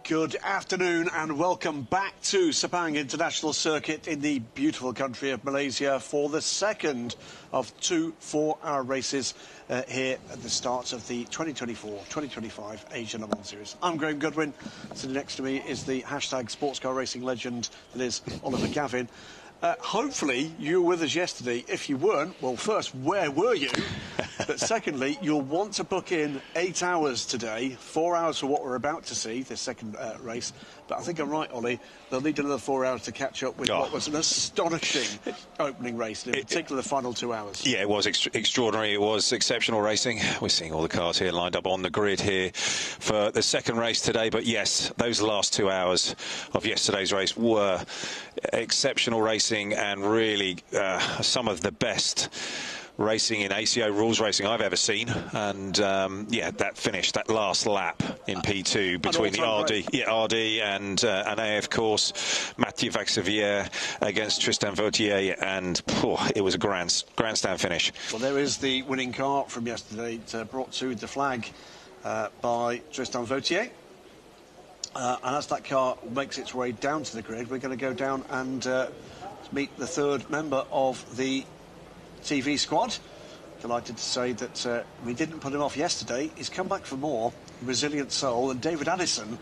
Good afternoon and welcome back to Sepang International Circuit in the beautiful country of Malaysia for the second of two 4-hour races here at the start of the 2024-2025 Asia Le Mans Series. I'm Graham Goodwin. Sitting next to me is the hashtag sports car racing legend that is Oliver Gavin. Hopefully you were with us yesterday. If you weren't, well, first, where were you? But secondly, you'll want to book in 8 hours today, 4 hours for what we're about to see, this second race. But I think I'm right, Ollie. They'll need another 4 hours to catch up with what was an astonishing opening race, in particular the final 2 hours. Yeah, it was extraordinary. It was exceptional racing. We're seeing all the cars here lined up on the grid here for the second race today. But yes, those last 2 hours of yesterday's race were exceptional racing and really some of the best racing in ACO rules racing I've ever seen. And yeah, that finish, that last lap in P2 between the RD and an AF course, Mathieu Vaxivière against Tristan Vautier, and it was a grandstand finish. Well, there is the winning car from yesterday, brought to the flag by Tristan Vautier. And as that car makes its way down to the grid, we're going to go down and meet the third member of the TV squad. Delighted to say that we didn't put him off yesterday. He's come back for more. Resilient soul. And David Addison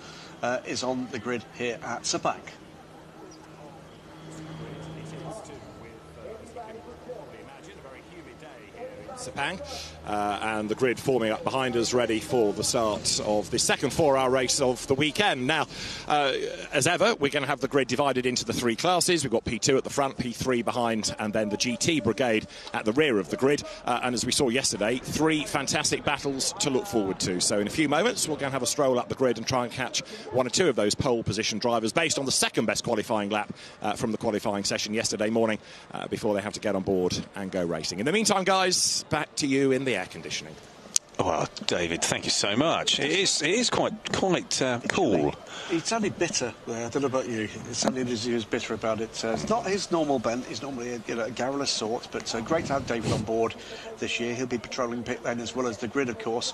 is on the grid here at Sepang. Sepang, and the grid forming up behind us, ready for the start of the second 4-hour race of the weekend. Now, as ever, we're going to have the grid divided into the three classes. We've got P2 at the front, P3 behind, and then the GT brigade at the rear of the grid. And as we saw yesterday, three fantastic battles to look forward to. So in a few moments, we're going to have a stroll up the grid and try and catch one or two of those pole position drivers based on the second best qualifying lap from the qualifying session yesterday morning before they have to get on board and go racing. In the meantime, guys, back to you in the air conditioning. Well, David, thank you so much. It is quite cool. He sounded bitter there. I don't know about you. It sounded as he was bitter about it. It's not his normal bent. He's normally a garrulous sort, but great to have David on board this year. He'll be patrolling pit lane as well as the grid, of course.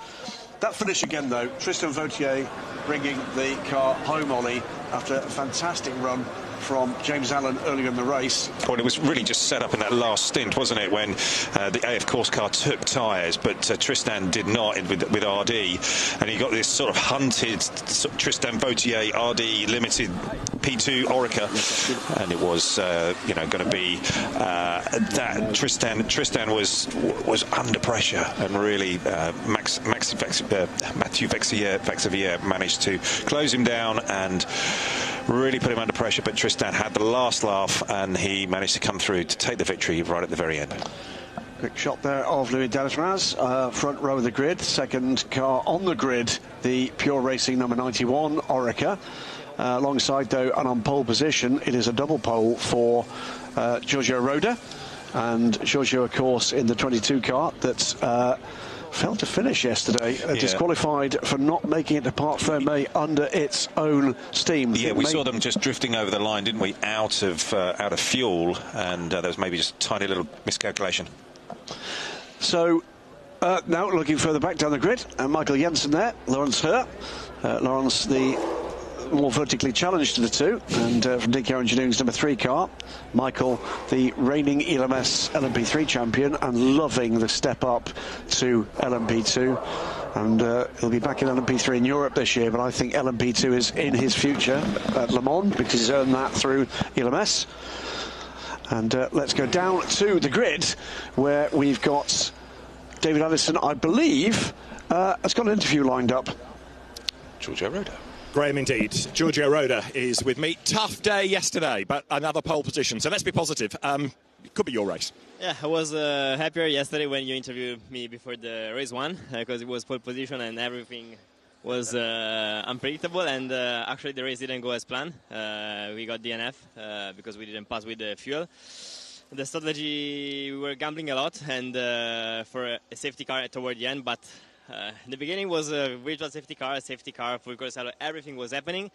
That finish again, though, Tristan Vautier bringing the car home, Ollie, after a fantastic run from James Allen earlier in the race. Well, it was really just set up in that last stint, wasn't it, when the AF course car took tyres, but Tristan did not with RD, and he got this sort of hunted Tristan Vautier RD limited P2 Orica, and it was going to be that Tristan was under pressure, and really Mathieu Vaxivière managed to close him down and really put him under pressure, but Tristan had the last laugh and he managed to come through to take the victory right at the very end. Quick shot there of Louis Dallasraz, front row of the grid. Second car on the grid, the Pure Racing number 91 Orica. Alongside, though, and on pole position, it is a double pole for Giorgio Roda. And Giorgio, of course, in the 22 car that's failed to finish yesterday, disqualified for not making it to Parc Fermé under its own steam. Yeah, we saw them just drifting over the line, didn't we, out of fuel, and there was maybe just a tiny little miscalculation. So now looking further back down the grid, Michael Jensen there, Lawrence Hur. Lawrence, the more vertically challenged of the two, and from DK Engineering's number 3 car, Michael, the reigning ELMS LMP3 champion, and loving the step up to LMP2. And he'll be back in LMP3 in Europe this year, but I think LMP2 is in his future at Le Mans because he's earned that through ELMS. And let's go down to the grid where we've got David Addison, I believe, has got an interview lined up. Giorgio Roda. Graham, indeed. Giorgio Roda is with me. Tough day yesterday, but another pole position. So let's be positive. It could be your race. Yeah, I was happier yesterday when you interviewed me before the race one because it was pole position and everything was unpredictable. And actually, the race didn't go as planned. We got DNF because we didn't pass with the fuel. The strategy, we were gambling a lot and for a safety car toward the end, but the beginning was a virtual safety car, full course, everything was happening,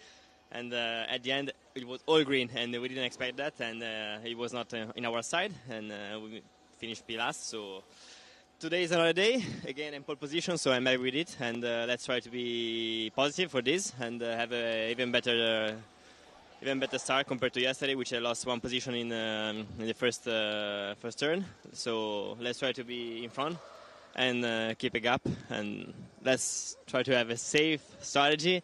and at the end it was all green, and we didn't expect that, and it was not in our side, and we finished P last, so today is another day, again in pole position, so I'm happy with it, and let's try to be positive for this and have a even better start compared to yesterday, which I lost one position in the first turn. So let's try to be in front and keep a gap, and let's try to have a safe strategy,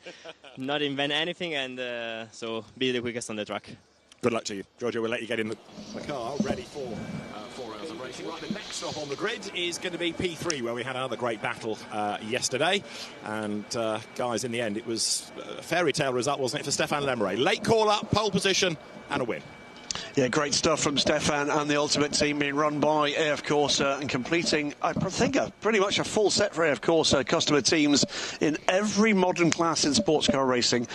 not invent anything, and so be the quickest on the track. Good luck to you. Giorgio, we'll let you get in the car, ready for 4 hours of racing. Right, the next stop on the grid is going to be P3, where we had another great battle yesterday. And, guys, in the end, it was a fairy tale result, wasn't it, for Stefan Lemeret? Late call-up, pole position, and a win. Yeah, great stuff from Stefan and the Ultimate Team, being run by AF Corsa and completing, I think, pretty much a full set for AF Corsa customer teams in every modern class in sports car racing,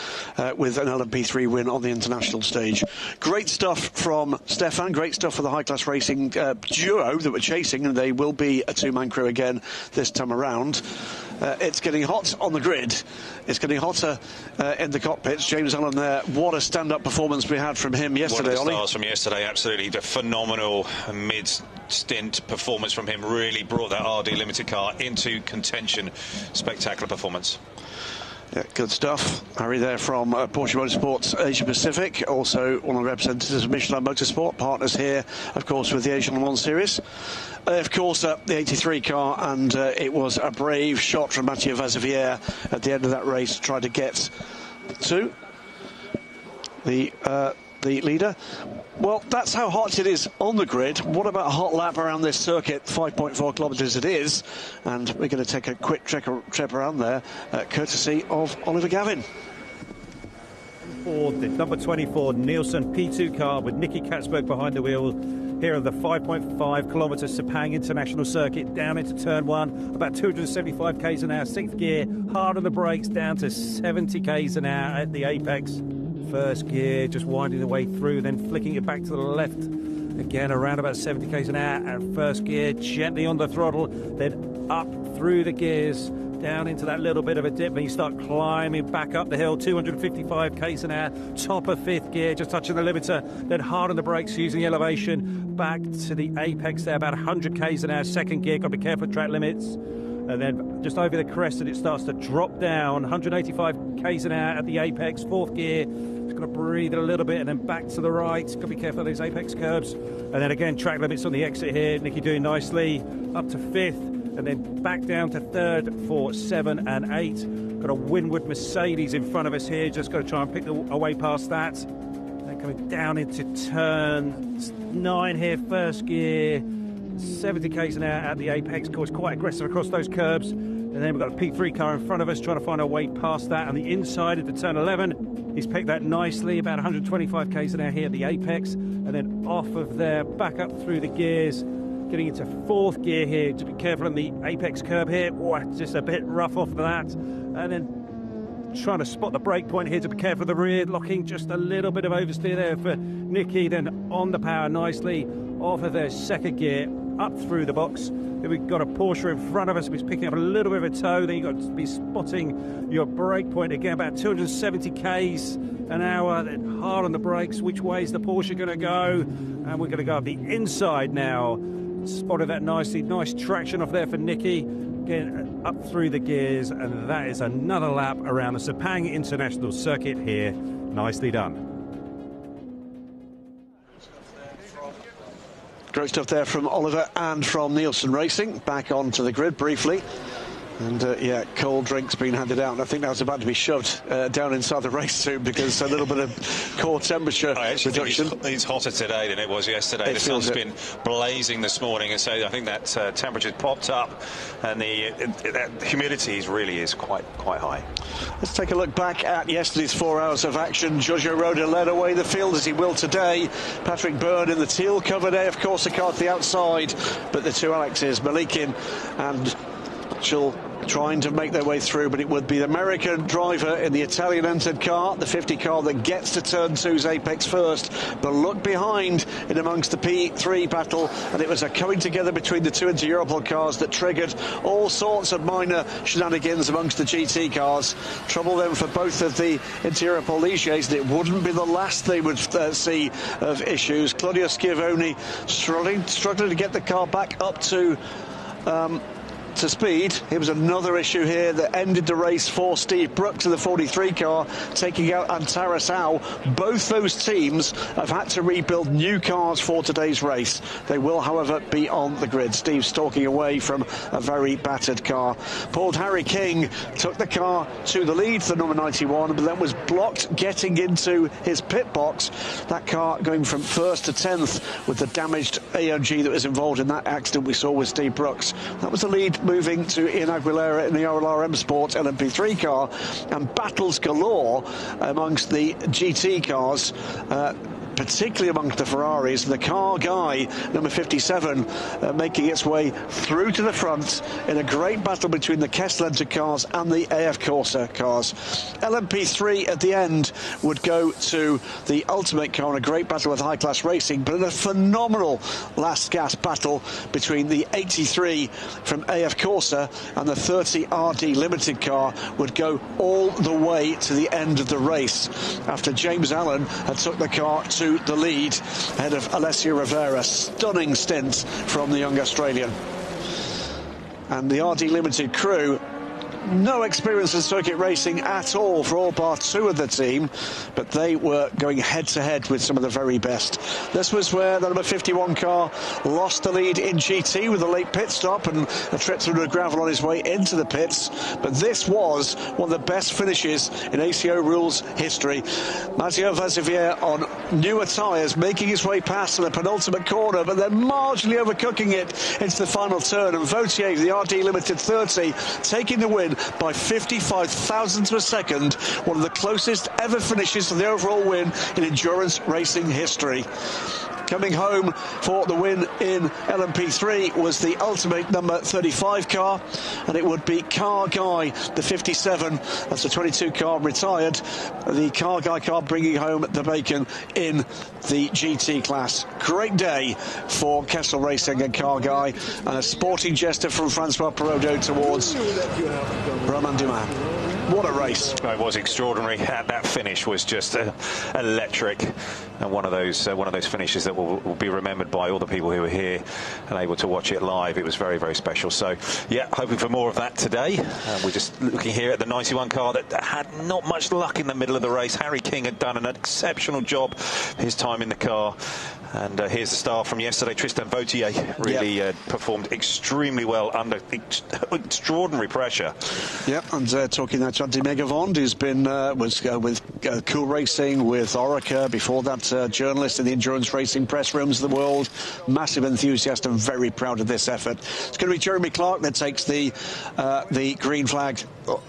with an LMP3 win on the international stage. Great stuff from Stefan, great stuff for the high-class racing duo that we're chasing, and they will be a two-man crew again this time around. It's getting hot on the grid. It's getting hotter in the cockpits. James Allen there. What a stand-up performance we had from him yesterday, One of the Ollie. stars from yesterday, absolutely. The phenomenal mid-stint performance from him really brought that RD Limited car into contention. Spectacular performance. Yeah, good stuff. Harry there from Porsche Motorsports Asia Pacific, also one of the representatives of Michelin Motorsport, partners here, of course, with the Asian Le Mans Series. Of course, the 83 car, and it was a brave shot from Mathieu Vazevière at the end of that race to try to get to the leader. Well, that's how hot it is on the grid. What about a hot lap around this circuit? 5.4 kilometres it is, and we're going to take a quick trip around there, courtesy of Oliver Gavin. For the number 24 Nielsen P2 car with Nicky Katzberg behind the wheel here on the 5.5 kilometre Sepang International Circuit, down into turn 1, about 275 k's an hour, 6th gear, hard on the brakes, down to 70 k's an hour at the apex. First gear, just winding the way through, then flicking it back to the left. Again, around about 70 k's an hour, and first gear, gently on the throttle, then up through the gears, down into that little bit of a dip, and you start climbing back up the hill, 255 k's an hour, top of 5th gear, just touching the limiter, then hard on the brakes, using elevation, back to the apex there, about 100 k's an hour, 2nd gear, got to be careful of track limits. And then just over the crest, and it starts to drop down, 185 k's an hour at the apex, 4th gear. Just got to breathe it a little bit, and then back to the right. Got to be careful of those apex curbs. And then again, track limits on the exit here. Nicky doing nicely, up to 5th, and then back down to 3rd for 7 and 8. Got a Winwood Mercedes in front of us here. Just got to try and pick our way past that. Then coming down into turn 9 here, 1st gear. 70 k's an hour at the apex, of course, quite aggressive across those curbs. And then we've got a P3 car in front of us, trying to find our way past that. On the inside into turn 11, he's picked that nicely, about 125 k's an hour here at the apex. And then off of there, back up through the gears, getting into 4th gear here. To be careful on the apex curb here. Oh, just a bit rough off of that. And then trying to spot the brake point here to be careful of the rear, locking just a little bit of oversteer there for Nicky. Then on the power nicely, off of their 2nd gear, up through the box. Then we've got a Porsche in front of us who's picking up a little bit of a toe. Then you've got to be spotting your brake point again, about 270 k's an hour. Then hard on the brakes. Which way is the Porsche going to go? And we're going to go up the inside now. Spotted that nicely. Nice traction off there for Nicky. Again, up through the gears. And that is another lap around the Sepang International Circuit here. Nicely done. Great stuff there from Oliver and from Nielsen Racing. Back onto the grid briefly. And, yeah, cold drinks being handed out. And I think that was about to be shoved down inside the race soon because a little bit of core temperature reduction. It's hotter today than it was yesterday. The sun's been blazing this morning, and so I think that temperature's popped up, and that humidity really is quite high. Let's take a look back at yesterday's 4 hours of action. Giorgio Roda led away the field as he will today. Patrick Byrne in the teal-covered AF Corsa car to the outside, but the two Alexes, Malikin and Mitchell, trying to make their way through, but it would be the American driver in the Italian entered car, the 50 car, that gets to turn 2's apex first. But look behind in amongst the P3 battle, and it was a coming together between the two Inter-Europol cars that triggered all sorts of minor shenanigans amongst the GT cars. Trouble then for both of the Inter-Europol Ligiers, and it wouldn't be the last they would see of issues. Claudio Schiavone struggling to get the car back up to to speed. It was another issue here that ended the race for Steve Brooks in the 43 car, taking out Antares Au. Both those teams have had to rebuild new cars for today's race. They will, however, be on the grid. Steve stalking away from a very battered car. Paul Harry King took the car to the lead, the number 91, but then was blocked getting into his pit box. That car going from 1st to 10th with the damaged AMG that was involved in that accident we saw with Steve Brooks. That was the lead moving to Ian Aguilera in the RLRM Sport LMP3 car, and battles galore amongst the GT cars, particularly amongst the Ferraris. The car guy, number 57, making its way through to the front in a great battle between the Kesslenter cars and the AF Corsa cars. LMP3 at the end would go to the Ultimate car in a great battle with High Class Racing, but in a phenomenal last gasp battle between the 83 from AF Corsa and the 30 RD Limited car would go all the way to the end of the race after James Allen had took the car to the lead ahead of Alessio Rivera. Stunning stint from the young Australian. And the RD Limited crew, no experience in circuit racing at all for all bar two of the team, but they were going head to head with some of the very best. This was where the number 51 car lost the lead in GT with a late pit stop and a trip through the gravel on his way into the pits, but this was one of the best finishes in ACO rules history. Matteo Vazivier on newer tyres, making his way past in the penultimate corner, but then marginally overcooking it into the final turn, and Vautier, the RD Limited 30, taking the win by 55 thousandths of a second, one of the closest ever finishes to the overall win in endurance racing history. Coming home for the win in LMP3 was the Ultimate number 35 car, and it would be Car Guy, the 57, that's the 22 car retired, the Car Guy car bringing home the bacon in the GT class. Great day for Kessel Racing and Car Guy, and a sporting gesture from Francois Perraudot towards Romain Dumas. What a race. It was extraordinary. That finish was just electric, and one of those finishes that will be remembered by all the people who were here and able to watch it live. It was very, very special. So, yeah, hoping for more of that today. We're just looking here at the 91 car that had not much luck in the middle of the race. Harry King had done an exceptional job his time in the car. And here's the star from yesterday, Tristan Vautier, really performed extremely well under extraordinary pressure. Yeah, and talking that Chanty Megavond, who's been was with Cool Racing, with Orica, before that journalist in the endurance racing press rooms of the world, massive enthusiast and very proud of this effort. It's going to be Jeremy Clark that takes the green flag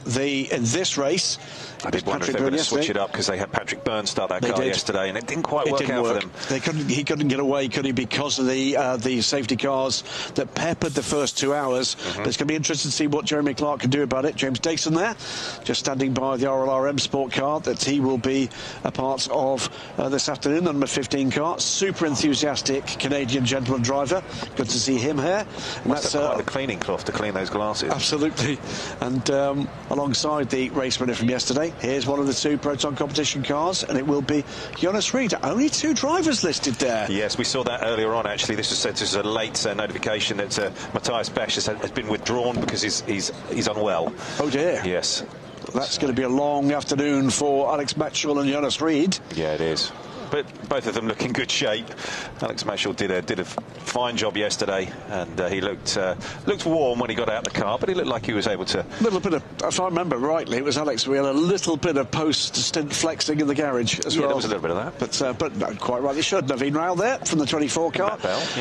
in this race. I did wonder if they were going to switch it up because they had Patrick Byrne start that car yesterday, and it didn't quite work out for them. He couldn't get away, could he, because of the safety cars that peppered the first 2 hours. But it's going to be interesting to see what Jeremy Clark can do about it. James Dayson there, just standing by the RLRM Sport car that he will be a part of this afternoon, the number 15 car. Super enthusiastic Canadian gentleman driver. Good to see him here. And that's quite the cleaning cloth to clean those glasses. Absolutely. And alongside the race winner from yesterday, here's one of the two Proton competition cars, and it will be Jonas Reed. Only two drivers listed there. Yes, we saw that earlier on, actually. This was said as a late notification that Matthias Besch has been withdrawn because he's unwell. Oh, dear. Yes. That's going to be a long afternoon for Alex Matchell and Jonas Reed. Yeah, it is. But both of them look in good shape. Alex Matchell did a fine job yesterday, and he looked warm when he got out the car, but he looked like he was able to. A little bit of, if I remember rightly, it was Alex. We had a little bit of post-stint flexing in the garage as well. There was a little bit of that. But no, quite rightly should. Naveen Rao there from the 24 car.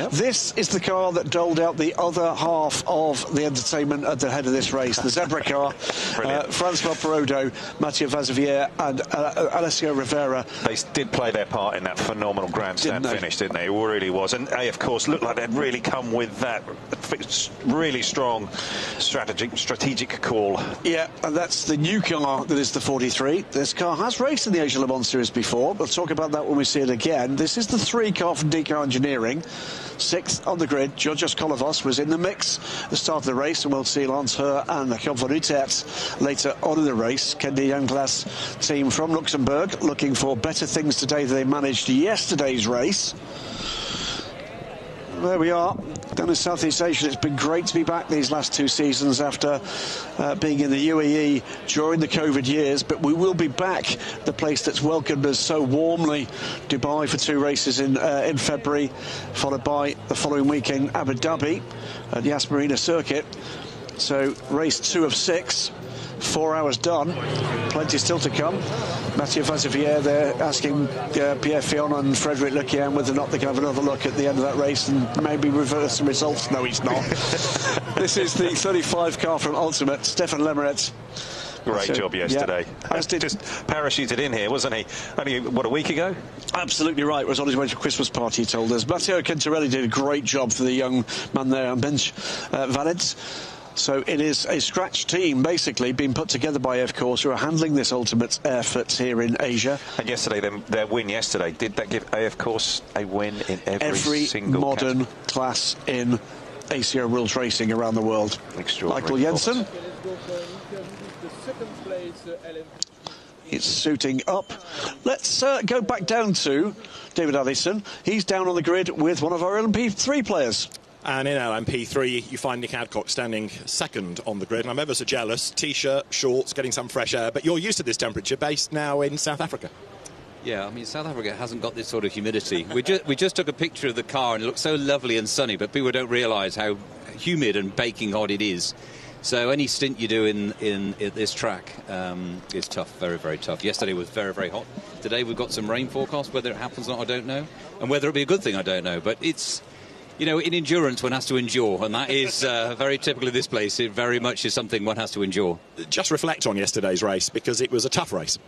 This is the car that doled out the other half of the entertainment at the head of this race, the Zebra car. Francois Perraudot, Mathieu Vazivier and Alessio Rivera. They did play their part in that phenomenal grandstand finish, didn't they? It really was. And AF Course looked like they'd really come with that really strong strategic call. Yeah, and that's the new car that is the 43. This car has raced in the Asia Le Mans Series before. We'll talk about that when we see it again. This is the 3 car from DK Engineering. 6th on the grid. Georgios Kolovos was in the mix at the start of the race, and we'll see Lance Her and Jakob van Utrecht later on in the race. Kendi Youngglass team from Luxembourg looking for better things today than they managed yesterday's race. there we are, down in Southeast Asia. It's been great to be back these last 2 seasons after being in the UAE during the COVID years, but we will be back, the place that's welcomed us so warmly, Dubai, for 2 races in February, followed by the following weekend Abu Dhabi at the Sepang International Circuit. So race 2 of 6, 4 hours done, plenty still to come. Mathieu Vazivière there asking Pierre Fillon and Frédéric Leclerc whether or not they can have another look at the end of that race and maybe reverse the results. No, he's not. This is the 35 car from Ultimate, Stefan Lemeret. Great job yesterday. Yeah, just parachuted in here, wasn't he? Only, what, a week ago? Absolutely right. Was on his way to a Christmas party, he told us. Matteo Cantarelli did a great job for the young man there on bench, Valence. So it is a scratch team, basically, being put together by AF Corse, who are handling this ultimate effort here in Asia. And yesterday, their win yesterday, did that give AF Corse a win in every single modern class in ACO rules racing around the world? Extraordinary. Michael Jensen. It's suiting up. Let's go back down to David Allison. He's down on the grid with one of our LMP3 players. And in LMP3, you find Nick Adcock standing second on the grid. And I'm ever so jealous. T-shirt, shorts, getting some fresh air. But you're used to this temperature, based now in South Africa. Yeah, I mean, South Africa hasn't got this sort of humidity. We just took a picture of the car and it looks so lovely and sunny, but people don't realise how humid and baking hot it is. So any stint you do in this track is tough, very, very tough. Yesterday was very, very hot. Today we've got some rain forecast. Whether it happens or not, I don't know. And whether it'll be a good thing, I don't know. But it's... You know, in endurance, one has to endure, and that is very typical of this place. It very much is something one has to endure. Just reflect on yesterday's race, because it was a tough race.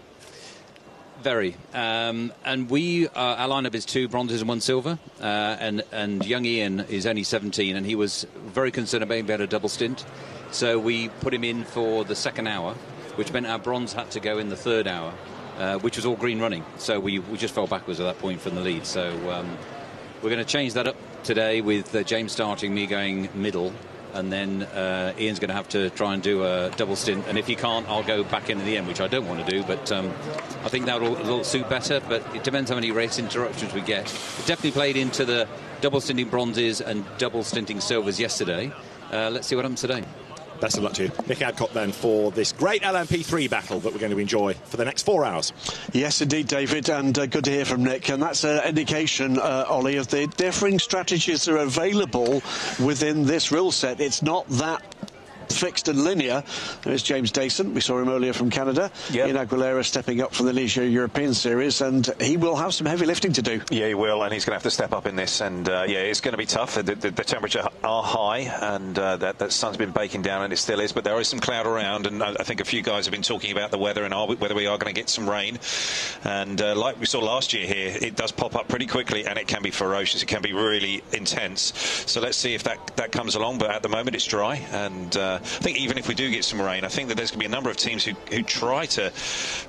Very. And our lineup is 2 bronzes and 1 silver, and young Ian is only 17, and he was very concerned about being able to double stint. So we put him in for the 2nd hour, which meant our bronze had to go in the 3rd hour, which was all green running. So we just fell backwards at that point from the lead. So we're going to change that up today with James starting, me going middle, and then Ian's going to have to try and do a double stint, and if he can't, I'll go back into the end, which I don't want to do, but I think that'll suit better. But it depends how many race interruptions we get. It definitely played into the double stinting bronzes and double stinting silvers yesterday. Let's see what happens today. Best of luck to you. Nick Adcock then for this great LMP3 battle that we're going to enjoy for the next 4 hours. Yes, indeed, David, and good to hear from Nick. And that's an indication, Ollie, of the differing strategies that are available within this rule set. It's not that fixed and linear. There's James Dayson. We saw him earlier from Canada. Yep. Ian Aguilera stepping up from the Leisure European Series, and he will have some heavy lifting to do. Yeah, he will, and he's going to have to step up in this. And yeah, it's going to be tough. The temperature are high, and that sun's been baking down, and it still is. But there is some cloud around, and I think a few guys have been talking about the weather and whether we are going to get some rain. And like we saw last year here, it does pop up pretty quickly, and it can be ferocious. It can be really intense. So let's see if that comes along. But at the moment, it's dry, and I think even if we do get some rain, I think that there's going to be a number of teams who try to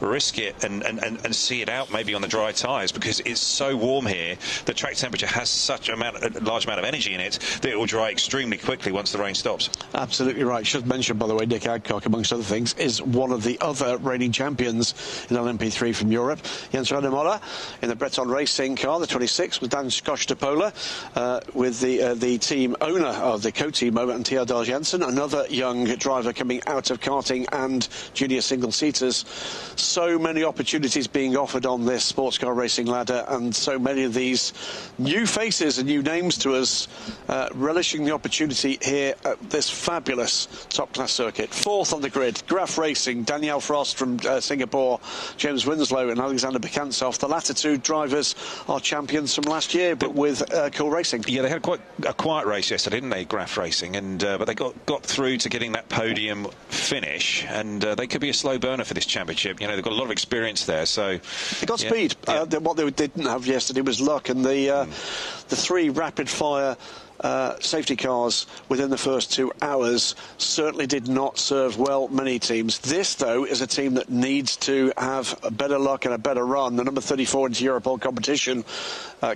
risk it and see it out maybe on the dry tyres, because it's so warm here. The track temperature has such a large amount of energy in it that it will dry extremely quickly once the rain stops. Absolutely right. Should mention, by the way, Nick Adcock, amongst other things, is one of the other reigning champions in LMP3 from Europe. Jens Rademoller in the Breton Racing car, the 26, with Dan Skosh de Pola, with the team owner of the co-team owner, and Thea Dahl Jansen, another young driver coming out of karting and junior single-seaters. So many opportunities being offered on this sports car racing ladder, and so many of these new faces and new names to us, relishing the opportunity here at this fabulous top-class circuit. 4th on the grid, Graf Racing, Danielle Frost from Singapore, James Winslow and Alexander Bekantsov. The latter 2 drivers are champions from last year, but with cool racing. Yeah, they had quite a quiet race yesterday, didn't they, Graf Racing? And but they got through to getting that podium finish, and they could be a slow burner for this championship. You know, they've got a lot of experience there, so they got speed. What they didn't have yesterday was luck, and the 3 rapid fire safety cars within the first 2 hours certainly did not serve well many teams. This, though, is a team that needs to have a better luck and a better run. The number 34 into Europol competition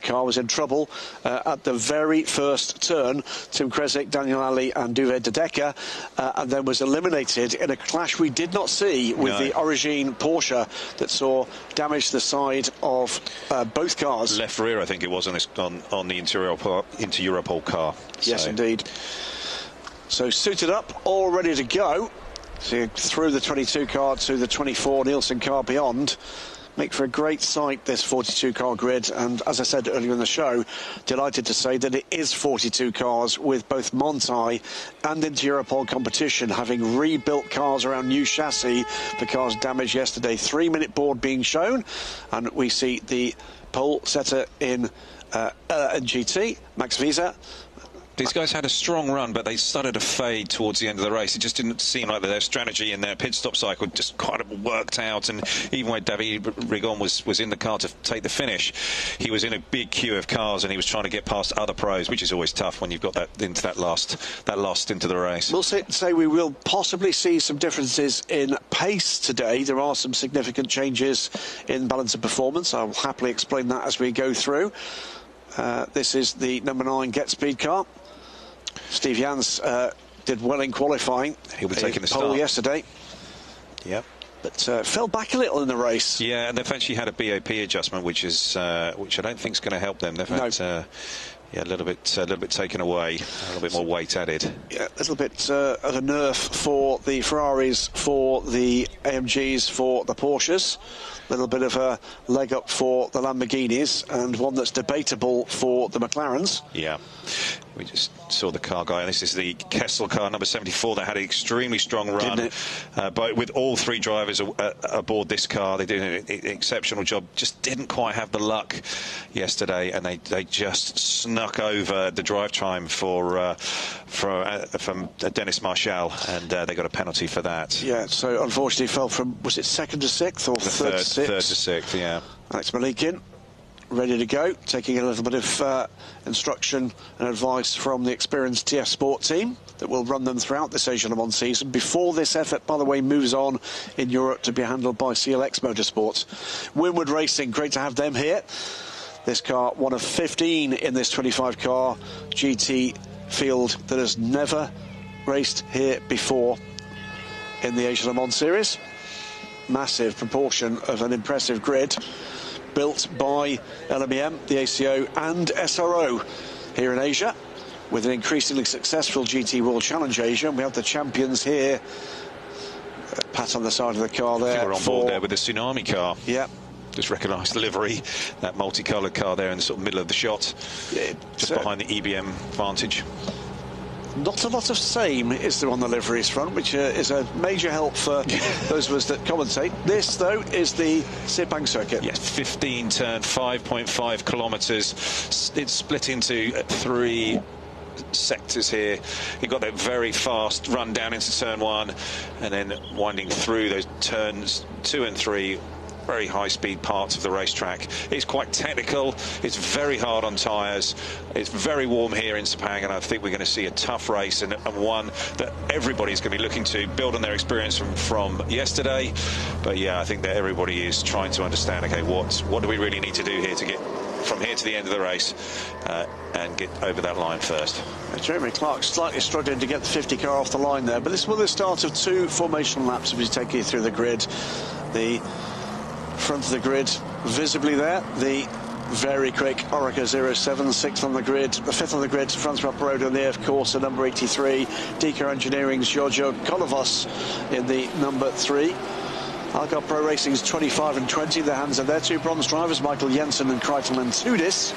car was in trouble at the very first turn. Tim Kresic, Daniel Ali and Duvet de Decker, and then was eliminated in a clash we did not see with the Origine Porsche that saw damage to the side of both cars. Left rear, I think it was, on the into Europol car. Yes, indeed. So suited up, all ready to go. So through the 22 car to the 24 Nielsen car beyond. Make for a great sight, this 42-car grid, and as I said earlier in the show, delighted to say that it is 42 cars with both Montai and into Europol competition, having rebuilt cars around new chassis for cars damaged yesterday. 3-minute board being shown, and we see the pole setter in GT, Max Visa. These guys had a strong run, but they started to fade towards the end of the race. It just didn't seem like their strategy in their pit stop cycle just quite worked out. And even when David Rigon was in the car to take the finish, he was in a big queue of cars and he was trying to get past other pros, which is always tough when you've got that into that last stint of the race. We'll say we will possibly see some differences in pace today. There are some significant changes in balance of performance. I'll happily explain that as we go through. This is the number 9 Get Speed car. Steve Jans did well in qualifying. He'll be taking the pole start yesterday. Yep. But fell back a little in the race. Yeah, and they've actually had a BOP adjustment, which I don't think is going to help them. They've had a little bit taken away, a little bit more weight added. Yeah, a little bit of a nerf for the Ferraris, for the AMGs, for the Porsches. A little bit of a leg up for the Lamborghinis, and one that's debatable for the McLarens. Yeah, we just saw the car guy, and this is the Kessel car, number 74, that had an extremely strong run. But with all 3 drivers aboard this car, they did an exceptional job. Just didn't quite have the luck yesterday, and they just snuck over the drive time from Dennis Marshall, and they got a penalty for that. Yeah, so unfortunately fell from, was it 2nd to 6th or 3rd to 6th? 3rd to 6th, yeah. Alex Malikin, ready to go, taking a little bit of instruction and advice from the experienced TF Sport team that will run them throughout this Asia Le Mans season. Before this effort, by the way, moves on in Europe to be handled by CLX Motorsports. Winward Racing, great to have them here. This car, one of 15 in this 25-car GT field that has never raced here before in the Asia Le Mans series. Massive proportion of an impressive grid built by LMEM, the ACO and SRO here in Asia, with an increasingly successful GT World Challenge Asia. And we have the champions here. Pat on the side of the car there. I think we're on board there with the Tsunami car. Yeah. Just recognised the livery, that multicoloured car there in the sort of middle of the shot, just behind the EBM Vantage. Not a lot of same is there on the liveries front, which is a major help for those of us that commentate. This, though, is the Sepang Circuit. Yes, 15 turn, 5.5 kilometres. It's split into 3 sectors here. You've got that very fast run down into turn 1, and then winding through those turns 2 and 3. Very high-speed parts of the racetrack. It's quite technical. It's very hard on tyres. It's very warm here in Sepang, and I think we're going to see a tough race and one that everybody's going to be looking to build on their experience from yesterday. But yeah, I think that everybody is trying to understand, okay, what do we really need to do here to get from here to the end of the race and get over that line first. Jeremy Clark slightly struggling to get the 50 car off the line there, but this will be the start of 2 formation laps as we take you through the grid. The front of the grid visibly there, the very quick Orica 07, 6th on the grid, the 5th on the grid, Francois Perrault there, of course, the number 83, Deco Engineering's Giorgio Kolovos in the number 3. Algar Pro Racing's 25 and 20, their hands are there. 2 bronze drivers, Michael Jensen and Kreitel and Tudis.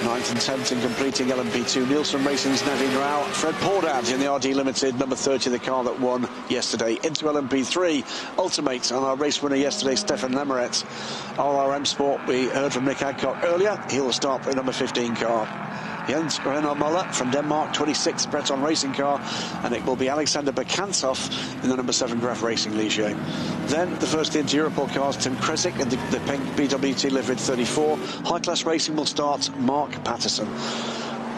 9th and 10th in completing LMP2, Nielsen Racing's Navin Rao. Fred Pordad in the RD Limited, number 30, the car that won yesterday. Into LMP3, Ultimate, and our race winner yesterday, Stefan Lemeret. RRM Sport, we heard from Nick Adcock earlier. He'll start the number 15 car. Jens Renard Muller from Denmark, 26th Breton Racing car, and it will be Alexander Bekantov in the number 7 Graf Racing Ligier. Then the first into Europol cars, Tim Kresic in the pink BWT livered 34. High class racing will start Mark Patterson.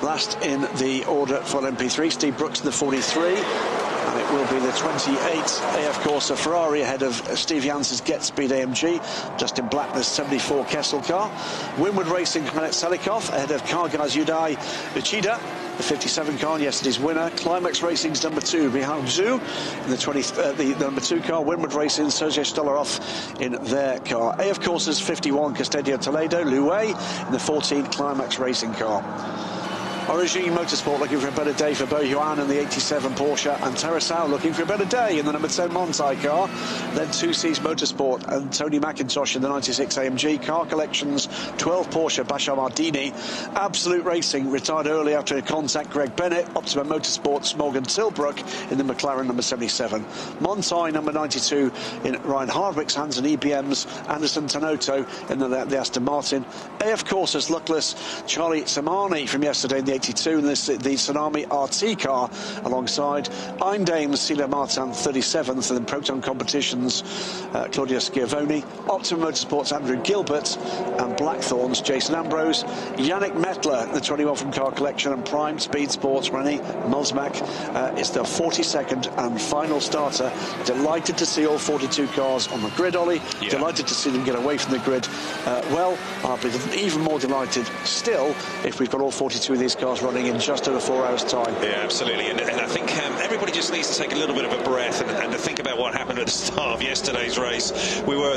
Last in the order for LMP3, Steve Brooks in the 43. And it will be the 28 AF Corsa Ferrari ahead of Steve Janss's Get Speed AMG. Justin Blackner's 74 Kessel car. Winward Racing Kmenet Selikov ahead of Car Guys Yudai Uchida, the 57 car, yesterday's winner. Climax Racing's number 2, Michal Zhu in the number 2 car. Winward Racing, Sergei Stolarov in their car. AF Corsa's 51, Castadio Toledo, Lu Wei in the 14 Climax Racing car. Origine Motorsport looking for a better day for Bo Yuan and the 87 Porsche, and Terrasau looking for a better day in the number 10 Montai car. Then 2C's Motorsport and Tony McIntosh in the 96 AMG. Car Collections 12 Porsche, Bashar Mardini. Absolute Racing retired early after a contact, Greg Bennett. Optimum Motorsports Morgan Tilbrook in the McLaren number 77. Montai number 92 in Ryan Hardwick's hands, and EBM's Anderson Tanoto in the Aston Martin. AF Corsa's luckless Charlie Samani from yesterday in the 82 in the Tsunami RT car, alongside Eindame's Celia Martin 37th, and then Proton Competitions Claudia Schiavone, Optimum Motorsports Andrew Gilbert, and Blackthorn's Jason Ambrose. Yannick Mettler, the 21 from Car Collection, and Prime Speed Sports Rennie Mulsmack is the 42nd and final starter. Delighted to see all 42 cars on the grid, Ollie. Yeah. Delighted to see them get away from the grid. Well, I'll be even more delighted still if we've got all 42 of these cars running in just over 4 hours' time. Yeah, absolutely. And I think everybody just needs to take a little bit of a breath and to think about what happened at the start of yesterday's race.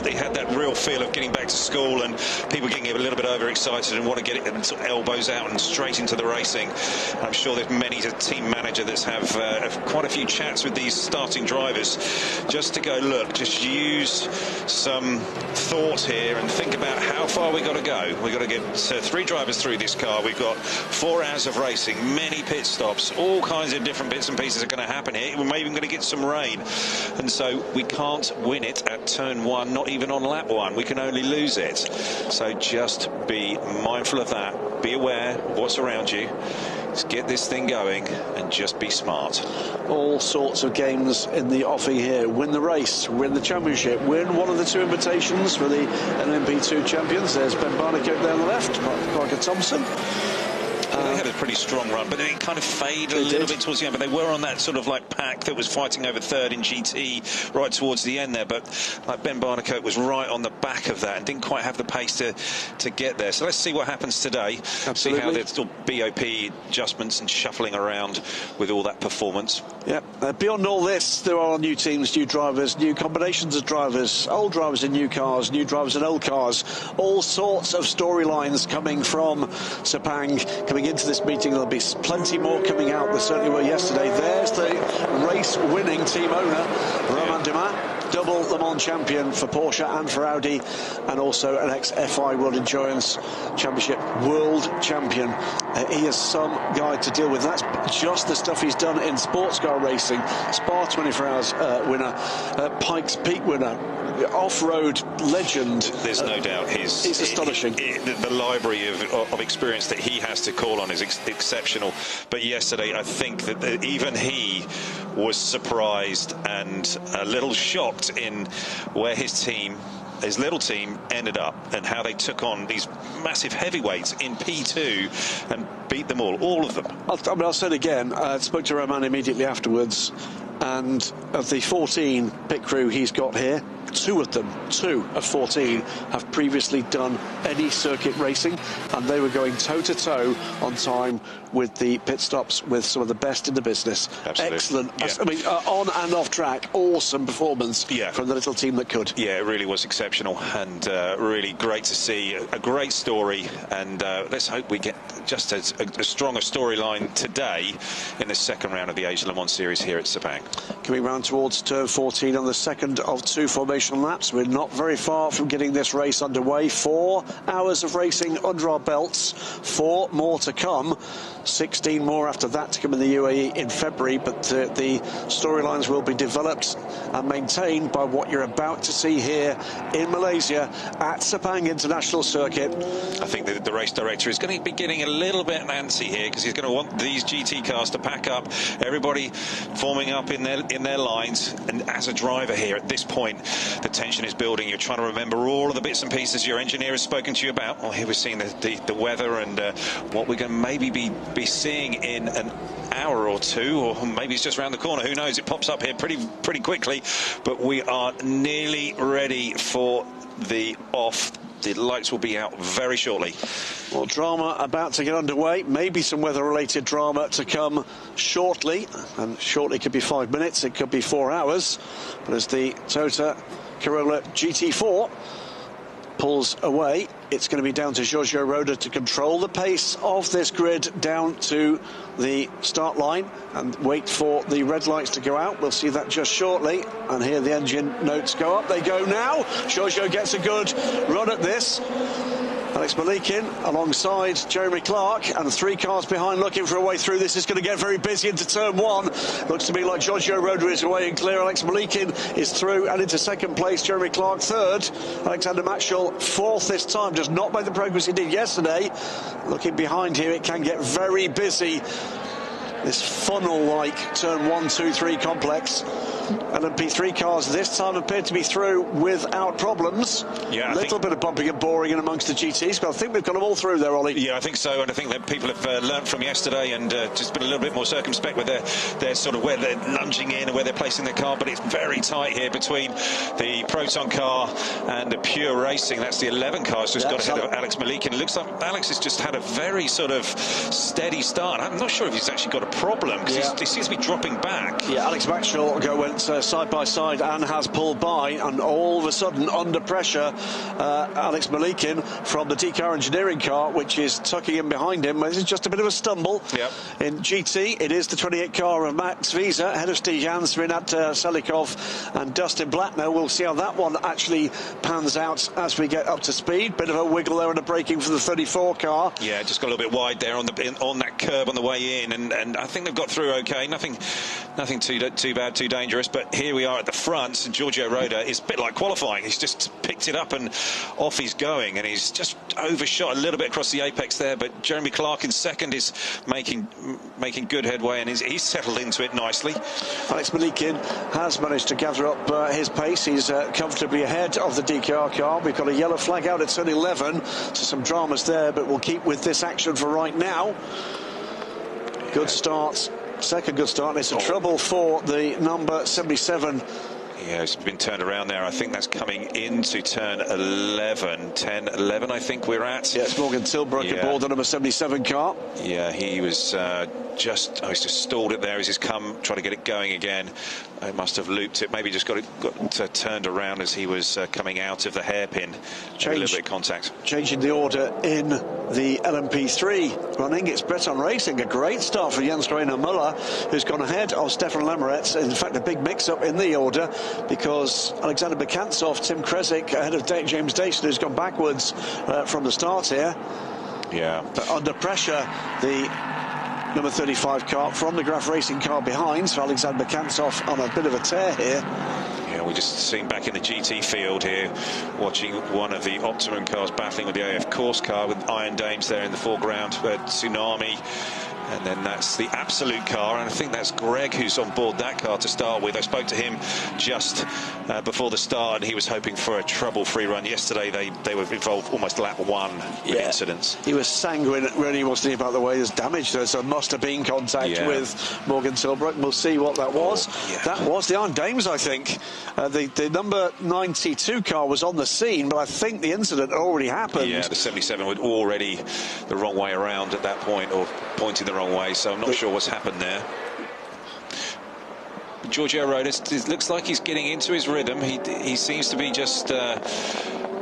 They had that real feel of getting back to school and people getting a little bit overexcited and want to get it sort of elbows out and straight into the racing. I'm sure there's many a team manager that's have quite a few chats with these starting drivers just to go, look, just use some thought here and think about how far we got to go. We've got to get 3 drivers through this car. We've got 4 hours of racing, many pit stops, all kinds of different bits and pieces are going to happen here. We're maybe even going to get some rain, and so we can't win it at turn 1, not even on lap 1. We can only lose it. So just be mindful of that, be aware of what's around you. Let's get this thing going and just be smart. All sorts of games in the offing here. Win the race, win the championship, win one of the 2 invitations for the LMP2 champions. There's Ben Barnicoat there on the left, Parker Thompson. They had a pretty strong run, but it kind of faded a little bit towards the end. But they were on that sort of like pack that was fighting over 3rd in GT right towards the end there. But like Ben Barnicoat was right on the back of that and didn't quite have the pace to get there. So let's see what happens today. Absolutely. See how there's still BOP adjustments and shuffling around with all that performance. Yeah. Beyond all this, there are new teams, new drivers, new combinations of drivers, old drivers in new cars, new drivers in old cars. All sorts of storylines coming from Sepang, coming into this meeting. There'll be plenty more coming out. There certainly were yesterday. There's the race-winning team owner, Romain Dumas, double Le Mans champion for Porsche and for Audi, and also an ex-FI World Endurance Championship world champion. He is some guy to deal with. That's just the stuff he's done in sports car racing. Spa 24 Hours winner, Pikes Peak winner, off-road legend. There's no doubt he's astonishing. The library of experience that he has to call on is exceptional. But yesterday, I think that even he was surprised and a little shocked in where his little team ended up and how they took on these massive heavyweights in P2 and beat them all of them. I'll say it again. I spoke to Roman immediately afterwards, and of the 14 pit crew he's got here, 2 of 14 have previously done any circuit racing, and they were going toe-to-toe on time with the pit stops with some of the best in the business. Absolutely. Excellent. Yeah. I mean, on and off track, awesome performance from the little team that could. Yeah, it really was exceptional, and really great to see. A great story, and let's hope we get just as a stronger storyline today in the second round of the Asia Le Mans Series here at Sepang. Coming round towards turn 14 on the second of 2 formation laps. We're not very far from getting this race underway. 4 hours of racing under our belts, 4 more to come, 16 more after that to come in the UAE in February, but the storylines will be developed and maintained by what you're about to see here in Malaysia at Sepang International Circuit. I think that the race director is going to be getting a little bit antsy here because he's going to want these GT cars to pack up, everybody forming up in their lines. And as a driver here at this point, the tension is building. You're trying to remember all of the bits and pieces your engineer has spoken to you about. Well, here we're seeing the weather and what we're going to maybe be seeing in an hour or two, or maybe it's just around the corner. Who knows? It pops up here pretty quickly, but we are nearly ready for the off. The lights will be out very shortly. Well, drama about to get underway. Maybe some weather-related drama to come shortly. And shortly could be 5 minutes, it could be 4 hours. But as the Toyota Corolla GT4 pulls away, it's going to be down to Giorgio Roda to control the pace of this grid down to the start line and wait for the red lights to go out. We'll see that just shortly. And here the engine notes go up. They go now. Giorgio gets a good run at this. Alex Malikin alongside Jeremy Clark, and 3 cars behind looking for a way through. This is going to get very busy into turn 1. Looks to me like Giorgio Roda is away and clear. Alex Malikin is through and into second place. Jeremy Clark third. Alexander Matchell fourth this time. Does not make the progress he did yesterday. Looking behind here, it can get very busy. This funnel-like turn 1, 2, 3 complex. LMP3 cars this time appear to be through without problems. Yeah, a little bit of bumping and boring in amongst the GTs, but I think we've got them all through there, Ollie. Yeah, I think so, and I think that people have learnt from yesterday and just been a little bit more circumspect with their sort of where they're lunging in and where they're placing their car. But it's very tight here between the Proton car and the Pure Racing. That's the 11 cars just got ahead of Alex Malikin. It looks like Alex has just had a very sort of steady start. I'm not sure if he's actually got a problem because he seems to be dropping back. Yeah, Alex Maxwell went side by side and has pulled by, and all of a sudden under pressure, Alex Malikin from the DCAR engineering car, which is tucking in behind him. This is just a bit of a stumble. In GT, it is the 28 car of Max Visa ahead of Steve Jans, Rinat Selikov and Dustin Blacknell. We'll see how that one actually pans out as we get up to speed. Bit of a wiggle there and a braking for the 34 car. Yeah, just got a little bit wide there on that curb on the way in, and I think they've got through okay. Nothing too bad, too dangerous. But here we are at the front, and Giorgio Roda is a bit like qualifying. He's just picked it up and off he's going, and he's just overshot a little bit across the apex there. But Jeremy Clark in second is making good headway, and he's settled into it nicely. Alex Malikin has managed to gather up his pace. He's comfortably ahead of the DKR car. We've got a yellow flag out at turn 11, so some dramas there, but we'll keep with this action for right now. Good start. Second good start. It's a trouble for the number 77. Yeah, it's been turned around there. I think that's coming into turn 11. 10, 11, I think we're at. Yeah, it's Morgan Tilbrook aboard the number 77 car. Yeah, he was he's just stalled it there as he's trying to get it going again. He must have looped it, maybe just got turned around as he was coming out of the hairpin. A little bit of contact. Changing the order in the LMP3 running. It's Breton Racing. A great start for Jens Reiner Muller, who's gone ahead of Stefan Lemeretz. In fact, a big mix-up in the order because Alexander Bekantsov, Tim Kresic ahead of James Dayson, who's gone backwards from the start here. Yeah. But under pressure, the number 35 car from the Graf Racing car behind, so Alexander Bekantsov on a bit of a tear here. Yeah, we're just seeing back in the GT field here, watching one of the Optimum cars battling with the AF Course car with Iron Dames there in the foreground, Tsunami. And then that's the Absolute car, and I think that's Greg who's on board that car to start with. I spoke to him just before the start, and he was hoping for a trouble-free run. Yesterday they were involved almost lap 1 with incidents. He was sanguine, really, wasn't he, about the way there's damage there, so must have been contact with Morgan Tilbrook. We'll see what that was. That was the Iron Dames, I think. The number 92 car was on the scene, but I think the incident had already happened. Yeah, the 77 was already the wrong way around at that point, or pointing the wrong way, so I'm not sure what's happened there. Giorgio Roda looks like he's getting into his rhythm. He seems to be just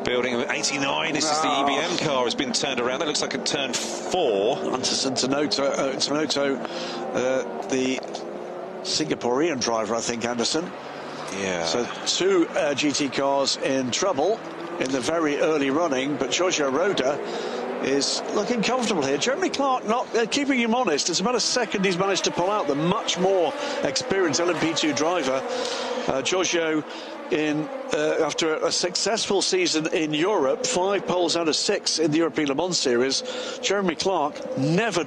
building 89. This is the EBM car has been turned around. That looks like a turn 4. Anderson Tanoto, the Singaporean driver, I think, Anderson. Yeah. So 2 GT cars in trouble in the very early running, but Giorgio Roda is looking comfortable here. Jeremy Clark not keeping him honest. It's about a second he's managed to pull out. The much more experienced LMP2 driver. Giorgio after a successful season in Europe, 5 poles out of 6 in the European Le Mans Series. Jeremy Clark, never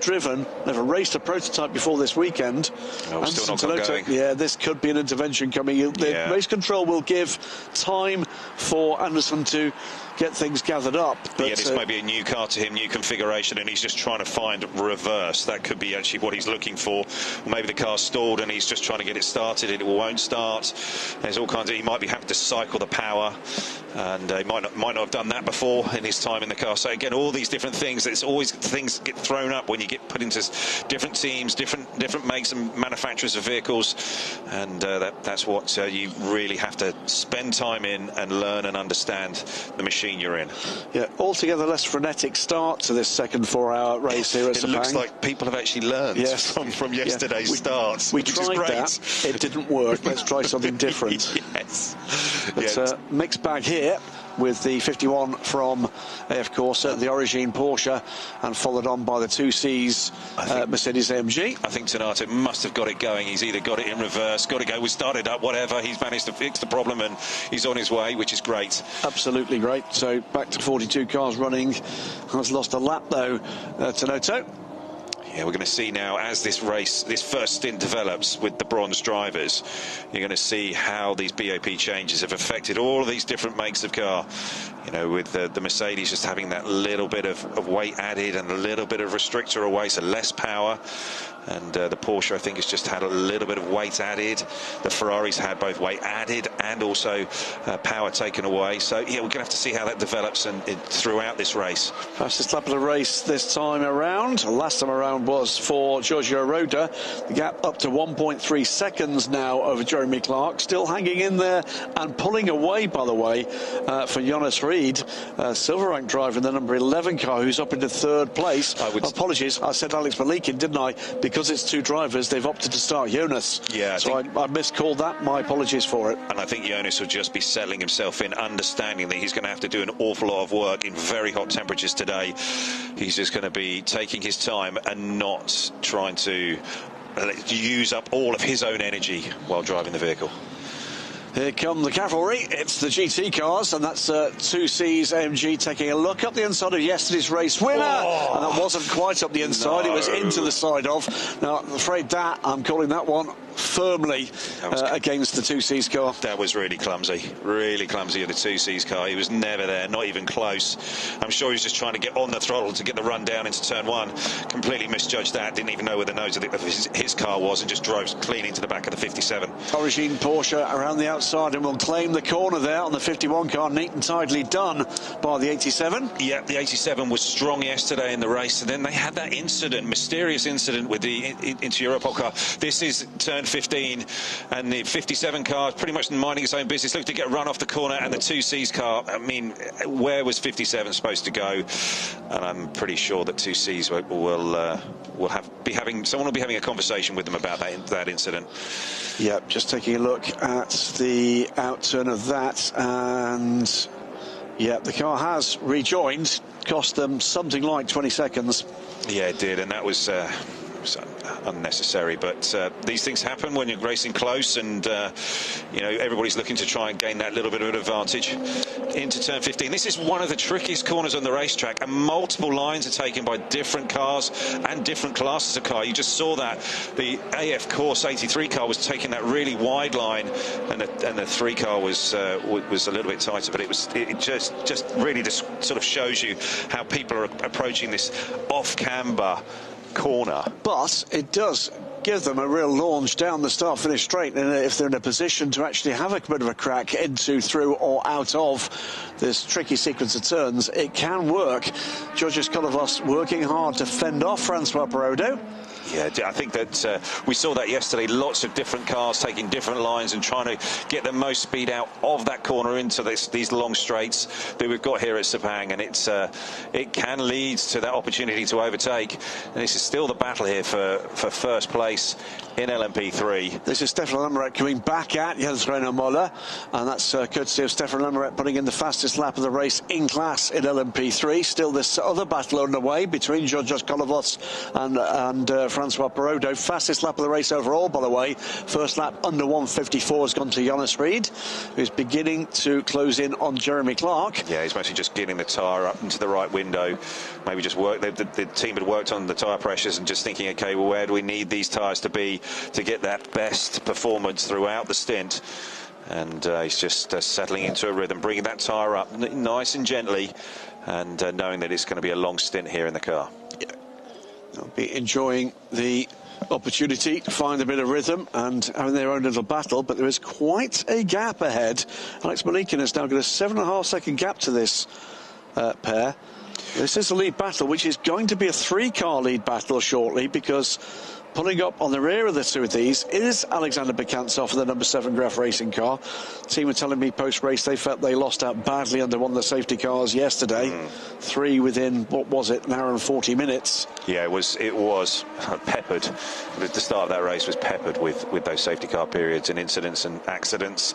raced a prototype before this weekend. Oh, still not got going. Yeah, this could be an intervention coming. The race control will give time for Anderson to get things gathered up. But, this might be a new car to him, new configuration, and he's just trying to find reverse. That could be actually what he's looking for. Or maybe the car's stalled and he's just trying to get it started and it won't start. There's all kinds of... He might be having to cycle the power, and he might not have done that before in his time in the car. So again, all these different things, it's always things get thrown up when you get put into different teams, different makes and manufacturers of vehicles, and that's what you really have to spend time in and learn and understand the machine you're in. Yeah, altogether less frenetic start to this second 4-hour race here at Sepang. It looks like people have actually learned from yesterday's starts. We tried that, it didn't work. Let's try something different. But mixed bag here with the 51 from AF Corsa, the Origine Porsche, and followed on by the 2Cs Mercedes AMG. I think Tanato must have got it going. He's either got it in reverse, got to go, we started up, whatever. He's managed to fix the problem and he's on his way, which is great. Absolutely great. So back to 42 cars running. Has lost a lap though, Tanato. Yeah, we're going to see now as this race, this first stint develops with the bronze drivers, you're going to see how these BOP changes have affected all of these different makes of car. You know, with the Mercedes just having that little bit of weight added and a little bit of restrictor away, so less power. And the Porsche, I think, has just had a little bit of weight added. The Ferraris had both weight added and also power taken away. So, yeah, we're going to have to see how that develops throughout this race. Fastest lap of the race this time around. Last time around was for Giorgio Roda. The gap up to 1.3 seconds now over Jeremy Clark. Still hanging in there and pulling away, by the way, for Jonas Reed, silver rank driver in the number 11 car, who's up into third place. Apologies, I said Alex Malikin, didn't I? Because it's two drivers, they've opted to start Jonas. Yeah, so I miscalled that. My apologies for it. And I think Jonas will just be settling himself in, understanding that he's going to have to do an awful lot of work in very hot temperatures today. He's just going to be taking his time and not trying to use up all of his own energy while driving the vehicle. Here come the cavalry. It's the GT cars, and that's 2C's AMG taking a look up the inside of yesterday's race winner. And that wasn't quite up the inside, it was into the side of. Now, I'm afraid I'm calling that one firmly against the 2C's car. That was really clumsy of the 2C's car. He was never there, not even close. I'm sure he was just trying to get on the throttle to get the run down into turn one. Completely misjudged that, didn't even know where the nose of his car was, and just drove clean into the back of the 57. Origine Porsche around the outside and will claim the corner there on the 51 car. Neat and tidily done by the 87. Yeah, the 87 was strong yesterday in the race, and then they had that mysterious incident with the into Europol car. This is turn 15, and the 57 car is pretty much minding its own business, looked to get run off the corner, and the 2C's car, I mean, where was 57 supposed to go? And I'm pretty sure that 2C's someone will be having a conversation with them about that incident. Yeah, just taking a look at the outturn of that, and yeah, the car has rejoined. Cost them something like 20 seconds. Yeah, it did, and that was unnecessary, but these things happen when you're racing close, and you know, everybody's looking to try and gain that little bit of an advantage into turn 15. This is one of the trickiest corners on the racetrack, and multiple lines are taken by different cars and different classes of car. You just saw that the AF Corsa 83 car was taking that really wide line, and the 3 car was a little bit tighter, but it just really just sort of shows you how people are approaching this off-camber corner. But it does give them a real launch down the start-finish straight, and if they're in a position to actually have a bit of a crack into, through or out of this tricky sequence of turns, it can work. Georges Kolovos working hard to fend off Francois Perraudot. Yeah, I think that we saw that yesterday. Lots of different cars taking different lines and trying to get the most speed out of that corner into these long straights that we've got here at Sepang, and it can lead to that opportunity to overtake. And this is still the battle here for first place. race in LMP3. This is Stefan Lemaret coming back at Jens Reiner Moller, and that's courtesy of Stefan Lemaret putting in the fastest lap of the race in class in LMP3. Still this other battle underway between Georgios Kolovos and Francois Perraudot. Fastest lap of the race overall, by the way. First lap under 1:54 has gone to Jonas Reed, who's beginning to close in on Jeremy Clark. Yeah, he's mostly just getting the tyre up into the right window. Maybe just work. The team had worked on the tyre pressures and just thinking, okay, well, where do we need these tyres to be to get that best performance throughout the stint? And he's just settling into a rhythm, bringing that tyre up nice and gently, and knowing that it's going to be a long stint here in the car. Yeah. They'll be enjoying the opportunity to find a bit of rhythm and having their own little battle, but there is quite a gap ahead. Alex Malikin has now got a 7.5-second gap to this pair. This is a lead battle, which is going to be a 3-car lead battle shortly, because pulling up on the rear of the two of these is Alexander Bekantsov in the number 7 Graf Racing car. The team were telling me post-race they felt they lost out badly under one of the safety cars yesterday. 3 within, what was it, an hour and 40 minutes. Yeah, it was peppered. The start of that race was peppered with those safety car periods and incidents and accidents.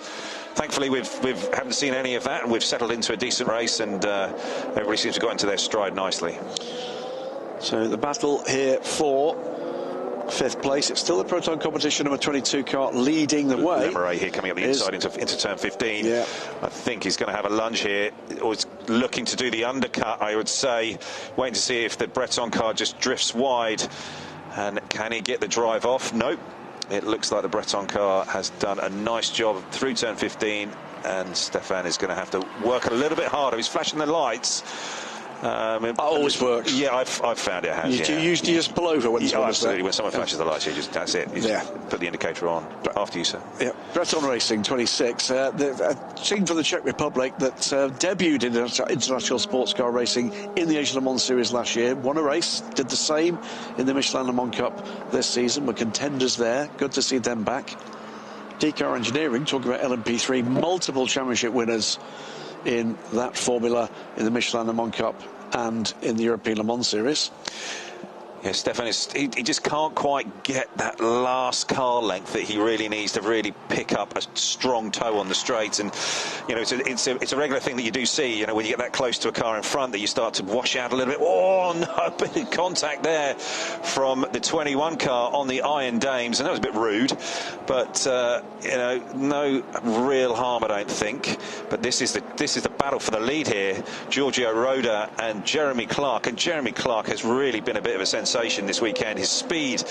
Thankfully, we haven't seen any of that, and we've settled into a decent race, and everybody seems to have got into their stride nicely. So the battle here for 5th place. It's still the Proton competition number 22 car leading the way. Lemaret here coming up the inside into turn 15. Yeah. I think he's going to have a lunge here. He's looking to do the undercut, I would say. Waiting to see if the Breton car just drifts wide. And can he get the drive off? Nope. It looks like the Breton car has done a nice job through turn 15. And Stefan is going to have to work a little bit harder. He's flashing the lights. It always works. Yeah, I've found it has. You usually just pull over when someone's absolutely. there. When someone flashes the lights, that's it. You just put the indicator on. After you, sir. Yeah, Breton Racing 26. A team from the Czech Republic that debuted in international sports car racing in the Asian Le Mans Series last year. Won a race, did the same in the Michelin Le Mans Cup this season. Were contenders there. Good to see them back. D-Car Engineering, talking about LMP3, multiple championship winners in that formula in the Michelin Le Mans Cup and in the European Le Mans Series. Yeah, Stefan he just can't quite get that last car length that he really needs to really pick up a strong toe on the straights. And you know, it's a regular thing that you do see. You know, when you get that close to a car in front, that you start to wash out a little bit. Oh no, bit of contact there from the 21 car on the Iron Dames, and that was a bit rude. But you know, no real harm, I don't think. But this is the battle for the lead here. Giorgio Roda and Jeremy Clark, and Jeremy Clark has really been a bit of a sensation this weekend. His speed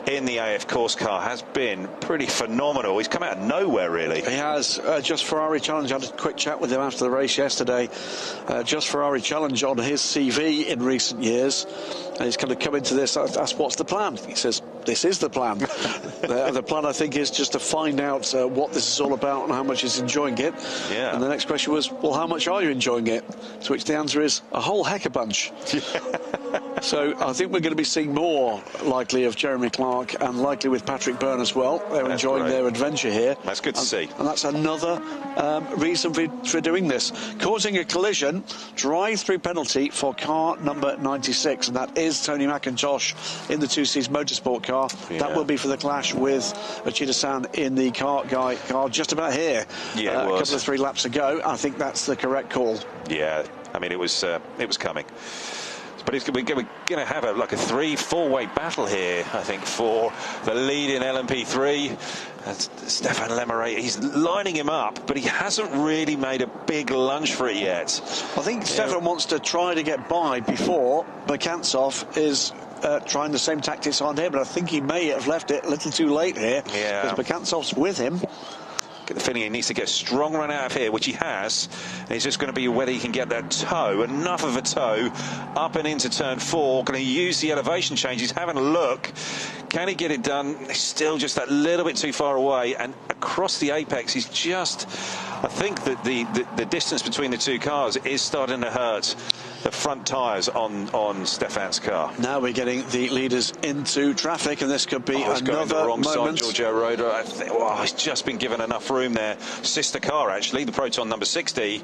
in the AF course car has been pretty phenomenal. He's come out of nowhere, really. He has. Just Ferrari Challenge, I had a quick chat with him after the race yesterday. Just Ferrari Challenge on his CV in recent years, and he's kind of come into this. I asked, what's the plan? He says, this is the plan. The plan, I think, is just to find out what this is all about and how much he's enjoying it. Yeah. And the next question was, well, how much are you enjoying it? To which the answer is a whole heck of a bunch. So I think we're going to be seeing more likely of Jeremy Clark, and likely with Patrick Byrne as well. They're enjoying their adventure here. That's good to see. And that's another reason for doing this. Causing a collision, drive-through penalty for car number 96, and that is Tony McIntosh in the 2Cs Motorsport car. Yeah. That will be for the clash with Uchida-san in the kart guy car just about here. Yeah, a couple of 3 laps ago. I think that's the correct call. Yeah, I mean, it was coming. But we're going to have a 3-4-way battle here, I think, for the lead in LMP3. Stefan Lemaret, he's lining him up, but he hasn't really made a big lunge for it yet. I think Stefan wants to try to get by before Bekantsov is trying the same tactics on here, but I think he may have left it a little too late here. Yeah. Because Bekantsov's with him. Get the feeling he needs to get a strong run out of here, which he has. And it's just going to be whether he can get that toe, enough of a toe, up and into turn 4. Going to use the elevation change. He's having a look. Can he get it done? He's still just that little bit too far away. And across the apex, he's just... I think that the distance between the two cars is starting to hurt. the front tyres on Stefan's car. Now we're getting the leaders into traffic, and this could be another the wrong moment. side, Giorgio Roda. He's just been given enough room there. Sister car, actually, the Proton number 60,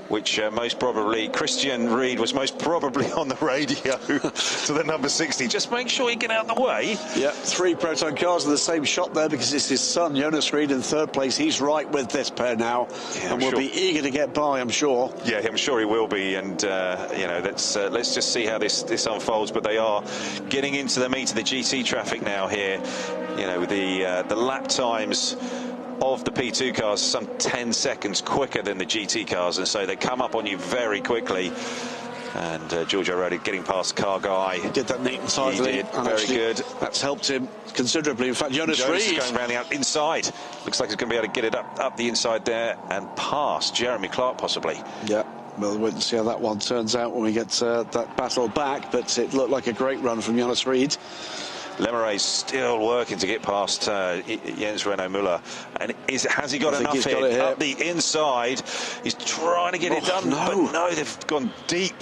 which most probably Christian Reed was most probably on the radio to the number 60. Just make sure you get out of the way. Yeah, 3 Proton cars in the same shot there, because it's his son, Jonas Reed, in third place. He's right with this pair now, and will be eager to get by, I'm sure. Yeah, I'm sure he will be, and you know, let's just see how this unfolds. But they are getting into the meat of the GT traffic now here. You know, the lap times of the P2 cars are some 10 seconds quicker than the GT cars, and so they come up on you very quickly. And Giorgio Roda getting past car guy. He did that neat and tidily. He did, very good. That's helped him considerably. In fact, Jonas Reed going around the inside. Looks like he's going to be able to get it up the inside there and past Jeremy Clark possibly. Yeah. We'll wait and see how that one turns out when we get that battle back, but it looked like a great run from Jonas Reed. Lemere's still working to get past Jens Renaud Müller, and has he got enough here? Up the inside, he's trying to get it done, but no, they've gone deep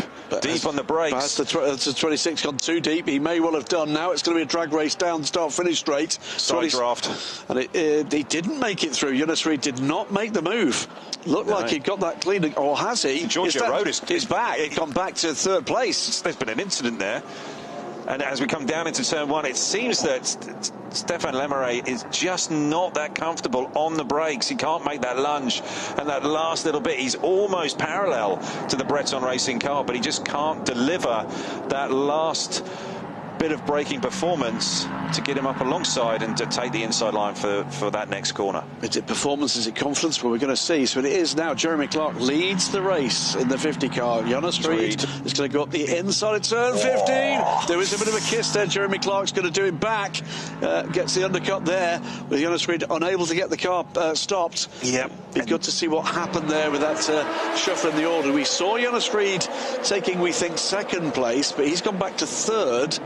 on the brakes. That's the 26 gone too deep. He may well have done. Now it's going to be a drag race down, start, finish straight. Side draft. And he didn't make it through. Jonas Reed did not make the move. Looked like he got that clean, or has he? Giorgio Roda is back. He's gone back to third place. There's been an incident there. And as we come down into turn 1, it seems that Stefan Lemere is just not that comfortable on the brakes. He can't make that lunge, and that last little bit, he's almost parallel to the Breton Racing car, but he just can't deliver that last bit of braking performance to get him up alongside and to take the inside line for that next corner. Is it performance? Is it confidence? Well, we're going to see. So it is now. Jeremy Clark leads the race in the 50 car. Jonas Reed is going to go up the inside of turn 15. There is a bit of a kiss there. Jeremy Clark's going to do it back. Gets the undercut there, with Jonas Reed unable to get the car stopped. Yep. Be good to see what happened there with that shuffle in the order. We saw Jonas Reed taking, we think, second place, but he's gone back to third.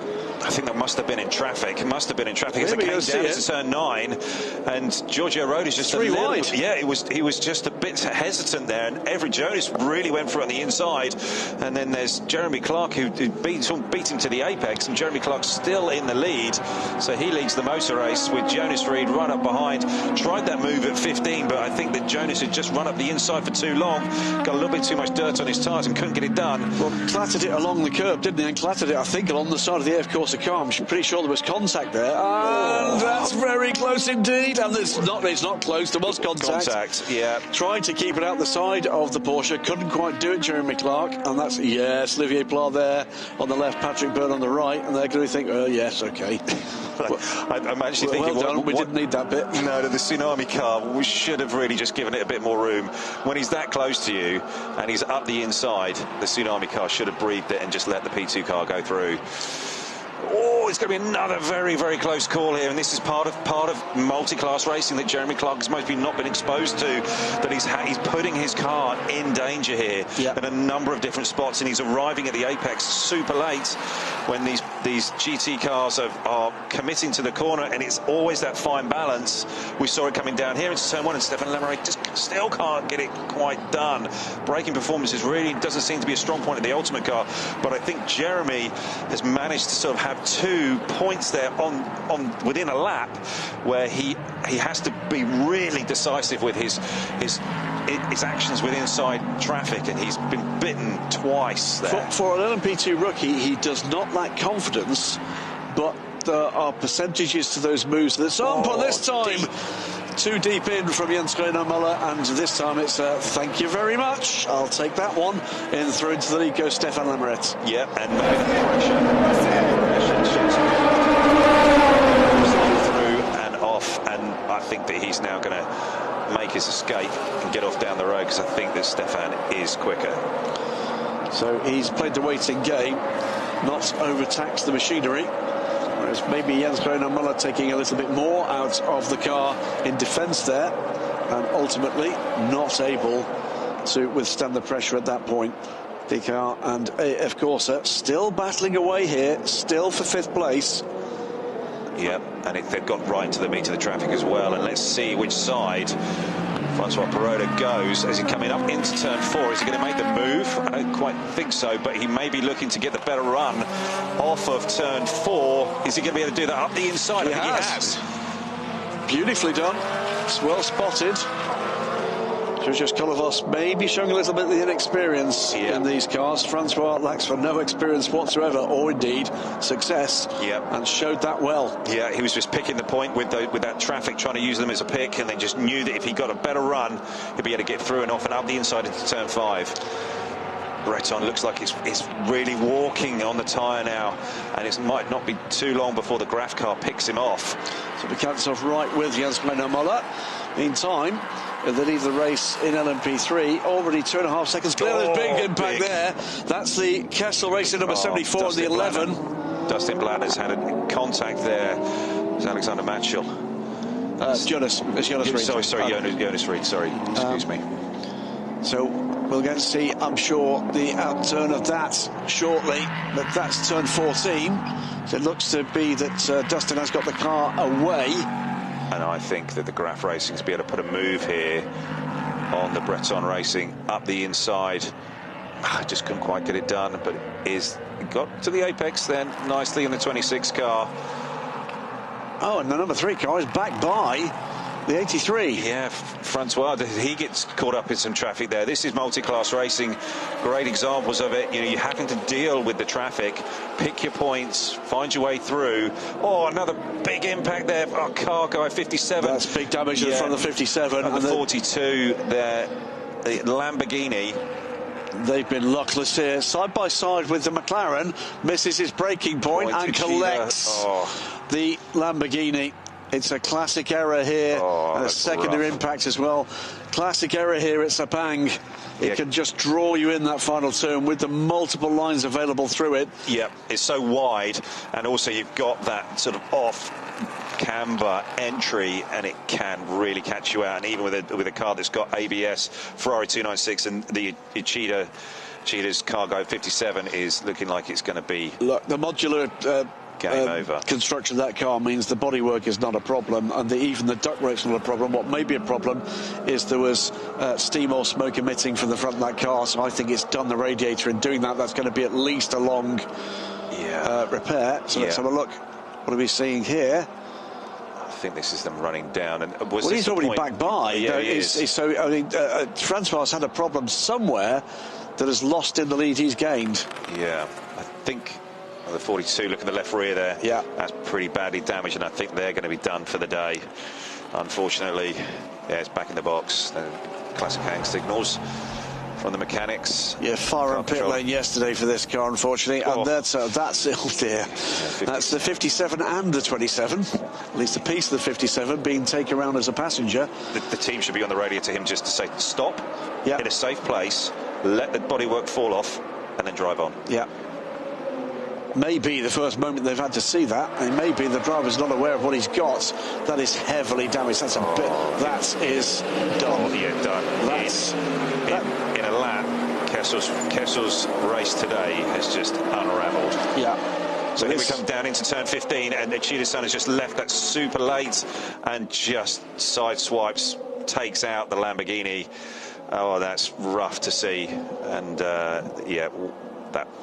I think that must have been in traffic. It must have been in traffic as it came down to turn 9, and Giorgio Roda is just a little wide. Yeah, he was just a bit hesitant there, and Everett Jonas really went for it on the inside. And then there's Jeremy Clark who beat him to the apex, and Jeremy Clark's still in the lead, so he leads the motor race with Jonas Reed right up behind. Tried that move at 15, but I think that Jonas had just run up the inside for too long, got a little bit too much dirt on his tyres and couldn't get it done. Well, clattered it along the curb, didn't he? And clattered it, I think, along the side of the AF Corsa car. I'm pretty sure there was contact there, and that's very close indeed. And it's not close. There was contact. Yeah. Tried to keep it out the side of the Porsche, couldn't quite do it, Jeremy Clark. And that's Olivier Pla there on the left, Patrick Byrne on the right, and they're going to think, oh yes, okay. I'm actually thinking, well done. We didn't need that bit. No, the Tsunami car, we should have really just given it a bit more room. When he's that close to you and he's up the inside, the Tsunami car should have breathed it and just let the P2 car go through. Oh, it's going to be another very, very close call here, and this is part of multi-class racing that Jeremy Clark has mostly not been exposed to, that he's putting his car in danger here in a number of different spots, and he's arriving at the apex super late when these GT cars are committing to the corner, and it's always that fine balance. We saw it coming down here into turn 1, and Stefan Lemere just still can't get it quite done. Braking performance really doesn't seem to be a strong point of the Ultimate car, but I think Jeremy has managed to sort of have 2 points there on within a lap where he has to be really decisive with his actions with inside traffic, and he's been bitten twice there. For an LMP2 rookie, he does not lack confidence, but there are percentages to those moves that's on. But this time, too deep in from Jens Renaud Müller, and this time it's thank you very much, I'll take that one. In through into the lead goes Stefan Lemeret. Yep, and maybe the pressure through and off, and I think that he's now going to make his escape and get off down the road, because I think that Stefan is quicker. So he's played the waiting game, not overtaxed the machinery. Whereas maybe Jens Renaud Müller taking a little bit more out of the car in defence there, and ultimately not able to withstand the pressure at that point. The car and AF Corsa still battling away here, still for 5th place. Yep, and they've got right into the meat of the traffic as well, and let's see which side Francois Perroda goes as he coming up into turn 4. Is he going to make the move? I don't quite think so, but he may be looking to get the better run off of turn 4. Is he going to be able to do that up the inside? I think he has. Beautifully done. It's well spotted. Georgios Kolovos maybe showing a little bit of the inexperience in these cars. Francois lacks for no experience whatsoever, or indeed success, and showed that well. Yeah, he was just picking the point with that traffic, trying to use them as a pick, and then just knew that if he got a better run, he'd be able to get through and off and up the inside into turn 5. Breton looks like it's really walking on the tyre now, and it might not be too long before the Graf car picks him off. So he counts off right with Jens Moller. Meantime, the lead of the race in LMP3, already 2.5 seconds clear. There's big impact there. That's the Kessel racing number 74 and the 11. Dustin Blatner's had a contact there. It's Alexander Matchell. Jonas Reed. Sorry, Jonas Reed. Sorry, excuse me. So we'll get to see, I'm sure, the outturn of that shortly. But that's turn 14. So it looks to be that Dustin has got the car away. And I think that the Graf Racing is be able to put a move here on the Breton Racing up the inside. I just couldn't quite get it done, but it got to the apex then nicely in the 26 car. Oh, and the number 3 car is back by the 83. Yeah, Francois, he gets caught up in some traffic there. This is multi-class racing. Great examples of it. You know, you're having to deal with the traffic, pick your points, find your way through. Oh, another big impact there. Oh, car guy 57. That's big damage in front of the 57. And the 42 there, the Lamborghini. They've been luckless here. Side by side with the McLaren. Misses his braking point and collects the Lamborghini. It's a classic error here, and a secondary impact as well. Classic error here at Sepang. It can just draw you in that final turn with the multiple lines available through it. Yeah, it's so wide, and also you've got that sort of off camber entry, and it can really catch you out. And even with a car that's got ABS, Ferrari 296, and the Cheetah's Cargo 57 is looking like it's going to be. Look, the modular game over. Construction of that car means the bodywork is not a problem, and even the ductwork's not a problem. What may be a problem is there was steam or smoke emitting from the front of that car, so I think it's done the radiator. In doing that, that's going to be at least a long repair. So let's have a look. What are we seeing here? I think this is them running down. And well, he's already back by. Yeah, he is. So I mean, Francois had a problem somewhere that has lost in the lead he's gained. Yeah, I think. The 42, look at the left rear there. Yeah, that's pretty badly damaged, and I think they're going to be done for the day. Unfortunately, it's back in the box. Classic hang signals from the mechanics. Yeah, fire and pit lane yesterday for this car, unfortunately, and that's oh dear. That's the 57 and the 27. At least a piece of the 57 being taken around as a passenger. The team should be on the radio to him just to say stop in a safe place, let the bodywork fall off, and then drive on. Yeah. Maybe the first moment they've had to see that. It may be the driver's not aware of what he's got. That is heavily damaged. That's a bit. That is done. Oh, yeah, done. That's in a lap. Kessel's race today has just unravelled. Yeah. So here we come down into turn 15, and the Cheetah Sun has just left that super late and just side swipes, takes out the Lamborghini. Oh, that's rough to see. And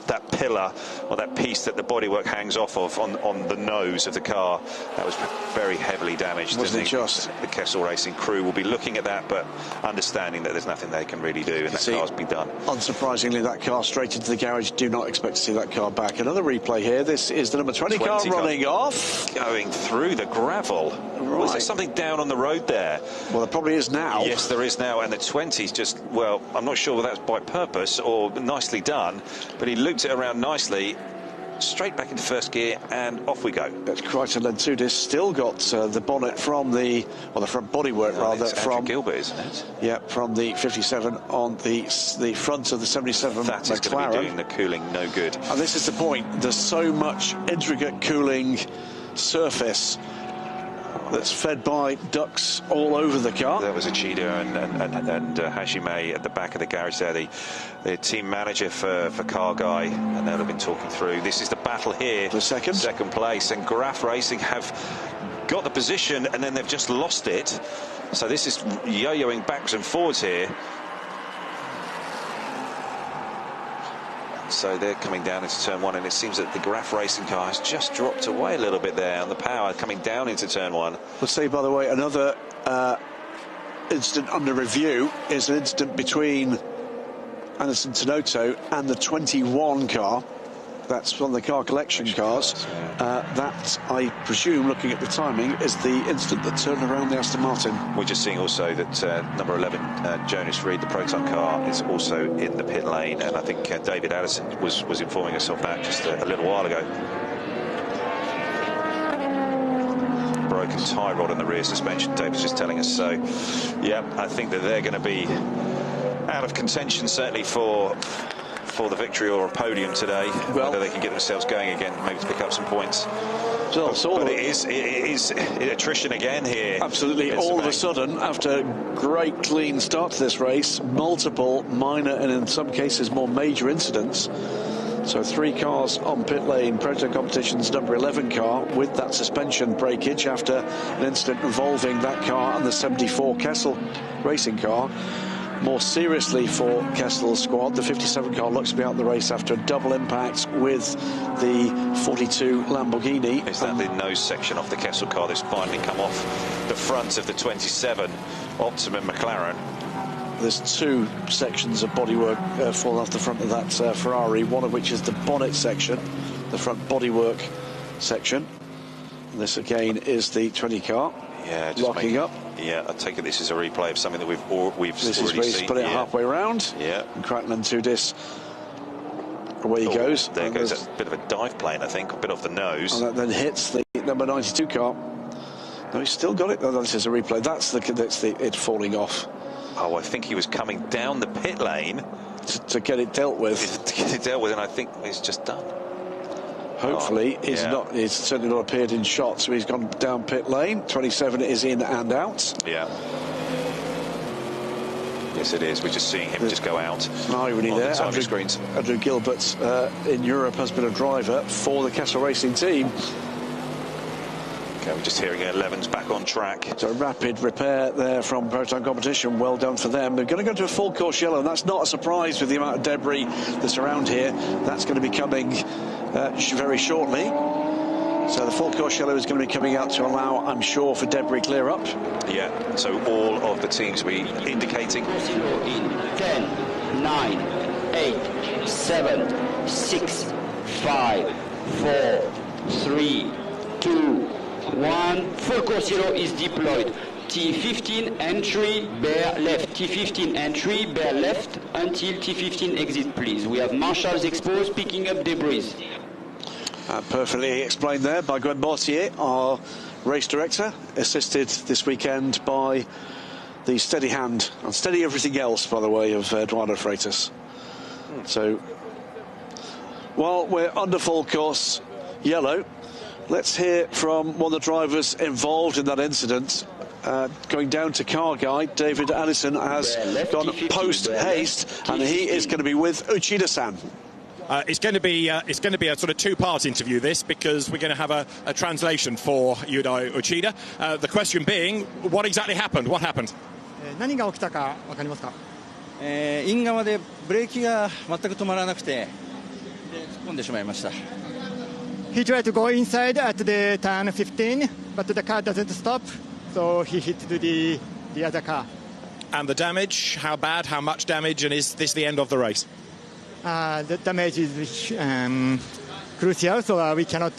that pillar, or that piece that the bodywork hangs off of on the nose of the car, that was very heavily damaged. Wasn't it just? The Kessel Racing crew will be looking at that, but understanding that there's nothing they can really do, and that car's been done. Unsurprisingly, that car straight into the garage. Do not expect to see that car back. Another replay here. This is the number 20 car running off. Going through the gravel. Right. Was there something down on the road there? Well, there probably is now. Yes, there is now, and the 20's just, well, I'm not sure whether that's by purpose or nicely done, but he looped it around nicely, straight back into first gear, and off we go. That's Crichton Lentudis still got the bonnet from the front bodywork rather from Gilbert, isn't it? Yeah, from the 57 on the front of the 77 that McLaren. Is going to be doing the cooling no good. And this is the point. There's so much intricate cooling surface that's fed by ducts all over the car. There was a Cheetah and Hashime at the back of the garage there, the team manager for Car Guy, and they'll have been talking through. This is the battle here. The second place, and Graf Racing have got the position, and then they've just lost it. So this is yo-yoing backwards and forwards here. So they're coming down into turn one, and it seems that the Graf racing car has just dropped away a little bit there, and the power coming down into turn one. We'll say, by the way, another incident under review is an incident between Anderson Tenoto and the 21 car. That's one of the car collection cars. That, I presume, looking at the timing, is the incident that turned around the Aston Martin. We're just seeing also that number 11, Jonas Reed, the Proton car, is also in the pit lane, and I think David Addison was informing us of that just a little while ago. Broken tie rod on the rear suspension, David's just telling us. So, yeah, I think that they're going to be out of contention, certainly for the victory or a podium today. Well, whether they can get themselves going again, maybe to pick up some points. But it is attrition again here. Absolutely. All of a sudden, after a great clean start to this race, multiple minor and in some cases more major incidents. So 3 cars on pit lane. Proto Competition's number 11 car with that suspension breakage after an incident involving that car and the 74 Kessel racing car. More seriously for Kessel's squad, the 57 car looks to be out of the race after a double impact with the 42 Lamborghini. Is that the nose section off the Kessel car that's finally come off the front of the 27 Optimum McLaren? There's 2 sections of bodywork falling off the front of that Ferrari, one of which is the bonnet section, the front bodywork section. And this again is the 20 car. Yeah, locking up. Yeah, I take it this is a replay of something that we've already seen. This is he's put it halfway round. Yeah. And Crackman to this. Away he goes. There goes a bit of a dive plane, I think, a bit off the nose. And that then hits the number 92 car. No, he's still got it. Oh, this is a replay. That's it falling off. Oh, I think he was coming down the pit lane to get it dealt with. To get it dealt with, and I think it's just done. Hopefully, he's certainly not appeared in shot, so he's gone down pit lane. 27 is in and out. Yeah. Yes, it is. We're just seeing him just go out. An irony there. The Andrew Gilbert in Europe has been a driver for the Kessel Racing team. Okay, we're just hearing 11's back on track. So rapid repair there from Proton Competition. Well done for them. They're going to go to a full course yellow, and that's not a surprise with the amount of debris that's around here. That's going to be coming very shortly. So the full course yellow is going to be coming out to allow, I'm sure, for debris clear up. Yeah, so all of the teams will be indicating. In 10, 9, 8, 7, 6, 5, 4, 3, 2, 1. Full course yellow is deployed. T15 entry, bear left. T15 entry, bear left until T15 exit, please. We have marshals exposed picking up debris. Perfectly explained there by Gwen Mortier, our race director, assisted this weekend by the steady hand and steady everything else, by the way, of Eduardo Freitas. So, while we're under full course yellow, let's hear from one of the drivers involved in that incident. Going down to car guide, David Addison has gone post-haste, and he is going to be with Uchida-san. It's going to be a sort of 2-part interview, this, because we're going to have a translation for Yudo Uchida. The question being, what exactly happened? What happened? 何が起きたか分かりますか？イン側でブレーキが全く止まらなくて、で突っ込んでしまいました。He tried to go inside at the turn 15, but the car doesn't stop, so he hit the other car. And the damage? How bad? How much damage? And is this the end of the race? The damage is crucial, so we cannot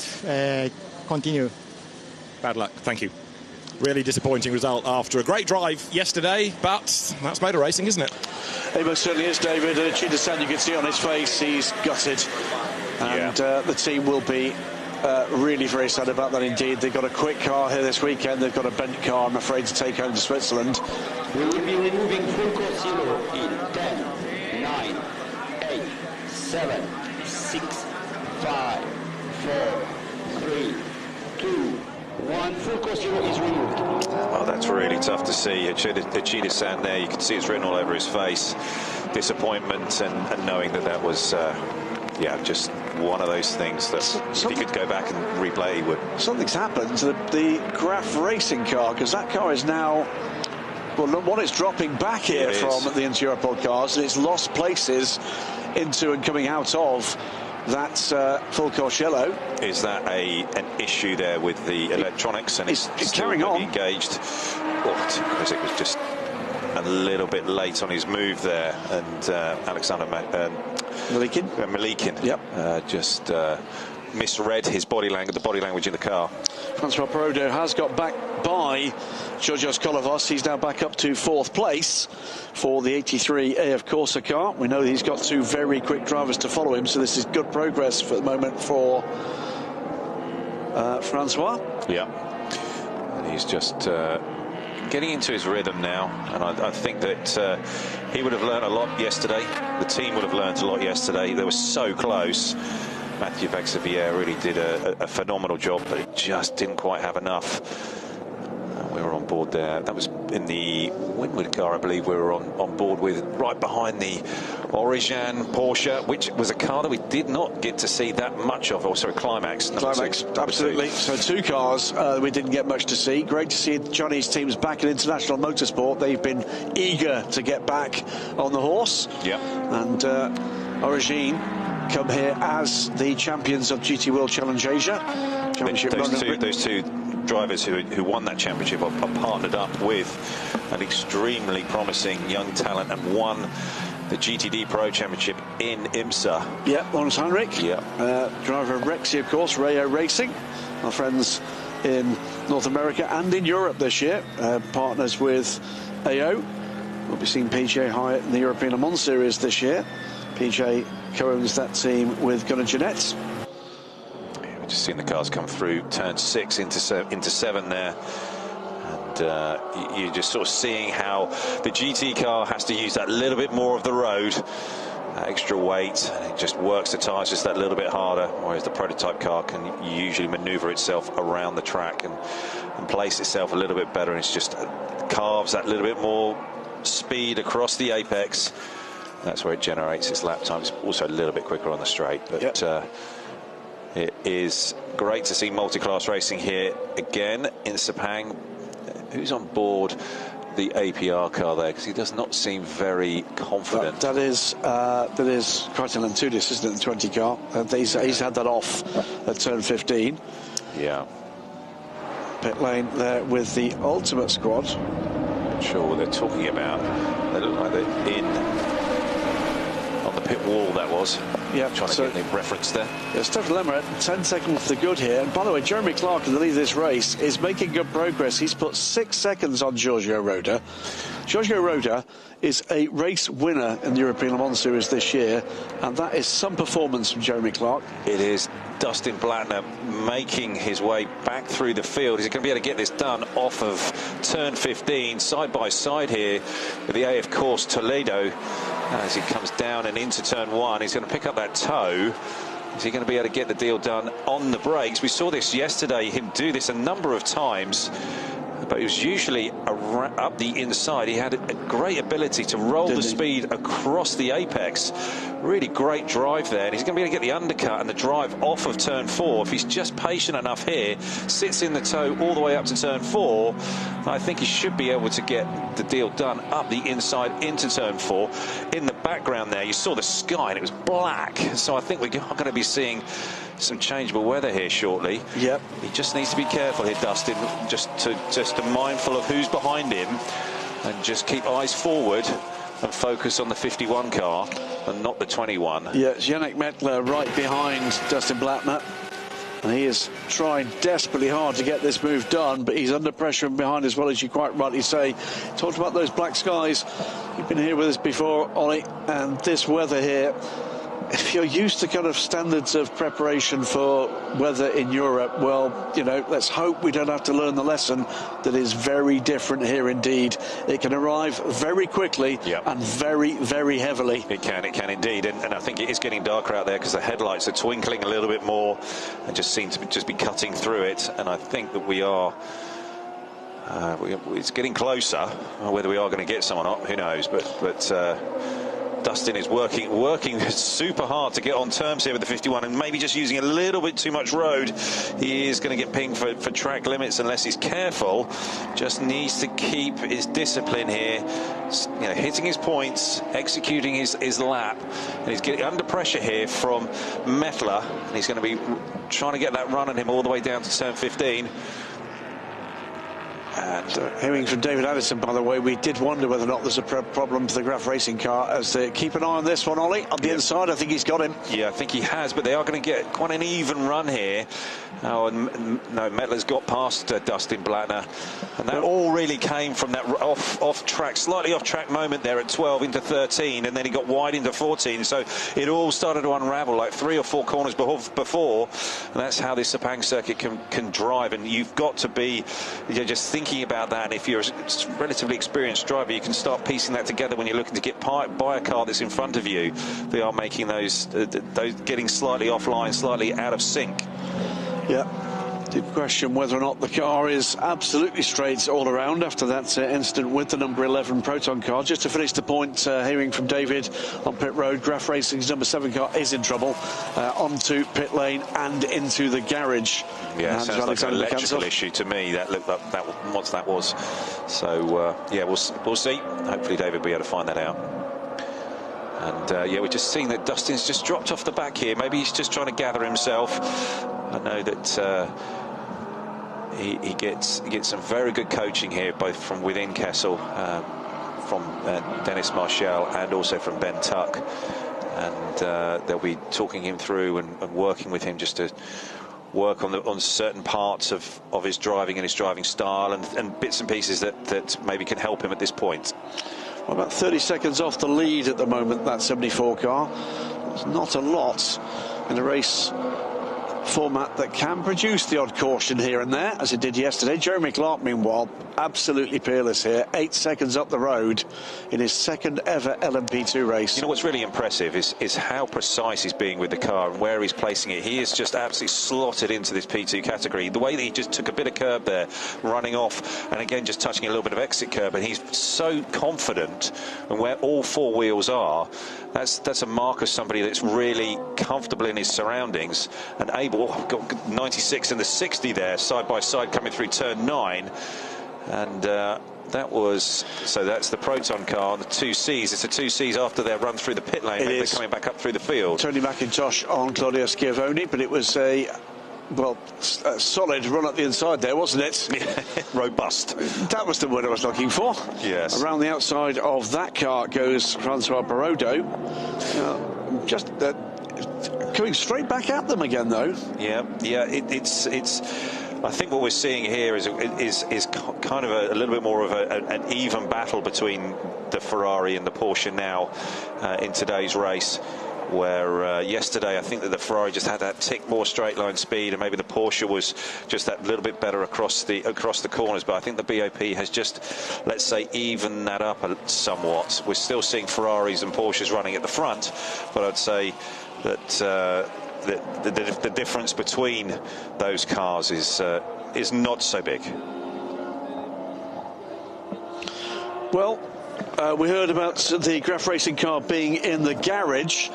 continue. Bad luck. Thank you. Really disappointing result after a great drive yesterday, but that's motor racing, isn't it? It most certainly is, David. Uchida-san, you can see on his face, he's gutted. And the team will be really very sad about that indeed. They've got a quick car here this weekend. They've got a bent car, I'm afraid, to take home to Switzerland. We will be removing full course yellow in 10, 9, 8, 7, 6, 5, 4, 3, 2, 1. Full course yellow is removed. Oh, that's really tough to see. Uchida-san there, you can see it's written all over his face. Disappointment and knowing that was... just one of those things that if he could go back and replay, he would. Something's happened to the Graf racing car, because that car is now well, number one, it's dropping back here from the Inter-Europol cars, and it's lost places into and coming out of that full course yellow. Is that an issue there with the electronics? And it's carrying on. Engaged. Because it was just a little bit late on his move there, and Alexander Malikin just misread his body language, the body language in the car. Francois Perraudot has got back by Georgios Kolovos. He's now back up to 4th place for the 83 AF Corsa car. We know he's got 2 very quick drivers to follow him, so this is good progress for the moment for Francois. Yeah, and he's just getting into his rhythm now, and I think that he would have learned a lot yesterday. The team would have learned a lot yesterday. They were so close. Mathieu Vaxivière really did a phenomenal job, but it just didn't quite have enough. We were on board there. That was in the Winwood car, I believe, we were on board with, right behind the Origin Porsche, which was a car that we did not get to see that much of. Also, Climax. Absolutely. So 2 cars we didn't get much to see. Great to see the Chinese teams back in international motorsport. They've been eager to get back on the horse. Yeah. And Origin come here as the champions of GT World Challenge Asia. Those two drivers who won that championship are partnered up with an extremely promising young talent and won the GTD Pro Championship in IMSA. Yeah, Lawrence Heinrich. Yeah. Driver of Rexy, of course, Rayo Racing. Our friends in North America and in Europe this year. Partners with AO. We'll be seeing PJ Hyatt in the European Le Mans Series this year. PJ co-owns that team with Gunnar Jeanette. We've just seen the cars come through turn 6 into 7 there, and you're just sort of seeing how the GT car has to use that little bit more of the road, extra weight, and it just works the tyres just that little bit harder, whereas the prototype car can usually maneuver itself around the track and place itself a little bit better, and it's just carves that little bit more speed across the apex. That's where it generates its lap time. It's also a little bit quicker on the straight, but it is great to see multi-class racing here again in Sepang. Who's on board the APR car there? Because he does not seem very confident. That is Crichton Lantudis, isn't it, the 20 car? He's had that off at turn 15. Yeah. Pit lane there with the Ultimate squad. Not sure what they're talking about. They look like they're in on the pit wall, that was. Yeah, trying to get the reference there. Yeah, Stefan Lemmer, 10 seconds to good here. And by the way, Jeremy Clark in the lead of this race is making good progress. He's put 6 seconds on Giorgio Roda. Giorgio Roda is a race winner in the European Le Mans Series this year, and that is some performance from Jeremy Clark. It is. Dustin Blattner making his way back through the field. He's going to be able to get this done off of turn 15, side by side here with the AF Course Toledo. As he comes down and into turn 1, he's going to pick up that toe. Is he going to be able to get the deal done on the brakes? We saw this yesterday, him do this a number of times, but it was usually up the inside. He had a great ability to roll the speed across the apex. Really great drive there, and he's going to be able to get the undercut and the drive off of turn 4. If he's just patient enough here, sits in the toe all the way up to turn 4, I think he should be able to get the deal done up the inside into turn 4. In the background there, you saw the sky and it was black, so I think we're going to be seeing some changeable weather here shortly. Yep. He just needs to be careful here, Dustin, just to mindful of who's behind him, and just keep eyes forward and focus on the 51 car and not the 21. Yeah, Yannick Mettler right behind Dustin Blattner, and he is trying desperately hard to get this move done, but he's under pressure and behind, as well, as you quite rightly say. Talked about those black skies. You've been here with us before, Ollie, and this weather here, if you're used to kind of standards of preparation for weather in Europe, well, you know, let's hope we don't have to learn the lesson that is very different here indeed. It can arrive very quickly and very, very heavily. It can indeed, and I think it is getting darker out there because the headlights are twinkling a little bit more and just seem to just be cutting through it, and I think that we are it's getting closer. Whether we are going to get someone up, who knows, but Dustin is working super hard to get on terms here with the 51, and maybe just using a little bit too much road. He is going to get pinged for track limits unless he's careful. Just needs to keep his discipline here, you know, hitting his points, executing his lap, and he's getting under pressure here from Mettler, and he's going to be trying to get that run on him all the way down to turn 15. And hearing from David Addison, by the way, we did wonder whether or not there's a problem for the Graf Racing car. As they keep an eye on this one, Ollie, on the inside, I think he's got him. Yeah, I think he has, but they are going to get quite an even run here. Oh, and no, Mettler's got past Dustin Blattner, and that all really came from that slightly off track moment there at 12 into 13, and then he got wide into 14. So it all started to unravel like 3 or 4 corners before, and that's how this Sepang circuit can drive. And you've got to be, you know, just thinking about that. And if you're a relatively experienced driver, you can start piecing that together when you're looking to get by a car that's in front of you. They are making those getting slightly offline, slightly out of sync. Yeah, did question whether or not the car is absolutely straight all around after that incident with the number 11 Proton car. Just to finish the point, hearing from David on pit road, Graf Racing's number 7 car is in trouble, onto pit lane and into the garage. Yeah, sounds like an electrical issue to me. That looked like what that was. So yeah, we'll see. Hopefully David will be able to find that out. And yeah, we're just seeing that Dustin's just dropped off the back here. Maybe he's just trying to gather himself. I know that he gets some very good coaching here, both from within Kessel, from Dennis Marshall, and also from Ben Tuck. And they'll be talking him through and working with him just to work on certain parts of his driving and his driving style, and bits and pieces that maybe can help him at this point. Well, about 30 seconds off the lead at the moment, that 74 car. It's not a lot in a race format that can produce the odd caution here and there, as it did yesterday. Jeremy Clark, meanwhile, absolutely peerless here. 8 seconds up the road in his second ever LMP2 race. You know what's really impressive is how precise he's being with the car and where he's placing it. He is just absolutely slotted into this P2 category. The way that he just took a bit of curb there, running off, and again just touching a little bit of exit curb, and he's so confident in where all 4 wheels are. That's a mark of somebody that's really comfortable in his surroundings and able. Got 96 and the 60 there, side by side, coming through turn 9, and that's the Proton car on the 2Cs. It's the 2Cs after their run through the pit lane. They're coming back up through the field. Tony McIntosh on Claudio Schiavone, but it was a solid run up the inside there, wasn't it? Robust. That was the word I was looking for. Yes. Around the outside of that car goes Francois Barodo. Just coming straight back at them again, though. Yeah. It's. I think what we're seeing here is kind of a little bit more of an even battle between the Ferrari and the Porsche now in today's race. Where yesterday I think that the Ferrari just had that tick more straight line speed, and maybe the Porsche was just that little bit better across the corners. But I think the BOP has just, let's say, evened that up somewhat. We're still seeing Ferraris and Porsches running at the front, but I'd say that the difference between those cars is not so big. Well, we heard about the Graf Racing car being in the garage.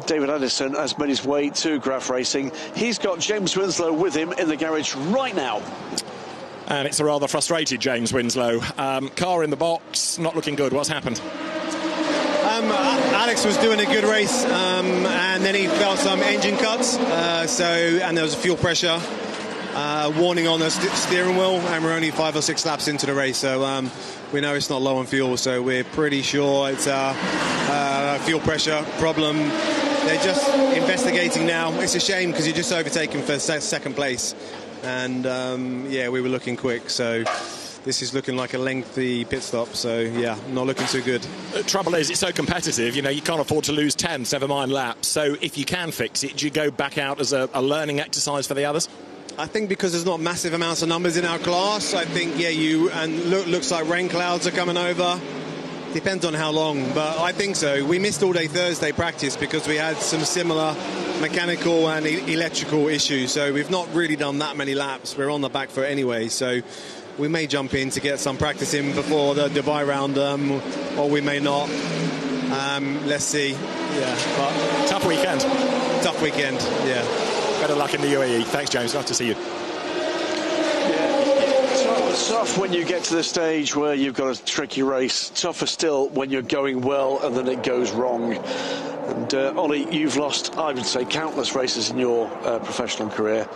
David Addison has made his way to Graf Racing. He's got James Winslow with him in the garage right now. And it's a rather frustrated James Winslow. Car in the box, not looking good. What's happened? Alex was doing a good race, and then he felt some engine cuts. And there was fuel pressure warning on the steering wheel, and we're only 5 or 6 laps into the race. So we know it's not low on fuel, so we're pretty sure it's a fuel pressure problem. They're just investigating now. It's a shame because you're just overtaken for second place, and yeah, we were looking quick. So this is looking like a lengthy pit stop, so yeah, not looking too good. The trouble is, it's so competitive, you know, you can't afford to lose 10th, never mind laps. So if you can fix it, do you go back out as a learning exercise for the others? I think because there's not massive amounts of numbers in our class, I think, yeah, looks like rain clouds are coming over. Depends on how long, but I think so. We missed all day Thursday practice because we had some similar mechanical and electrical issues, so we've not really done that many laps. We're on the back foot anyway, so we may jump in to get some practice in before the Dubai round, or we may not. Let's see. Yeah, but tough weekend. Tough weekend, yeah. Better luck in the UAE. Thanks, James. Nice to see you. Tough when you get to the stage where you've got a tricky race. Tougher still when you're going well and then it goes wrong. And Ollie, you've lost, I would say, countless races in your professional career.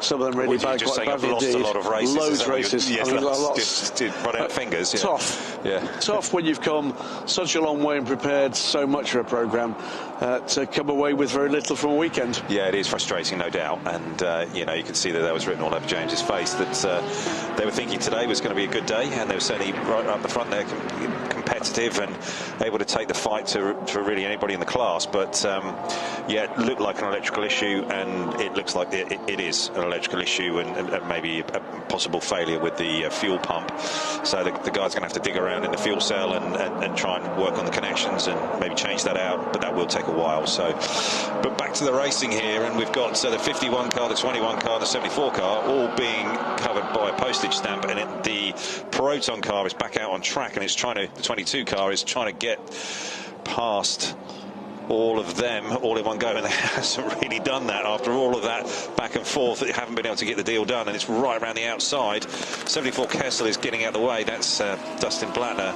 Some of them really bad, quite badly lost indeed. A lot of races. Loads of races. Yes, I mean, just run out fingers. Yeah. Tough. Yeah. Tough when you've come such a long way and prepared so much for a programme to come away with very little from a weekend. Yeah, it is frustrating, no doubt. And, you know, you can see that was written all over James's face that they were thinking today was going to be a good day, and they were certainly right up the front there, competitive and able to take the fight to really anybody in the class. But, yeah, it looked like an electrical issue, and it looks like it is an electrical issue and maybe a possible failure with the fuel pump. So the guy's going to have to dig around in the fuel cell and try and work on the connections and maybe change that out, but that will take a while. So, but back to the racing here, and we've got the 51 car, the 21 car, the 74 car all being covered by a postage stamp, and the Proton car is back out on track, and it's trying to, the 22 car is trying to get past all of them all in one go, and it hasn't really done that after all of that back and forth. They haven't been able to get the deal done, and it's right around the outside. 74 Kessel is getting out of the way. That's Dustin Blattner.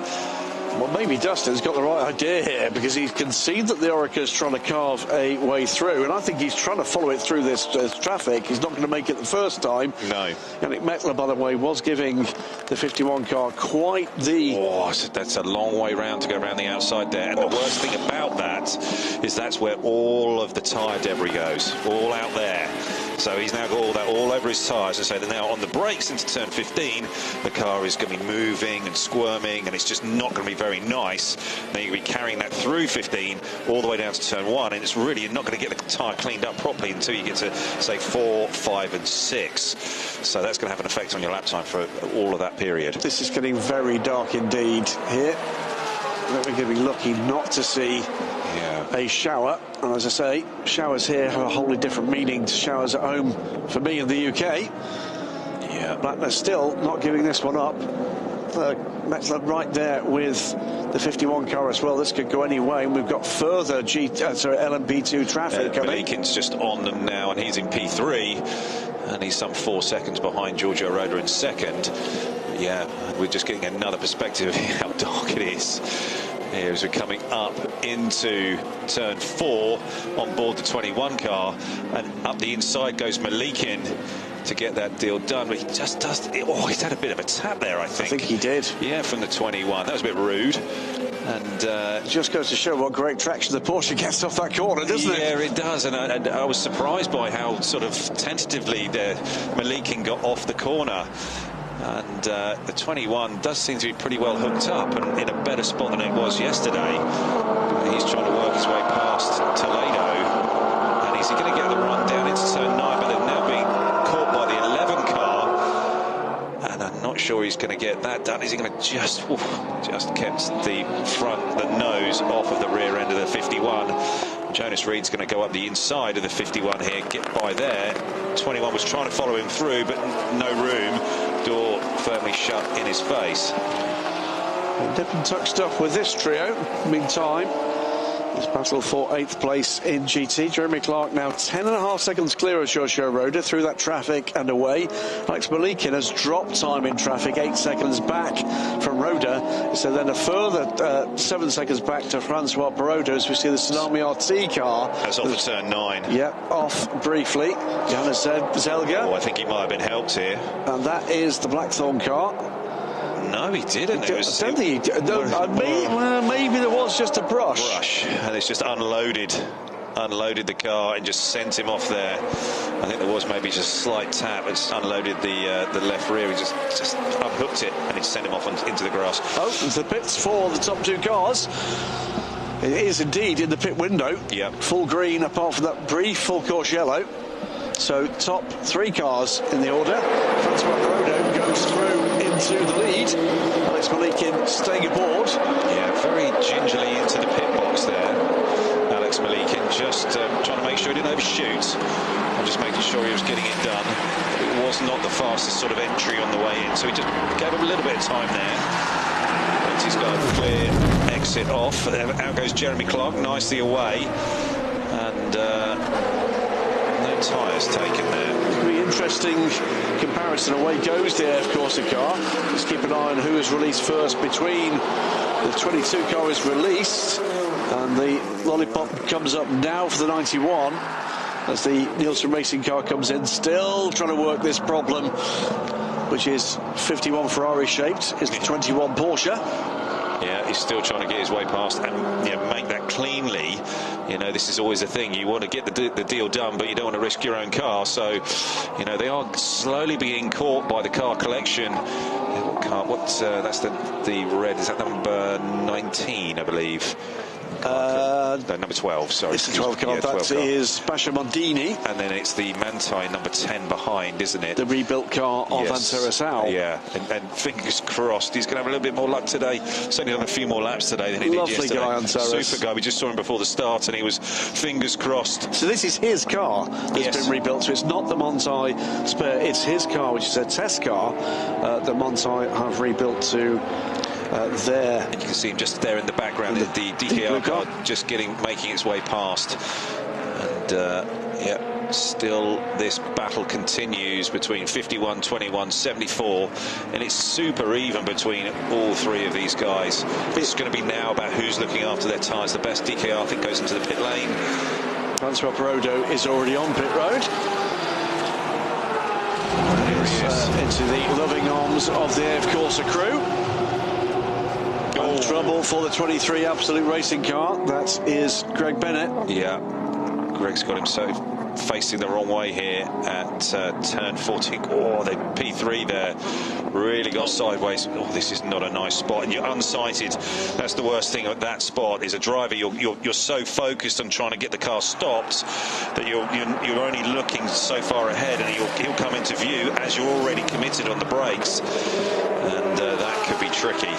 Well, maybe Dustin's got the right idea here, because he can see that the Orica's trying to carve a way through, and I think he's trying to follow it through this traffic. He's not going to make it the first time. No. Yannick Mettler, by the way, was giving the 51 car quite the... Oh, that's a long way round to go around the outside there. And the worst thing about that is that's where all of the tyre debris goes, all out there. So he's now got all that all over his tyres, and so they're now on the brakes into turn 15. The car is going to be moving and squirming, and it's just not going to be very nice. Then you're going to be carrying that through 15 all the way down to turn 1, and it's really not going to get the tyre cleaned up properly until you get to, say, 4, 5 and 6. So that's going to have an effect on your lap time for all of that period. This is getting very dark indeed here. We're going to be lucky not to see a shower, and as I say, showers here have a wholly different meaning to showers at home for me in the UK. Yeah, Blattner still not giving this one up. Mettler right there with the 51 car as well. This could go any way, and we've got further LMP2 traffic coming. Malikin's just on them now, and he's in P3, and he's some 4 seconds behind Giorgio Roda in second. Yeah, we're just getting another perspective of how dark it is. Here as we're coming up into turn 4 on board the 21 car, and up the inside goes Malikin to get that deal done, but he just does. Oh, he's had a bit of a tap there, I think. I think he did. Yeah, from the 21. That was a bit rude. And it just goes to show what great traction the Porsche gets off that corner, doesn't it? Yeah, it does. And I was surprised by how sort of tentatively Malikin got off the corner. And the 21 does seem to be pretty well hooked up and in a better spot than it was yesterday. He's trying to work his way past Toledo, and he's going to get the run down into turn 9, but they're now being caught by the 11 car, and I'm not sure he's going to get that done. Is he going to just kept the nose off of the rear end of the 51? Jonas Reed's going to go up the inside of the 51 here, get by there. 21 was trying to follow him through, but no room. Door firmly shut in his face. Dip and tuck stuff with this trio. Meantime, this battle for 8th place in GT. Jeremy Clark now 10.5 seconds clear of Giorgio Roda through that traffic and away. Alex Malikin has dropped time in traffic, 8 seconds back from Roda. So then a further 7 seconds back to Francois Perraudin as we see the Tsunami RT car. That's off the turn 9. Yeah, off briefly. Johannes Zelga. Oh, I think he might have been helped here. And that is the Blackthorn car. No, he didn't. I don't think he did. Maybe there was just a brush. And it's just unloaded the car and just sent him off there. I think there was maybe just a slight tap. It's unloaded the left rear. He just unhooked it, and it sent him off into the grass. Oh, there's the pits for the top 2 cars. It is indeed in the pit window. Yeah. Full green apart from that brief full course yellow. So top 3 cars in the order. Francois Perraudin goes through into the lead. Alex Malikin staying aboard. Yeah, very gingerly into the pit box there. Alex Malikin just trying to make sure he didn't overshoot. And just making sure he was getting it done. It was not the fastest sort of entry on the way in, so he just gave him a little bit of time there. But Finds he's got a clear exit off. Out goes Jeremy Clark, nicely away. And no tyres taken there. It's going to be interesting comparison. Away goes the AF Corsa car. Let's keep an eye on who is released first between the 22 car is released and the Lollipop comes up now for the 91 as the Nielsen Racing car comes in, still trying to work this problem, which is 51 Ferrari shaped, is the 21 Porsche. Yeah, he's still trying to get his way past and make that cleanly. You know, this is always a thing. You want to get the deal done, but you don't want to risk your own car. So, you know, they are slowly being caught by the car collection. What car? That's the red. Is that number 19, I believe? No, number 12, sorry. It's the 12 car. Yeah, that is Basha Mondini. And then it's the Manthey number 10 behind, isn't it? The rebuilt car of Anterasau. Yeah, and fingers crossed he's going to have a little bit more luck today. Certainly done a few more laps today than he did yesterday. Lovely guy, Anteras. Super guy. We just saw him before the start and he was fingers crossed. So this is his car that's been rebuilt. So it's not the Manthey spare. It's his car, which is a test car that Manthey have rebuilt to there. And you can see him just there in the background, the DKR car just making its way past. And still this battle continues between 51, 21, 74, and it's super even between all three of these guys. It's going to be now about who's looking after their tyres. The best DKR, I think, goes into the pit lane. Francois Perrodo is already on pit road. Into the loving arms of the AF Corsa crew. Trouble for the 23 Absolute Racing car. That is Greg Bennett. Yeah, Greg's got himself facing the wrong way here at turn 14. Oh, the P3 there really got sideways. Oh, this is not a nice spot, and you're unsighted. That's the worst thing at that spot. Is a driver, you're so focused on trying to get the car stopped that you're only looking so far ahead, and he'll come into view as you're already committed on the brakes, and that could be tricky.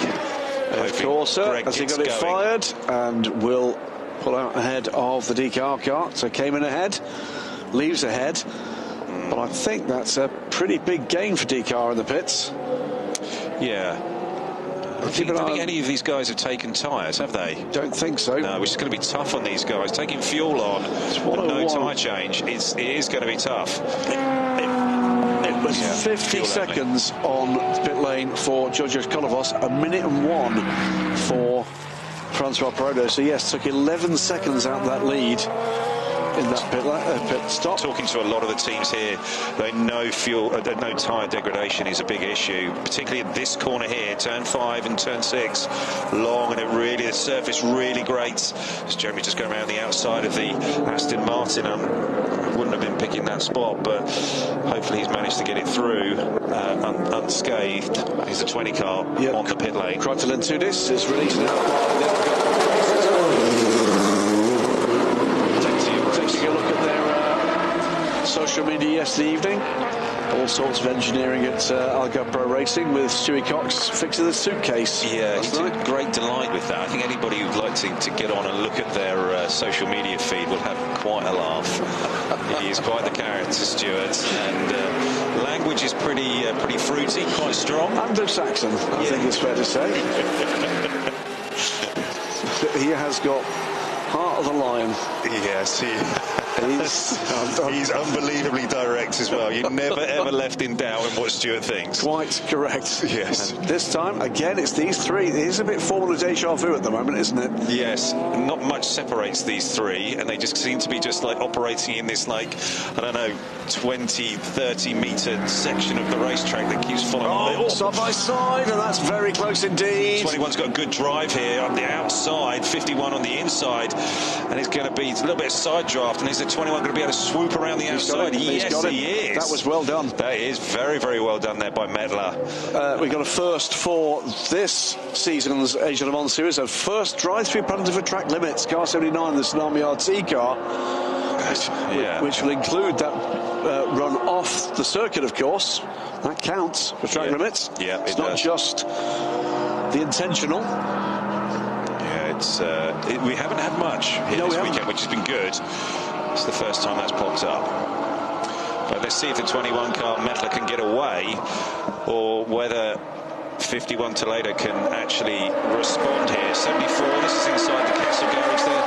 Of course, as he got it fired, and will pull out ahead of the DKR car. So came in ahead, leaves ahead. But I think that's a pretty big gain for DKR in the pits. Yeah. I don't think any of these guys have taken tyres, have they? Don't think so. No, which is going to be tough on these guys. Taking fuel on and no tyre change, it is going to be tough. It was 50 seconds on pit lane for Georgios Kolovos, a minute and 1 for Francois Perrodo. So yes, took 11 seconds out of that lead in that pit stop. Talking to a lot of the teams here, they know no tyre degradation is a big issue, particularly at this corner here, turn 5 and turn 6, long, and the surface really grates. As Jeremy just going around the outside of the Aston Martin, wouldn't have been picking that spot, but hopefully he's managed to get it through unscathed. He's a 20 car on the pit lane. Krajtalentudis is released now. Taking a look at their social media yesterday evening. All sorts of engineering at Algarve Pro Racing with Stewie Cox fixing the suitcase. Yeah, he's a great delight with that. I think anybody who'd like to get on and look at their social media feed will have quite a laugh. He is quite the character, Stuart, and language is pretty fruity, quite strong. Anglo-Saxon, I think it's fair to say. He has got heart of the lion. Yes, he's unbelievably direct as well. You're never ever left in doubt in what Stuart thinks. Quite correct. Yes. And this time, again, it's these three. It is a bit formula deja vu at the moment, isn't it? Yes. Not much separates these three, and they just seem to be just like operating in this, like, I don't know, 20, 30 metre section of the racetrack that keeps following. Side by side, and that's very close indeed. 21's got a good drive here on the outside, 51 on the inside, and it's going to be a little bit of side draft, and is the 21 going to be able to swoop around the outside? Yes, he is. That was well done. That is very, very well done there by Medler. We got a first for this season's Asia Le Mans Series, a first drive-through penalty for track limits. Car 79, the Tsunami RT car, which will include that run off the circuit, of course. That counts for track limits. Yeah, it's not just the intentional. We haven't had much here this weekend, which has been good. It's the first time that's popped up. But let's see if the 21 car Mettler can get away, or whether 51 Toledo can actually respond here. 74, this is inside the Castle garage there.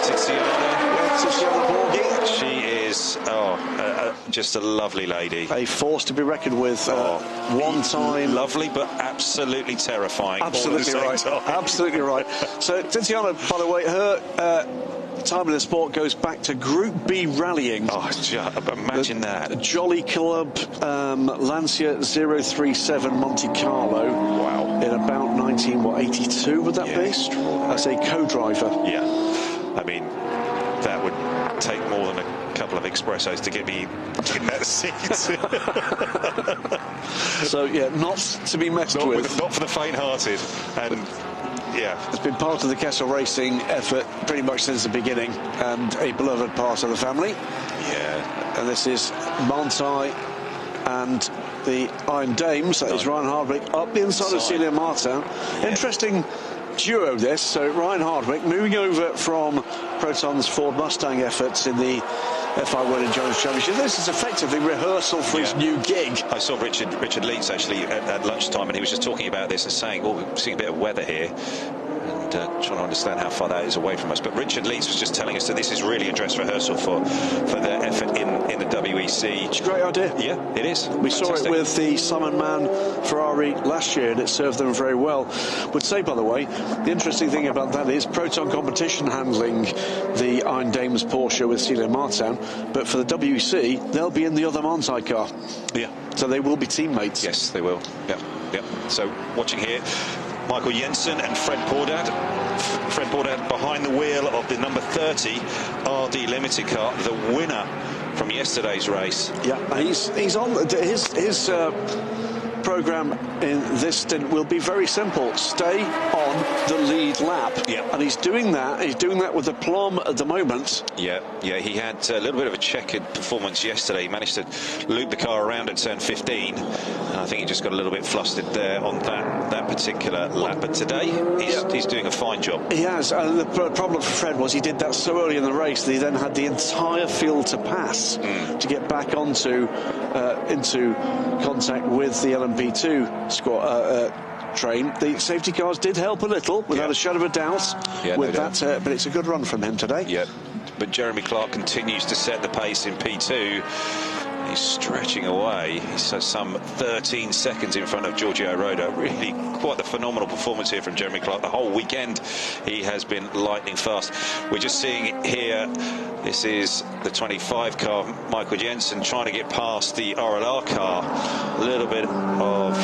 Tiziana Borghi. She is, just a lovely lady. A force to be reckoned with. One time. Lovely, but absolutely terrifying. Absolutely right. Absolutely right. So Tiziana, by the way, her time in the sport goes back to Group B rallying. Oh, imagine that. Jolly Club Lancia 037 Monte Carlo. Wow. In about 1982, would that be? As a co-driver. Yeah. I mean, that would take more than a couple of espressos to get me in that seat. So, yeah, not to be messed with. Not for the faint-hearted. And, yeah. It's been part of the Kessel Racing effort pretty much since the beginning, and a beloved part of the family. Yeah. And this is Montai and the Iron Dames. That is Ryan Hardwick up the inside of Celia Martin. Yeah. Interesting duo this. So Ryan Hardwick moving over from Proton's Ford Mustang efforts in the FI1 Endurance Championship. This is effectively rehearsal for his new gig. I saw Richard Leeds actually at lunchtime, and he was just talking about this and saying, we're seeing a bit of weather here, and trying to understand how far that is away from us. But Richard Leeds was just telling us that this is really a dress rehearsal for the effort in the WEC. It's a great idea. Yeah, it is. We saw it with the Simon Mann Ferrari last year, and it served them very well. Would say, by the way, the interesting thing about that is Proton Competition handling the Iron Dames Porsche with Celia Martin, but for the WEC, they'll be in the other Montai car. Yeah. So they will be teammates. Yes, they will. Yeah. So watching here, Michael Jensen and Fred Pordad. Fred Pordad behind the wheel of the number 30 RD Limited car, the winner from yesterday's race. Yeah, he's on his program in this stint will be very simple. Stay on the lead lap. Yeah. And he's doing that. He's doing that with aplomb at the moment. Yeah. He had a little bit of a checkered performance yesterday. He managed to loop the car around at turn 15, and I think he just got a little bit flustered there on that particular lap. But today he's doing a fine job. He has. And the problem for Fred was he did that so early in the race that he then had the entire field to pass to get back onto into contact with the LMP2 squad train. The safety cars did help a little, without a shadow of a doubt, with that. But it's a good run from him today. Yeah. But Jeremy Clark continues to set the pace in P2. He's stretching away. He's some 13 seconds in front of Giorgio Roda. Really quite the phenomenal performance here from Jeremy Clark. The whole weekend he has been lightning fast. We're just seeing here, this is the 25 car, Michael Jensen trying to get past the RLR car. A little bit of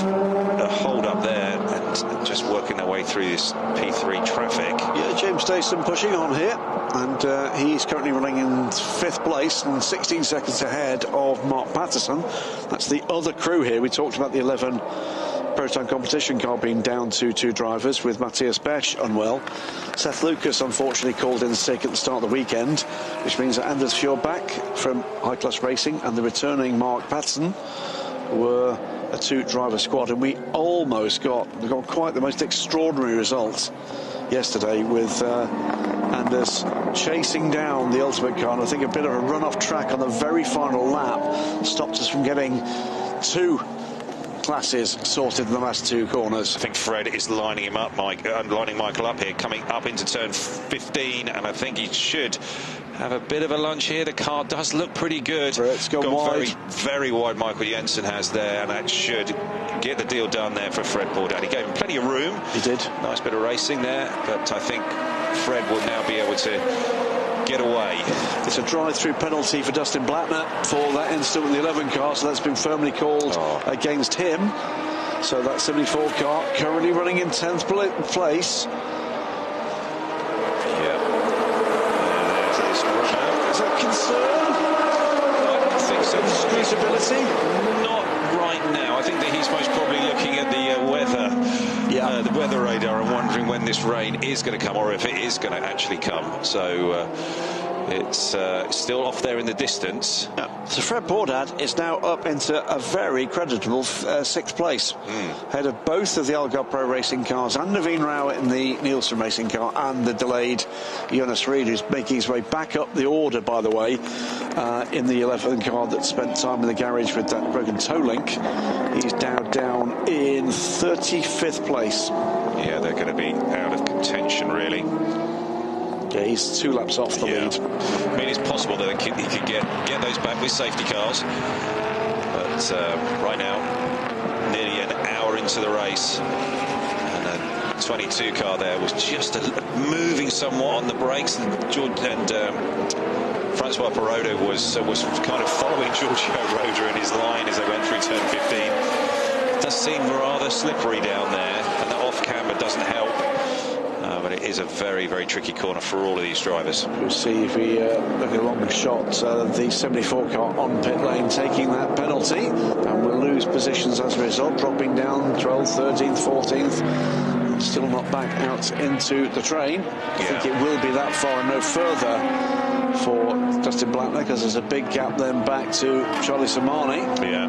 a hold up there and just working their way through this P3 traffic. Yeah, James Dayson pushing on here, and he's currently running in 5th place and 16 seconds ahead of Mark Patterson. That's the other crew here. We talked about the 11 Proton Competition car being down to 2 drivers, with Matthias Besch unwell. Seth Lucas unfortunately called in sick at the start of the weekend, which means that Anders Fjordback from High Class Racing and the returning Mark Patterson were a 2-driver squad, and we got quite the most extraordinary results yesterday with Anders chasing down the ultimate car, and I think a bit of a run off track on the very final lap stopped us from getting 2 classes sorted in the last 2 corners. I think Fred is lining him up, lining Michael up here, coming up into turn 15, and I think he should have a bit of a lunge here. The car does look pretty good. It's gone wide. Very, very wide. Michael Jensen has there, and that should get the deal done there for Fred Pordad. He gave him plenty of room. He did. Nice bit of racing there, but I think Fred will now be able to get away. It's a drive-through penalty for Dustin Blattner for that incident with the 11 car, so that's been firmly called against him. So that 74 car currently running in 10th place. Is that concern? I don't think so. Excusability? Not right now. I think that he's most probably looking at the weather radar and wondering when this rain is going to come, or if it is going to actually come. So It's still off there in the distance. Yeah. So Fred Bourdad is now up into a very creditable 6th place, ahead of both of the Algarve Pro Racing cars and Naveen Rao in the Nielsen Racing car, and the delayed Jonas Reed, who's making his way back up the order, by the way, in the 11th car that spent time in the garage with that broken toe link. He's now down in 35th place. Yeah, they're going to be out of contention, really. Yeah, he's 2 laps off the lead. I mean, it's possible that he could get those back with safety cars. But right now, nearly an hour into the race, and the 22 car there was just moving somewhat on the brakes, and Francois Perrodo was kind of following Giorgio Roda in his line as they went through turn 15. It does seem rather slippery down there, and that off camber doesn't help. But it is a very, very tricky corner for all of these drivers. We'll see if we look at a longer shot. The 74 car on pit lane taking that penalty, and will lose positions as a result, dropping down 12th, 13th, 14th. Still not back out into the train. I think it will be that far and no further for Dustin Blackner, because there's a big gap then back to Charlie Samani. Yeah,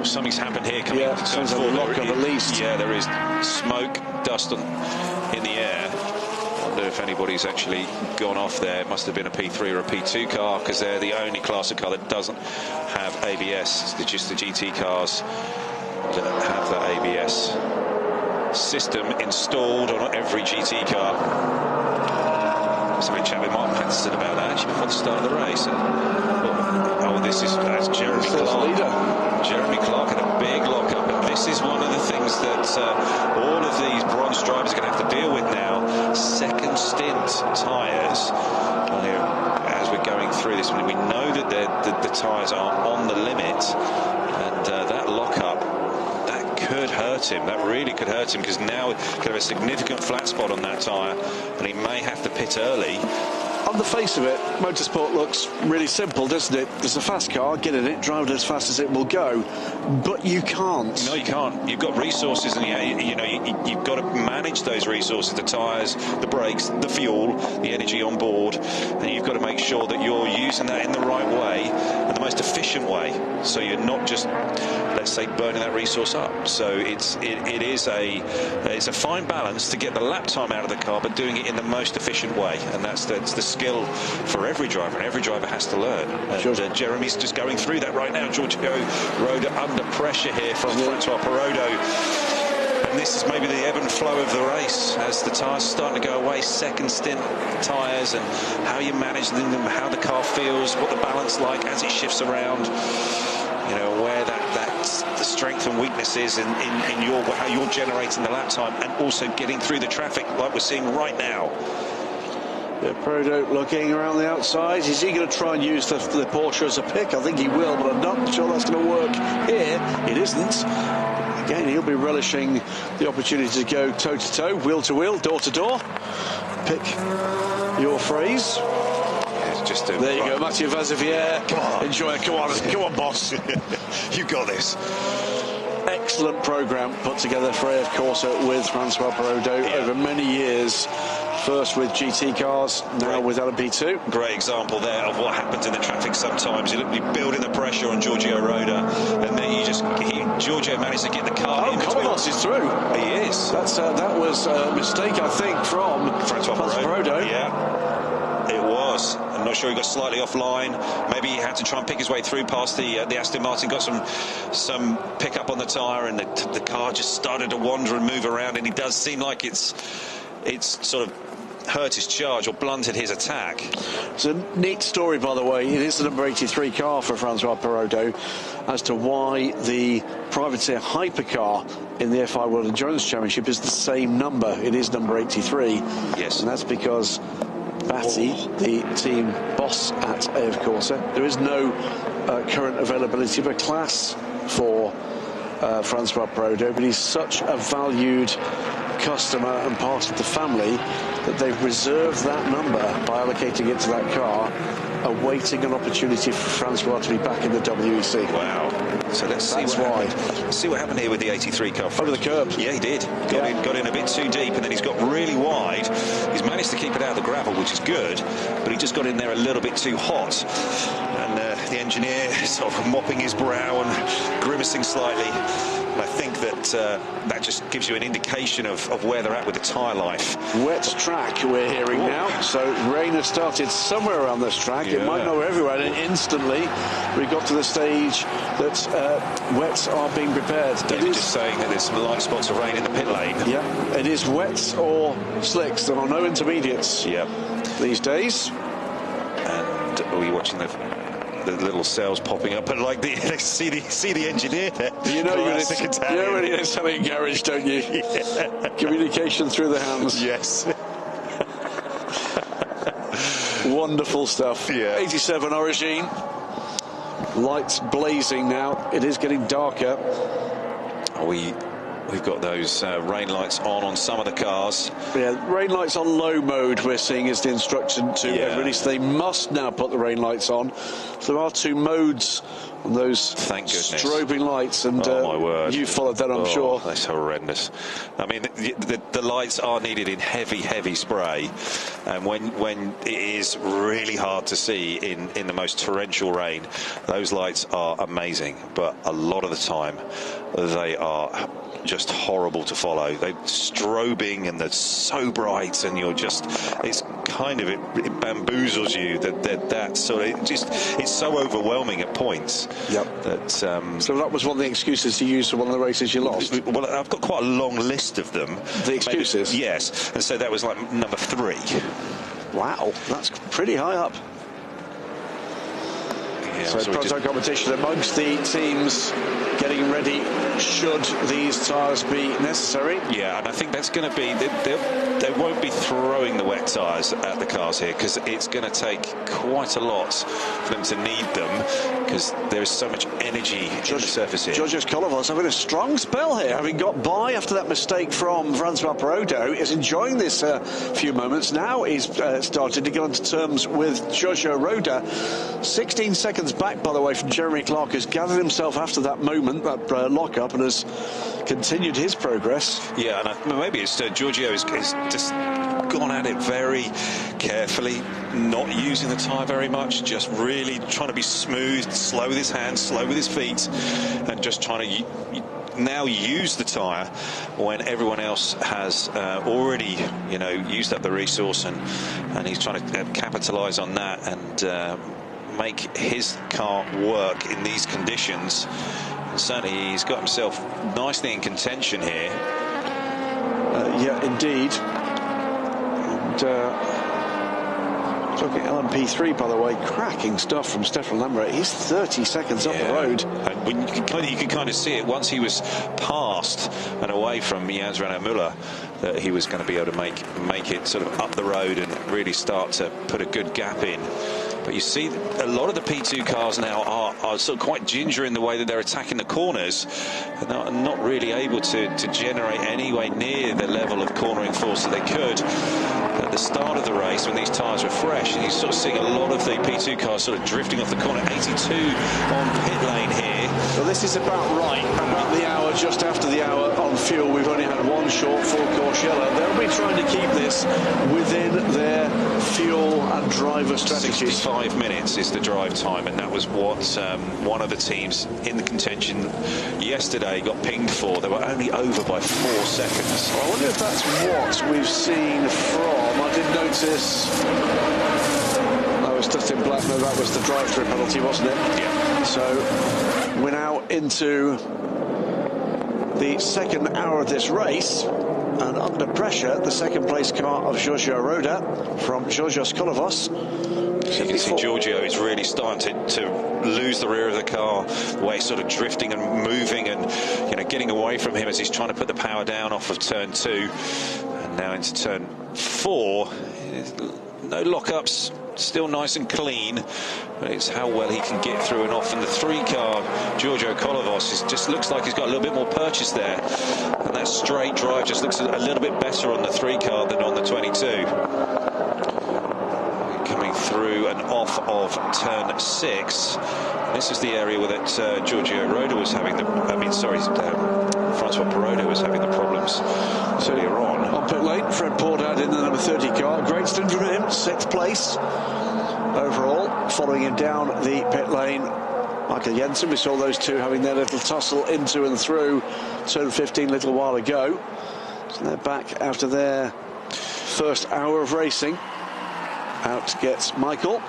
something's happened here coming into turn 4. Lock-up at least. Yeah, there is smoke, dust in the air. I wonder if anybody's actually gone off there. It must have been a P3 or a P2 car, because they're the only class of car that doesn't have ABS. It's just the GT cars that have the ABS system installed on every GT car. So we chat with Mark Patterson about that actually before the start of the race. And, that's Jeremy Clark. Jeremy Clark in a big lockup, and this is one of the things that all of these bronze drivers are going to have to deal with now. Second stint tyres. As we're going through this, we know that the tyres are on the limit, and that lockup, that could hurt him. That really could hurt him, because now he could have a significant flat spot on that tyre, and he may have to pit early. On the face of it, motorsport looks really simple, doesn't it? There's a fast car, get in it, drive it as fast as it will go. But you can't. No, you can't. You've got resources, and you've got to manage those resources: the tyres, the brakes, the fuel, the energy on board, and you've got to make sure that you're using that in the right way and the most efficient way. So you're not just, let's say, burning that resource up. So it's a fine balance to get the lap time out of the car, but doing it in the most efficient way, and that's the skill for every driver, and every driver has to learn. And Jeremy's just going through that right now. Giorgio Roda under pressure here from Francois Perrodo, and this is maybe the ebb and flow of the race as the tyres are starting to go away. Second stint tyres, and how you manage them, how the car feels, what the balance like as it shifts around, where the strength and weakness is in how you're generating the lap time, and also getting through the traffic like we're seeing right now. Perrodo looking around the outside. Is he going to try and use the Porsche as a pick? I think he will, but I'm not sure that's going to work here. It isn't. Again, he'll be relishing the opportunity to go toe-to-toe, wheel-to-wheel, door-to-door. Pick your phrase. There you go, Mathieu Vazevier. Come on. Enjoy it. Come on, boss. You got this. Excellent programme put together for AF Corsa with Francois Perrodo over many years. First with GT cars, now with LMP2. Great example there of what happens in the traffic sometimes. You're building the pressure on Giorgio Roda, and then Giorgio managed to get the car in between. Commodus is through. He is. That was a mistake, I think, from Francois Perrodo. Yeah, it was. I'm not sure he got slightly offline. Maybe he had to try and pick his way through past the Aston Martin, got some pickup on the tyre, and the car just started to wander and move around, and it does seem like it's sort of hurt his charge or blunted his attack. It's a neat story, by the way. It is the number 83 car for Francois Perrodo, as to why the privateer hypercar in the FI World Endurance Championship is the same number. It is number 83. Yes. And that's because Batty, the team boss at AF Corsa, there is no current availability of a class for Francois Perodo, but he's such a valued customer and part of the family that they've reserved that number by allocating it to that car, awaiting an opportunity for Francois to be back in the WEC. Wow. So let's see what happened here with the 83 car. Over the curb. Yeah, he did. Got in a bit too deep, and then he's got really wide. He's managed to keep it out of the gravel, which is good, but he just got in there a little bit too hot. And the engineer sort of mopping his brow and grimacing slightly. And I think that that just gives you an indication of where they're at with the tyre life. Wet track we're hearing now, so rain has started somewhere around this track. It might not be everywhere, and instantly we got to the stage that wets are being prepared. David just saying that there's some light spots of rain in the pit lane. Yeah, it is wets or slicks. There are no intermediates these days. And are you watching the little cells popping up, and like see the engineer there. You know when it's something in garage, don't you? Yeah. Communication through the hands. Yes. Wonderful stuff. Yeah. 87 Origine. Lights blazing now. It is getting darker. We've got those rain lights on some of the cars. Yeah, rain lights on low mode we're seeing is the instruction to everybody. So they must now put the rain lights on. So there are two modes on those strobing lights, and my word. You followed that, I'm sure. That's horrendous. I mean, the lights are needed in heavy spray, and when it is really hard to see in the most torrential rain, those lights are amazing, but a lot of the time they are just horrible to follow. They're strobing and they're so bright, and you're just, it's kind of, it bamboozles you that sort of, it's so overwhelming at points. Yep. That so that was one of the excuses you used for one of the races you lost. Well, I've got quite a long list of them. The excuses? Maybe, yes, and so that was like number 3. Wow, that's pretty high up. So prototype competition amongst the teams getting ready should these tyres be necessary. Yeah, and I think that's going to be, they won't be throwing the wet tyres at the cars here, because it's going to take quite a lot for them to need them, because there is so much energy in the surface here. Georgios Kolovos having a strong spell here, having got by after that mistake from Francois Perodo, is enjoying this few moments. Now he's started to get onto terms with Giorgio Roda. 16 seconds back, by the way, from Jeremy Clark, who's gathered himself after that moment, that lock-up, and has continued his progress. Yeah, and maybe it's Giorgio is just gone at it very carefully, not using the tyre very much, just really trying to be smooth, slow with his hands, slow with his feet, and just trying to now use the tyre when everyone else has already, used up the resource, and he's trying to capitalise on that and make his car work in these conditions. And certainly he's got himself nicely in contention here. Yeah, indeed. And looking at LMP3, by the way, cracking stuff from Stefan Lambert. He's 30 seconds up the road. And when you can kind of see it once he was past and away from Jans Renaud Müller, that he was going to be able to make it sort of up the road and really start to put a good gap in. But you see a lot of the P2 cars now are sort of quite ginger in the way that they're attacking the corners, and are not really able to generate any way near the level of cornering force that they could at the start of the race when these tyres were fresh. And you're sort of seeing a lot of the P2 cars sort of drifting off the corner. 82 on pit lane here. Well, this is about right, about the hour, just after the hour on fuel. We've only had one short full course yellow. They'll be trying to keep this within their fuel and driver strategies. 65 minutes is the drive time, and that was what one of the teams in the contention yesterday got pinged for. They were only over by 4 seconds. I wonder if that's what we've seen from, I did notice, that was Dustin Blackman, that was the drive-through penalty, wasn't it? Yeah. So we're now into the second hour of this race, and under pressure, the second place car of Giorgio Roda from Georgios Kolovos. So you can see Giorgio is really starting to lose the rear of the car, the way he's sort of drifting and moving and getting away from him as he's trying to put the power down off of turn 2, and now into turn 4. No lockups still nice and clean, but it's how well he can get through and off. And the 3-car, Giorgio Kolovos, just looks like he's got a little bit more purchase there. And that straight drive just looks a little bit better on the 3-car than on the 22. Coming through and off of turn 6. This is the area where that Giorgio Roda was having the... Francois Perrodo was having the problems earlier on. On pit lane, Fred Pordad in the number 30 car. Great stint from him, 6th place overall. Following him down the pit lane, Michael Jensen. We saw those two having their little tussle into and through turn 15 a little while ago. So they're back after their first hour of racing. Out gets Michael.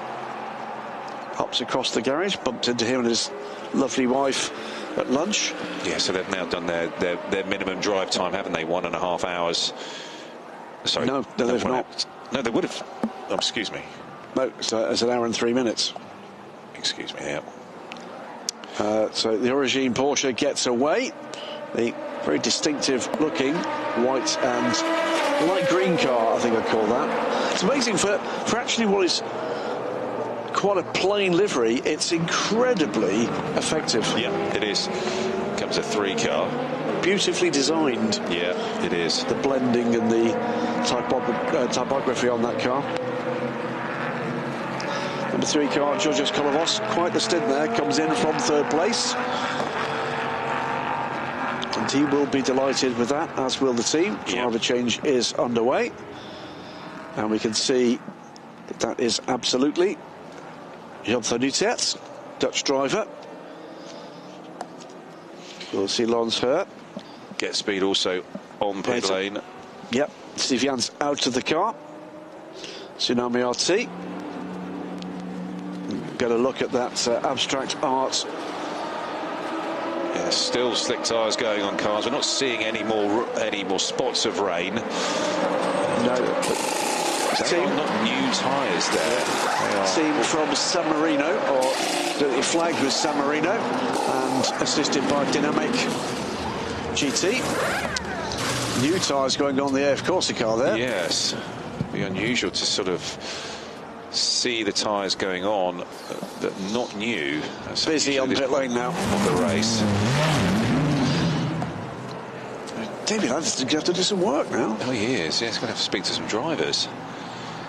Hops across the garage, bumped into him and his lovely wife at lunch. Yeah, so they've now done their minimum drive time, haven't they? 1.5 hours. Sorry. No, they've not. No, they would have. Oh, excuse me. No, so it's an hour and 3 minutes. Excuse me, yeah. So the Origine Porsche gets away. The very distinctive looking white and light green car, I think I'd call that. It's amazing for actually what is quite a plain livery. It's incredibly effective. Yeah, it is. Comes a 3-car. Beautifully designed. Yeah, it is. The blending and the typography on that car. Number 3 car, Georgios Kolovos, quite the stint there, comes in from 3rd place. And he will be delighted with that, as will the team. Driver change is underway. And we can see that is absolutely Jan Nutet, Dutch driver. We'll see Lons Hurt. Get speed also on pit lane. Yep, Steve Jans out of the car. Tsunami RT. Get a look at that abstract art. Yeah, still slick tyres going on cars. We're not seeing any more spots of rain. No. Not new tyres there. Team from San Marino, or flagged with San Marino, and assisted by Dynamic GT. New tyres going on the AF Corsa car there. Yes. It'd be unusual to sort of see the tyres going on, but not new. That's busy on pit lane now. Of the race. David Anderson's going to have to do some work now. Oh, he is. Yeah, he's going to have to speak to some drivers.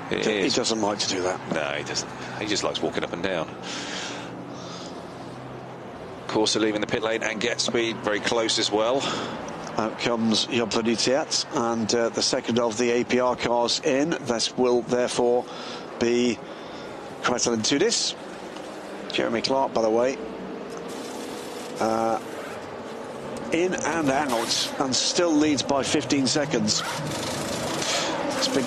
He doesn't like to do that. No, he doesn't. He just likes walking up and down. Corsa leaving the pit lane and get speed very close as well. Out comes Jan Nutet, and the second of the APR cars in. This will therefore be Kreitel and Tudis. Jeremy Clark, by the way, in and out, and still leads by 15 seconds. It's been...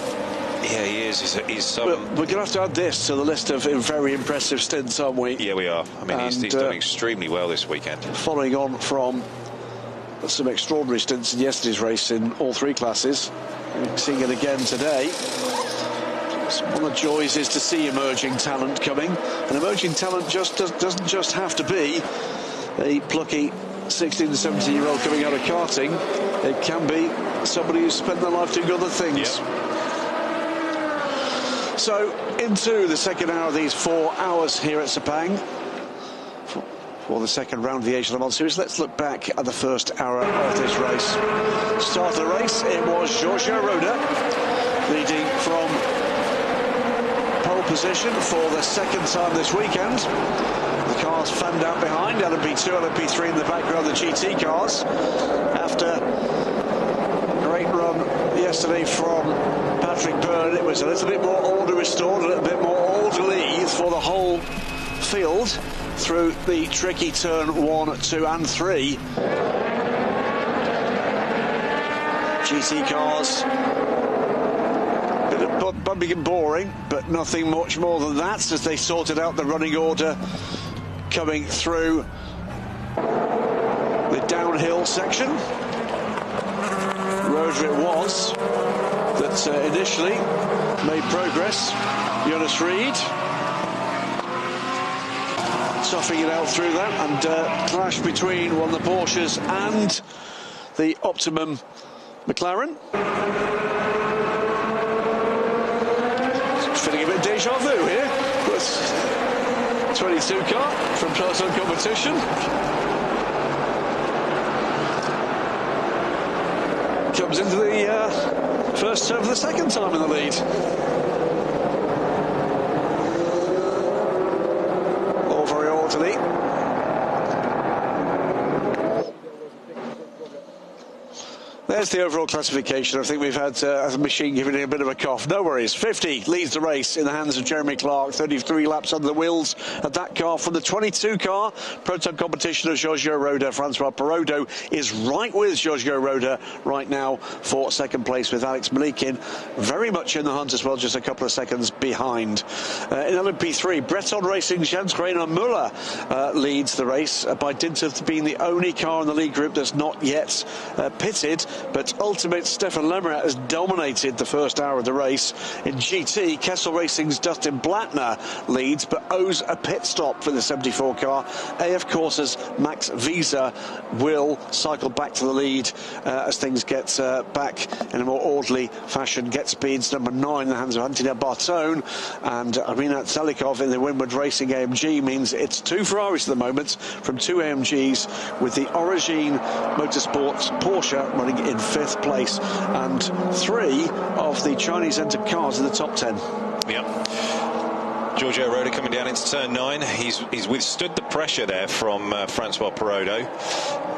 Yeah, he is. He's we're going to have to add this to the list of very impressive stints, aren't we? Yeah, we are. I mean, he's done extremely well this weekend. Following on from some extraordinary stints in yesterday's race in all 3 classes. We're seeing it again today. One of the joys is to see emerging talent coming. And emerging talent doesn't just have to be a plucky 16 to 17-year-old coming out of karting. It can be somebody who's spent their life doing other things. Yep. So, into the second hour of these 4 hours here at Sepang for the second round of the Asian Le Mans Series. Let's look back at the first hour of this race. Start of the race, it was Giorgio Roda leading from pole position for the second time this weekend. The cars fanned out behind, LMP2, LMP3 in the background, the GT cars. After a great run yesterday from Patrick Byrne, it was a little bit more order restored, a little bit more orderly for the whole field through the tricky turn 1, 2 and 3. GT cars, a bit of bumping and boring, but nothing much more than that as they sorted out the running order coming through the downhill section. Roda it was that initially made progress. Jonas Reed toughing it out through that, and clash between one of the Porsches and the Optimum McLaren. Feeling a bit deja vu here. That's 22 car from Proton Competition. Comes into the first turn for the second time in the lead. All very orderly. There's the overall classification. I think we've had a machine giving it a bit of a cough. No worries. 50 leads the race in the hands of Jeremy Clark. 33 laps under the wheels of that car. From the 22 car, Proton Competition of Giorgio Roda. Francois Perrodo is right with Giorgio Roda right now for second place, with Alex Malikin very much in the hunt as well, just a couple of seconds behind. In LMP3, Breton Racing Jens Grainer Muller leads the race by dint of being the only car in the lead group that's not yet pitted. But Ultimate Stefan Lemmerett has dominated the first hour of the race. In GT, Kessel Racing's Dustin Blattner leads, but owes a pit stop for the 74 car. AF Corsa's Max Visa will cycle back to the lead as things get back in a more orderly fashion. Get Speed's number 9 in the hands of Antina Bartone, and Arina Tsalikov in the Winward Racing AMG means it's 2 Ferraris at the moment from 2 AMGs, with the Origine Motorsports Porsche running in 5th place, and 3 of the Chinese-entered cars in the top 10. Yep. Giorgio Roda coming down into turn 9. He's withstood the pressure there from Francois Perrodo,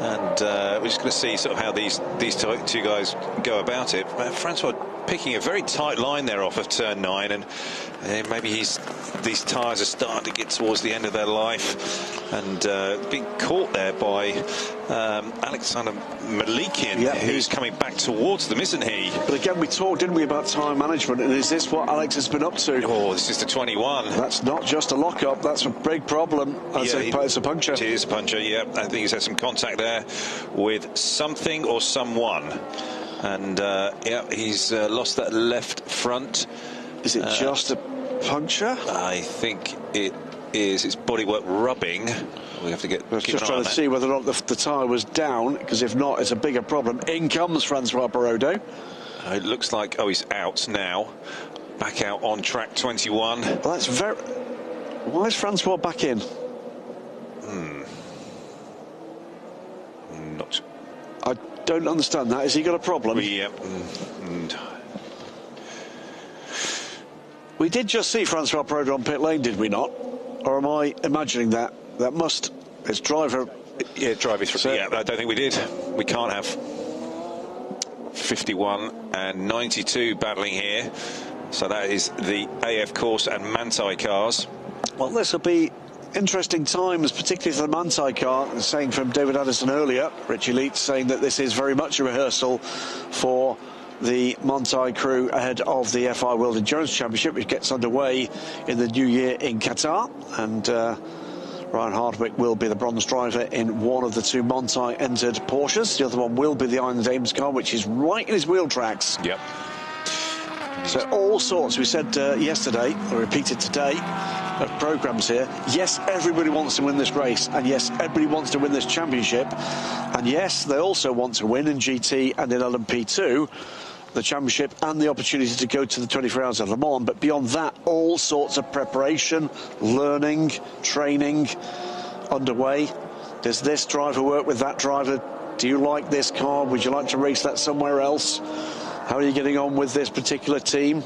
and we're just going to see sort of how these two guys go about it. Francois picking a very tight line there off of turn 9, and maybe these tyres are starting to get towards the end of their life, and being caught there by Alexander Malikin, who's coming back towards them, isn't he? But again, we talked, didn't we, about tyre management, and is this what Alex has been up to? Oh, this is the 21. That's not just a lock-up, that's a big problem. It's a puncture. It is a puncture, yeah. I think he's had some contact there with something or someone. And he's lost that left front. Is it just a puncture? I think it is. It's bodywork rubbing. We have to get. I was just trying to see whether or not the tyre was down, because if not, it's a bigger problem. In comes Francois Perrodo. It looks like he's out now. Back out on track 21. Well, that's very. Why is Francois back in? Not. I don't understand that. Has he got a problem? We did just see Francois Perrodo on pit lane, did we not? Or am I imagining that? That must. It's driver. Yeah, driver through. So, yeah, I don't think we did. We can't have 51 and 92 battling here. So that is the AF Course and Manthey cars. Well, this will be interesting times, particularly for the Manthey car. Saying from David Addison earlier, Richie Leitz saying that this is very much a rehearsal for the Manthey crew ahead of the FI World Endurance Championship, which gets underway in the new year in Qatar. And Ryan Hardwick will be the bronze driver in one of the 2 Manthey entered Porsches. The other one will be the Iron Dames car, which is right in his wheel tracks. Yep. So all sorts, we said yesterday, or repeated today, of programmes here. Yes, everybody wants to win this race, and yes, everybody wants to win this championship, and yes, they also want to win in GT and in LMP2 the championship and the opportunity to go to the 24 Hours of Le Mans. But beyond that, all sorts of preparation, learning, training underway. Does this driver work with that driver? Do you like this car? Would you like to race that somewhere else? How are you getting on with this particular team?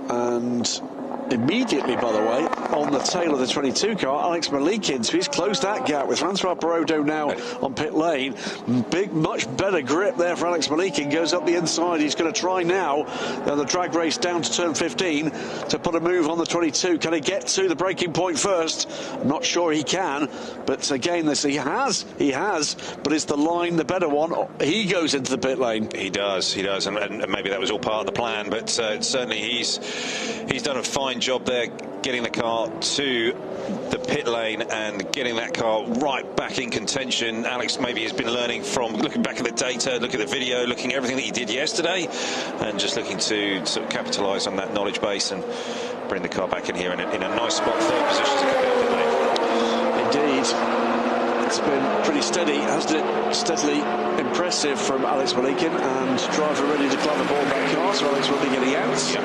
And immediately, by the way, on the tail of the 22 car, Alex Malikin, so he's closed that gap with Francois Perrodo now on pit lane. Big, much better grip there for Alex Malikin. Goes up the inside. He's going to try now the drag race down to turn 15 to put a move on the 22. Can he get to the breaking point first? I'm not sure he can, but again, he has, but is the line the better one? He goes into the pit lane. He does, and maybe that was all part of the plan, but certainly he's done a fine job there, getting the car to the pit lane and getting that car right back in contention. Alex maybe has been learning from looking back at the data, looking at the video, looking at everything that he did yesterday, and just looking to sort of capitalise on that knowledge base and bring the car back in here in a nice spot, 3rd position to come down pit lane. Indeed. It's been pretty steady, hasn't it? Steadily impressive from Alex Malikin, and driver ready to climb aboard that car, so Alex will be getting out. Yeah.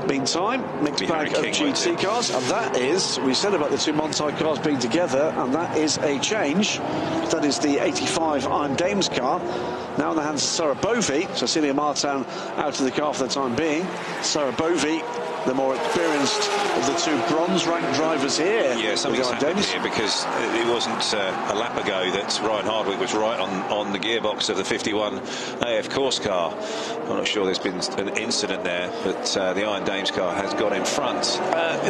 Meantime, mixed bag of GT cars, and that is, we said about the two Montai cars being together, and that is a change. That is the 85 Iron Dames car, now in the hands of Sarah Bovey. So Celia Martin out of the car for the time being. Sarah Bovey, the more experienced of the two bronze-ranked drivers here. Yeah, something's happened here, because it wasn't a lap ago that Ryan Hardwick was right on the gearbox of the 51 AF course car. I'm not sure there's been an incident there, but the Iron Dames car has got in front.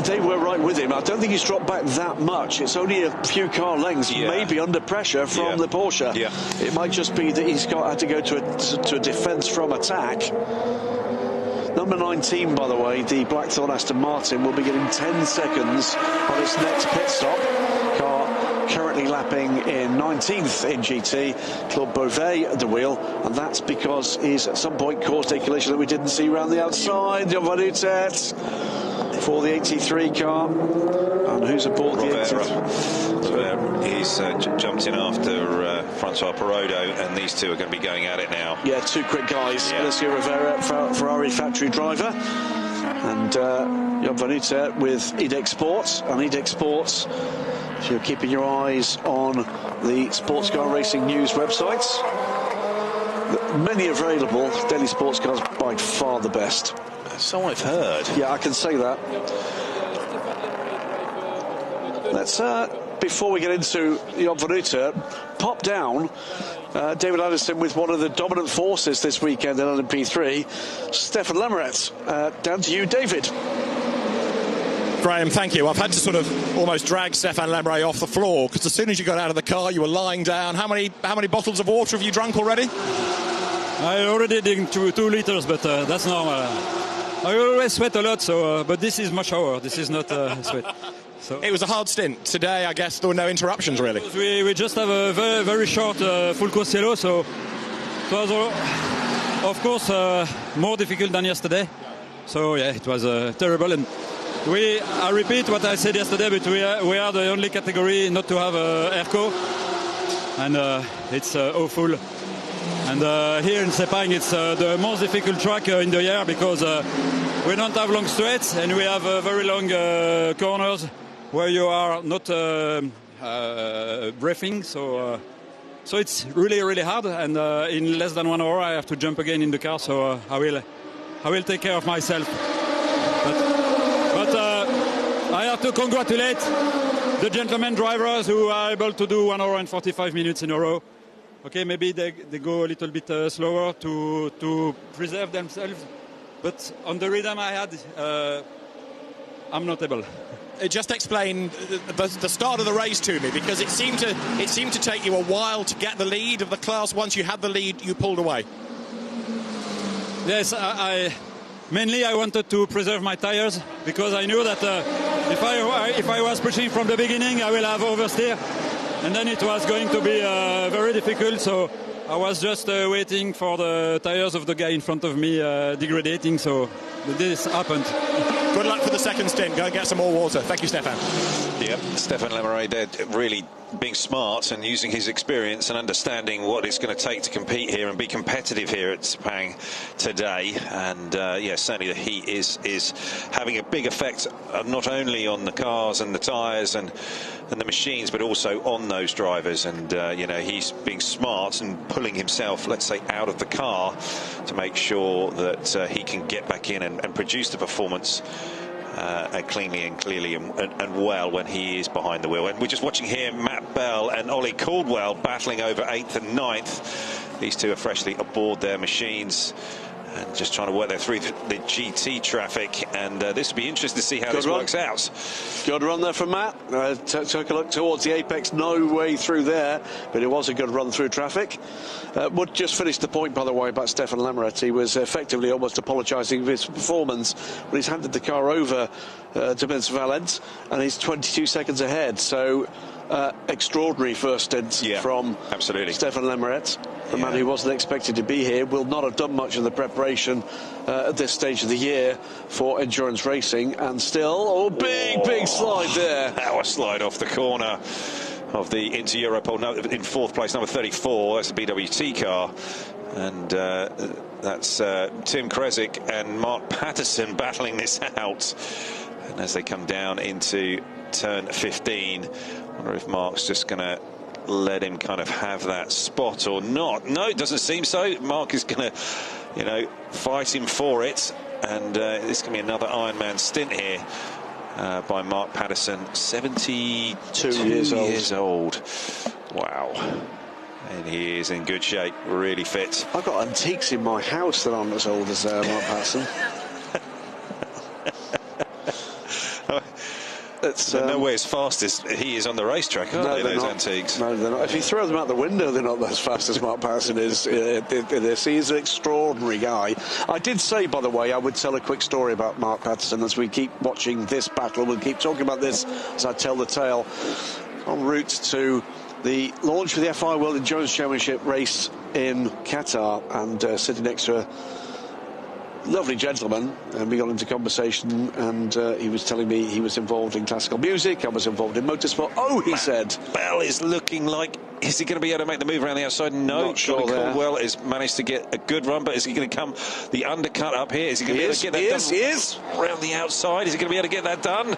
They were right with him. I don't think he's dropped back that much. It's only a few car lengths, maybe under pressure from the Porsche. Yeah. It might just be that he's had to go to a defence from attack. Number 19, by the way, the Blackthorn Aston Martin, will be getting 10 seconds on its next pit stop. Car currently lapping in 19th in GT. Claude Beauvais at the wheel, and that's because he's at some point caused a collision that we didn't see around the outside. Jan van Utet for the 83 car. And who's aboard the 83? He's jumped in after Francois Perrodo, and these two are going to be going at it now. Yeah, two quick guys. Alessio Rivera, Ferrari factory driver, and Jan van Utet with Edex Sports. And Edex Sports, if you're keeping your eyes on the sports car racing news websites, many available. Daily Sports Cars by far the best. So I've heard. Yeah, I can say that. Let's, before we get into Jan van Utet, pop down David Addison with one of the dominant forces this weekend in LMP3, Stefan Lemeret. Down to you, David. Graham, thank you. I've had to sort of almost drag Stefan Lemeret off the floor, because as soon as you got out of the car, you were lying down. How many bottles of water have you drunk already? I already did 2 liters, but that's normal. I always sweat a lot, so but this is much hour. This is not sweat. So it was a hard stint. Today, I guess there were no interruptions, really. We just have a very, very short full course yellow, so it was, of course, more difficult than yesterday. So, yeah, it was terrible. And I repeat what I said yesterday, but we are the only category not to have airco. And it's awful. And here in Sepang, it's the most difficult track in the year, because we don't have long straights, and we have very long corners where you are not braking. So it's really, really hard. And in less than 1 hour, I have to jump again in the car. So I will take care of myself. But I have to congratulate the gentlemen drivers who are able to do 1 hour and 45 minutes in a row. Okay, maybe they go a little bit slower to preserve themselves, but on the rhythm I had, I'm not able. Just explain the start of the race to me, because it seemed to take you a while to get the lead of the class. Once you had the lead, you pulled away. Yes, mainly I wanted to preserve my tires, because I knew that if I was pushing from the beginning, I will have oversteer. And then it was going to be very difficult, so I was just waiting for the tires of the guy in front of me degrading, so this happened. Good luck for the second stint. Go and get some more water. Thank you, Stefan. Yep, Stefan Lemeret there, really being smart and using his experience and understanding what it's going to take to compete here and be competitive here at Sepang today. And yeah, certainly the heat is having a big effect not only on the cars and the tyres and the machines, but also on those drivers. And you know, he's being smart and pulling himself, let's say, out of the car to make sure that he can get back in and produce the performance cleanly and clearly and well when he is behind the wheel. And we're just watching here Matt Bell and Ollie Caldwell battling over 8th and 9th. These two are freshly aboard their machines and just trying to work their through the GT traffic, and this will be interesting to see how this works out. Good run there from Matt. Took a look towards the apex, no way through there, but it was a good run through traffic. Would just finish the point, by the way, about Stefan Lemeret. He was effectively almost apologising for his performance when he's handed the car over to Vince Valent, and he's 22 seconds ahead. So extraordinary first stint from Stefan Lemeret. The man who wasn't expected to be here, will not have done much of the preparation at this stage of the year for endurance racing, and still, big slide there. Power slide off the corner of the Inter Europol in 4th place, number 34. That's a BWT car. And that's Tim Kresick and Mark Patterson battling this out. And as they come down into turn 15, I wonder if Mark's just going to let him kind of have that spot or not. No, it doesn't seem so. Mark is going to, you know, fight him for it. And this can be another Ironman stint here by Mark Patterson, 72 years old. Wow. And he is in good shape, really fit. I've got antiques in my house that aren't as old as Mark Patterson. They're nowhere as fast as he is on the racetrack, are they, those antiques? No, they're not. If you throw them out the window, they're not as fast as Mark Patterson is. He's an extraordinary guy. I did say, by the way, I would tell a quick story about Mark Patterson as we keep watching this battle. We'll keep talking about this as I tell the tale. En route to the launch of the FI World Endurance Championship race in Qatar, and sitting next to a lovely gentleman, and we got into conversation, and he was telling me he was involved in classical music, I was involved in motorsport. Oh, he said Bell is looking like, is he going to be able to make the move around the outside? No. Not sure. Caldwell has managed to get a good run, but is he going to come the undercut up here? Is he going to be able to get that done? He is around the outside. Is he going to be able to get that done?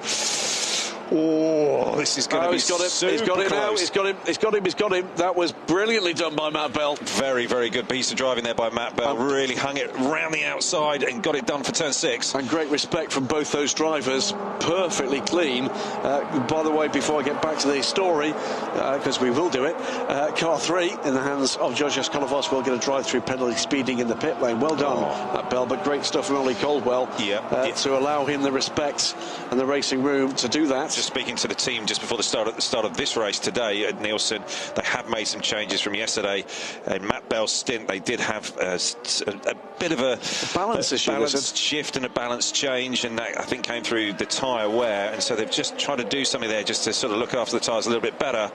Oh, this is going to be super close. He's got it now. He's got him. That was brilliantly done by Matt Bell. Very, very good piece of driving there by Matt Bell. Really hung it round the outside and got it done for turn 6. And great respect from both those drivers. Perfectly clean. By the way, before I get back to the story, because we will do it, car 3 in the hands of Georgios Kolovos will get a drive-through penalty speeding in the pit lane. Well done, Matt Bell, but great stuff from Ollie Caldwell to allow him the respect and the racing room to do that. Just speaking to the team just before the start of this race today at Nielsen, they have made some changes from yesterday. In Matt Bell's stint, they did have a bit of a balance shift and a balance change, and that I think came through the tyre wear, and so they've just tried to do something there just to sort of look after the tyres a little bit better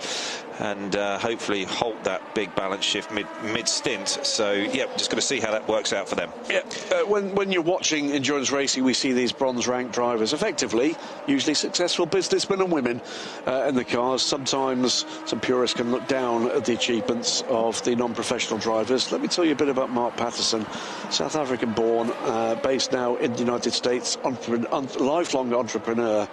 and hopefully halt that big balance shift mid-stint. So yeah, just got to see how that works out for them. Yeah, when you're watching endurance racing, we see these bronze rank drivers, effectively usually successful businessmen and women in the cars. Sometimes some purists can look down at the achievements of the non-professional drivers. Let me tell you a bit about Mark Patterson, South African born, based now in the United States, lifelong entrepreneur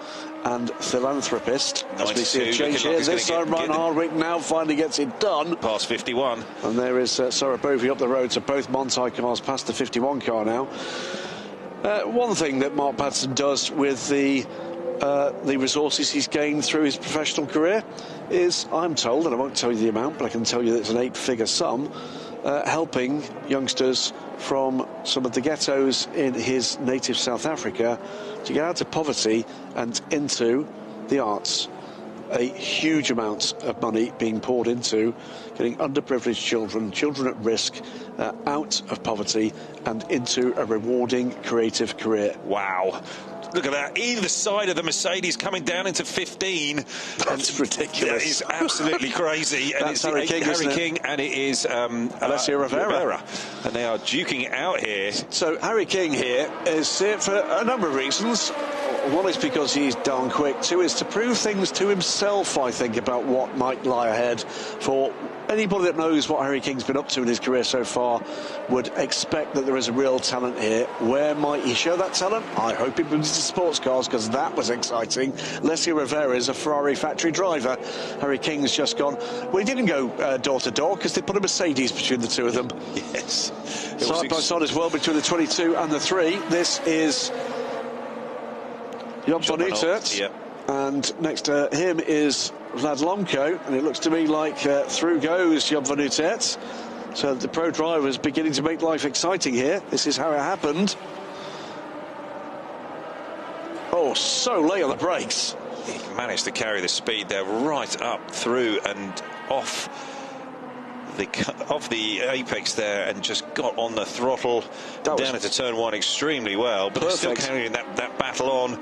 and philanthropist. As we see a change here this time, Ryan Hardwick now finally gets it done. Past 51. And there is Sarah Bovey up the road, so both Montai cars past the 51 car now. One thing that Mark Patterson does with the resources he's gained through his professional career is, I'm told, and I won't tell you the amount, but I can tell you that it's an 8-figure sum, helping youngsters from some of the ghettos in his native South Africa to get out of poverty and into the arts. A huge amount of money being poured into getting underprivileged children at risk, out of poverty and into a rewarding creative career. Wow. Look at that, either side of the Mercedes coming down into 15. That's ridiculous. That is absolutely crazy. And That's Harry King, and it is Alessio Rivera. And they are duking it out here. So Harry King here is here for a number of reasons. One is because he's darn quick. Two is to prove things to himself, I think, about what might lie ahead. For anybody that knows what Harry King's been up to in his career so far would expect that there is a real talent here. Where might he show that talent? I hope it moves to sports cars, because that was exciting. Alessio Rivera is a Ferrari factory driver. Harry King's just gone. Well, he didn't go door to door because they put a Mercedes between the two of them. Yes. Side by side as well between the 22 and the 3. This is Jan van Uitert, and next to him is Vlad Lomko, and it looks to me like through goes Jan van Uitert. So the pro driver is beginning to make life exciting here. This is how it happened. Oh, so late on the brakes. He managed to carry the speed there right up through and off the apex there, and just got on the throttle down into turn 1 extremely well, but still carrying that battle on.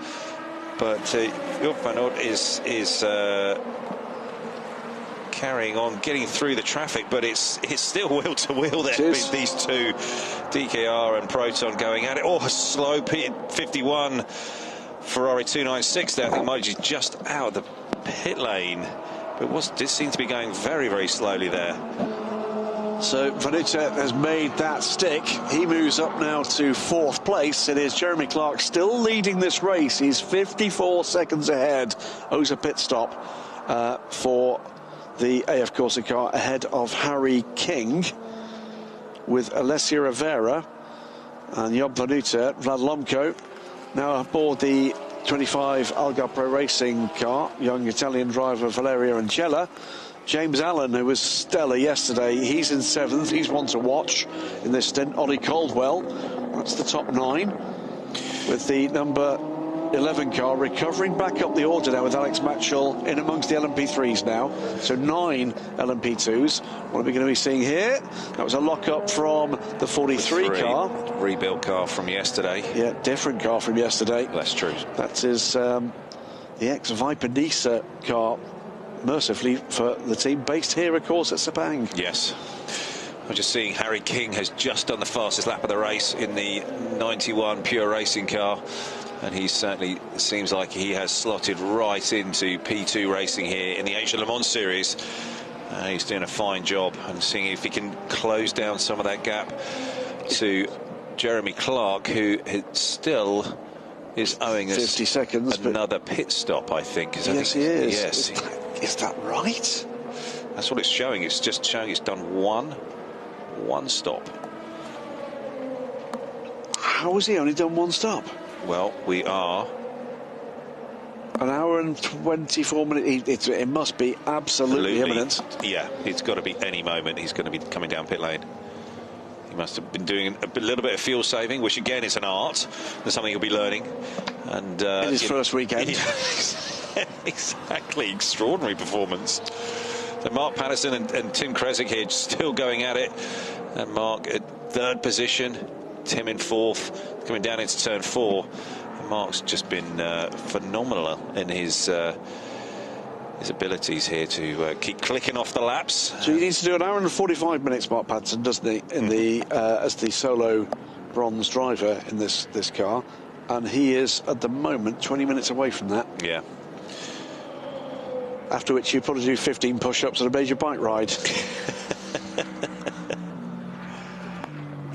But Joop van Oort is carrying on, getting through the traffic, but it's still wheel to wheel there with these two, DKR and Proton, going at it. Oh, a slow 51 Ferrari 296 there. I think might be just out of the pit lane, but did seem to be going very, very slowly there. So Vanuta has made that stick. He moves up now to 4th place. It is Jeremy Clark still leading this race. He's 54 seconds ahead. Owes a pit stop for the AF Corsa car ahead of Harry King, with Alessia Rivera and Job Vanuta. Vlad Lomko now aboard the 25 Algar Pro Racing car. Young Italian driver Valerio Angela. James Allen, who was stellar yesterday, he's in 7th. He's one to watch in this stint. Ollie Caldwell, that's the top 9, with the number 11 car recovering back up the order now with Alex Matchell in amongst the LMP3s now. So 9 LMP2s. What are we going to be seeing here? That was a lock-up from the 43 car. Rebuilt car from yesterday. Yeah, different car from yesterday. That's true. That is the ex-Viper Nisa car, mercifully for the team based here, of course, at Sepang. Yes. I'm just seeing Harry King has just done the fastest lap of the race in the 91 Pure Racing car, and he certainly seems like he has slotted right into P2 racing here in the Asia Le Mans series. He's doing a fine job, and seeing if he can close down some of that gap to Jeremy Clark, who still is owing us 50 seconds, another pit stop, I think. Yes, he is. Yes. Is that right? That's what it's showing. It's just showing it's done one stop. How has he only done one stop? Well, we are an hour and 24 minutes. It must be absolutely imminent. Yeah, it's got to be any moment. He's going to be coming down pit lane. He must have been doing a little bit of fuel saving, which again is an art. There's something he'll be learning. And in his first weekend. Exactly, extraordinary performance. So Mark Patterson and Tim Kresick here still going at it. And Mark at 3rd position, Tim in 4th, coming down into turn 4. And Mark's just been phenomenal in his abilities here to keep clicking off the laps. So he needs to do an hour and 45 minutes, Mark Patterson, doesn't he, in the as the solo bronze driver in this car, and he is at the moment 20 minutes away from that. Yeah. After which you probably do 15 push-ups and a major bike ride.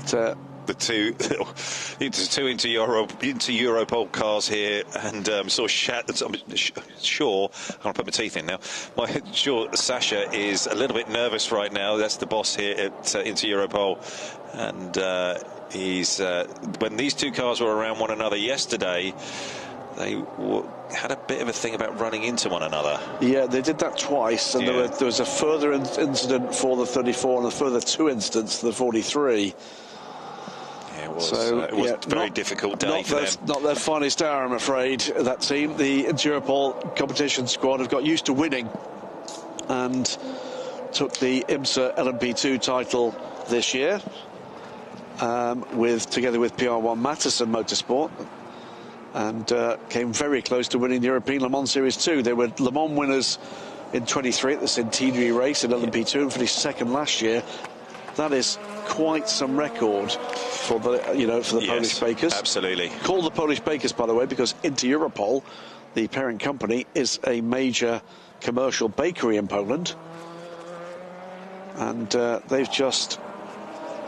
The two into Europol cars here, and Shaw. I'm going to put my teeth in now. Sasha is a little bit nervous right now. That's the boss here at into Europol, and he's when these two cars were around one another yesterday, they had a bit of a thing about running into one another. Yeah, they did that twice, and there was a further incident for the 34 and a further 2 incidents for the 43. It was a very difficult day for them. Not their finest hour, I'm afraid. That team, the Europol competition squad, have got used to winning and took the IMSA LMP2 title this year, together with PR1 Matterson Motorsport, and came very close to winning the European Le Mans Series 2. They were Le Mans winners in 23 at the Centenary race in LMP2 and finished 2nd last year. That is quite some record for the Polish bakers. Absolutely. Called the Polish bakers, by the way, because Inter Europol, the parent company, is a major commercial bakery in Poland, and they've just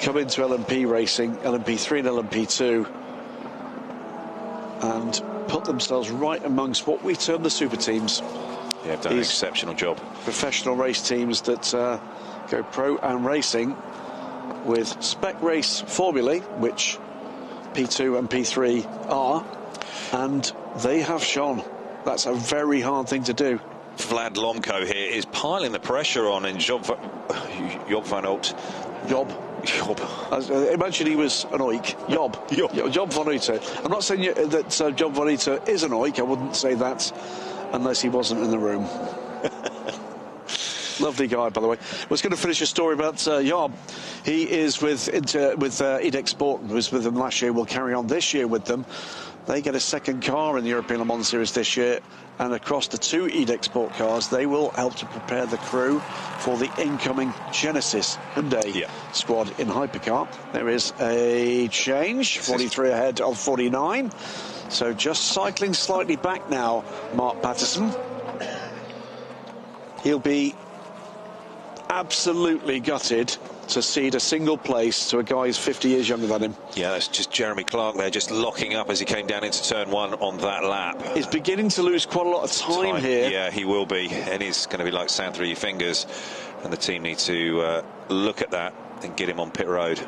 come into LMP racing, LMP3 and LMP2, and put themselves right amongst what we term the super teams. Yeah, they've done an exceptional job. Professional race teams that go pro and racing with spec race formulae, which P2 and P3 are, and they have shone. That's a very hard thing to do. Vlad Lomko here is piling the pressure on, and Job van Aert. Job. Imagine he was an oik. Job van Aert. I'm not saying that Job van Aert is an oik. I wouldn't say that unless he wasn't in the room. Lovely guy, by the way. I was going to finish a story about Job. He is with Edex Sport, was with them last year, will carry on this year with them. They get a 2nd car in the European Le Mans Series this year, and across the 2 Edex Sport cars, they will help to prepare the crew for the incoming Genesis Hyundai squad in Hypercar. There is a change, 43 ahead of 49. So just cycling slightly back now, Mark Patterson. He'll be absolutely gutted to cede a single place to a guy who's 50 years younger than him. Yeah, that's just Jeremy Clark there, just locking up as he came down into turn 1 on that lap. He's beginning to lose quite a lot of time here. Yeah, he will be, and he's going to be like sand through your fingers, and the team need to look at that and get him on pit road.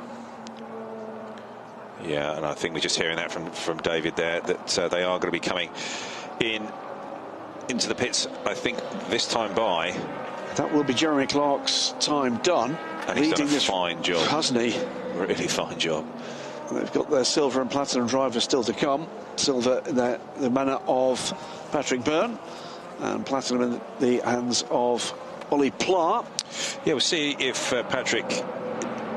Yeah, and I think we're just hearing that from David there, that they are going to be coming into the pits, I think, this time by. That will be Jeremy Clark's time done. And he's done a fine job. Hasn't he? Really fine job. And they've got their silver and platinum drivers still to come. Silver in the manner of Patrick Byrne, and platinum in the hands of Ollie Pla. Yeah, we'll see if Patrick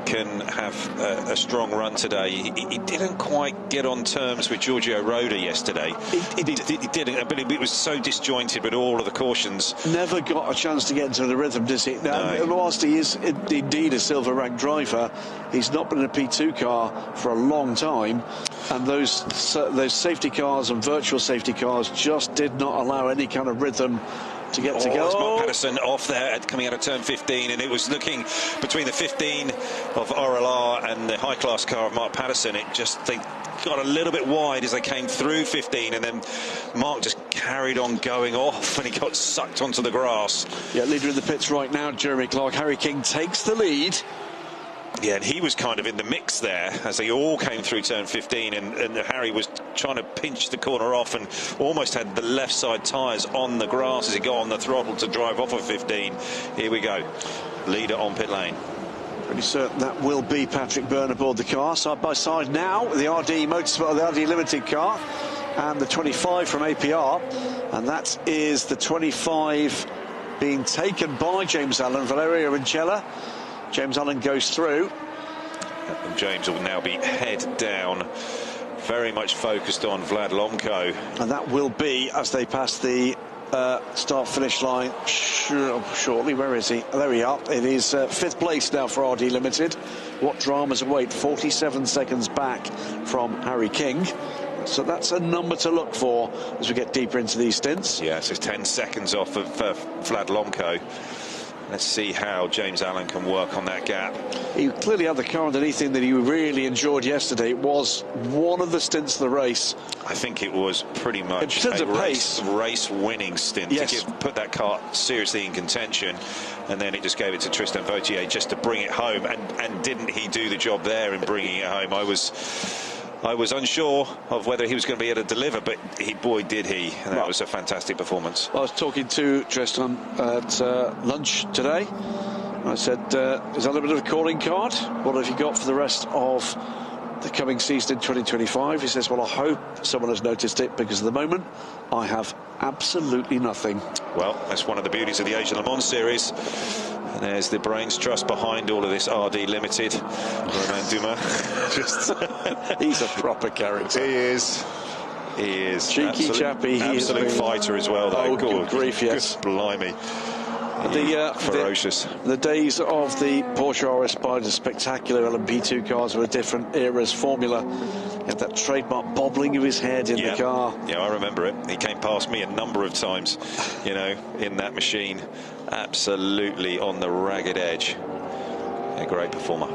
can have a strong run today. He didn't quite get on terms with Giorgio Roda yesterday. He didn't, but it was so disjointed with all of the cautions. Never got a chance to get into the rhythm, does he? Now, No. whilst he is indeed a silver ranked driver, he's not been in a P2 car for a long time, and those safety cars and virtual safety cars just did not allow any kind of rhythm to get to go. It's Mark Patterson off there coming out of turn 15, and it was looking between the 15 of RLR and the high class car of Mark Patterson. They got a little bit wide as they came through 15, and then Mark just carried on going off, and he got sucked onto the grass. Yeah, leader in the pits right now, Jeremy Clark. Harry King takes the lead. Yeah, and he was kind of in the mix there as they all came through turn 15, and Harry was trying to pinch the corner off and almost had the left side tyres on the grass as he got on the throttle to drive off of 15. Here we go, leader on pit lane. Pretty certain that will be Patrick Byrne aboard the car. Side by side now, the RD Motorsport, the RD Limited car, and the 25 from APR, and that is the 25 being taken by James Allen, Valerio Rincella. James Allen goes through. And James will now be head down, very much focused on Vlad Lomko. And that will be as they pass the start-finish line shortly. Where is he? There we are. It is 5th place now for RD Limited. What dramas await? 47 seconds back from Harry King. So that's a number to look for as we get deeper into these stints. Yeah, so 10 seconds off of Vlad Lomko. Let's see how James Allen can work on that gap. He clearly had the car underneath him that he really enjoyed yesterday. It was one of the stints of the race. I think it was pretty much a race-winning stint. Yes. To put that car seriously in contention, and then it just gave it to Tristan Vautier just to bring it home. And didn't he do the job there in bringing it home? I was unsure of whether he was going to be able to deliver, but boy did he, and that was a fantastic performance. I was talking to Tristan at lunch today. I said, is that a bit of a calling card? What have you got for the rest of the coming season in 2025? He says, well, I hope someone has noticed it, because at the moment I have absolutely nothing. Well, that's one of the beauties of the Asian Le Mans series. And there's the brains trust behind all of this RD Limited. Romain Dumas. He's a proper character. He is. He is. Cheeky chappy. Absolute fighter as well, though. Oh, good grief, yes. Good blimey. Ferocious. The days of the Porsche RS Spider spectacular LMP2 cars were a different era's formula. He had that trademark bobbling of his head in the car. Yeah, I remember it. He came past me a number of times, in that machine. Absolutely on the ragged edge. A great performer.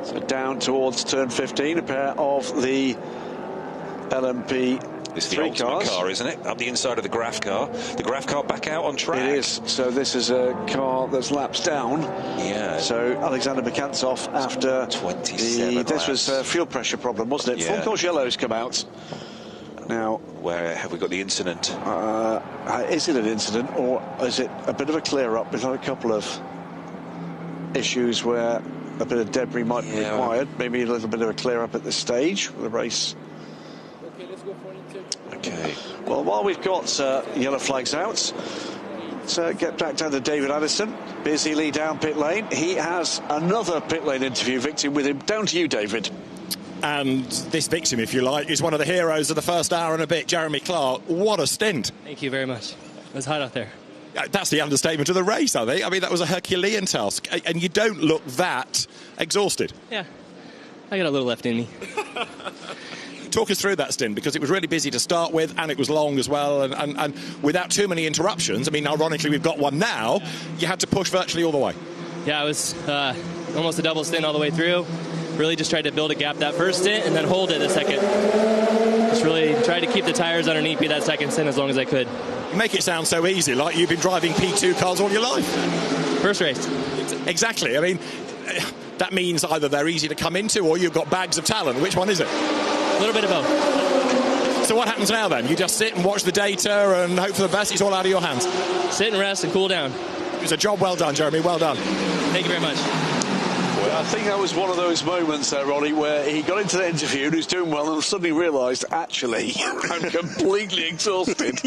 So down towards turn 15, a pair of the LMP. It's the ultimate car, isn't it? Up the inside of the Graf car. The Graf car back out on track. It is. So this is a car that's laps down. Yeah. So Alexander Bekantsov after 27 this was a fuel pressure problem, wasn't it? Yeah. Full course yellow's come out. Now, where have we got the incident? Is it an incident, or is it a bit of a clear up? We've had a couple of issues where a bit of debris might be required. Maybe a little bit of a clear up at this stage of the race. Okay. Well, while we've got yellow flags out, let's get back down to David Addison, busily down pit lane. He has another pit lane interview victim with him. Down to you, David. And this victim, if you like, is one of the heroes of the first hour and a bit, Jeremy Clark. What a stint. Thank you very much. It was hot out there. That's the understatement of the race, I think. I mean, that was a Herculean task. And you don't look that exhausted. Yeah, I got a little left in me. talk us through that stint, because it was really busy to start with and it was long as well, and without too many interruptions. I mean, ironically, we've got one now. You had to push virtually all the way. Yeah, it was almost a double stint all the way through. Really just tried to build a gap that first stint and then hold it the second. Just really tried to keep the tires underneath me that second stint as long as I could. You make it sound so easy, like you've been driving P2 cars all your life. First race. Exactly. I mean, that means either they're easy to come into or you've got bags of talent. Which one is it? A little bit of both. So what happens now then? You just sit and watch the data and hope for the best? It's all out of your hands? Sit and rest and cool down. It was a job well done, Jeremy. Well done. Thank you very much. Well, I think that was one of those moments there, Ronnie, where he got into the interview and he was doing well and suddenly realised, actually, I'm completely exhausted.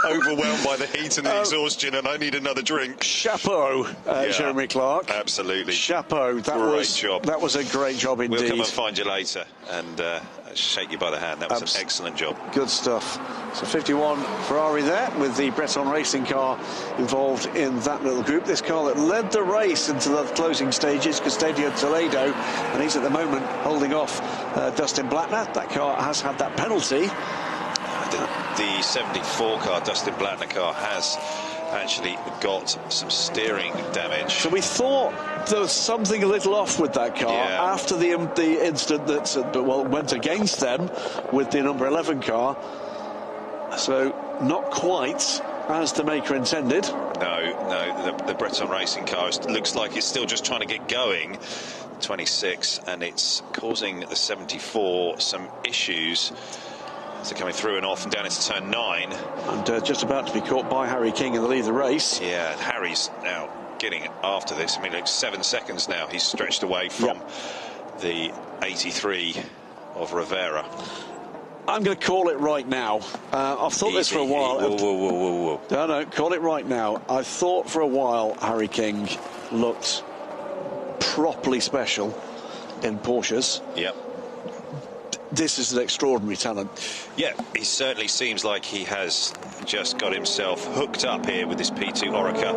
Overwhelmed by the heat and the exhaustion, and I need another drink. Chapeau, Jeremy Clark. Absolutely. Chapeau. That was a great job indeed. We'll come and find you later and shake you by the hand. That was an excellent job. Good stuff. So 51 Ferrari there with the Breton racing car involved in that little group. This car that led the race into the closing stages, Custodio Toledo, and he's at the moment holding off Dustin Blattner. That car has had that penalty. The 74 car, Dustin Blattner car, has actually got some steering damage. So we thought there was something a little off with that car after the incident that went against them with the number 11 car. So not quite as the maker intended. No, the Breton racing car looks like it's still just trying to get going. 26, and it's causing the 74 some issues. So coming through and off and down into turn 9. And just about to be caught by Harry King in the lead of the race. Yeah, and Harry's now getting after this. I mean, it's 7 seconds now. He's stretched away from the 83 of Rivera. I'm going to call it right now. I've thought this for a while. Whoa. No, call it right now. I thought for a while Harry King looked properly special in Porsches. Yep. This is an extraordinary talent. Yeah, he certainly seems like he has just got himself hooked up here with this P2 Oreca.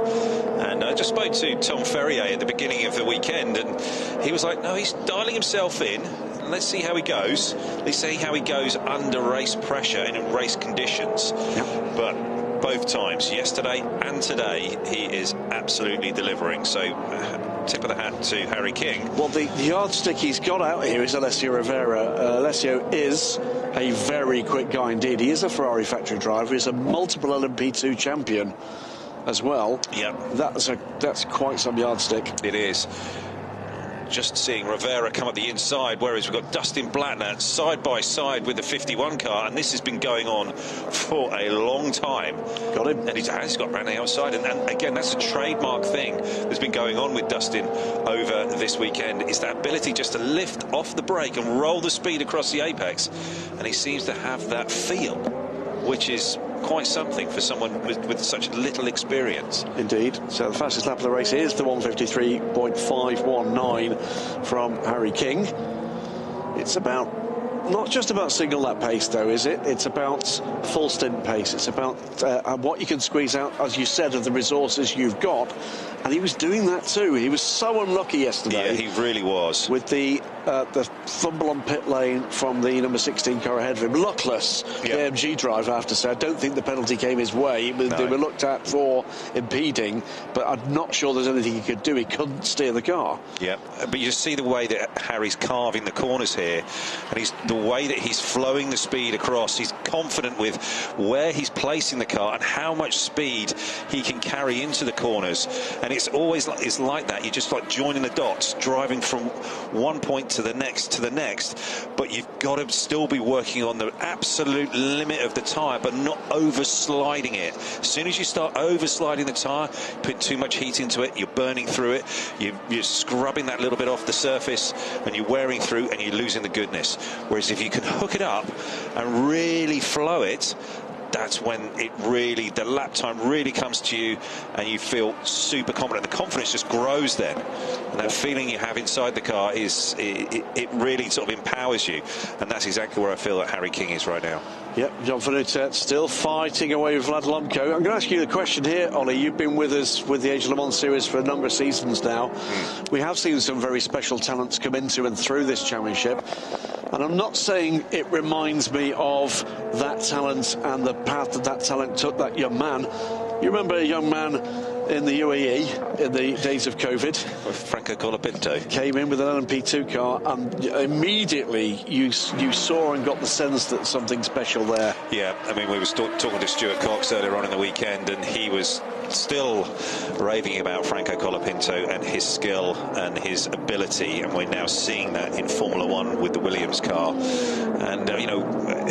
And I just spoke to Tom Ferrier at the beginning of the weekend, and he was like, no, he's dialing himself in. Let's see how he goes. Let's see how he goes under race pressure and in race conditions. Yep. But both times, yesterday and today, he is absolutely delivering. So tip of the hat to Harry King. Well, the yardstick he's got out here is Alessio Rivera. Alessio is a very quick guy indeed. He is a Ferrari factory driver. He's a multiple LMP2 champion as well. Yeah, that's quite some yardstick. It is. Just seeing Rivera come up the inside, whereas we've got Dustin Blattner side by side with the 51 car, and this has been going on for a long time. Got him. And he's got around the outside, and again, that's a trademark thing that's been going on with Dustin over this weekend, is that ability just to lift off the brake and roll the speed across the apex, and he seems to have that feel, which is quite something for someone with such little experience. Indeed. So the fastest lap of the race is the 153.519 from Harry King. It's about not just about single lap pace, though, is it? It's about full stint pace. It's about what you can squeeze out, as you said, of the resources you've got. And he was doing that too. He was so unlucky yesterday. Yeah, he really was. With the fumble on pit lane from the number 16 car ahead of him. Luckless, the AMG driver, I have to say. I don't think the penalty came his way. They were looked at for impeding, but I'm not sure there's anything he could do. He couldn't steer the car. Yeah, but you see the way that Harry's carving the corners here, and the way that he's flowing the speed across. He's confident with where he's placing the car and how much speed he can carry into the corners. And it's always like that. You're just like joining the dots, driving from one point to the next, but you've got to still be working on the absolute limit of the tyre, but not oversliding it. As soon as you start oversliding the tyre, put too much heat into it, you're burning through it, you're scrubbing that little bit off the surface, and you're wearing through, and you're losing the goodness. Whereas if you can hook it up and really flow it, that's when the lap time really comes to you and you feel super confident. The confidence just grows then. And that feeling you have inside the car it really sort of empowers you. And that's exactly where I feel that Harry King is right now. Yep, John Finuchet still fighting away with Vlad Lomko. I'm going to ask you the question here, Ollie. You've been with us with the Age of Le Mans series for a number of seasons now. We have seen some very special talents come into and through this championship. And I'm not saying it reminds me of that talent and the path that talent took, that young man. You remember a young man in the UAE in the days of COVID? Franco Colapinto. Came in with an LMP2 car, and immediately you saw and got the sense that something special there. Yeah, I mean, we were talking to Stuart Cox earlier on in the weekend, and he was still raving about Franco Colapinto and his skill and his ability, and we're now seeing that in Formula One with the Williams car. And you know,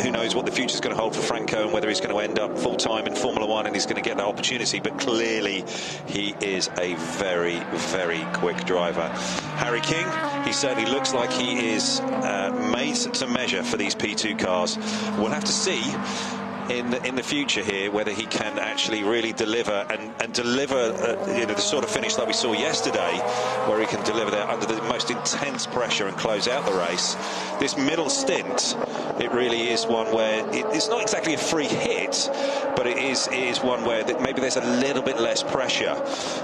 who knows what the future's going to hold for Franco and whether he's going to end up full-time in Formula One and he's going to get that opportunity, but clearly he is a very, very quick driver. Harry King, he certainly looks like he is made to measure for these P2 cars. We'll have to see in the future here whether he can actually really deliver and deliver you know, the sort of finish that we saw yesterday, where he can deliver that under the most intense pressure and close out the race. This middle stint, it really is one where it's not exactly a free hit, but it is one where maybe there's a little bit less pressure,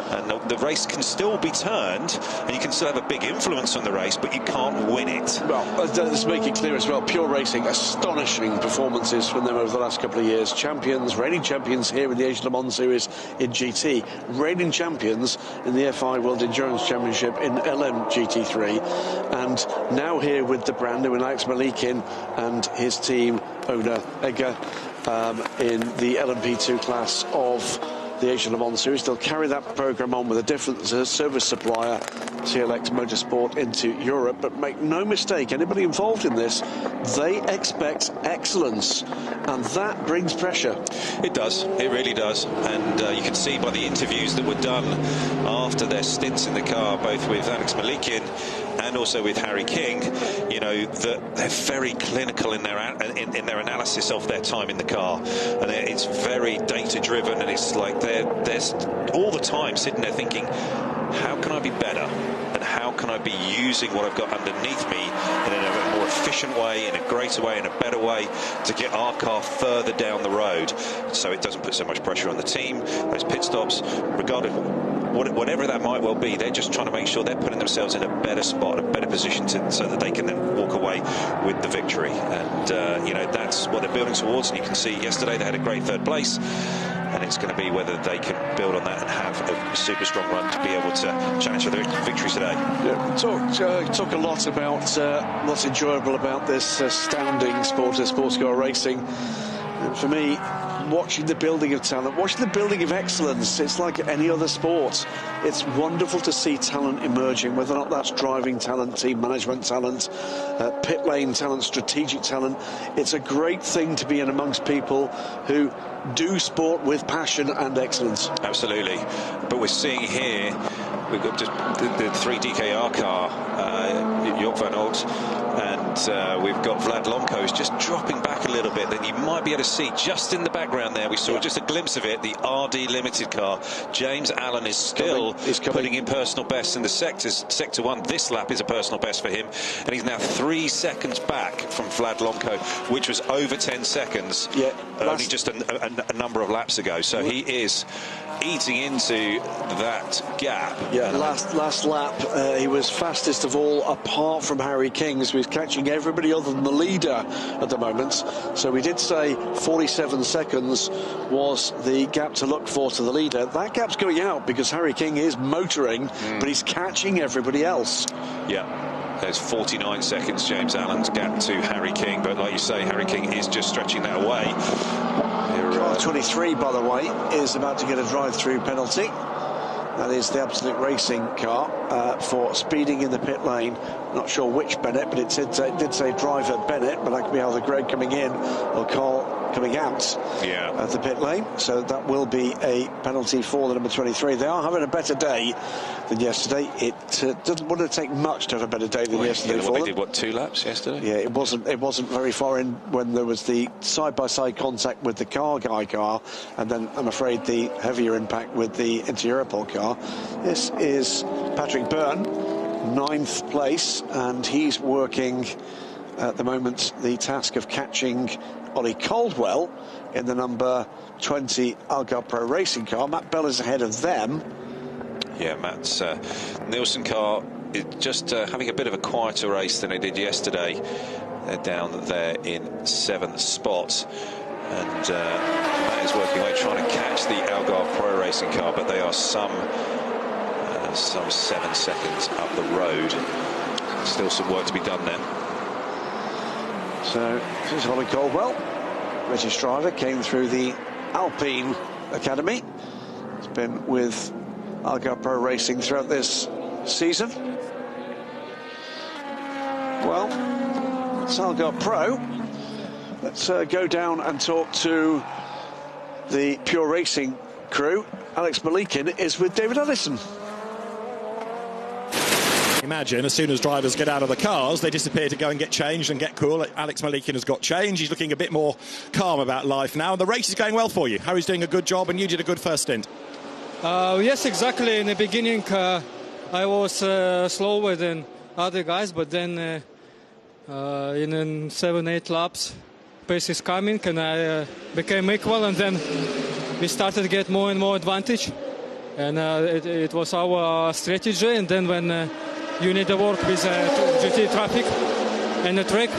and the race can still be turned and you can still have a big influence on the race, but you can't win it. Well, let's make it clear as well, Pure Racing, astonishing performances from them over the last couple of years. Champions, reigning champions here in the Age of Le Mans series in GT, reigning champions in the FI World Endurance Championship in LM GT3, and now here with the brand new Alex Malikin and his team owner Edgar in the LMP2 class of the Age of Le Mans series. They'll carry that programme on with a different service supplier, TLX Motorsport, into Europe. But make no mistake, anybody involved in this, they expect excellence, and that brings pressure. It does, it really does. And you can see by the interviews that were done after their stints in the car, both with Alex Malikin and also with Harry King, you know, that they're very clinical in their analysis of their time in the car, and it's very data driven, and it's like they're all the time sitting there thinking, how can I be better, and how can I be using what I've got underneath me in a more efficient way, in a greater way, in a better way, to get our car further down the road, so it doesn't put so much pressure on the team. Those pit stops, regardless whatever that might well be, they're just trying to make sure they're putting themselves in a better spot, a better position, so that they can then walk away with the victory. And you know, that's what they're building towards. And you can see yesterday they had a great third place, and it's going to be whether they can build on that and have a super strong run to be able to challenge for the victory today. Yeah, talk a lot about what's enjoyable about this astounding sport of sports car racing. And for me, watching the building of talent, watching the building of excellence, it's like any other sport. It's wonderful to see talent emerging, whether or not that's driving talent, team management talent, pit lane talent, strategic talent. It's a great thing to be in amongst people who do sport with passion and excellence. Absolutely. But we're seeing here, we've got just the 3 DKR car, Jork van Aert, and we've got Vlad Lomko who's just dropping back a little bit. Then you might be able to see just in the background there, we saw just a glimpse of it, the RD Limited car. James Allen is still putting in personal bests in the sector 1. This lap is a personal best for him, and he's now 3 seconds back from Vlad Lomko, which was over 10 seconds only just a number of laps ago. So he is eating into that gap. Yeah, last lap he was fastest of all apart from Harry King, so he's catching everybody other than the leader at the moment. So we did say 47 seconds was the gap to look for to the leader. That gap's going out because Harry King is motoring, but he's catching everybody else. Yeah. There's 49 seconds, James Allen's gap to Harry King, but like you say, Harry King is just stretching that away. Car 23, by the way, is about to get a drive-through penalty. That is the Absolute Racing car for speeding in the pit lane. Not sure which Bennett, but it did say driver Bennett, but that could be either Greg coming in or Carl coming out of the pit lane. So that will be a penalty for the number 23. They are having a better day than yesterday. It doesn't want to take much to have a better day than yesterday. They did 2 laps yesterday? Yeah, it wasn't very far in when there was the side-by-side contact with the car, and then I'm afraid the heavier impact with the Inter-Europol car. This is Patrick Byrne, 9th place, and he's working at the moment the task of catching Ollie Caldwell in the number 20 Algarve Pro Racing car. Matt Bell is ahead of them. Yeah, Matt's Nielsen car is just having a bit of a quieter race than he did yesterday. They're down there in 7th spot, and Matt is working away trying to catch the Algarve Pro Racing car, but they are some 7 seconds up the road. Still some work to be done there. So this is Ollie Caldwell, British driver, came through the Alpine Academy. He's been with Algarve Pro Racing throughout this season. Well, it's Algarve Pro. Let's go down and talk to the Pure Racing crew. Alex Malikin is with David Ellison. Imagine as soon as drivers get out of the cars, they disappear to go and get changed and get cool. Alex Malikin has got changed. He's looking a bit more calm about life now. The race is going well for you. Harry's doing a good job, and you did a good first stint. Yes, exactly. In the beginning, I was slower than other guys, but then in 7-8 laps, pace is coming, and I became equal, and then we started to get more and more advantage. And it was our strategy, and then when you need to work with GT traffic and the track,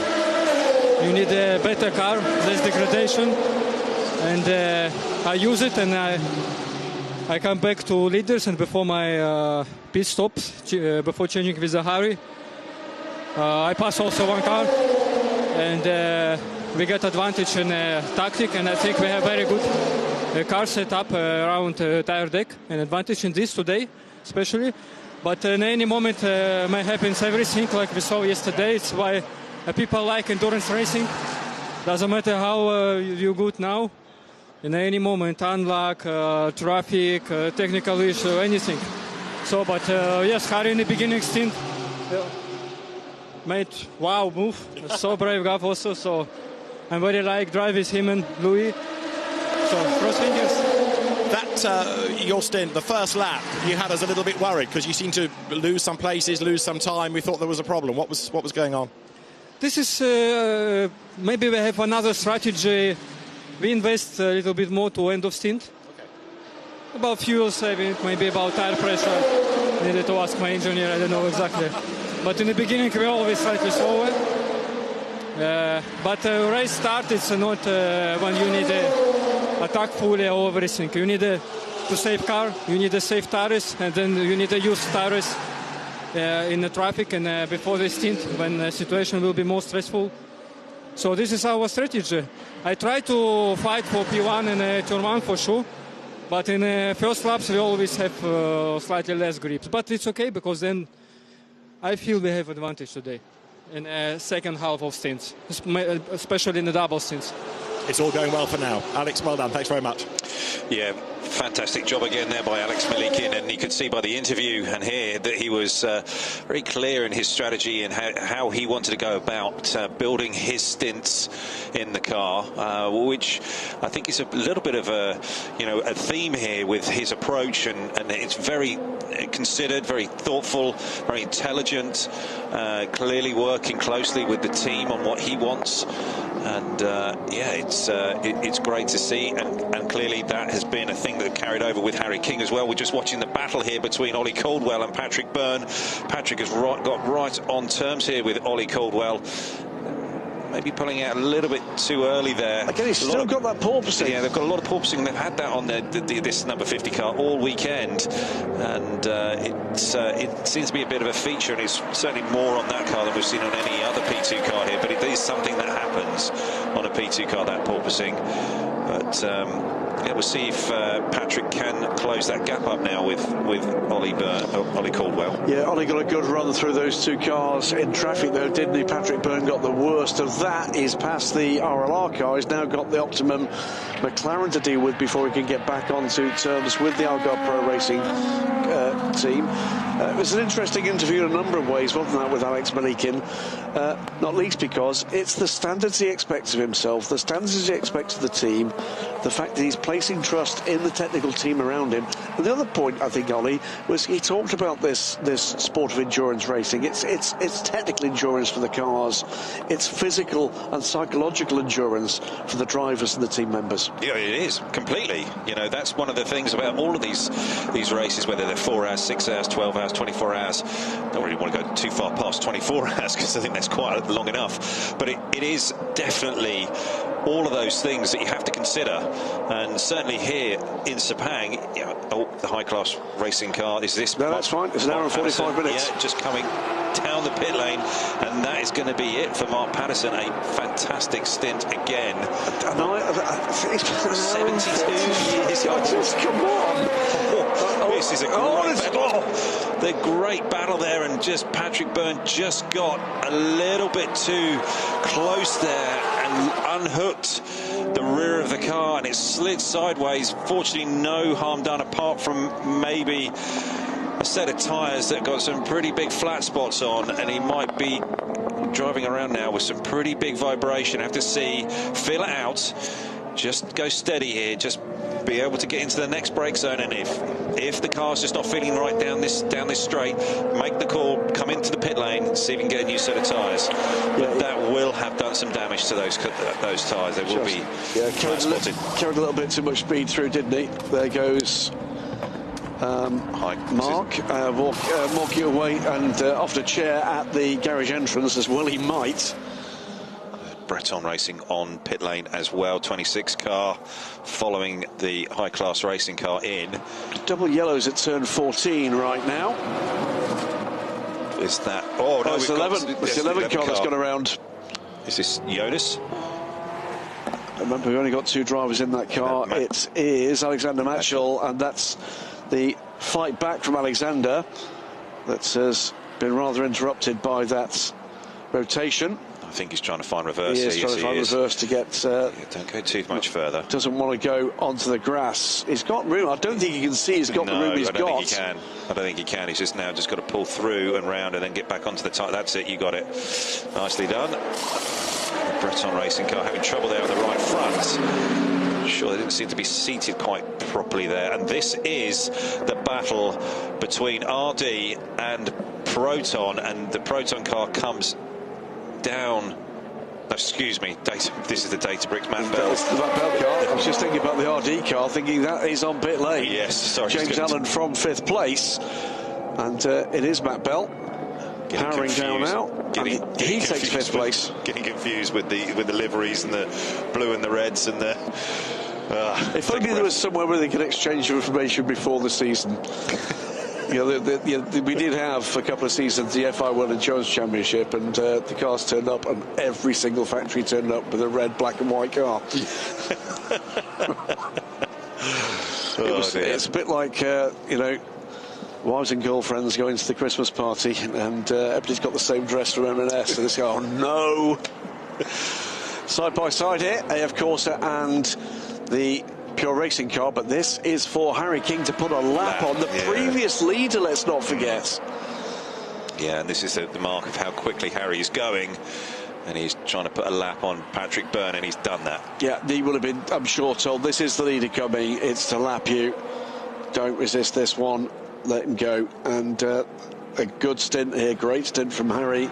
you need a better car, less degradation, and I use it, and I come back to leaders, and before my pit stops, before changing with Harry, I pass also one car, and we get advantage in tactic, and I think we have very good car set up around tire deck, and advantage in this today, especially. But in any moment may happen everything like we saw yesterday. It's why people like endurance racing. Doesn't matter how you good now. In any moment, unlock, traffic, technical issue, anything. So, but yes, Harry in the beginning stint made wow move. So brave guy also. So I'm very like drive with him and Louis. So cross fingers. That your stint, the first lap, you had us a little bit worried because you seemed to lose some places, lose some time. We thought there was a problem. What was going on? This is maybe we have another strategy. We invest a little bit more to end of stint. Okay. About fuel saving, maybe about tire pressure. Needed to ask my engineer. I don't know exactly. But in the beginning, we always slightly slower. But race start, it's not when you need attack fully or everything. You need to save car, you need to save tires, and then you need to use tires in the traffic and before the stint when the situation will be more stressful. So this is our strategy. I try to fight for P1 and turn 1 for sure, but in first laps we always have slightly less grips. But it's okay because then I feel we have advantage today in second half of stints, especially in the double stints. It's all going well for now. Alex, well done. Thanks very much. Yeah, fantastic job again there by Alex Malikin, and you could see by the interview and here that he was very clear in his strategy and how he wanted to go about building his stints in the car, which I think is a little bit of a theme here with his approach, and it's very considered, very thoughtful, very intelligent, clearly working closely with the team on what he wants. And yeah, it's great to see, and clearly that has been a thing that carried over with Harry King as well. We're just watching the battle here between Ollie Caldwell and Patrick Byrne. Patrick has got right on terms here with Ollie Caldwell. Maybe pulling out a little bit too early there. Again, he's still got that porpoising. Yeah, they've got a lot of porpoising. They've had that on this number 50 car all weekend, and it seems to be a bit of a feature, and it's certainly more on that car than we've seen on any other P2 car here. But it is something that happens on a P2 car, that porpoising. But yeah, we'll see if Patrick can close that gap up now with Ollie Caldwell. Yeah, Ollie got a good run through those two cars in traffic, though, didn't he? Patrick Byrne got the worst of that. He's past the RLR car. He's now got the Optimum McLaren to deal with before he can get back onto terms with the Algarve Pro Racing team. It was an interesting interview in a number of ways, wasn't that, with Alex Malikin? Not least because it's the standards he expects of himself, the standards he expects of the team, the fact that he's placing trust in the technical team around him. And the other point, I think, Ollie, was he talked about this sport of endurance racing. It's technical endurance for the cars. It's physical and psychological endurance for the drivers and the team members. Yeah, it is, completely. You know, that's one of the things about all of these races, whether they're 4 hours, 6 hours, 12 hours, 24 hours. Don't really want to go too far past 24 hours because I think that's quite long enough. But it is definitely all of those things that you have to consider. And certainly here in Sepang, you know, the high-class racing car is this. No, that's fine. It's an hour and 45 minutes. Yeah, just coming down the pit lane, and that is going to be it for Mark Patterson. A fantastic stint again. 72 years old. Come on. This is a great battle. The great battle there, and just Patrick Byrne just got a little bit too close there and unhooked the rear of the car, and it slid sideways. Fortunately, no harm done apart from maybe a set of tyres that got some pretty big flat spots on, and he might be driving around now with some pretty big vibration. Have to see, feel it out, just go steady here, just be able to get into the next brake zone, and if the car's just not feeling right down this straight, make the call, come into the pit lane, see if you can get a new set of tyres. But that will have done some damage to those tyres. They will be carried a little bit too much speed through, didn't he? There goes Mark, walking away and off the chair at the garage entrance, as well he might. Breton Racing on pit lane as well. 26 car following the high-class racing car in. Double yellows at turn 14 right now. Is that... Oh, no, it's 11. It's the 11 car that's gone around. Is this Yodis? Remember, we only got 2 drivers in that car. It is Alexander Matchell, and that's the fight back from Alexander that has been rather interrupted by that rotation. I think he's trying to find reverse. He is trying to find reverse to get... don't go too much further. Doesn't want to go onto the grass. He's got room. I don't think you can see he's got the room he's got. I don't think he can. I don't think he can. He's just now just got to pull through and round and then get back onto the tyre. That's it. You got it. Nicely done. The Breton Racing car having trouble there with the right front. Sure, they didn't seem to be seated quite properly there. And this is the battle between RD and Proton, and the Proton car comes down. Excuse me, this is the Databricks Matt Bell. That's the Matt Bell car. I was just thinking about the RD car, thinking that is on pit lane. Yes, sorry. James Allen from 5th place, and it is Matt Bell powering down now. He takes 5th place. Getting confused with the liveries and the blue and the reds and the. If only there was somewhere where they could exchange information before the season. You know, we did have a couple of seasons the FI World Endurance Championship, and the cars turned up, and every single factory turned up with a red, black and white car. It's a bit like, you know, wives and girlfriends going to the Christmas party, and everybody's got the same dress from M&S, and it's oh no! Side by side here, AF Corsa and the Pure Racing car, but this is for Harry King to put a lap on the previous leader, let's not forget. Yeah, and this is the mark of how quickly Harry is going, and he's trying to put a lap on Patrick Byrne, and he's done that. Yeah, he would have been, I'm sure, told this is the leader coming, it's to lap you, don't resist this one, let him go. And a good stint here, great stint from Harry.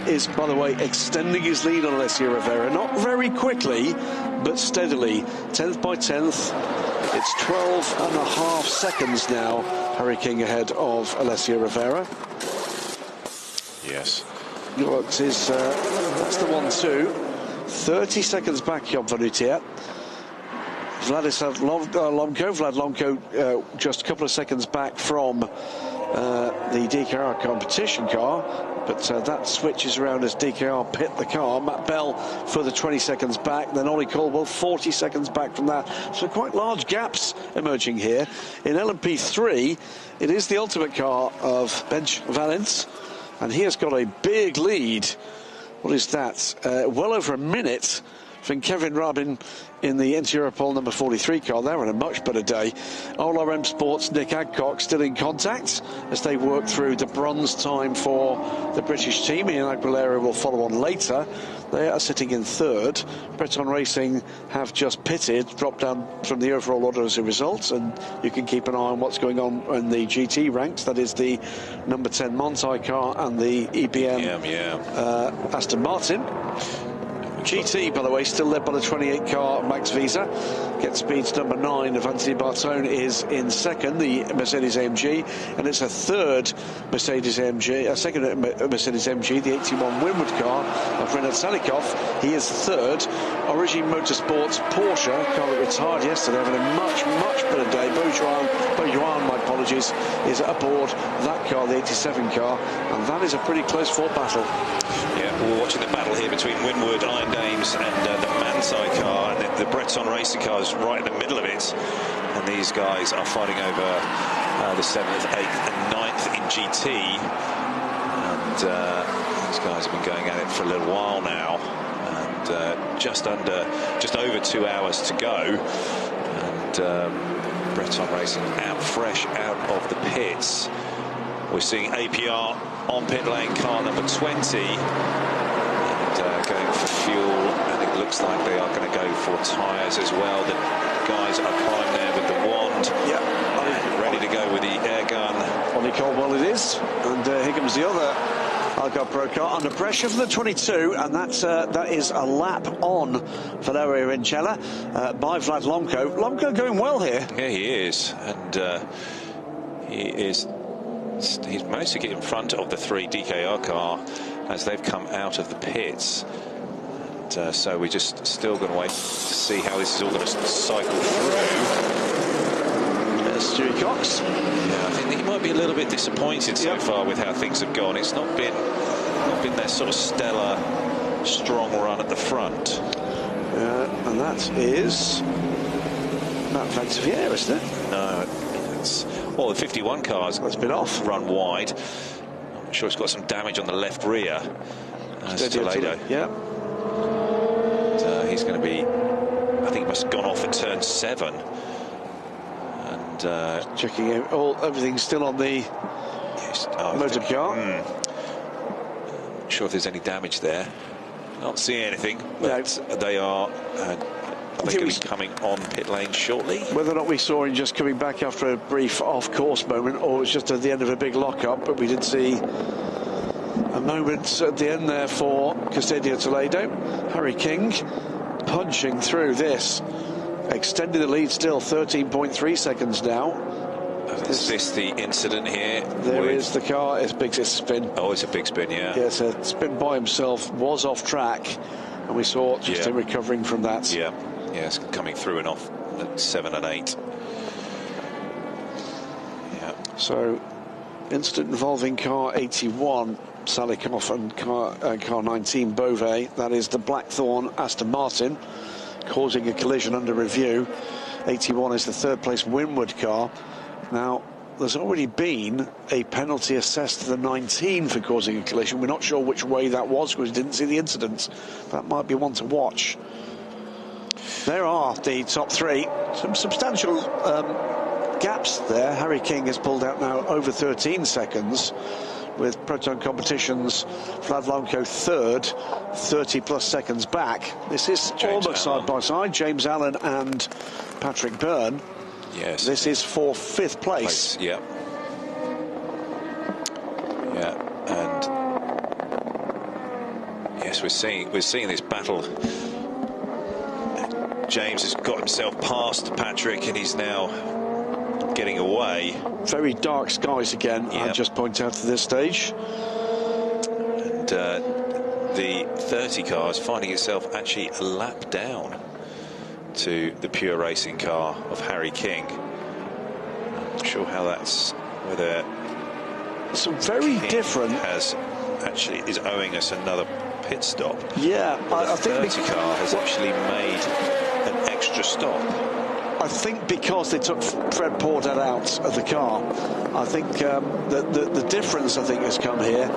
Is, by the way, extending his lead on Alessio Rivera, not very quickly, but steadily, 10th by 10th. It's 12.5 seconds now, Harry King ahead of Alessio Rivera. Yes. That's the 1-2. 30 seconds back, Job Vanutia. Vlad Lomko just a couple of seconds back from the DKR competition car, but that switches around as DKR pit the car. Matt Bell further 20 seconds back, then Ollie Caldwell 40 seconds back from that. So quite large gaps emerging here. In LMP3, it is the ultimate car of Bench Valence, and he has got a big lead. What is that? Well over a minute I think Kevin Rabin in the interior pole number 43 car, they're on a much better day. OLRM Sports' Nick Adcock still in contact as they work through the bronze time for the British team. Ian Aguilera will follow on later. They are sitting in third. Breton Racing have just pitted, dropped down from the overall order as a result, and you can keep an eye on what's going on in the GT ranks. That is the number 10 Montai car and the EBM Aston Martin. GT, by the way, still led by the 28 car Max Visa. Get Speed's number 9 of Anthony Bartone is in second, the Mercedes AMG, and it's a third Mercedes AMG, a second Mercedes AMG, the 81 Winward car of Renat Salikov. He is third. Origin Motorsports Porsche, car that retired yesterday, having a much better day. Beaujuan, my apologies, is aboard that car, the 87 car, and that is a pretty close fought battle. Yeah, we're watching the battle here between Winward, Iron Dames and the Mansai car, and the Breton Racing car is right in the middle of it, and these guys are fighting over the 7th, 8th and 9th in GT, and these guys have been going at it for a little while now, and just over 2 hours to go, and Breton Racing fresh out of the pits. We're seeing APR on pit lane, car number 20, and going for fuel, and it looks like they are going to go for tyres as well. The guys are primed there with the wand, and ready to go with the air gun. Ollie Caldwell it is, and here comes the other Algarve Pro car under pressure from the 22, and that is a lap on Valerio Incella by Vlad Lomko. Lomko going well here. Yeah, he is, and he's managed to get in front of the 3 DKR car as they've come out of the pits. And so we're just still going to wait to see how this is all going to cycle through. There's Stewie Cox. Yeah, I think he might be a little bit disappointed so far with how things have gone. It's not been their sort of stellar, strong run at the front. And that is Matt Vansevier, isn't it? No, it's... Well, the 51 car's been off. Run wide. I'm sure it's got some damage on the left rear. Toledo. Yeah. He's going to be... I think he must have gone off at turn 7. And checking out everything's still on the motor car. Not sure if there's any damage there. Not seeing anything, but they are... They're going to be coming on pit lane shortly. Whether or not we saw him just coming back after a brief off-course moment, or it was just at the end of a big lock-up, but we did see a moment at the end there for Custodio Toledo. Harry King punching through this, extending the lead still, 13.3 seconds now. Is this the incident here? There is the car. It's a big spin. Oh, it's a big spin, yeah. Yeah, it's a spin by himself, was off track, and we saw just him recovering from that. Yeah, it's coming through and off at 7 and 8. Yeah. So, incident involving car 81, Salikov, and car 19, Beauvais. That is the Blackthorn Aston Martin, causing a collision under review. 81 is the third place Winward car. Now, there's already been a penalty assessed to the 19 for causing a collision. We're not sure which way that was because we didn't see the incident. That might be one to watch. There are the top 3. Some substantial gaps there. Harry King has pulled out now over 13 seconds with Proton Competitions. Vlad Lomko third, 30+ seconds back. This is almost side by side. James Allen and Patrick Byrne. Yes. This is for 5th place. Yeah. And yes, we're seeing this battle. James has got himself past Patrick, and he's now getting away. Very dark skies again. I'd just point out to this stage. And the 30 car is finding itself actually a lap down to the pure racing car of Harry King. I'm not sure how that's, whether some very King different is owing us another pit stop. Yeah, I think the 30 car has actually made an extra stop. I think because they took Fred Pordat out of the car, I think the difference, I think, has come here,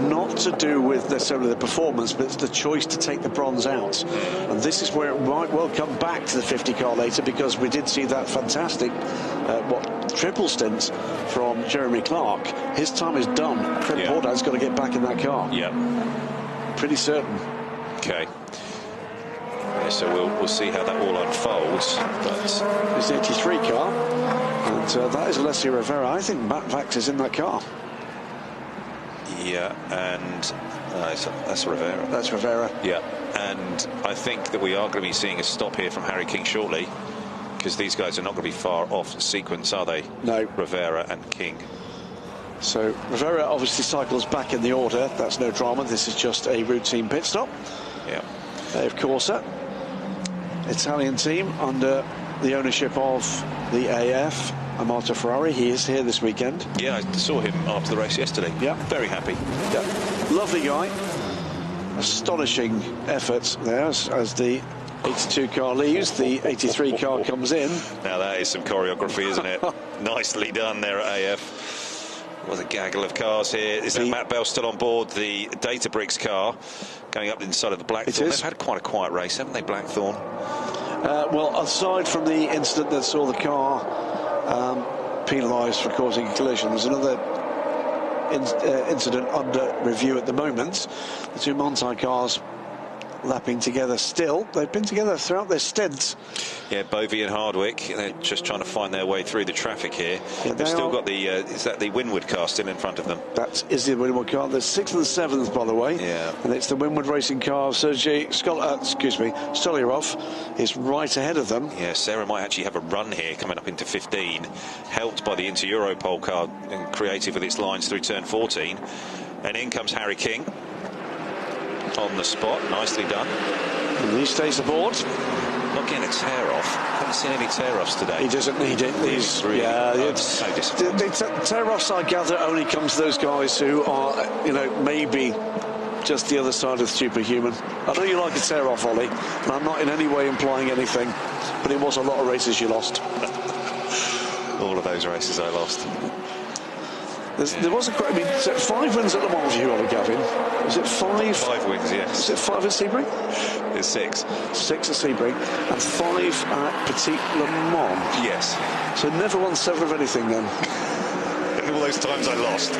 not to do with necessarily the performance, but it's the choice to take the bronze out. And this is where it might well come back to the 50 car later, because we did see that fantastic, triple stint from Jeremy Clark. His time is done. Fred Pordat's got to get back in that car. Yeah. Pretty certain. Okay. So we'll see how that all unfolds. But it's the 83 car, and that is Alessio Rivera. I think Matt Vax is in that car. Yeah, and that's Rivera. That's Rivera. Yeah, and I think that we are going to be seeing a stop here from Harry King shortly, because these guys are not going to be far off sequence, are they? No. Rivera and King. So Rivera obviously cycles back in the order. That's no drama. This is just a routine pit stop. Yeah. Of course, Italian team under the ownership of the AF, Amato Ferrari. He is here this weekend. Yeah, I saw him after the race yesterday. Yeah. Very happy. Yeah. Lovely guy. Astonishing effort there as the 82 car leaves, the 83 car comes in. Now that is some choreography, isn't it? Nicely done there at AF. Was a gaggle of cars here. Is that Matt Bell still on board the Databricks car going up the inside of the Blackthorn? They've had quite a quiet race, haven't they, Blackthorn? Well, aside from the incident that saw the car penalised for causing a collision, there's another incident under review at the moment. The two Monti cars lapping together still. They've been together throughout their stints. Yeah, Bovey and Hardwick, they're just trying to find their way through the traffic here. Yeah, they've still got the, is that the Winwood car still in front of them? That is the Winwood car. The 6th and 7th, by the way. Yeah. And it's the Winwood racing car. Sergei Stolyarov is right ahead of them. Yeah, Sarah might actually have a run here coming up into 15, helped by the Inter-Europol car, creative with its lines through turn 14. And in comes Harry King. On the spot, nicely done. And he stays aboard. Not getting a tear off. Haven't seen any tear offs today. He doesn't need it. He's really, it's no disappointing. The tear offs, I gather, only comes to those guys who are, you know, maybe just the other side of superhuman. I know you like a tear off, Ollie, and I'm not in any way implying anything, but it was a lot of races you lost. All of those races I lost. There was a, I mean, 5 wins at Le Mans for you, Ollie Gavin. Was it 5? 5 wins, yes. Was it 5 at Sebring? It's 6. 6 at Sebring and 5 at Petit Le Mans. Yes. So never won 7 of anything then. All those times I lost.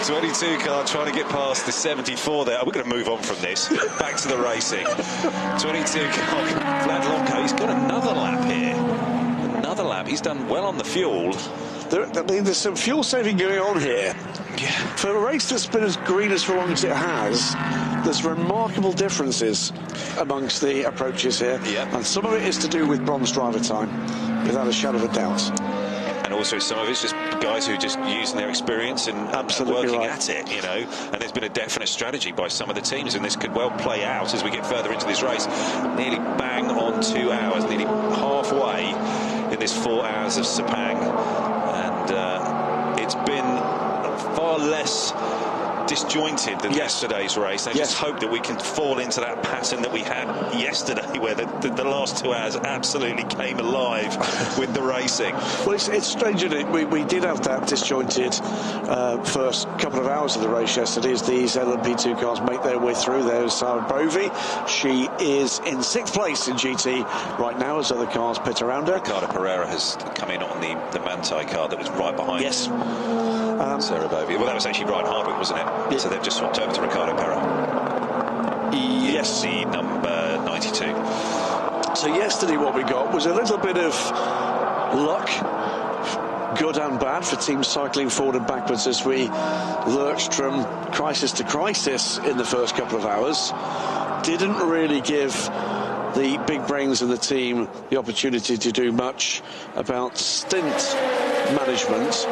22 car trying to get past the 74 there. We're going to move on from this. Back to the racing. 22 car. Vlad Lonko, he's got another lap here. Another lap. He's done well on the fuel. I mean, there's some fuel saving going on here. Yeah. For a race that's been as green as for long as it has, there's remarkable differences amongst the approaches here. Yeah. And some of it is to do with bronze driver time, without a shadow of a doubt. And also some of it's just guys who are just using their experience and working at it, you know. And there's been a definite strategy by some of the teams, and this could well play out as we get further into this race. Nearly bang on 2 hours, nearly halfway in this 4 hours of Sepang. And it's been far less disjointed than yesterday's race. I just hope that we can fall into that pattern that we had yesterday, where the last 2 hours absolutely came alive with the racing. Well, it's strange, isn't it? We did have that disjointed first couple of hours of the race yesterday as these LMP2 cars make their way through. There's Sarah Bovey. She is in 6th place in GT right now as other cars pit around her. Ricardo Pereira has come in on the Manti car that was right behind. Yes. Sarah Bovey. Well, that was actually Ryan Hardwick, wasn't it? Yeah. So they've just swapped over to Ricardo Pereira. Yes. The number 92. So yesterday what we got was a little bit of luck, good and bad, for teams cycling forward and backwards as we lurched from crisis to crisis in the first couple of hours. Didn't really give the big brains of the team the opportunity to do much about stint management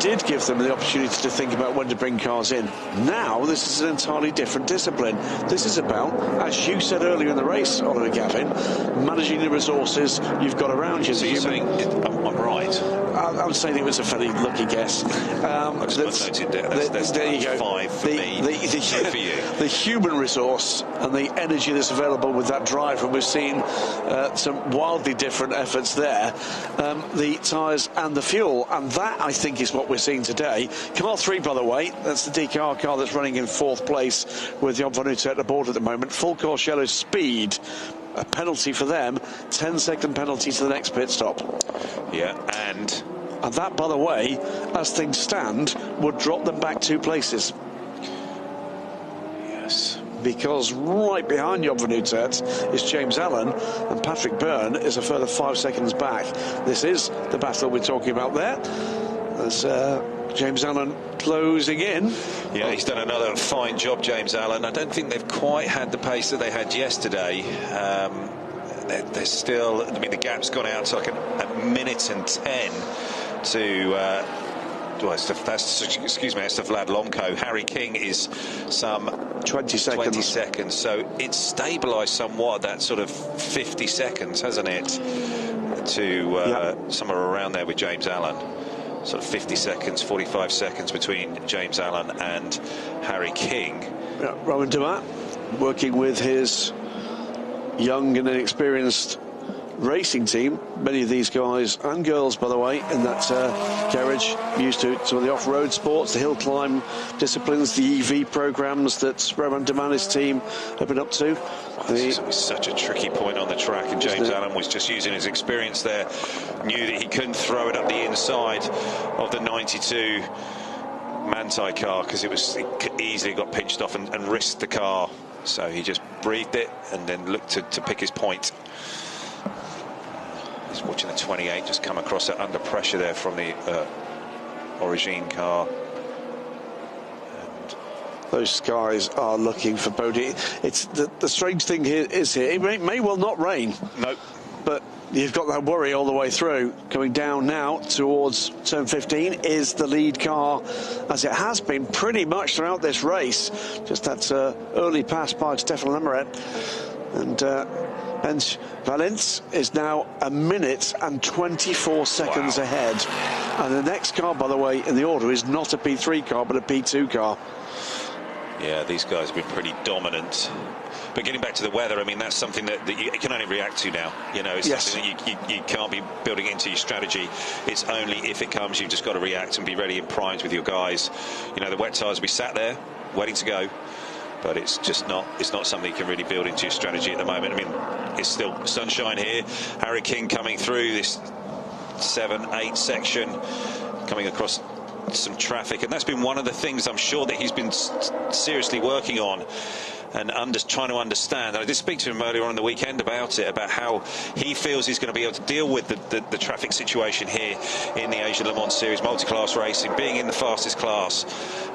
did give them the opportunity to think about when to bring cars in. Now, this is an entirely different discipline. This is about, as you said earlier in the race, Oliver Gavin, managing the resources you've got around you. So you're saying I'm right? I'm saying it was a fairly lucky guess. That's there you go. 5 for me. For you. The human resource and the energy that's available with that driver, and we've seen some wildly different efforts there. The tyres and the fuel, and that I think is what we're seeing today. Car 3, by the way, that's the DKR car that's running in 4th place with Jan van Uter aboard at the moment. Full course yellow speed. A penalty for them, 10-second penalty to the next pit stop. Yeah, and that, by the way, as things stand, would drop them back 2 places. Yes. Because right behind Jan van Uter is James Allen, and Patrick Byrne is a further 5 seconds back. This is the battle we're talking about there. As James Allen closing in. Yeah, he's done another fine job, James Allen. I don't think they've quite had the pace that they had yesterday. They're still, I mean, the gap's gone out to like a minute and 10 to, that's to Vlad Lonko. Harry King is some 20 seconds. So it's stabilised somewhat, that sort of 50 seconds, hasn't it? To somewhere around there with James Allen. Sort of 50 seconds, 45 seconds between James Allen and Harry King. Yeah, Rowan Dumat working with his young and inexperienced racing team. Many of these guys and girls, by the way, in that garage, used to some of the off-road sports, the hill climb disciplines, the EV programs that Rowan Dumat's team have been up to. It was such a tricky point on the track, and James Allen was just using his experience there. Knew that he couldn't throw it up the inside of the 92 Manthey car because it easily got pinched off and risked the car. So he just breathed it and then looked to pick his point. He's watching the 28 just come across it under pressure there from the Origine car. Those guys are looking for Bodie. It's the strange thing here is it may well not rain. No. But you've got that worry all the way through. Coming down now towards turn 15 is the lead car, as it has been pretty much throughout this race. Just that early pass by Stefan Lemaret. And Bench Valence is now a minute and 24 seconds ahead. And the next car, by the way, in the order is not a P3 car, but a P2 car. Yeah, these guys have been pretty dominant. But getting back to the weather, I mean, that's something that you can only react to now. You know, it's something that you can't be building into your strategy. It's only if it comes, you've just got to react and be ready and primed with your guys. You know, the wet tyres will be sat there, waiting to go. But it's just not, it's not something you can really build into your strategy at the moment. I mean, it's still sunshine here. Harry King coming through this 7-8 section, coming across some traffic, and that's been one of the things I'm sure that he's been seriously working on and trying to understand. And I did speak to him earlier on the weekend about it, about how he feels he's going to be able to deal with the traffic situation here in the Asian Le Mans Series multi-class racing, being in the fastest class,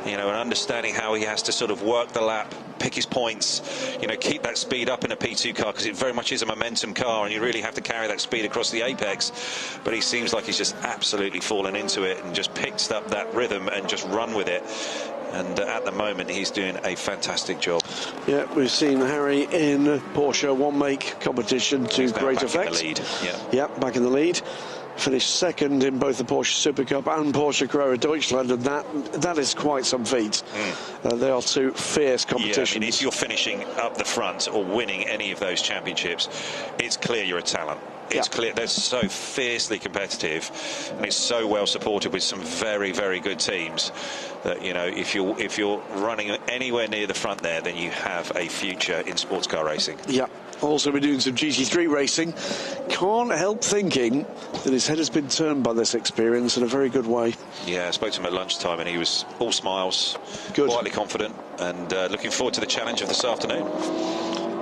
you know, and understanding how he has to sort of work the lap, pick his points, you know, keep that speed up in a P2 car, because it very much is a momentum car and you really have to carry that speed across the apex. But he seems like he's just absolutely fallen into it and just picked up that rhythm and just run with it. And at the moment, he's doing a fantastic job. Yeah, we've seen Harry in Porsche one-make competition to great effect. In the lead. Yeah, back in the lead. Finished second in both the Porsche Super Cup and Porsche Carrera Deutschland, and that is quite some feat. They are two fierce competitions. Yeah, I mean, if you're finishing up the front or winning any of those championships, it's clear you're a talent. It's clear they're so fiercely competitive, and it's so well supported with some very, very good teams that, you know, if you're running anywhere near the front there, then you have a future in sports car racing. Yeah. Also been doing some GT3 racing. Can't help thinking that his head has been turned by this experience in a very good way. Yeah, I spoke to him at lunchtime and he was all smiles, quietly confident, and looking forward to the challenge of this afternoon.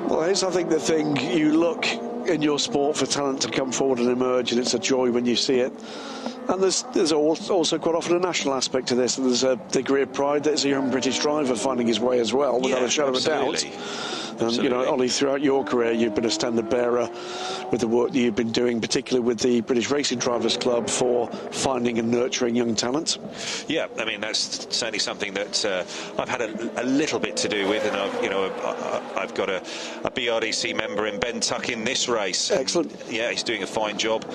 Well, here's, I think, the thing. You look in your sport for talent to come forward and emerge, and it's a joy when you see it. And there's also quite often a national aspect to this, and there's a degree of pride that it's a young British driver finding his way as well, without a shadow of a doubt. You know, Ollie, throughout your career, you've been a standard bearer with the work that you've been doing, particularly with the British Racing Drivers Club, for finding and nurturing young talent. Yeah, I mean, that's certainly something that I've had a little bit to do with, and I've got a BRDC member in Ben Tuck in this race. Excellent. Yeah, he's doing a fine job,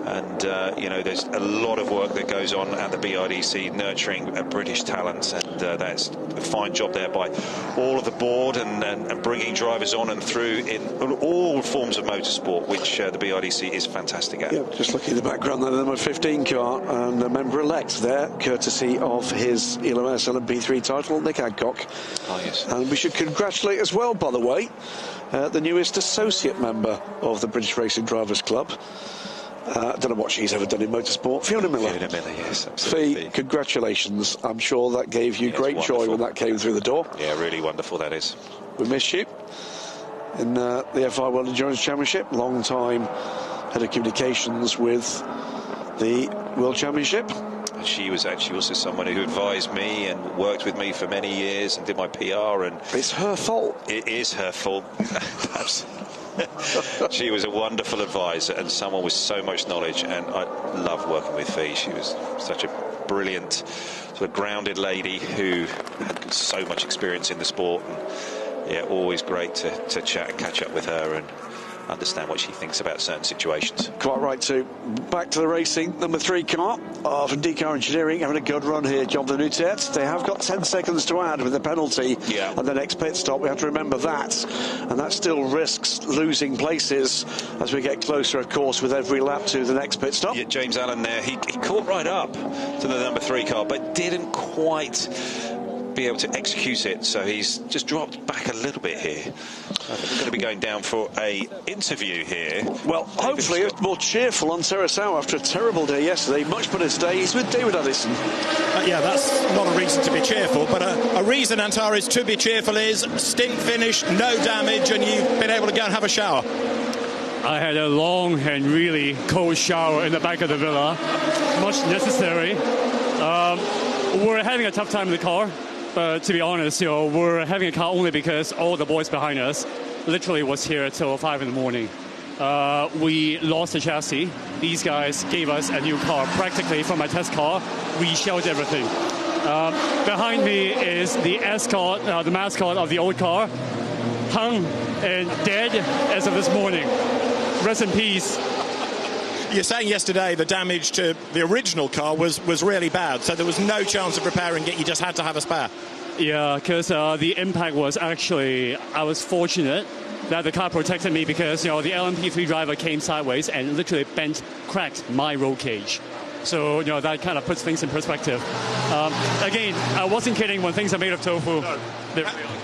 and you know, there's a lot of work that goes on at the BRDC nurturing British talents, and that's a fine job there by all of the board and bringing drivers on and through in all forms of motorsport, which the BRDC is fantastic at. Yeah, just looking at the background there, the number 15 car and a member-elect there, courtesy of his ELMS LMP3 title, Nick Adcock. Oh, yes. And we should congratulate as well, by the way, the newest associate member of the British Racing Drivers Club. I don't know what she's ever done in motorsport. Fiona Miller. Fiona Miller, yes, absolutely. Fee, congratulations. I'm sure that gave you great joy when that came through the door. Yeah, really wonderful, that is. We miss you in the FI World Endurance Championship. Long time head of communications with the World Championship. She was actually also someone who advised me and worked with me for many years and did my PR. And it's her fault. It is her fault. She was a wonderful advisor and someone with so much knowledge, and I loved working with Fee. She was such a brilliant, sort of grounded lady who had so much experience in the sport, and yeah, always great to chat and catch up with her and understand what she thinks about certain situations. Quite right too. Back to the racing. Number 3 car from DCAR Engineering having a good run here, John Venutet. They have got 10 seconds to add with the penalty on the next pit stop. We have to remember that, and that still risks losing places as we get closer, of course, with every lap to the next pit stop. Yeah, James Allen there, he caught right up to the number 3 car, but didn't quite be able to execute it, so he's just dropped back a little bit here. I think we're going to be going down for a interview here. Well, hopefully it's more cheerful on Terracao after a terrible day yesterday. Much better today. He's with David Addison. Yeah, that's not a reason to be cheerful, but a reason, Antares, to be cheerful is stint finish, no damage, and you've been able to go and have a shower. I had a long and really cold shower in the back of the villa, much necessary. We're having a tough time in the car. But to be honest, we're having a car only because all the boys behind us literally was here till 5 in the morning. We lost the chassis. These guys gave us a new car practically from my test car. We shelled everything. Behind me is the escort, the mascot of the old car, hung and dead as of this morning. Rest in peace. You're saying yesterday the damage to the original car was really bad, so there was no chance of repairing it, you just had to have a spare. Yeah, because the impact was actually, I was fortunate that the car protected me because, the LMP3 driver came sideways and literally cracked my roll cage. So, that kind of puts things in perspective. Again, I wasn't kidding when things are made of tofu. No.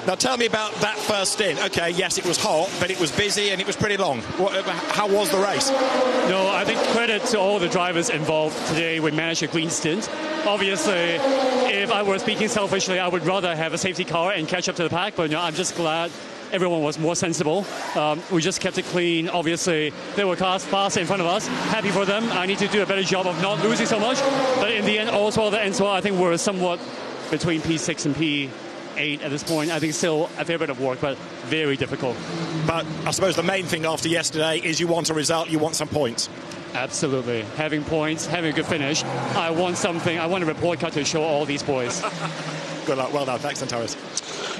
Now tell me about that first stint. Okay, yes, it was hot, but it was busy and it was pretty long. How was the race? No, I think credit to all the drivers involved today. We managed a clean stint. Obviously, if I were speaking selfishly, I would rather have a safety car and catch up to the pack, but I'm just glad everyone was more sensible. We just kept it clean. Obviously, there were cars fast in front of us. Happy for them. I need to do a better job of not losing so much. But in the end, also the end, I think we're somewhat between P6 and P8 at this point. I think still a fair bit of work, but very difficult. But I suppose the main thing after yesterday is you want a result, you want some points. Absolutely. Having points, having a good finish. I want something. I want a report card to show all these boys. Good luck. Well done. Thanks, Antares.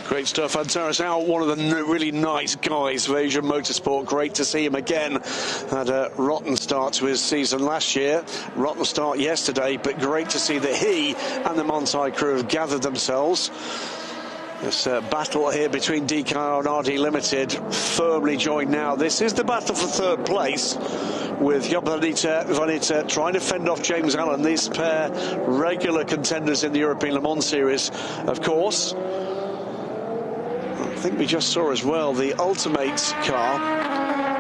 Great stuff. Antares out, one of the really nice guys of Asian Motorsport. Great to see him again. Had a rotten start to his season last year. Rotten start yesterday, but great to see that he and the Montai crew have gathered themselves. This battle here between DCAR and RD Limited firmly joined now. This is the battle for third place, with Job Vanita trying to fend off James Allen. These pair regular contenders in the European Le Mans Series, of course. I think we just saw as well the Ultimate car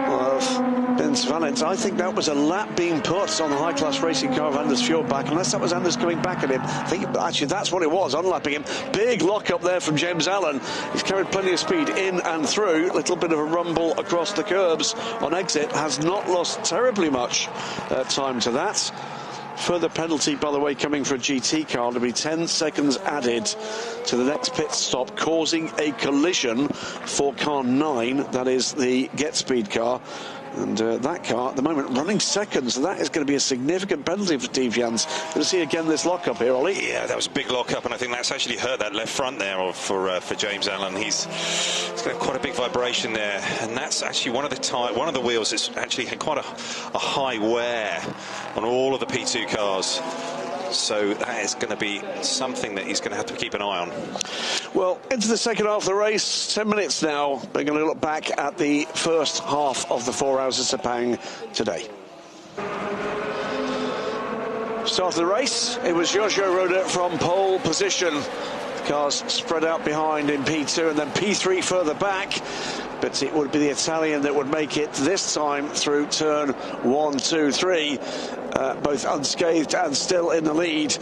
of Ben Valens. I think that was a lap being put on the high-class racing car of Anders Fjordbach, unless that was Anders coming back at him. I think actually that's what it was, unlapping him. Big lock-up there from James Allen. He's carried plenty of speed in and through. A little bit of a rumble across the curbs on exit. Has not lost terribly much time to that. Further penalty, by the way, coming for a GT car to be 10 seconds added to the next pit stop, causing a collision for car 9. That is the Get Speed car. And that car at the moment running second, so that is going to be a significant penalty for Steve Jans. Going to see again this lock-up here, Ollie. Yeah, that was a big lock-up, and I think that's actually hurt that left front there for James Allen. He's got quite a big vibration there, and that's actually one of the wheels that's actually had quite a high wear on all of the P2 cars. So that is going to be something that he's going to have to keep an eye on. Well, into the second half of the race, 10 minutes now. We're going to look back at the first half of the 4 hours of Sepang today. Start of the race, it was Giorgio Roda from pole position. The cars spread out behind in P2 and then P3 further back. But it would be the Italian that would make it this time through turn 1, 2, 3. Both unscathed and still in the lead.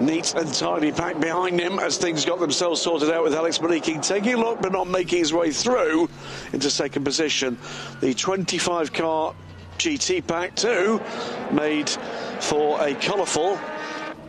Neat and tidy pack behind him as things got themselves sorted out with Alex Maliking taking a look but not making his way through into second position. The 25 car GT pack 2 made for a colourful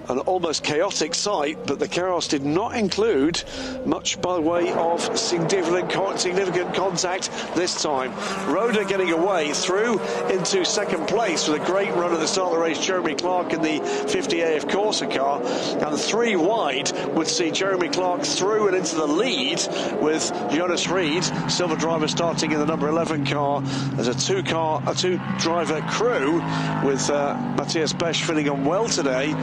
an almost chaotic sight, but the chaos did not include much by way of significant contact this time. Roda getting away through into second place with a great run at the start of the race. Jeremy Clark in the 50 AF Corsa car, and 3 wide would see Jeremy Clark through and into the lead with Jonas Reed, silver driver, starting in the number 11 car. There's a two-driver crew with Matthias Besch filling on well today.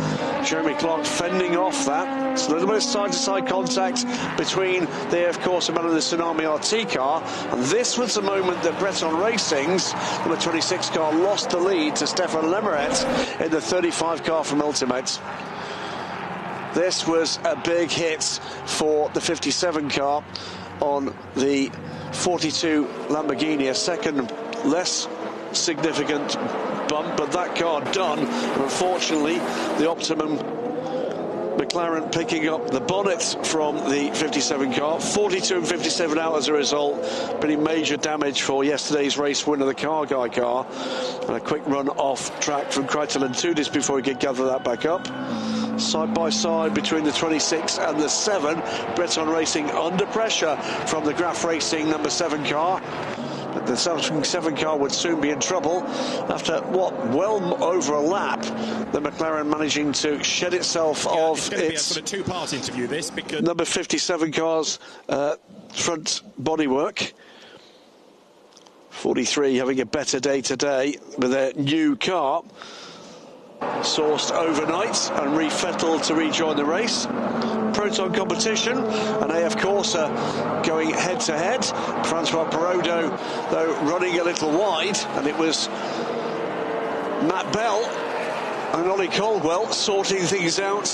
Jeremy Clark fending off that. It's a little bit of side-to-side contact between the AF Corsa man and the Tsunami RT car, and this was the moment that Breton Racing's number 26 car lost the lead to Stefan Lemeret in the 35 car from Ultimate. This was a big hit for the 57 car on the 42 Lamborghini, a second less significant bump, but that car done. And unfortunately, the Optimum McLaren picking up the bonnet from the 57 car. 42 and 57 out as a result. Pretty major damage for yesterday's race winner, the Car Guy car. And a quick run off track from Kreitel and Tudis before he could gather that back up. Side by side between the 26 and the 7. Breton Racing under pressure from the Graf Racing number 7 car. But the Samsung 7 car would soon be in trouble after well over a lap. The McLaren managing to shed itself of it's going to be a its sort of two-part interview, this, because number 57 car's front bodywork. 43 having a better day today with their new car, sourced overnight and refettled to rejoin the race. Proton competition, and AF Corsa going head-to-head. Francois Perrodo, though, running a little wide, and it was Matt Bell and Ollie Caldwell sorting things out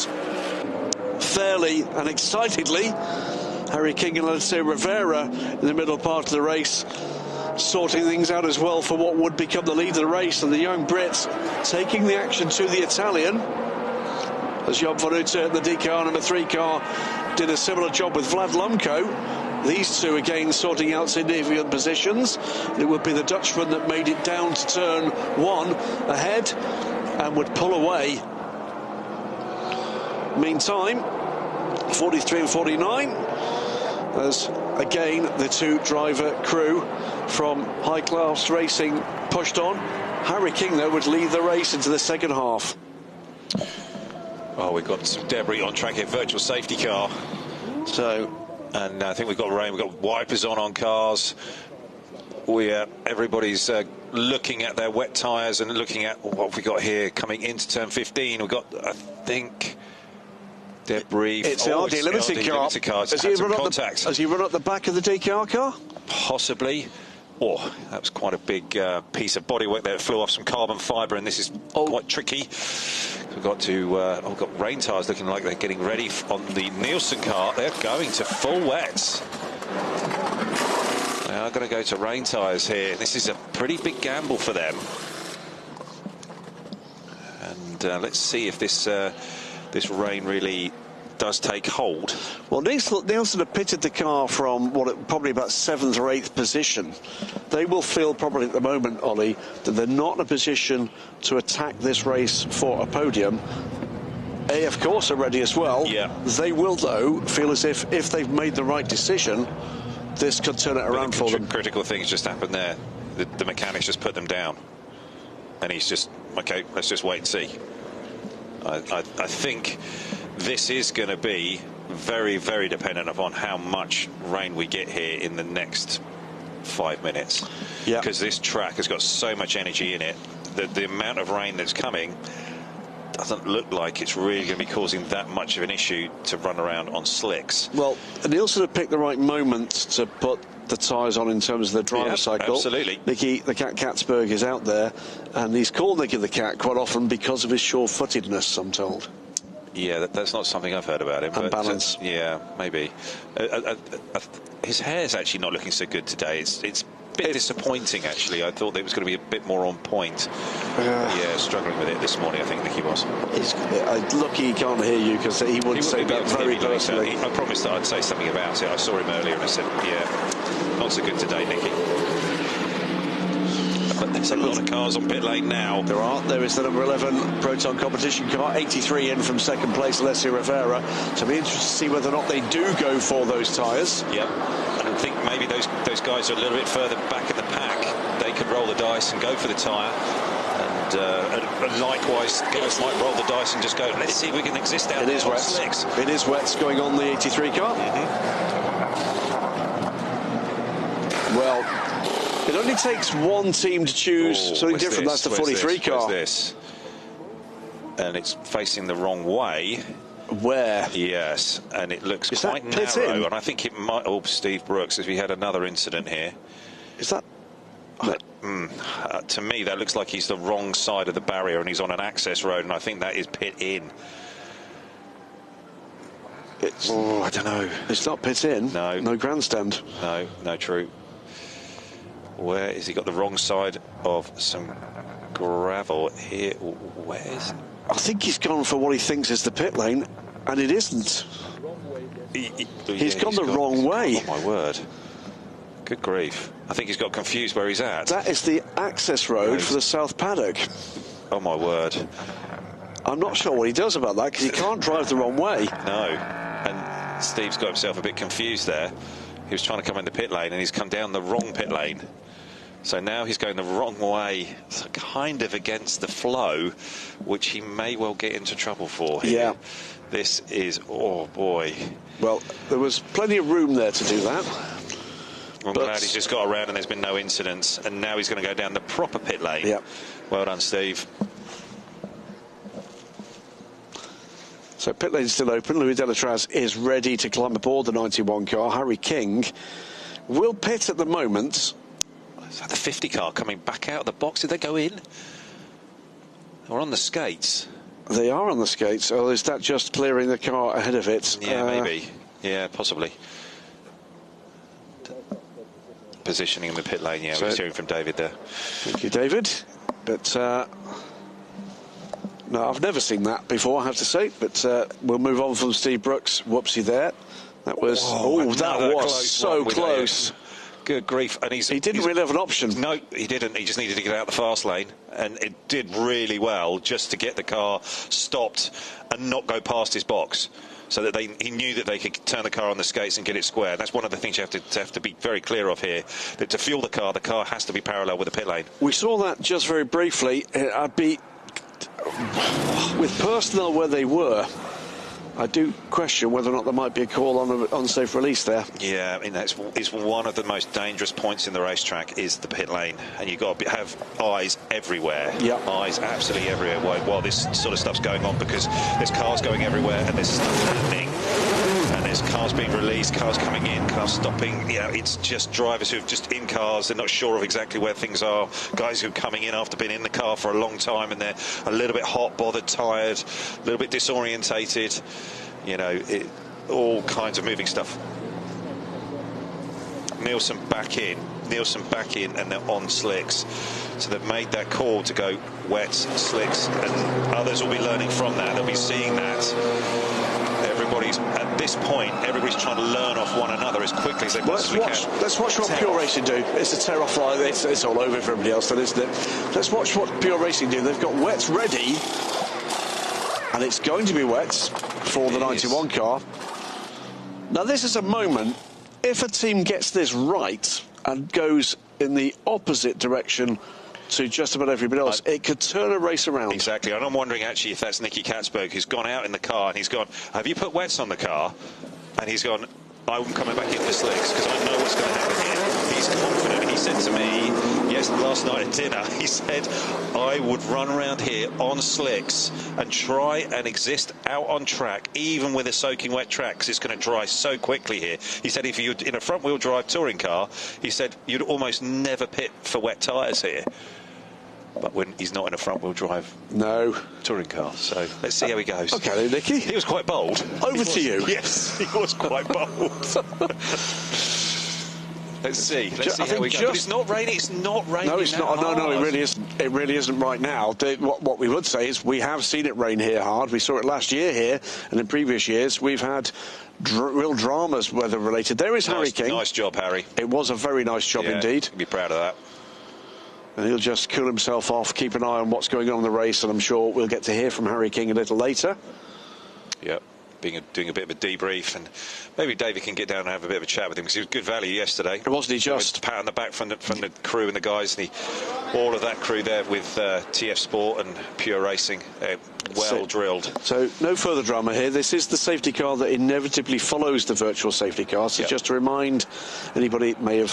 fairly and excitedly. Harry King and Alessio Rivera in the middle part of the race sorting things out as well for what would become the lead of the race, and the young Brits taking the action to the Italian as Job van Utte in the DKR number 3 car did a similar job with Vlad Lumko. These two again sorting out significant positions. It would be the Dutchman that made it down to turn 1 ahead and would pull away. Meantime, 43 and 49 as again the 2-driver crew from High Class Racing pushed on. Harry King, though, would lead the race into the second half. Oh, we've got some debris on track here, virtual safety car. And I think we've got rain, we've got wipers on cars. Everybody's looking at their wet tyres and looking at what we got here coming into turn 15. We've got, I think, debris. It's the RD Limited car. Has he run up the back of the DKR car? Possibly. Oh, that was quite a big piece of bodywork there. It flew off some carbon fibre, and this is quite tricky. We've got we've got rain tyres looking like they're getting ready on the Nielsen car. They're going to full wets. They are going to go to rain tyres here. This is a pretty big gamble for them. And let's see if this rain really does take hold. Well, Nielsen have pitted the car from probably about 7th or 8th position. They will feel probably at the moment, Ollie, that they're not in a position to attack this race for a podium. Of course, are ready as well. Yeah. They will, though, feel as if they've made the right decision, this could turn it around for them. Critical things just happened there. The mechanics just put them down. And he's just, okay, let's just wait and see. I think this is going to be very, very dependent upon how much rain we get here in the next 5 minutes. Yeah. Because this track has got so much energy in it that the amount of rain that's coming doesn't look like it's really going to be causing that much of an issue to run around on slicks. Well, Nielsen have picked the right moment to put the tyres on in terms of the driver cycle. Absolutely. Nicky the Cat Katzberg is out there, and he's called Nicky the Cat quite often because of his sure-footedness, I'm told. Yeah, that's not something I've heard about him. And balance. Yeah, maybe. His hair's actually not looking so good today. It's a bit disappointing, actually. I thought it was going to be a bit more on point. Yeah, struggling with it this morning, I think Nicky was. Lucky he can't hear you, because he would say that very personally. I promised that I'd say something about it. I saw him earlier and I said, yeah, not so good today, Nicky. But there's a lot of cars on pit lane now. There is the number 11 Proton competition car, 83 in from second place, Alessia Rivera. So it'll be interesting to see whether or not they do go for those tyres. Yep. And I think maybe those guys are a little bit further back in the pack. They could roll the dice and go for the tyre. And likewise, guys might roll the dice and just go, let's see if we can exist out there on slicks. It is wet going on the 83 car. Well, it only takes one team to choose something different. That's the 43 car. Where's this? And it's facing the wrong way. Where? Yes, and it looks quite narrow. And I think it might. Oh, Steve Brooks, as we had another incident here. Is that? To me, that looks like he's the wrong side of the barrier, and he's on an access road, and I think that is pit in. I don't know. It's not pit in. No grandstand. No, true. Where is he? Got the wrong side of some gravel here. Where's? I think he's gone for what he thinks is the pit lane, and it isn't. He's gone the wrong way. Oh my word! Good grief! I think he's got confused where he's at. That is the access road for the South Paddock. Oh my word! I'm not sure what he does about that, because he can't drive the wrong way. No, and Steve's got himself a bit confused there. He was trying to come in the pit lane, and he's come down the wrong pit lane. So now he's going the wrong way, so kind of against the flow, which he may well get into trouble for here. Yeah. This is, oh boy. Well, there was plenty of room there to do that. I'm glad he's just got around and there's been no incidents, and now he's going to go down the proper pit lane. Yeah. Well done, Steve. So pit lane's still open. Louis Delatraz is ready to climb aboard the 91 car. Harry King will pit at the moment. Is that the 50 car coming back out of the box? Did they go in? Or on the skates? They are on the skates. Or is that just clearing the car ahead of it? Yeah, maybe. Yeah, possibly. Positioning in the pit lane, yeah. We're hearing from David there. Thank you, David. But no, I've never seen that before, I have to say. But we'll move on from Steve Brooks. Whoopsie there. That was that was so close. Good grief. And he didn't really have an option. No, he didn't. He just needed to get out the fast lane, and it did really well just to get the car stopped and not go past his box, so that he knew that they could turn the car on the skates and get it square. That's one of the things you have to be very clear of here, that to fuel the car has to be parallel with the pit lane. We saw that just very briefly. I'd be with personnel where they were. I do question whether or not there might be a call on an unsafe release there. Yeah, I mean, it's one of the most dangerous points in the racetrack is the pit lane, and you've got to have eyes everywhere. Yeah, eyes absolutely everywhere while this sort of stuff's going on, because there's cars going everywhere and there's stuff happening, and there's cars being released, cars coming in, cars stopping. You know, it's just drivers who are just in cars, they're not sure of exactly where things are, guys who are coming in after being in the car for a long time and they're a little bit hot, bothered, tired, a little bit disorientated. You know, all kinds of moving stuff. Nielsen back in, and they're on slicks. So they've made that call to go wets, slicks, and others will be learning from that. They'll be seeing that. Everybody's, at this point, everybody's trying to learn off one another as quickly as they possibly can. Let's watch what Pure Racing do. It's a tear off line. It's all over for everybody else, then, isn't it? Let's watch what Pure Racing do. They've got wets ready, and it's going to be wets for the 91 car. Now, this is a moment, if a team gets this right and goes in the opposite direction to just about everybody else, it could turn a race around. Exactly, and I'm wondering actually if that's Nicky Katzberg, who's gone out in the car and he's gone, have you put wets on the car? And he's gone, I'm coming back in for slicks because I know what's going to happen here. He's confident. He said to me, last night at dinner, he said, I would run around here on slicks and try and exist out on track, even with a soaking wet track, because it's going to dry so quickly here. He said if you're in a front-wheel drive touring car, he said you'd almost never pit for wet tyres here. But when he's not in a front-wheel drive touring car, so let's see how he goes. Okay, then, Nicky. He was quite bold. Over to you. Yes, he was quite bold. Let's see how we go. But it's not raining. It's not raining. No, it's not. No, it really isn't. It really isn't right now. What we would say is we have seen it rain here hard. We saw it last year here, and in previous years we've had real dramas weather-related. There is Harry King. Nice job, Harry. It was a very nice job indeed. Be proud of that. And he'll just cool himself off, keep an eye on what's going on in the race, and I'm sure we'll get to hear from Harry King a little later. Yep. Doing a bit of a debrief, and maybe David can get down and have a bit of a chat with him because he was good value yesterday. Wasn't he just? A pat on the back from the crew and the guys, and all of that crew there with TF Sport and Pure Racing, well drilled. So no further drama here. This is the safety car that inevitably follows the virtual safety car. So just to remind anybody may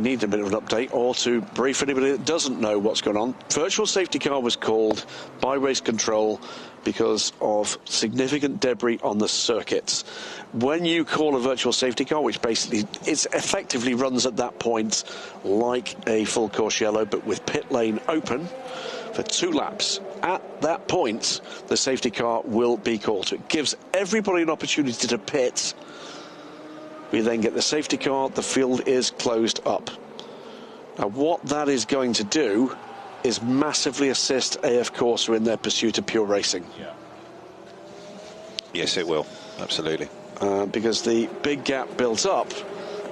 need a bit of an update, or to brief anybody that doesn't know what's going on. Virtual safety car was called by race control because of significant debris on the circuits. When you call a virtual safety car, which basically it effectively runs at that point like a full course yellow, but with pit lane open for 2 laps. At that point, the safety car will be called. It gives everybody an opportunity to pit. We then get the safety car, the field is closed up. Now, what that is going to do is massively assist AF Corsa in their pursuit of Pure Racing. Yes, it will, absolutely. Because the big gap built up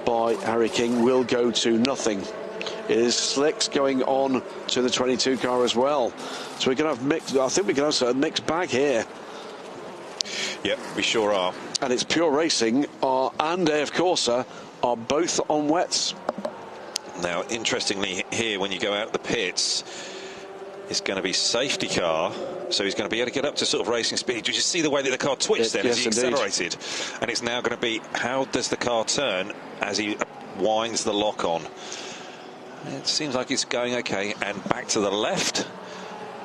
by Harry King will go to nothing. It is slicks going on to the 22 car as well. So we're going to have mixed, I think we're going to have a mixed bag here. Yep, we sure are. And it's Pure Racing and AF Corsa are both on wets. Now, interestingly, here when you go out of the pits, it's going to be safety car, so he's going to be able to get up to sort of racing speed. Did you see the way that the car twitched then as he accelerated? And it's now going to be, how does the car turn as he winds the lock on? It seems like it's going okay. And back to the left.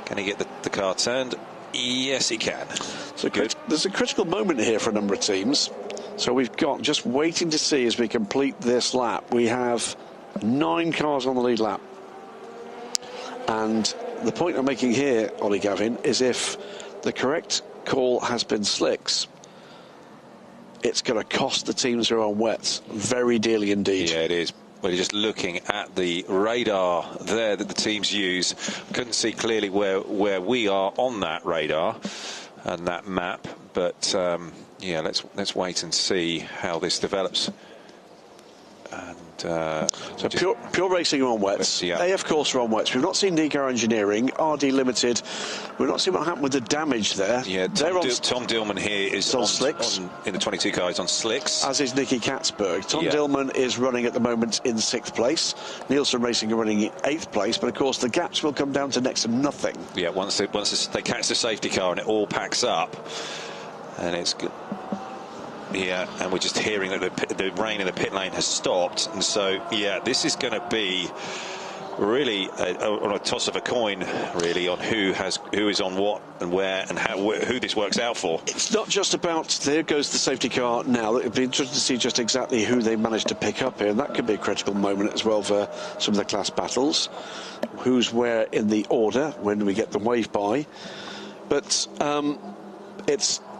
Can he get the car turned? Yes, he can. So there's a critical moment here for a number of teams. So we've got, just waiting to see as we complete this lap, we have 9 cars on the lead lap. And the point I'm making here, Ollie Gavin, is if the correct call has been slicks, it's going to cost the teams who are on wets very dearly indeed. Yeah, it is. Well, you're just looking at the radar there that the teams use. Couldn't see clearly where we are on that radar and that map, but yeah, let's wait and see how this develops. And so Pure Racing are on wets, AF Corsa on wets. We've not seen Nigar Engineering, RD Limited. We've not seen what happened with the damage there. Yeah, Tom Dillman here is on slicks. In the 22 car, he's on slicks. As is Nicky Katzberg. Tom Dillman is running at the moment in 6th place. Nielsen Racing are running in 8th place, but of course the gaps will come down to next to nothing. Yeah, once they catch the safety car and it all packs up, and it's good. Yeah, and we're just hearing that the rain in the pit lane has stopped, and so yeah, this is going to be really on a toss of a coin, really, on who is on what and where and who this works out for. It's not just about there goes the safety car now. It'd be interesting to see just exactly who they managed to pick up here, and that could be a critical moment as well for some of the class battles. Who's where in the order when we get the wave by, but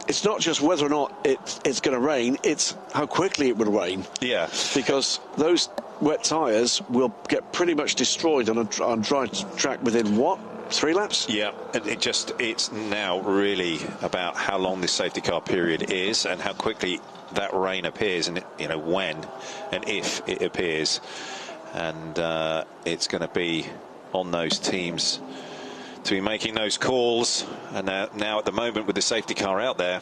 it's not just whether or not it's going to rain, it's how quickly it will rain. Yeah. Because those wet tyres will get pretty much destroyed on a dry track within, what, 3 laps? Yeah, and it's now really about how long this safety car period is and how quickly that rain appears, and when and if it appears. And it's going to be on those teams to be making those calls. And now at the moment, with the safety car out there,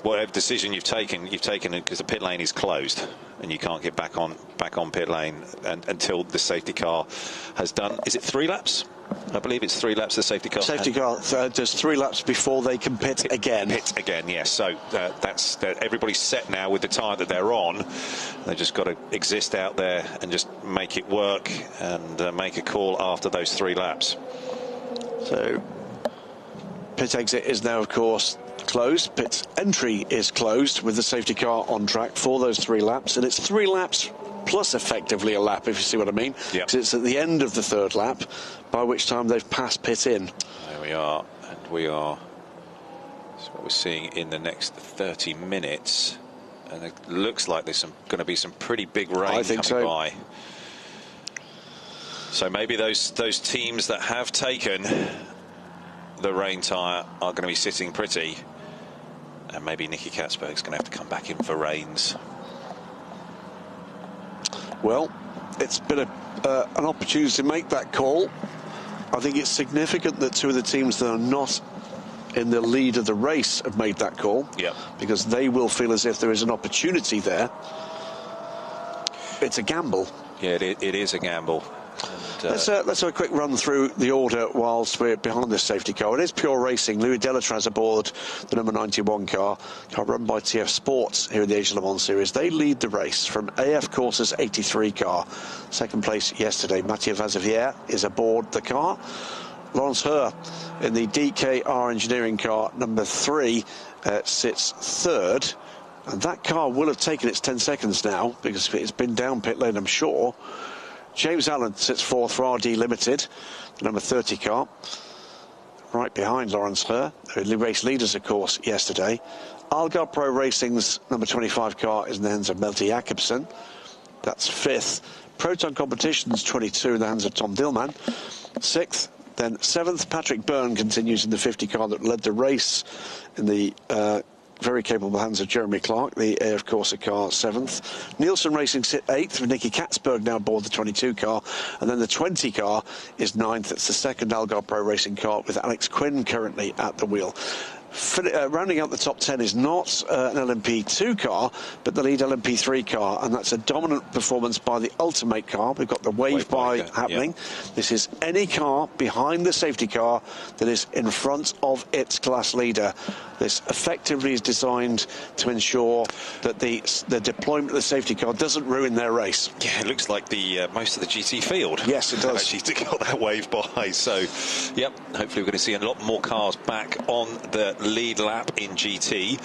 whatever decision you've taken it because the pit lane is closed and you can't get back on pit lane until the safety car has done. Is it 3 laps? I believe it's 3 laps. The safety car. Safety car does 3 laps before they can pit again. Pit again, yes. So that's everybody's set now with the tyre that they're on. They just got to exist out there and just make it work and make a call after those 3 laps. So pit exit is now, of course, closed. Pit entry is closed with the safety car on track for those 3 laps, and it's 3 laps plus effectively a lap, if you see what I mean. Yep. Because it's at the end of the 3rd lap, by which time they've passed pit in. There we are, and that's what we're seeing in the next 30 minutes, and it looks like there's going to be some pretty big rain coming by. So maybe those teams that have taken the rain tyre are going to be sitting pretty, and maybe Nicky Katzberg's going to have to come back in for rains. Well, it's been an opportunity to make that call. I think it's significant that 2 of the teams that are not in the lead of the race have made that call. Yep. Because they will feel as if there is an opportunity there. It's a gamble. Yeah, it is a gamble. And, let's have a quick run through the order whilst we're behind this safety car. It is Pure Racing. Louis Delatraz aboard the number 91 car run by TF Sports here in the Asia Le Mans Series. They lead the race from AF Corsa's 83 car. 2nd place yesterday. Mathieu Vazevière is aboard the car. Lawrence Herr in the DKR Engineering car number 3 sits 3rd. And that car will have taken its 10 seconds now because it's been down pit lane, I'm sure. James Allen sits 4th for RD Limited, the number 30 car, right behind Lawrence Herr, the race leaders, of course, yesterday. Algarve Pro Racing's number 25 car is in the hands of Melty Jacobsen. That's 5th. Proton Competition's 22 in the hands of Tom Dillman. 6th. Then 7th, Patrick Byrne continues in the 50 car that led the race in the very capable hands of Jeremy Clark, the AF Corsa car, 7th. Nielsen Racing sit 8th with Nicky Katzberg now aboard the 22 car. And then the 20 car is 9th. It's the 2nd Algarve Pro Racing car with Alex Quinn currently at the wheel. Rounding out the top 10 is not an LMP2 car, but the lead LMP3 car, and that's a dominant performance by the Ultimate car. We've got the wave by happening. Yep. This is any car behind the safety car that is in front of its class leader. This effectively is designed to ensure that the deployment of the safety car doesn't ruin their race. Yeah, it looks like the most of the GT field. Yes, it does. Actually got that wave by. So, yep, hopefully we're going to see a lot more cars back on the lead lap in GT.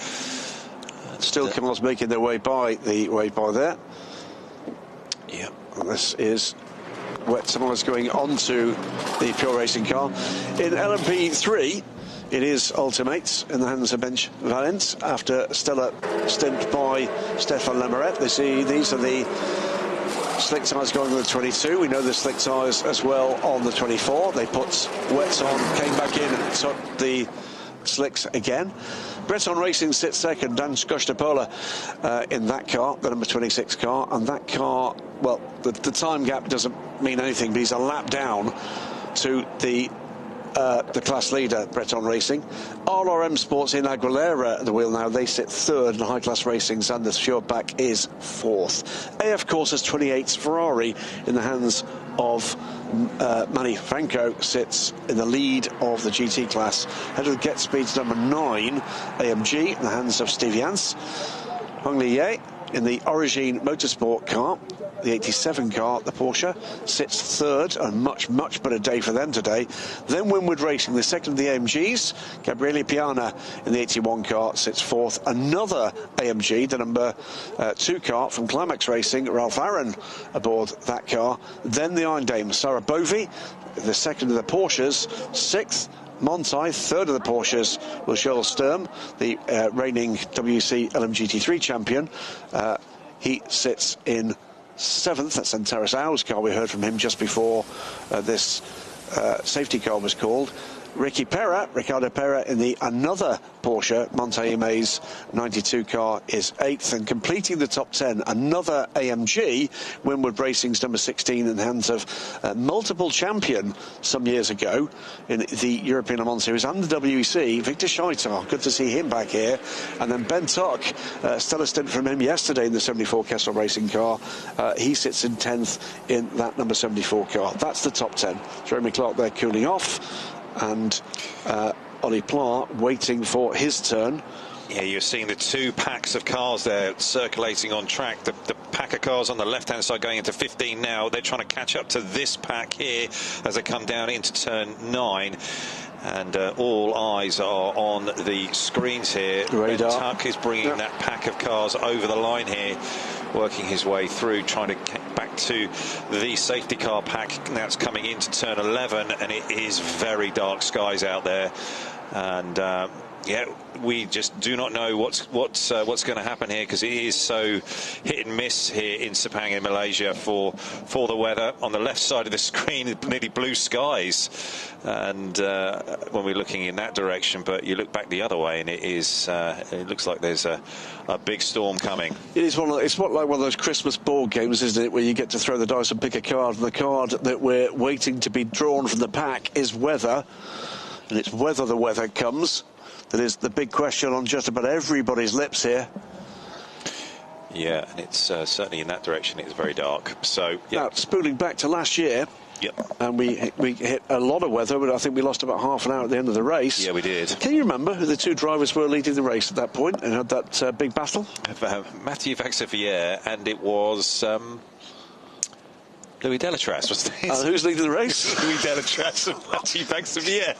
Still cars making their way by the wave by there. Yep. And this is wet tyres going onto the Pure Racing car. In LMP3, it is Ultimates in the hands of Bench Valent after a stellar stint by Stefan Lemaret. These are the slick tyres going on the 22. We know the slick tyres as well on the 24. They put wets on, came back in and took the slicks again. Breton Racing sits 2nd, Dan Skoshtapola in that car, the number 26 car, and that car, well, the time gap doesn't mean anything, but he's a lap down to the class leader, Breton Racing. RRM Sports in Aguilera at the wheel now. They sit 3rd, and High Class Racing's Anders Fjordbach is 4th. AF Corsa's 28's Ferrari in the hands of Manny Franco sits in the lead of the GT class. Head of the Get Speed's number 9, AMG, in the hands of Steve Jans. Hong Li Ye in the Origin Motorsport car, the 87 car, the Porsche, sits 3rd, a much better day for them today. Then Winwood Racing, the 2nd of the AMGs, Gabriele Piana in the 81 car, sits 4th. Another AMG, the number 2 car from Climax Racing, Ralph Aaron aboard that car. Then the Iron Dame, Sarah Bovey, the 2nd of the Porsches, 6th. Montai. Third of the Porsches was Charles Sturm, the reigning WEC LMGT3 champion. He sits in 7th. That's Terrace Au's car. We heard from him just before this safety car was called. Ricardo Pera in the another Porsche, Monte-Ime's 92 car, is 8th, and completing the top 10, another AMG, Winwood Racing's number 16, in the hands of multiple champion some years ago in the European Le Mans Series and the WEC, Victor Scheitar. Good to see him back here. And then Ben Tuck, stellar stint from him yesterday in the 74 Kessel Racing car. He sits in 10th in that number 74 car. That's the top 10. Jeremy Clark there cooling off, and Ollie Pla waiting for his turn. Yeah, you're seeing the two packs of cars there circulating on track. The pack of cars on the left-hand side going into 15 now. They're trying to catch up to this pack here as they come down into turn 9. And all eyes are on the screens here. Radar. Ben Tuck is bringing that pack of cars over the line here, working his way through, trying to get back to the safety car pack. That's coming into turn 11, and it is very dark skies out there. And yeah, we just do not know what's going to happen here, because it is so hit and miss here in Sepang in Malaysia for the weather. On the left side of the screen, nearly blue skies, and when we're looking in that direction, but you look back the other way, and it looks like there's a big storm coming. It's like one of those Christmas board games, isn't it, where you get to throw the dice and pick a card, and the card that we're waiting to be drawn from the pack is weather, and it's whether the weather comes. That is the big question on just about everybody's lips here. Yeah, and it's certainly in that direction. It's very dark. So yeah. Now, spooling back to last year, yep, and we hit a lot of weather, but I think we lost about half an hour at the end of the race. Yeah, we did. Can you remember who the two drivers were leading the race at that point and had that big battle? Mathieu Vaxivière, and it was Louis Delatras, wasn't it? Who's leading the race? Louis Delatras and Mathieu Vaxivière.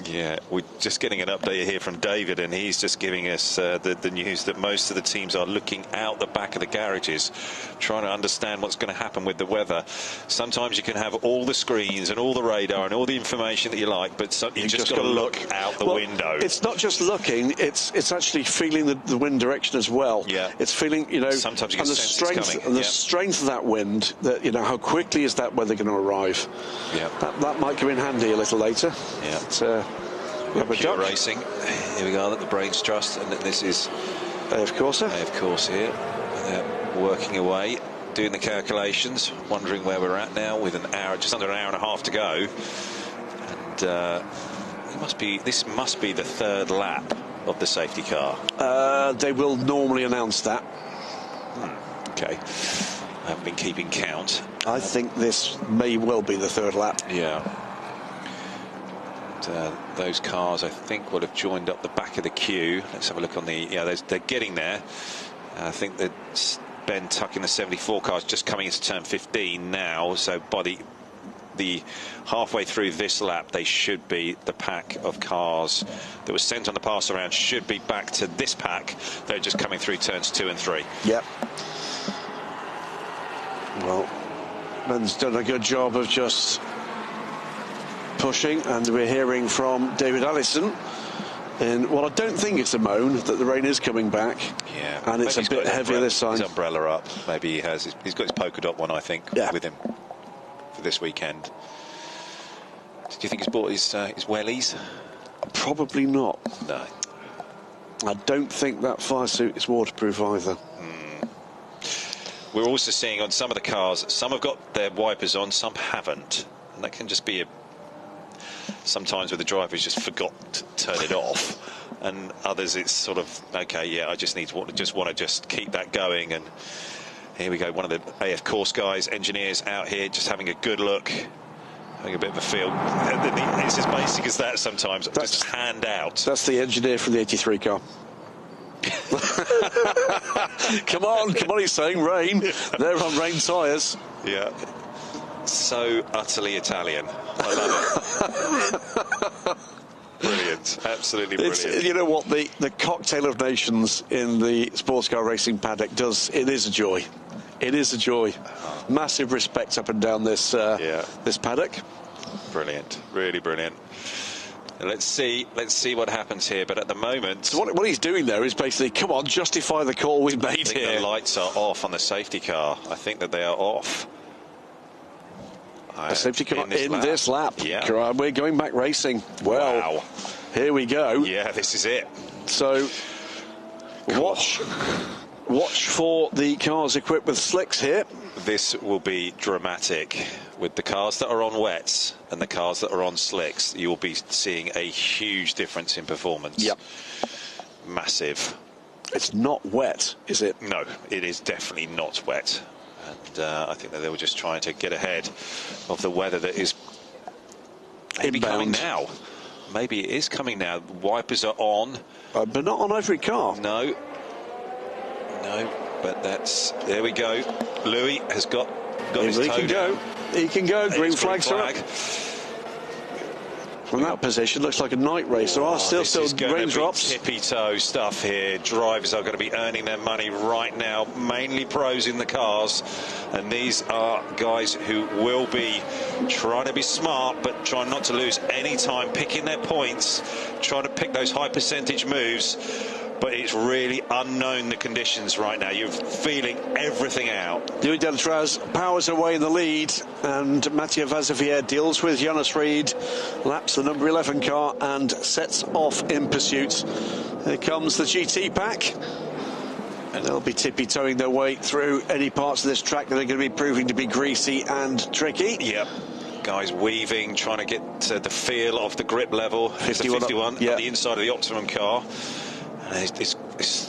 Yeah, we're just getting an update here from David, and he's just giving us the news that most of the teams are looking out the back of the garages, trying to understand what's going to happen with the weather. Sometimes you can have all the screens and all the radar and all the the you like, but you just got to look out the window. It's not just looking; it's actually feeling the wind direction as well. Yeah, it's feeling, you know, sometimes you and the strength and the strength of that wind. That, you know, how quickly is that weather going to arrive? Yeah, that might come in handy a little later. Yeah. Pure Racing. Here we go at the brakes trust, and this is AF Corsa. AF Corsa here. They're working away, doing the calculations, wondering where we're at now with just under an hour and a half to go. And this must be the third lap of the safety car. They will normally announce that. Okay. I haven't been keeping count. I think this may well be the third lap. Yeah. Those cars, I think, would have joined up the back of the queue. Let's have a look on the... Yeah, they're getting there. I think that Ben Tuck in the 74 car is just coming into turn 15 now. So by the halfway through this lap, they should be, the pack of cars that was sent on the pass around should be back to this pack. They're just coming through turns 2 and 3. Yep. Well, Ben's done a good job of just pushing, and we're hearing from David Allison in, well, I don't think it's a moan that the rain is coming back. Yeah, and it's a bit heavier this time. His umbrella up. Maybe he has. He's got his polka dot one, I think, with him for this weekend. Do you think he's bought his wellies? Probably not. No. I don't think that fire suit is waterproof either. We're also seeing on some of the cars, some have got their wipers on, some haven't, and that can just be sometimes where the drivers just forgot to turn it off, and others it's sort of, okay, yeah, I just want to keep that going. And here we go, one of the AF course guys, engineers out here just having a good look, having a bit of a feel. It's as basic as that sometimes. Just hand out. That's the engineer from the 83 car. Come on, he's saying rain. They're on rain tyres. Yeah. So utterly Italian. I love it. Brilliant. Absolutely brilliant. You know what, the cocktail of nations in the sports car racing paddock does, it is a joy. It is a joy. Massive respect up and down this this paddock. Brilliant, really brilliant. Let's see what happens here. But at the moment, so what he's doing there is basically, come on, justify the call we made here. The lights are off on the safety car. I think that they are off. The safety car in this lap. Yeah, we're going back racing. Well, wow. Here we go. Yeah, this is it. So watch for the cars equipped with slicks here. This will be dramatic. With the cars that are on wets and the cars that are on slicks, you will be seeing a huge difference in performance. Yep. Massive. It's not wet, is it? No, it is definitely not wet. And I think that they were just trying to get ahead of the weather that is maybe coming now. Maybe it is coming now. Wipers are on. But not on every car. No, but there we go. Louis has got his toe. He can go. Green flags are up. From that position, looks like a night race. There are still raindrops. Tippy-toe stuff here. Drivers are going to be earning their money right now, mainly pros in the cars. And these are guys who will be trying to be smart, but trying not to lose any time, picking their points, trying to pick those high percentage moves. But it's really unknown, the conditions right now. You're feeling everything out. Louis Delatraz powers away in the lead, and Mathieu Vazevier deals with Jonas Reed, laps the number 11 car and sets off in pursuit. Here comes the GT pack, and they'll be tippy-toeing their way through any parts of this track that are going to be proving to be greasy and tricky. Yep. Guys weaving, trying to get the feel of the grip level. 51 on the inside of the Optimum car. It's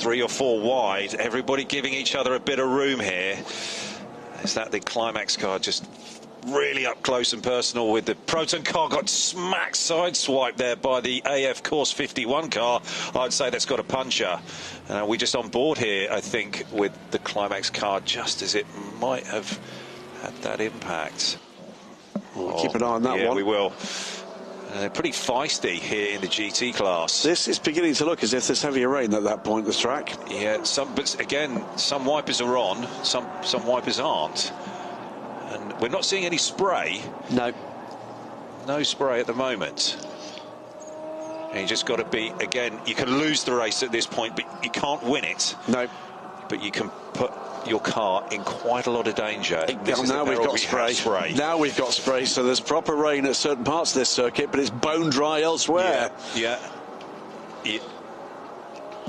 3 or 4 wide, everybody giving each other a bit of room here. Is that the Climax car just really up close and personal with the Proton car? Got smacked sideswiped there by the AF Course 51 car. I'd say that's got a puncher. We're just on board here, I think, with the Climax car, just as it might have had that impact. We'll keep an eye on that one. Yeah, we will. Pretty feisty here in the GT class. This is beginning to look as if there's heavier rain at that point in the track. Yeah, but again, some wipers are on, some wipers aren't. And we're not seeing any spray. No. No spray at the moment. And you just got to be, again, you can lose the race at this point, but you can't win it. No. But you can put your car in quite a lot of danger. Now we've got spray. Now we've got spray, so there's proper rain at certain parts of this circuit, but it's bone dry elsewhere. Yeah.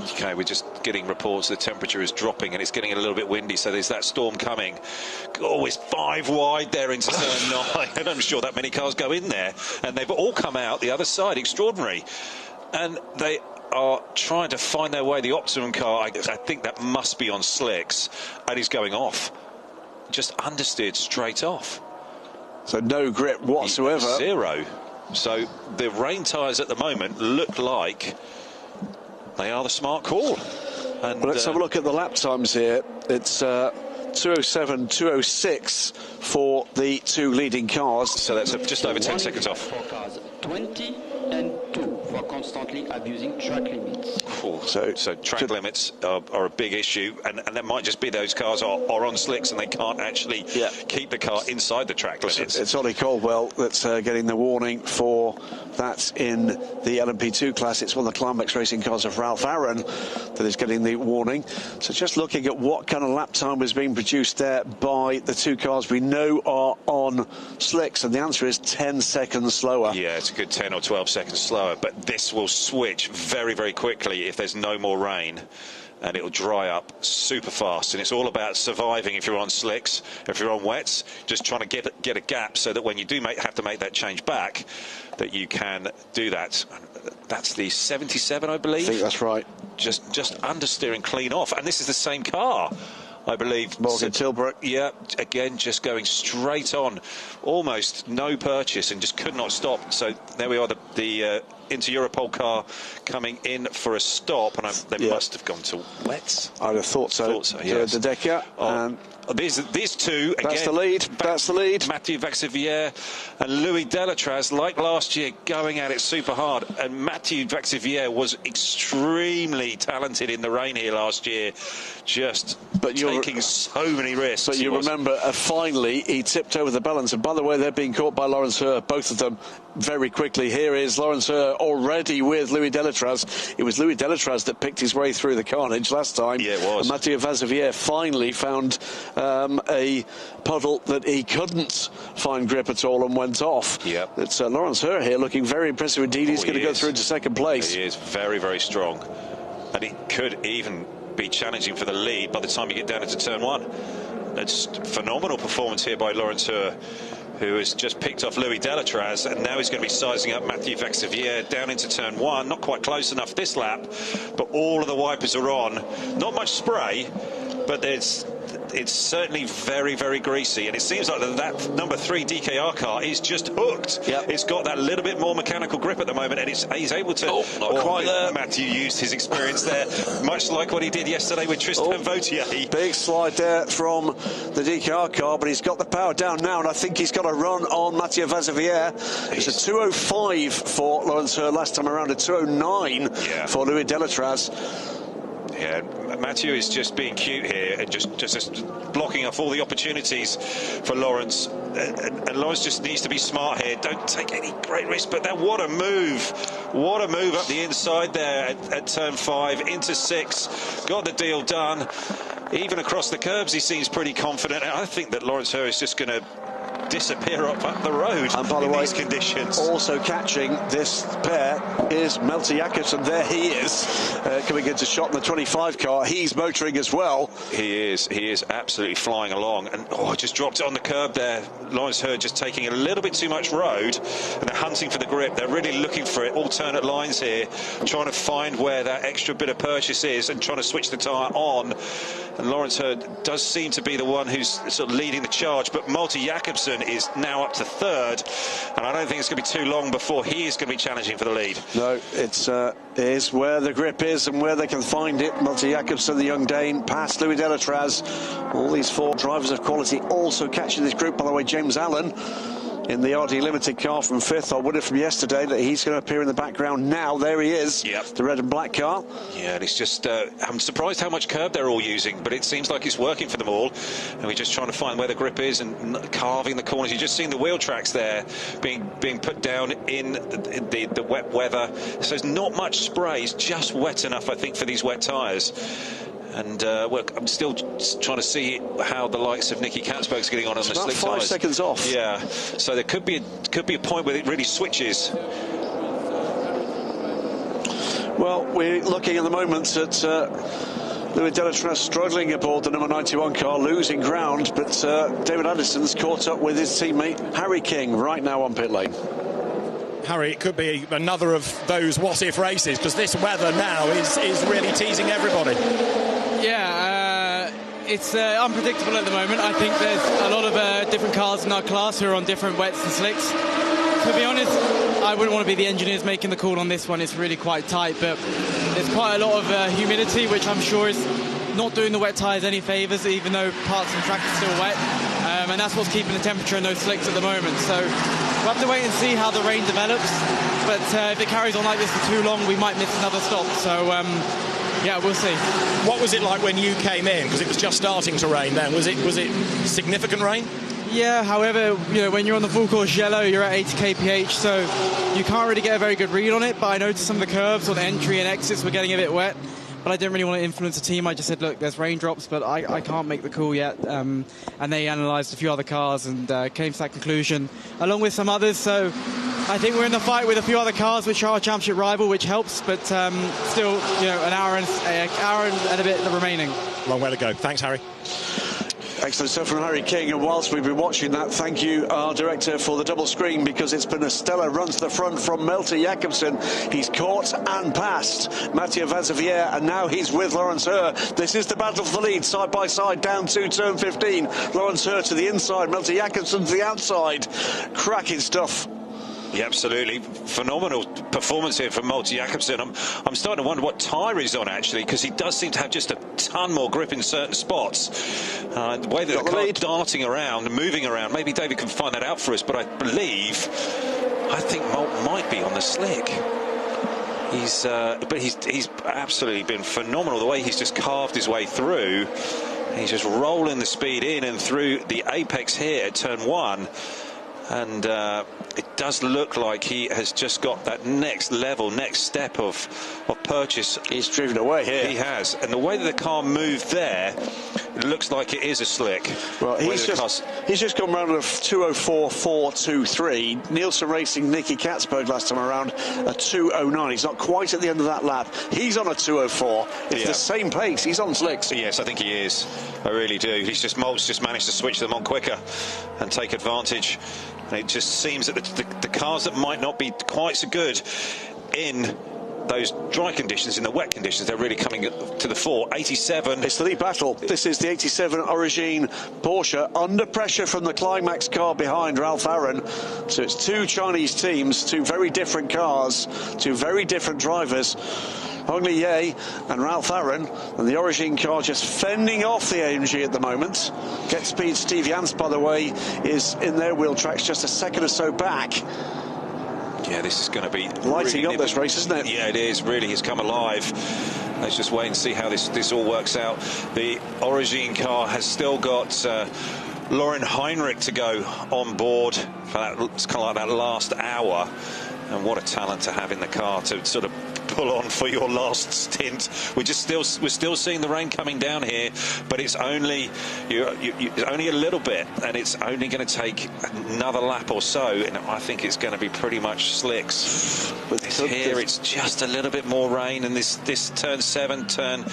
Okay, we're just getting reports the temperature is dropping and it's getting a little bit windy, so there's that storm coming. Oh, it's 5 wide there into turn 9, and I'm sure that many cars go in there, and they've all come out the other side. Extraordinary. And they are trying to find their way. The Optimum car, I think that must be on slicks, and he's going off. Just understeered straight off. So no grip whatsoever. Zero. So the rain tyres at the moment look like they are the smart call. And well, let's have a look at the lap times here. It's 2:07, 2:06 for the 2 leading cars. So that's just over 10 seconds off. 20 and 2 for constantly abusing track limits. So track limits are a big issue, and that might just be those cars are on slicks and they can't actually keep the car inside the track limits. It's Ollie Caldwell that's getting the warning for that in the LMP2 class. It's one of the Climax Racing cars of Ralph Aaron that is getting the warning. So just looking at what kind of lap time was being produced there by the 2 cars we know are on slicks, and the answer is 10 seconds slower. Yeah, it's a good 10 or 12 seconds slower, but this will switch very, very quickly if there's no more rain, and it'll dry up super fast. And it's all about surviving if you're on slicks. If you're on wets, just trying to get a gap so that when you do have to make that change back, that you can do that. That's the 77, I believe. I think that's right. Just understeering clean off, and this is the same car, I believe. Morgan Tilbrook. Yeah, again, just going straight on, almost no purchase, and just could not stop. So there we are, the Inter-Europol car coming in for a stop, and they must have gone to wets. I'd have thought so. Yes. The Decker. These two, again. That's the lead. That's the lead. Mathieu Vaxivière and Louis Delatraz, like last year, going at it super hard. And Mathieu Vaxivière was extremely talented in the rain here last year. Just but you'll taking so many risks. But you remember, finally, he tipped over the balance. And by the way, they're being caught by Lawrence Herr, both of them, very quickly. Here is Lawrence Herr already with Louis Delatraz. It was Louis Delatraz that picked his way through the carnage last time. Yeah, it was. And Mathieu Vazevier finally found a puddle that he couldn't find grip at all and went off. Yep. It's Lawrence Herr here looking very impressive indeed. He's going to go through into second place. He is very, very strong. And he could even be challenging for the lead by the time you get down into turn one. That's phenomenal performance here by Lawrence Herr, who has just picked off Louis Delatraz, and now he's going to be sizing up Mathieu Vazevier down into turn one. Not quite close enough this lap, but all of the wipers are on. Not much spray, but it's certainly very, very greasy, and it seems like that number 3 DKR car is just hooked. Yep. It's got that little bit more mechanical grip at the moment, and he's able to... Oh, not quite there. Mathieu used his experience there, much like what he did yesterday with Tristan Vautier. Big slide there from the DKR car, but he's got the power down now, and I think he's got a run on Mathieu Vazevier. It's a 2:05 for Lawrence Herr last time around, a 2:09 for Louis Delatraz. Yeah, Mathieu is just being cute here and just blocking off all the opportunities for Lawrence. And Lawrence just needs to be smart here. Don't take any great risk. But what a move. What a move up the inside there at turn 5 into 6. Got the deal done. Even across the curbs, he seems pretty confident. I think that Lawrence Herr is just going to disappear up the road and by the in way, these conditions. Also catching this pair is Malte Jakobsen. There he is, coming into shot in the 25 car. He's motoring as well. He is absolutely flying along, and just dropped it on the curb there. Lawrence Herr just taking a little bit too much road, and they're hunting for the grip. They're really looking for it, alternate lines here, trying to find where that extra bit of purchase is and trying to switch the tyre on. And Lawrence Herr does seem to be the one who's sort of leading the charge, but Malte Jakobsen is now up to 3rd, and I don't think it's going to be too long before he is going to be challenging for the lead. No, it is where the grip is and where they can find it. Malte Jakobsen, the young Dane, past Louis Delatraz. All these 4 drivers of quality also catching this group. By the way, James Allen in the RD Limited car from 5th. I wondered from yesterday that he's going to appear in the background now. There he is, the red and black car. Yeah, and it's just, I'm surprised how much curb they're all using, but it seems like it's working for them all. And we're just trying to find where the grip is and carving the corners. You're just seeing the wheel tracks there being put down in the wet weather. So there's not much spray. It's just wet enough, I think, for these wet tyres. And I'm still trying to see how the likes of Nicky Katzberg's getting on the slick tyres. About 5 seconds off. Yeah, so there could be a point where it really switches. Well, we're looking at the moment at Louis Delatraz struggling aboard the number 91 car, losing ground, but David Addison's caught up with his teammate Harry King right now on pit lane. Harry, it could be another of those what-if races, because this weather now is really teasing everybody. Yeah, it's unpredictable at the moment. I think there's a lot of different cars in our class who are on different wets and slicks. To be honest, I wouldn't want to be the engineers making the call on this one. It's really quite tight, but there's quite a lot of humidity, which I'm sure is not doing the wet tyres any favours, even though parts of the track are still wet. And that's what's keeping the temperature in those slicks at the moment. So we'll have to wait and see how the rain develops. But if it carries on like this for too long, we might miss another stop. So, yeah, we'll see. What was it like when you came in? Because it was just starting to rain then. Was it significant rain? Yeah, however, when you're on the full course yellow, you're at 80 kph, so you can't really get a very good read on it. But I noticed some of the curves on entry and exits were getting a bit wet. But I didn't really want to influence the team. I just said, look, there's raindrops, but I can't make the call yet. And they analysed a few other cars and came to that conclusion, along with some others. So I think we're in the fight with a few other cars, which are our championship rival, which helps. But still, an hour and a bit remaining. Long way to go. Thanks, Harry. Excellent stuff from Harry King, and whilst we've been watching that, thank you, our director, for the double screen, because it's been a stellar run to the front from Malte Jakobsen. He's caught and passed Mathieu Vazevier, and now he's with Lawrence Herr. This is the battle for the lead, side by side, down to turn 15. Lawrence Herr to the inside, Malte Jakobsen to the outside. Cracking stuff. Yeah, absolutely. Phenomenal performance here from Malte Jakobsen. I'm starting to wonder what tyre he's on, actually, because he does seem to have just a ton more grip in certain spots. The way that the car's darting around and moving around, maybe David can find that out for us, but I think Malt might be on the slick. He's absolutely been phenomenal, the way he's just carved his way through. He's just rolling the speed in and through the apex here at turn 1. And it does look like he has just got that next level, next step of purchase. He's driven away here. He has. And the way that the car moved there, it looks like it is a slick. Well, he's just gone round of 2:04.423. Nielsen Racing, Nicky Katzberg last time around, a 2:09. He's not quite at the end of that lap. He's on a 2:04. It's the same pace. He's on slicks. Yes, I think he is. I really do. Malt's just managed to switch them on quicker and take advantage. And it just seems that the cars that might not be quite so good in those dry conditions, in the wet conditions, they're really coming to the fore. 87. It's the lead battle. This is the 87 Origin Porsche under pressure from the Climax car behind Ralph Aaron. So it's two Chinese teams, two very different cars, two very different drivers. Hong Li and Ralph Aaron, and the Origin car just fending off the AMG at the moment. Get Speed Steve Jans, by the way, is in their wheel tracks just a second or so back. Yeah, this is going to be lighting up this race, isn't it? Yeah, it is. Really, it's come alive. Let's just wait and see how this all works out. The Origin car has still got Lauren Heinrich to go on board for that. It's kind of like that last hour. And what a talent to have in the car to sort of pull on for your last stint. We're still seeing the rain coming down here, but it's only only a little bit, and it's only going to take another lap or so, and I think it's going to be pretty much slicks. But here it's just a little bit more rain, and this turn 7, turn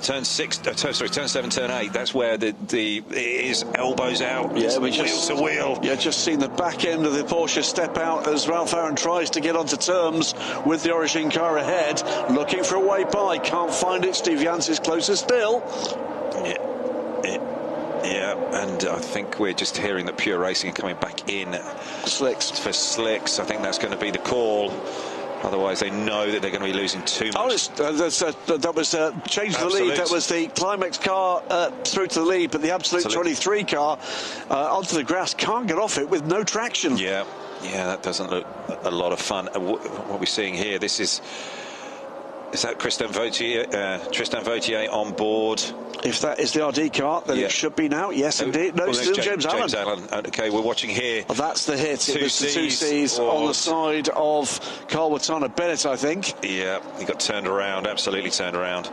7, turn 8. That's where it is elbows out. Yeah, wheel to wheel. Yeah, just seen the back end of the Porsche step out as Ralph Aaron tries to get onto terms with the Origin car ahead, looking for a way by. Can't find it. Steve Jans is closer still. Yeah, and I think we're just hearing that Pure Racing are coming back in. Slicks. For slicks. I think that's going to be the call. Otherwise, they know that they're going to be losing too much. Oh, that was change the lead. That was the Climax car through to the lead, but the Absolute 23 car onto the grass can't get off it with no traction. Yeah, that doesn't look a lot of fun. What we're seeing here, is that Tristan Vautier on board? If that is the RD car, then it should be now. Yes, indeed. No, it's still James Allen. Okay, we're watching here. Oh, that's the hit. It was the 2Cs on the side of Carl Watana Bennett, I think. Yeah, he got turned around, absolutely turned around.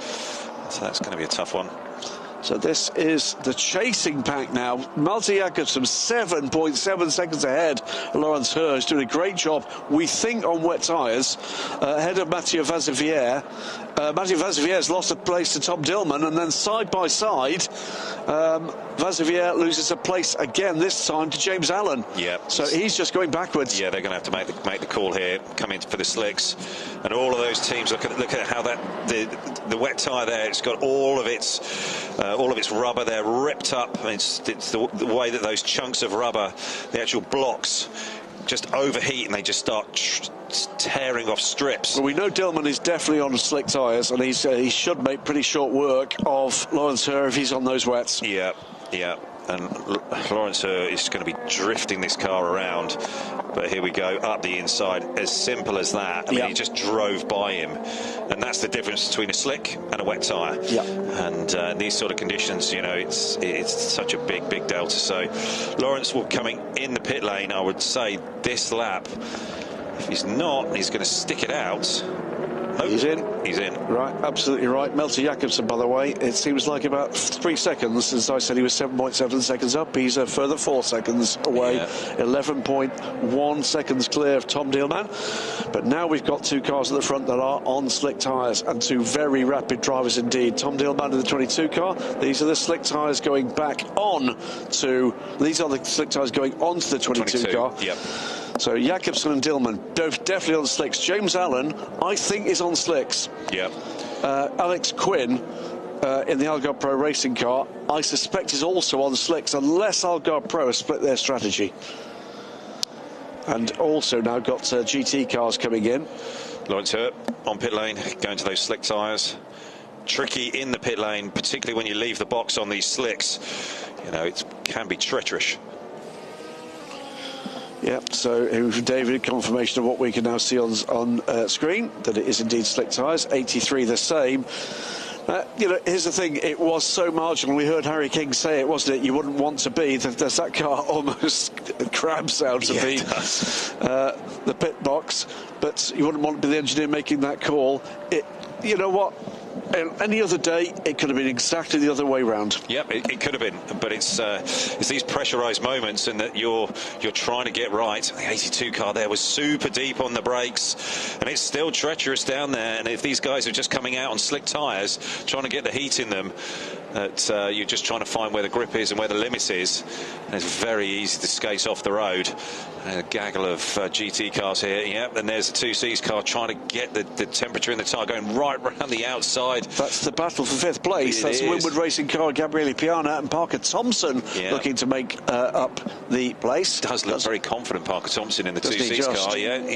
So that's going to be a tough one. So this is the chasing pack now. Malte Jakobsen 7.7 seconds ahead. Lawrence Hurst doing a great job, we think, on wet tyres. Ahead of Mathieu Vazevière. Mathieu Vazevier's lost a place to Tom Dillman, and then side by side, Vazevière loses a place again, this time to James Allen. Yeah. So he's just going backwards. Yeah, they're going to have to make the call here, come in for the slicks, and all of those teams look at how the wet tyre there. It's got all of its rubber there ripped up. It's the way that those chunks of rubber, the actual blocks, just overheat and they just start tearing off strips. Well, we know Dillman is definitely on slick tyres, and he should make pretty short work of Lawrence Hurst if he's on those wets. Yeah. And Lawrence Hurst is going to be drifting this car around. But here we go, up the inside, as simple as that. I mean, he just drove by him. And that's the difference between a slick and a wet tyre. Yeah. And in these sort of conditions, it's such a big delta. So Lawrence will coming in the pit lane, I would say, this lap. If he's not, he's going to stick it out. Nope. He's in. He's in. Right, absolutely right. Malte Jakobsen, by the way, it seems like about 3 seconds since I said he was 7.7 seconds up. He's a further 4 seconds away. 11.1 seconds clear of Tom Dillman. But now we've got two cars at the front that are on slick tyres, and two very rapid drivers indeed. Tom Dillman in the 22 car. These are the slick tyres going back on to... These are the slick tyres going onto the 22 car. Yep. So Jakobsen and Dillman definitely on slicks. James Allen, I think, is on slicks. Yeah. Alex Quinn in the Algarve Pro racing car, I suspect, is also on slicks, unless Algarve Pro has split their strategy. And also now got GT cars coming in. Lawrence Hurst on pit lane, going to those slick tyres. Tricky in the pit lane, particularly when you leave the box on these slicks. It can be treacherous. Yep, so David, confirmation of what we can now see on screen, that it is indeed slick tyres. 83 the same. You know, here's the thing, it was so marginal. We heard Harry King say it, wasn't it? You wouldn't want to be. There's that car almost crabs out of the pit box, but you wouldn't want to be the engineer making that call. You know what? Any other day, it could have been exactly the other way round. Yep, it could have been, but it's these pressurised moments, and that you're trying to get right. The 82 car there was super deep on the brakes, and it's still treacherous down there. And if these guys are just coming out on slick tyres, trying to get the heat in them, that you're just trying to find where the grip is and where the limit is. And it's very easy to skate off the road. A gaggle of GT cars here, yep, and there's the 2Cs car trying to get the temperature in the tyre going right around the outside. That's the battle for 5th place. That's Winwood Racing car, Gabriele Piana and Parker Thompson looking to make up the place. Does look very confident, Parker Thompson, in the 2Cs car. Yeah,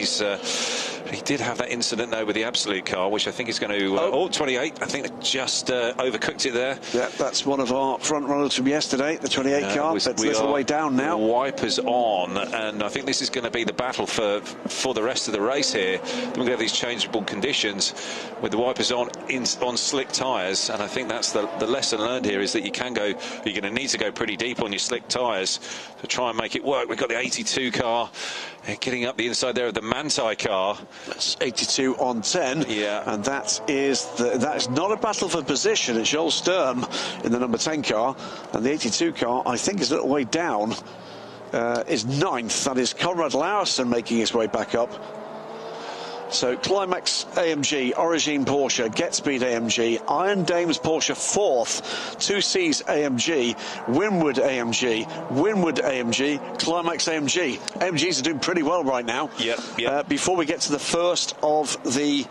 he did have that incident though with the Absolute car, which I think is going to 28. I think they just overcooked it there. Yeah, that's one of our front runners from yesterday, the 28 car. But it's a little way down now. Wipers on, and I think this is going to be the battle for the rest of the race here. Then we're going to have these changeable conditions with the wipers on slick tyres, and I think that's the lesson learned here, is that you're going to need to go pretty deep on your slick tyres to try and make it work. We've got the 82 car getting up the inside there of the Manthey car. That's 82 on 10. Yeah, and that is not a battle for position. It's Joel Sturm in the number 10 car, and the 82 car, I think, is a little way down. Is 9th. That is Conrad Laursen making his way back up. So Climax AMG, Origin Porsche, GetSpeed AMG, Iron Dames Porsche 4th, 2Cs AMG, Winwood AMG, Winwood AMG, Climax AMG. AMGs are doing pretty well right now. Yep. Before we get to the first of the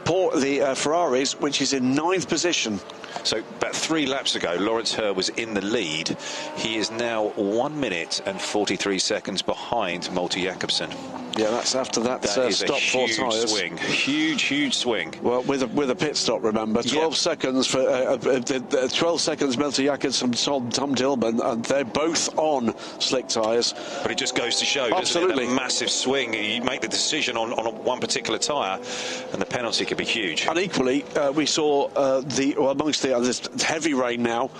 Ferraris, which is in 9th position. So about 3 laps ago, Lawrence Herr was in the lead. He is now 1 minute and 43 seconds behind Malte Jakobsen. Yeah, that's after that is stop a for huge tyres. swing. Huge swing. Well, with a pit stop, remember. 12 seconds for 12 seconds Malte Jakobsen, Tom Dillman, and they're both on slick tyres. But it just goes to show, doesn't it? A massive swing. You make the decision on one particular tyre, and the penalty could be huge. And equally, we saw amongst this heavy rain now,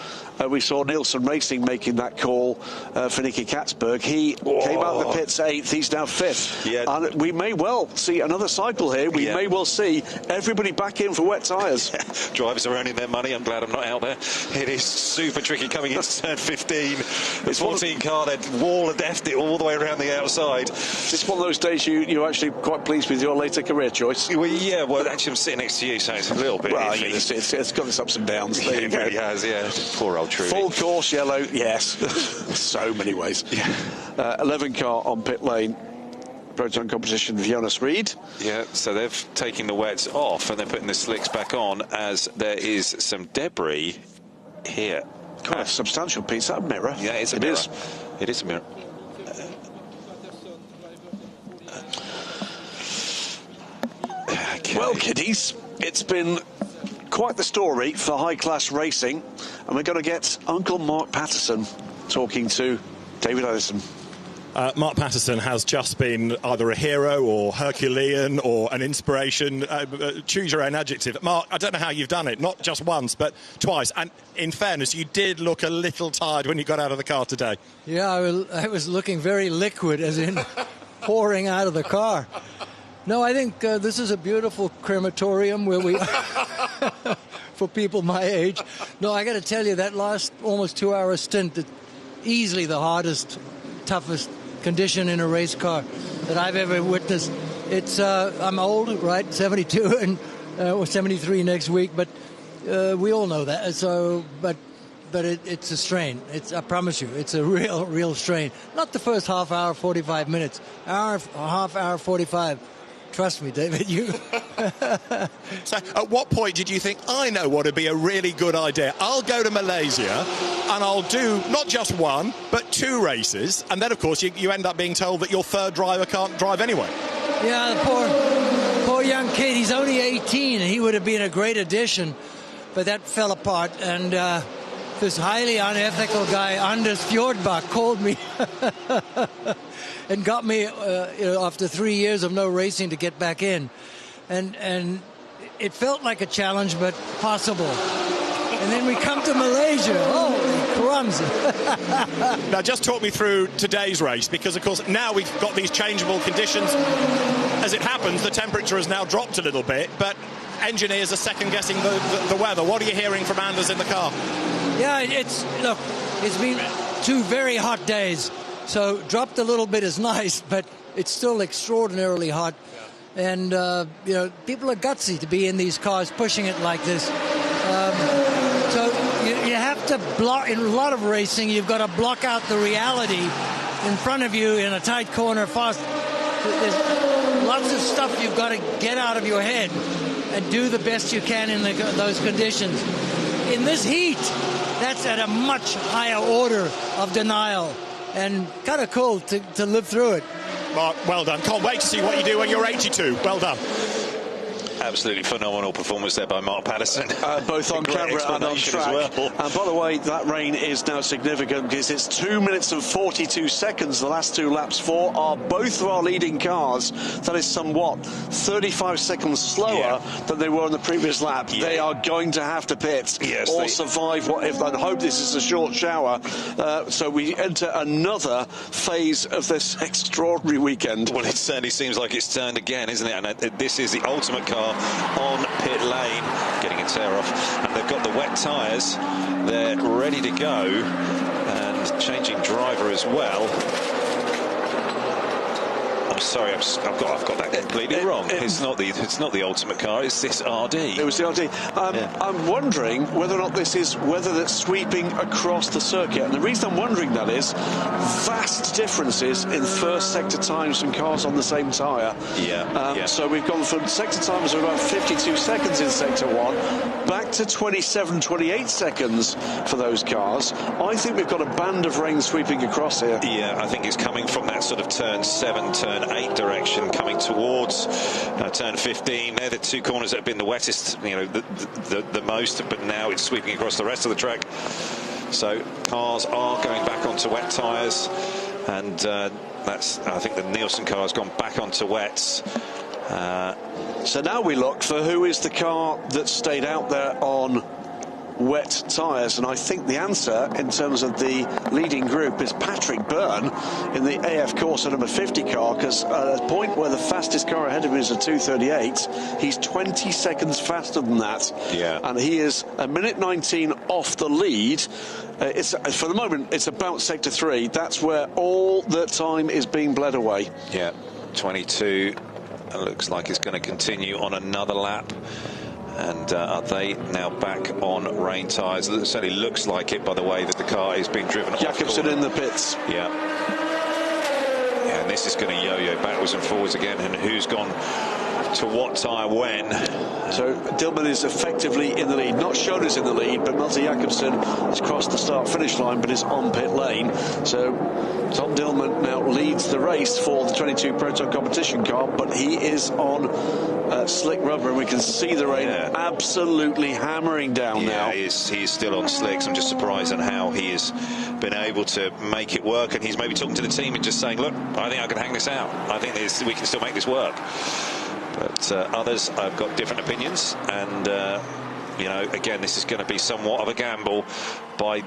we saw Nielsen Racing making that call for Nicky Katzberg. He came out of the pits 8th. He's now 5th. Yeah. And we may well see another cycle here. We may well see everybody back in for wet tyres. Drivers are earning their money. I'm glad I'm not out there. It is super tricky coming into turn 15. The 14 car, they'd wall and deft it all the way around the outside. It's one of those days you're actually quite pleased with your later career choice. Well, actually I'm sitting next to you, so it's a little bit iffy. It's got its ups and downs. There you go. It has, yeah. Poor old Trudy. Full course yellow, yes. So many ways. 11 car on pit lane. Proton competition with Jonas Reed. Yeah, so they've taken the wets off and they're putting the slicks back on, as there is some debris here. Quite a substantial piece. That mirror. Yeah, it's a mirror. It is a mirror. Okay. Well, kiddies, it's been quite the story for high-class racing, and we're going to get Uncle Mark Patterson talking to David Ellison. Mark Patterson has just been either a hero or Herculean or an inspiration. Choose your own adjective. Mark, I don't know how you've done it, not just once, but twice. And in fairness, you did look a little tired when you got out of the car today. Yeah, I was looking very liquid, as in pouring out of the car. No, I think this is a beautiful crematorium where we... for people my age. No, I got to tell you, that last almost 2-hour stint, easily the hardest, toughest condition in a race car that I've ever witnessed. It's I'm old, right? 72 and or 73 next week, but we all know that. So, but it's a strain. I promise you, it's a real strain. Not the first half hour, 45 minutes. Half hour, 45. Trust me, David, you... So at what point did you think, I know what would be a really good idea? I'll go to Malaysia and I'll do not just one, but 2 races. And then, of course, you end up being told that your third driver can't drive anyway. Yeah, the poor young kid. He's only 18 and he would have been a great addition. But that fell apart. And this highly unethical guy, Anders Fjordbach, called me... and got me, after 3 years of no racing, to get back in. And it felt like a challenge, but possible. And then we come to Malaysia. Holy crumbs. Now, just talk me through today's race, because, of course, now we've got these changeable conditions. As it happens, the temperature has now dropped a little bit, but engineers are second-guessing the weather. What are you hearing from Anders in the car? Yeah, it's been 2 very hot days, so dropped a little bit is nice, but it's still extraordinarily hot. Yeah. And, people are gutsy to be in these cars pushing it like this. So you have to block, in a lot of racing, you've got to block out the reality in front of you in a tight corner fast. There's lots of stuff you've got to get out of your head and do the best you can in those conditions. In this heat, that's at a much higher order of denial, and kind of cool to live through it. Mark, well done. Can't wait to see what you do when you're 82. Well done. Absolutely phenomenal performance there by Mark Patterson. Both on camera and on track. Well. And by the way, that rain is now significant because it's 2 minutes and 42 seconds, the last 2 laps for both of our leading cars. That is somewhat 35 seconds slower than they were on the previous lap. Yeah. They are going to have to pit or survive what if, and hope this is a short shower. So we enter another phase of this extraordinary weekend. Well, it certainly seems like it's turned again, isn't it? And this is the ultimate car on pit lane, getting a tear off, and they've got the wet tyres. They're ready to go, and changing driver as well. I'm sorry, I've got that completely wrong. It's not the ultimate car. It's this RD. It was the RD. I'm wondering whether or not this is weather that's sweeping across the circuit. And the reason I'm wondering that is vast differences in first sector times from cars on the same tyre. So we've gone from sector times of about 52 seconds in sector 1 back to 27, 28 seconds for those cars. I think we've got a band of rain sweeping across here. Yeah, I think it's coming from that sort of turn 7, turn 8 direction, coming towards turn 15. They're the 2 corners that have been the wettest, the most, but now it's sweeping across the rest of the track. So cars are going back onto wet tyres, and I think the Nielsen car has gone back onto wets. So now we look for who is the car that stayed out there on wet tyres, and I think the answer in terms of the leading group is Patrick Byrne in the AF Corsa number 50 car, because at a point where the fastest car ahead of him is a 2:38, he's 20 seconds faster than that, and he is a minute 19 off the lead. For the moment it's about sector 3. That's where all the time is being bled away. 22. It looks like it's going to continue on another lap. And are they now back on rain tyres? It certainly looks like it by the way that the car is being driven off. Jakobsen in the pits. And this is going to yo-yo backwards and forwards again. And who's gone to what tyre when? So Dillman is effectively in the lead. Not shown as in the lead, but Malte Jakobsen has crossed the start-finish line, but is on pit lane. So Tom Dillman now leads the race for the 22 Proton competition car, but he is on slick rubber, and we can see the rain absolutely hammering down now. He's still on slicks. I'm just surprised at how he has been able to make it work, and he's maybe talking to the team and just saying, look, I think I can hang this out. I think we can still make this work. But others have got different opinions, and again, this is going to be somewhat of a gamble by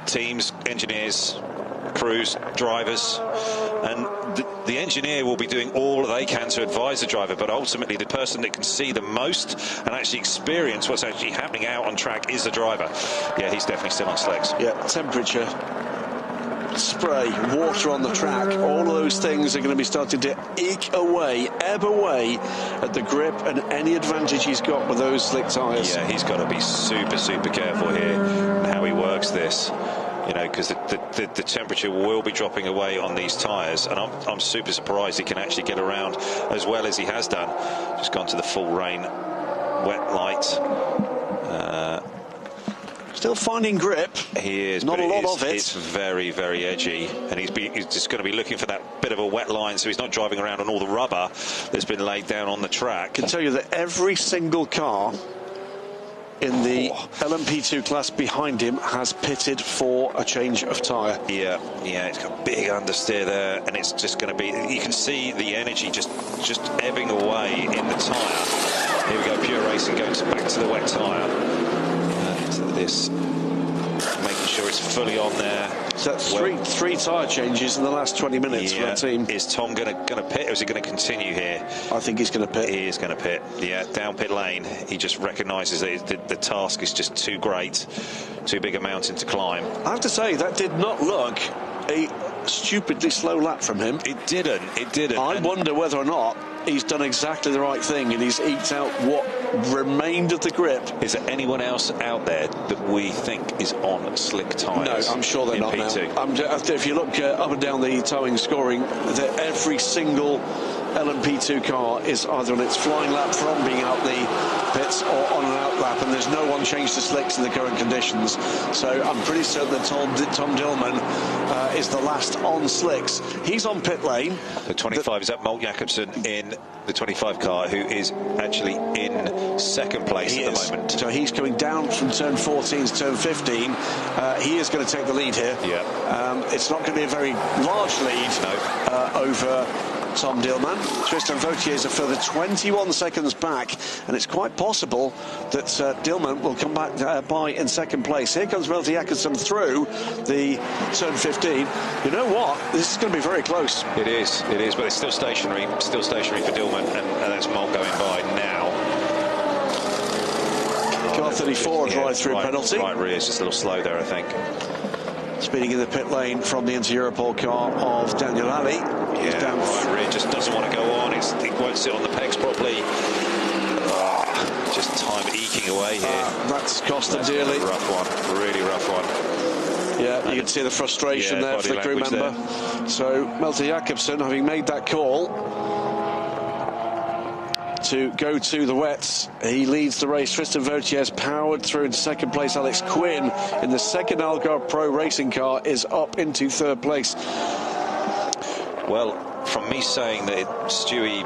teams, engineers, crews, drivers, and the engineer will be doing all they can to advise the driver, but ultimately the person that can see the most and actually experience what's actually happening out on track is the driver. He's definitely still on slicks. Temperature, spray, water on the track, all of those things are going to be starting to ebb away at the grip and any advantage he's got with those slick tyres. He's got to be super careful here how he works this, because the temperature will be dropping away on these tyres, and I'm super surprised he can actually get around as well as he has done. Just gone to the full rain wet light. Still finding grip. He is. Not a lot of it. It's very edgy, and he's just going to be looking for that bit of a wet line, so he's not driving around on all the rubber that's been laid down on the track. I can tell you that every single car in the LMP2 class behind him has pitted for a change of tyre. It's got a big understeer there, and it's just going to be, you can see the energy just ebbing away in the tyre. Here we go, pure racing. pace and go back to the wet tyre. This, making sure it's fully on there. So that's three tyre changes in the last 20 minutes for that team. Is Tom going to pit, or is he going to continue here? I think he's going to pit. He is going to pit. Yeah, down pit lane. He just recognises that the task is just too great, too big a mountain to climb. I have to say, that did not look a stupidly slow lap from him. It didn't. I wonder whether or not he's done exactly the right thing and he's eked out what remained of the grip. Is there anyone else out there that we think is on slick tyres? No, I'm sure they're not P2? now. If you look up and down the towing scoring, every single LMP2 car is either on its flying lap from being out the pits or on an out lap, and there's no one changed to slicks in the current conditions. So I'm pretty certain that Tom Dillman is the last on slicks. He's on pit lane. The 25 is that Molt Jacobsen in the 25 car, who is actually in second place at the moment. So he's coming down from turn 14 to turn 15. He is going to take the lead here. Yeah. It's not going to be a very large lead over Tom Dillman. Tristan Vautier is a further 21 seconds back, and it's quite possible that Dillman will come back by in second place. Here comes Malte Jacobsen through the turn 15. You know what? This is going to be very close. It is, but it's still stationary for Dillman, and that's Molt going by now. Car 34 has right through penalty. Right rear is just a little slow there, I think. Speeding in the pit lane from the Inter-Europol car of Daniel Ali. Yeah, down right rear just doesn't want to go on. It won't sit on the pegs properly. Just time eking away here. That's cost him dearly. Rough one, really rough one. Yeah, you can see the frustration there for the crew member. So Malte Jacobsen, having made that call to go to the wets, he leads the race. Tristan Vautier's powered through into second place. Alex Quinn in the second Algarve Pro racing car is up into third place. Well, from me saying that Stewie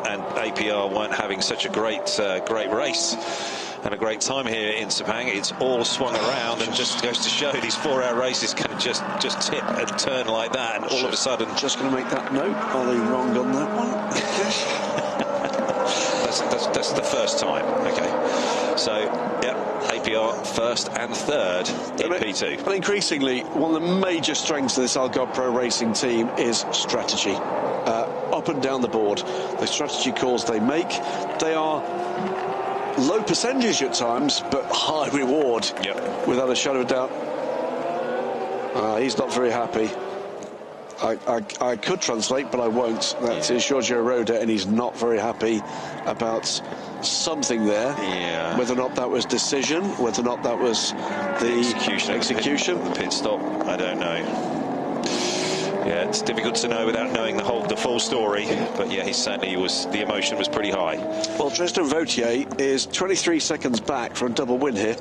and APR weren't having such a great race and a great time here in Sepang, it's all swung around, and just goes to show these 4-hour races can just tip and turn like that, and all of a sudden... Just going to make that note. Ollie wrong on that one. That's the first time. Okay. So, yeah, APR first and third in P2. But increasingly, one of the major strengths of this Algarve Pro Racing team is strategy. Up and down the board, the strategy calls they make, they are low percentage at times, but high reward. Yep. Without a shadow of doubt. He's not very happy. I could translate, but I won't. That is Giorgio Roda, and he's not very happy about something there. Yeah. Whether or not that was decision, whether or not that was the execution. The pit stop, I don't know. Yeah, it's difficult to know without knowing the full story. But yeah, the emotion was pretty high. Well, Tristan Vautier is 23 seconds back for a double win here.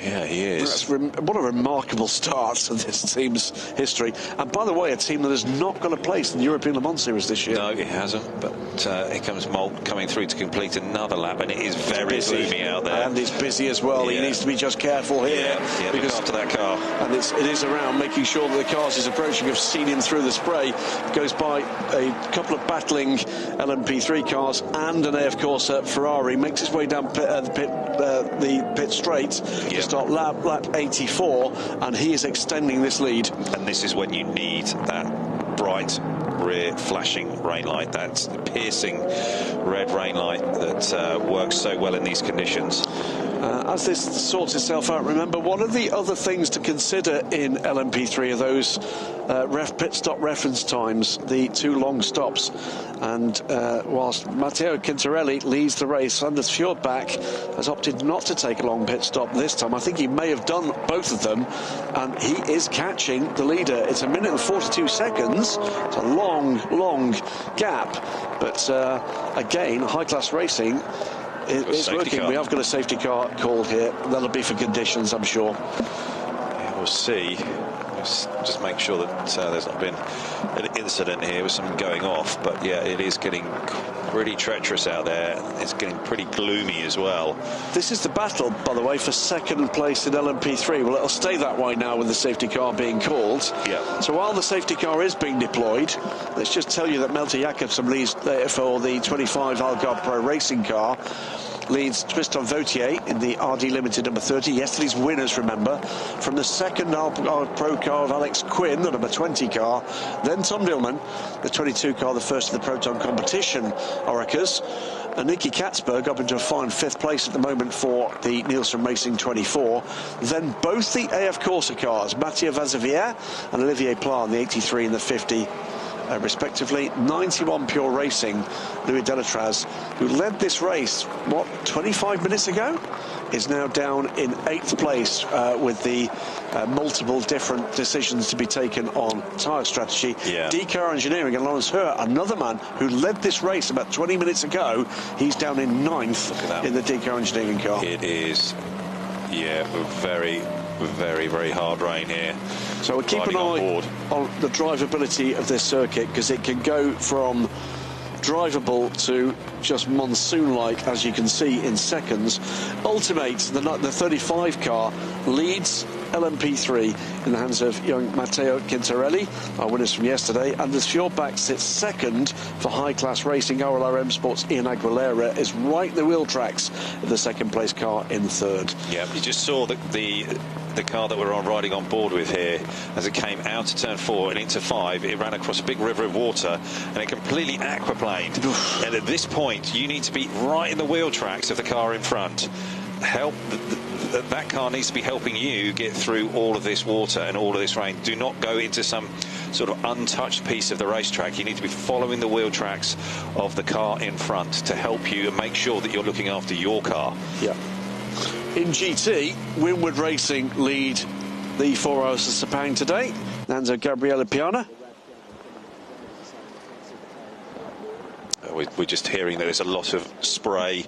Yeah, he is. What a remarkable start to this team's history. And by the way, a team that has not got a place in the European Le Mans Series this year. No, it hasn't. But here comes Molt coming through to complete another lap, and it is very gloomy out there. And it's busy as well. Yeah. He needs to be just careful here. Yeah, because after that car. And it is around making sure that the cars he's approaching have seen him through the spray. Goes by a couple of battling LMP3 cars and an AF Corse Ferrari. Makes his way down the pit straight. Yep. Start lap 84, and he is extending this lead. And this is when you need that bright rear flashing rain light, that piercing red rain light that works so well in these conditions. As this sorts itself out, remember, one of the other things to consider in LMP3 are those pit stop reference times, the 2 long stops. And whilst Matteo Quintarelli leads the race, Anders Fjordbach has opted not to take a long pit stop this time. I think he may have done both of them, and he is catching the leader. It's 1 minute and 42 seconds. It's a long gap, but again, high-class racing. It's working. We have got a safety car called here. That'll be for conditions, I'm sure. Yeah, we'll see. Let's just make sure that there's not been an incident here with something going off. But yeah, it is getting pretty treacherous out there. It's getting pretty gloomy as well. This is the battle, by the way, for second place in LMP3. Well, it'll stay that way now with the safety car being called. Yeah. So while the safety car is being deployed, let's just tell you that Malte Jacobsen leads for the 25 Algarve Pro Racing car. leads Tristan Vautier in the RD Limited number 30. Yesterday's winners, remember, from the second Pro car of Alex Quinn, the number 20 car. Then Tom Dillman, the 22 car, the first of the Proton competition Orekas. And Nicky Katzberg up into a fine 5th place at the moment for the Nielsen Racing 24. Then both the AF Corsa cars, Mathieu Vazevier and Olivier Plan, the 83 and the 50, respectively. 91 Pure Racing, Louis Delatraz, who led this race, 25 minutes ago, is now down in 8th place with the multiple different decisions to be taken on tyre strategy. D-Car Engineering and Lawrence Hur, another man who led this race about 20 minutes ago, he's down in 9th in the D-Car Engineering car. It is, very, very hard rain here. So we'll keep an eye on the drivability of this circuit, because it can go from drivable to just monsoon-like, as you can see, in seconds. Ultimate, the 35 car, leads LMP3 in the hands of young Matteo Quintarelli, our winners from yesterday. Anders Fjordbach sits second for high-class racing. RLRM Sports Ian Aguilera is right in the wheel tracks of the second-place car in 3rd. Yeah, you just saw the car that we're riding on board with here, as it came out of turn 4 and into 5, it ran across a big river of water and it completely aquaplaned. And at this point, you need to be right in the wheel tracks of the car in front. That car needs to be helping you get through all of this water and all of this rain. Do not go into some sort of untouched piece of the racetrack. You need to be following the wheel tracks of the car in front to help you and make sure that you're looking after your car. Yeah. In GT, Winward Racing lead the 4 Hours of Sepang today. Nanzo Gabriele Piana. We're just hearing that there's a lot of spray,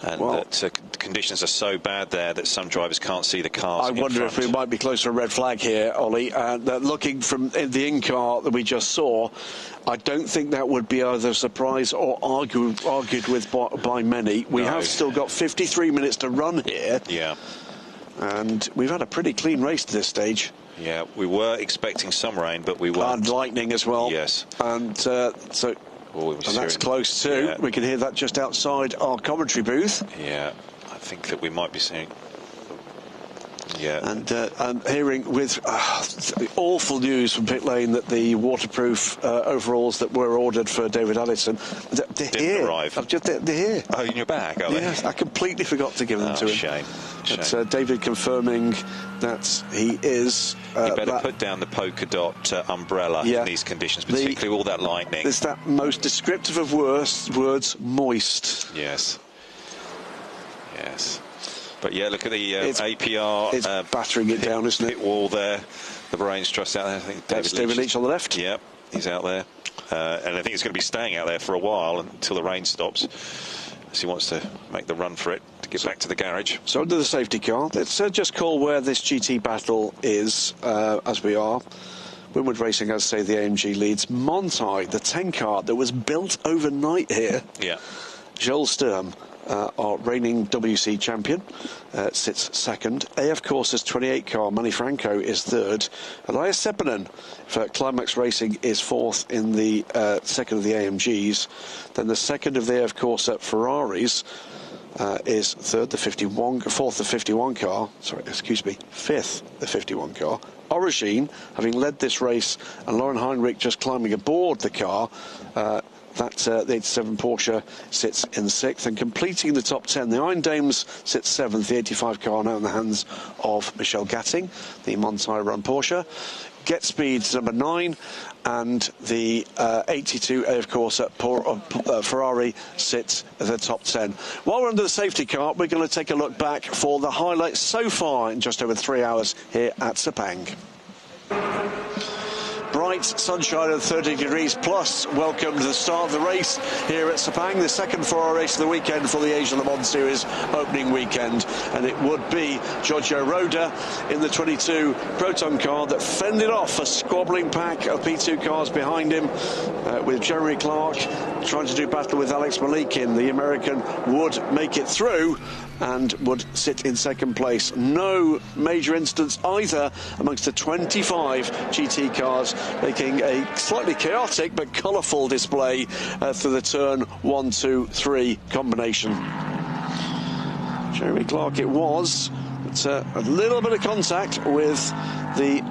and that conditions are so bad there that some drivers can't see the cars. I wonder if we might be close to a red flag here, Ollie. Looking from the in-car that we just saw, I don't think that would be either a surprise or argued with by many. We have still got 53 minutes to run here. Yeah. And we've had a pretty clean race to this stage. Yeah, we were expecting some rain, but we weren't. And lightning as well. Yes. And and that's close too. Yeah. We can hear that just outside our commentary booth. Yeah, I think that we might be seeing. Yeah. And hearing with awful news from pit lane that the waterproof overalls that were ordered for David Allison, didn't arrive. They're here. Oh, in your bag, are they? Yes, I completely forgot to give them to him. Shame. But David confirming that he is. You better put down the polka dot umbrella in these conditions, particularly all that lightning. There's that most descriptive of words, moist. Yes. Yes. But yeah, look at the APR. It's battering it down, isn't it? Pit wall there. The Brains Trust out there. I think David Leach on the left. Yep, he's out there. And I think he's going to be staying out there for a while until the rain stops, as he wants to make the run for it to get back to the garage. So under the safety car, let's just call where this GT battle is, as we are. Winward Racing, as say the AMG leads. Montai, the 10 car that was built overnight here. Yeah. Joel Sturm, our reigning WC champion, sits second. AF Corsa's 28 car, Manny Franco, is third. Elias Seppanen for Climax Racing is fourth in the second of the AMGs. Then the second of the AF Corsa Ferraris is third, the 51, fourth, the 51 car. Sorry, excuse me, fifth, the 51 car. Origine, having led this race, and Lauren Heinrich just climbing aboard the car. The 87 Porsche sits in 6th, and completing the top 10, the Iron Dames sits 7th, the 85 car now in the hands of Michelle Gatting, the Montai run Porsche. Get Speed's number 9, and the 82 AF Corsa Ferrari sits at the top 10. While we're under the safety car, we're going to take a look back for the highlights so far in just over 3 hours here at Sepang. Bright sunshine at 30 degrees plus. Welcome to the start of the race here at Sepang, the second 4-hour race of the weekend for the Asia Le Mans Series opening weekend. And it would be Giorgio Roda in the 22 Proton car that fended off a squabbling pack of P2 cars behind him, with Jeremy Clark trying to do battle with Alex Malikin. The American would make it through and would sit in second place. No major incidents either amongst the 25 GT cars, making a slightly chaotic but colourful display through the turn 1, 2, 3 combination. Jeremy Clark it was, but a little bit of contact with the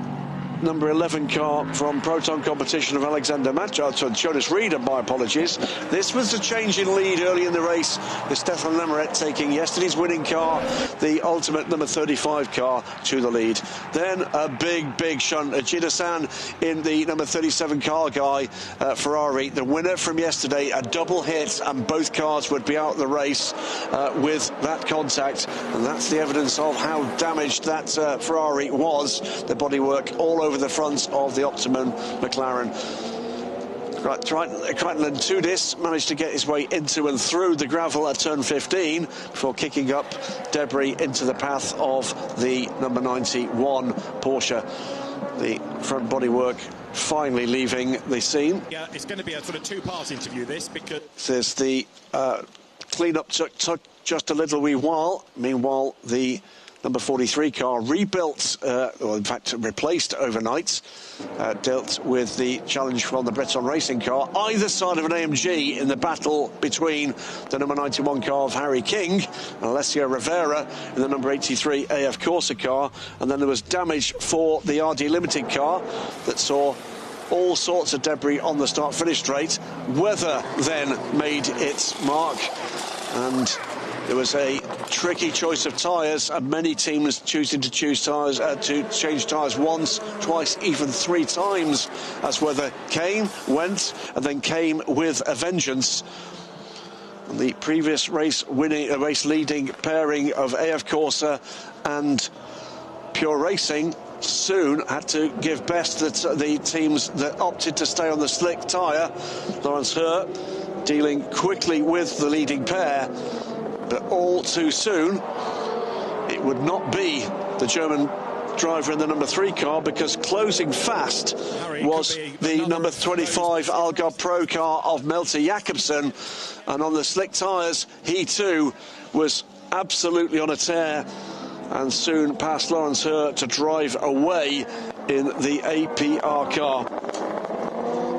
number 11 car from Proton Competition of Alexander Jonas Reeder, my apologies. This was a change in lead early in the race, with Stefan Lemaret taking yesterday's winning car, the ultimate number 35 car, to the lead. Then a big shunt. Ajita-san in the number 37 car guy, Ferrari, the winner from yesterday, a double hit, and both cars would be out of the race with that contact, and that's the evidence of how damaged that Ferrari was. The bodywork all over the front of the Optimum McLaren. Crichton Tudis managed to get his way into and through the gravel at turn 15 before kicking up debris into the path of the number 91 Porsche. The front bodywork finally leaving the scene. Yeah, it's going to be a sort of two-part interview, this, because there's the clean-up took just a little wee while. Meanwhile, the number 43 car rebuilt, or in fact replaced overnight, dealt with the challenge from the Breton Racing car, either side of an AMG in the battle between the number 91 car of Harry King and Alessio Rivera in the number 83 AF Corsa car, and then there was damage for the RD Limited car that saw all sorts of debris on the start-finish straight. Weather then made its mark, and there was a tricky choice of tyres, and many teams choosing to choose tyres to change tyres once, twice, even 3 times as weather came, went, and then came with a vengeance. And the previous race leading pairing of AF Corsa and Pure Racing soon had to give best that the teams that opted to stay on the slick tyre. Lawrence Hurt dealing quickly with the leading pair, but all too soon it would not be the German driver in the number 3 car, because closing fast was the number 25 Algarve Pro car of Malte Jakobsen, and on the slick tyres he too was absolutely on a tear and soon passed Lawrence Hurt to drive away in the APR car.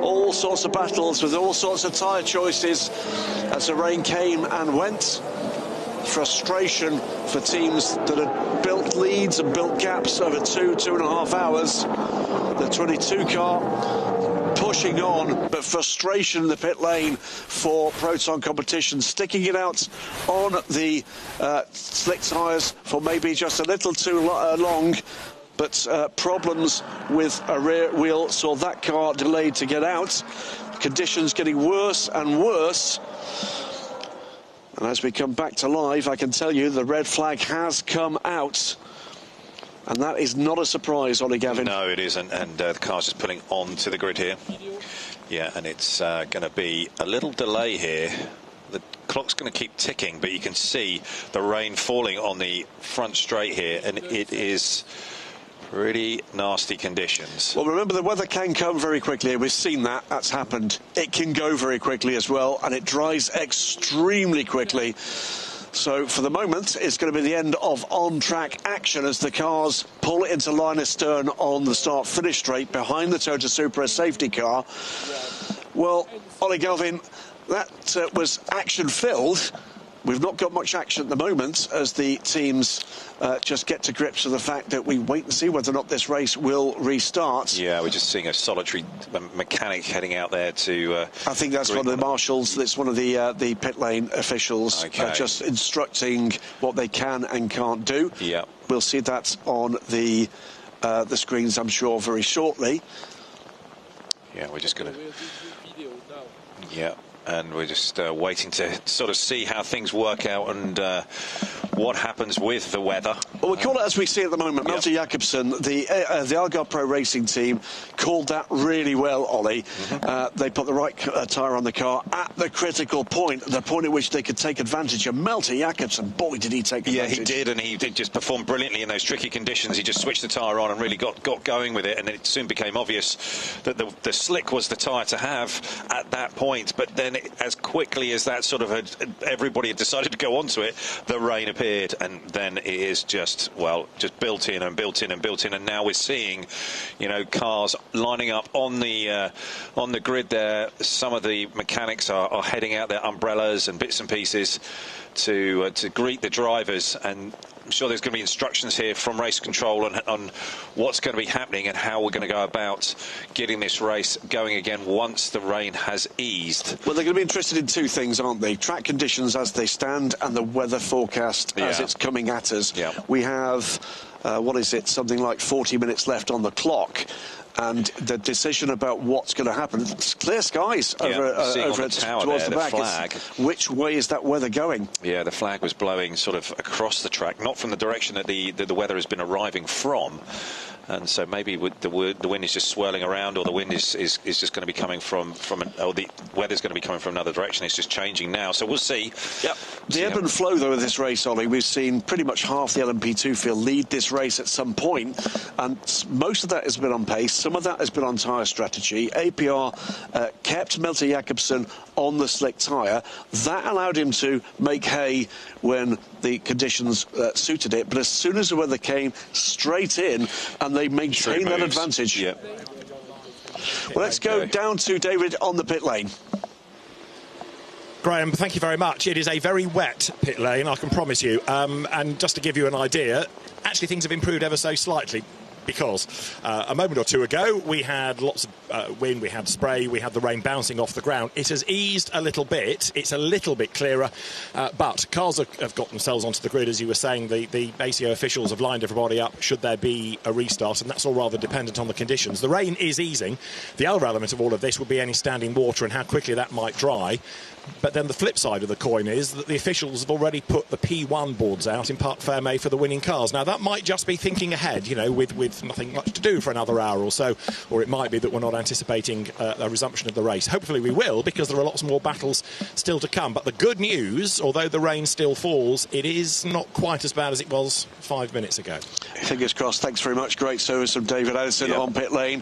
All sorts of battles with all sorts of tyre choices as the rain came and went. Frustration for teams that had built leads and built gaps over 2.5 hours. The 22 car pushing on, but frustration in the pit lane for Proton Competition, sticking it out on the slick tyres for maybe just a little too long, but problems with a rear wheel saw that car delayed to get out. Conditions getting worse and worse. And as we come back to live, I can tell you the red flag has come out. And that is not a surprise, Ollie Gavin. No, it isn't. And the car's just pulling onto the grid here. Yeah, and it's going to be a little delay here. The clock's going to keep ticking, but you can see the rain falling on the front straight here, and it is pretty nasty conditions. Well, remember, the weather can come very quickly. We've seen that. That's happened. It can go very quickly as well, and it dries extremely quickly. So for the moment, it's going to be the end of on-track action as the cars pull into line astern on the start-finish straight behind the Toyota Supra safety car. Well, Ollie Galvin, that was action-filled. We've not got much action at the moment as the teams just get to grips with the fact that we wait and see whether or not this race will restart. Yeah, we're just seeing a solitary mechanic heading out there to... I think that's one of the marshals. That's one of the pit lane officials just instructing what they can and can't do. Yeah. We'll see that on the screens, I'm sure, very shortly. Yeah, we're just going to... Yeah. And we're just waiting to sort of see how things work out and what happens with the weather. Well, we call it as we see at the moment. Malte Jakobsen, the Algarve Pro Racing team, called that really well, Ollie. They put the right tyre on the car at the critical point, the point at which they could take advantage of Malte Jakobsen. Boy, did he take advantage. Yeah, he did, and he did just perform brilliantly in those tricky conditions. He just switched the tyre on and really got going with it, and it soon became obvious that the slick was the tyre to have at that point. But then as quickly as that sort of everybody had decided to go onto it, the rain appeared, and then it is just built in and built in and built in, and now we're seeing, you know, cars lining up on the grid there. Some of the mechanics are heading out their umbrellas and bits and pieces to greet the drivers, and I'm sure there's going to be instructions here from race control on what's going to be happening and how we're going to go about getting this race going again once the rain has eased. Well, they're going to be interested in two things, aren't they? Track conditions as they stand and the weather forecast as it's coming at us. Yeah. We have, something like 40 minutes left on the clock. And the decision about what's going to happen, it's clear skies over towards the back. Flag. Which way is that weather going? Yeah, the flag was blowing sort of across the track, not from the direction that the weather has been arriving from. And so maybe the wind is just swirling around, or the wind is just going to be coming or the weather's going to be coming from another direction. It's just changing now, so we'll see. Yep. The ebb and flow, though, of this race, Ollie, we've seen pretty much half the LMP2 field lead this race at some point, and most of that has been on pace. Some of that has been on tyre strategy. APR kept Melter Jacobsen on the slick tyre. That allowed him to make hay when the conditions suited it, but as soon as the weather came, straight in, and they maintained that advantage. Yep. Well, let's go down to David on the pit lane. Graham, thank you very much. It is a very wet pit lane, I can promise you. And just to give you an idea, actually things have improved ever so slightly, because a moment or two ago we had lots of wind, we had spray, we had the rain bouncing off the ground. It has eased a little bit, it's a little bit clearer, but cars have got themselves onto the grid, as you were saying. The ACO officials have lined everybody up should there be a restart, and that's all rather dependent on the conditions. The rain is easing. The other element of all of this would be any standing water and how quickly that might dry. But then the flip side of the coin is that the officials have already put the P1 boards out in Parc Fermé for the winning cars. Now, that might just be thinking ahead, you know, with nothing much to do for another hour or so, or it might be that we're not anticipating a resumption of the race. Hopefully we will, because there are lots more battles still to come. But the good news, although the rain still falls, it is not quite as bad as it was 5 minutes ago. Fingers crossed. Thanks very much. Great service from David Addison on pit lane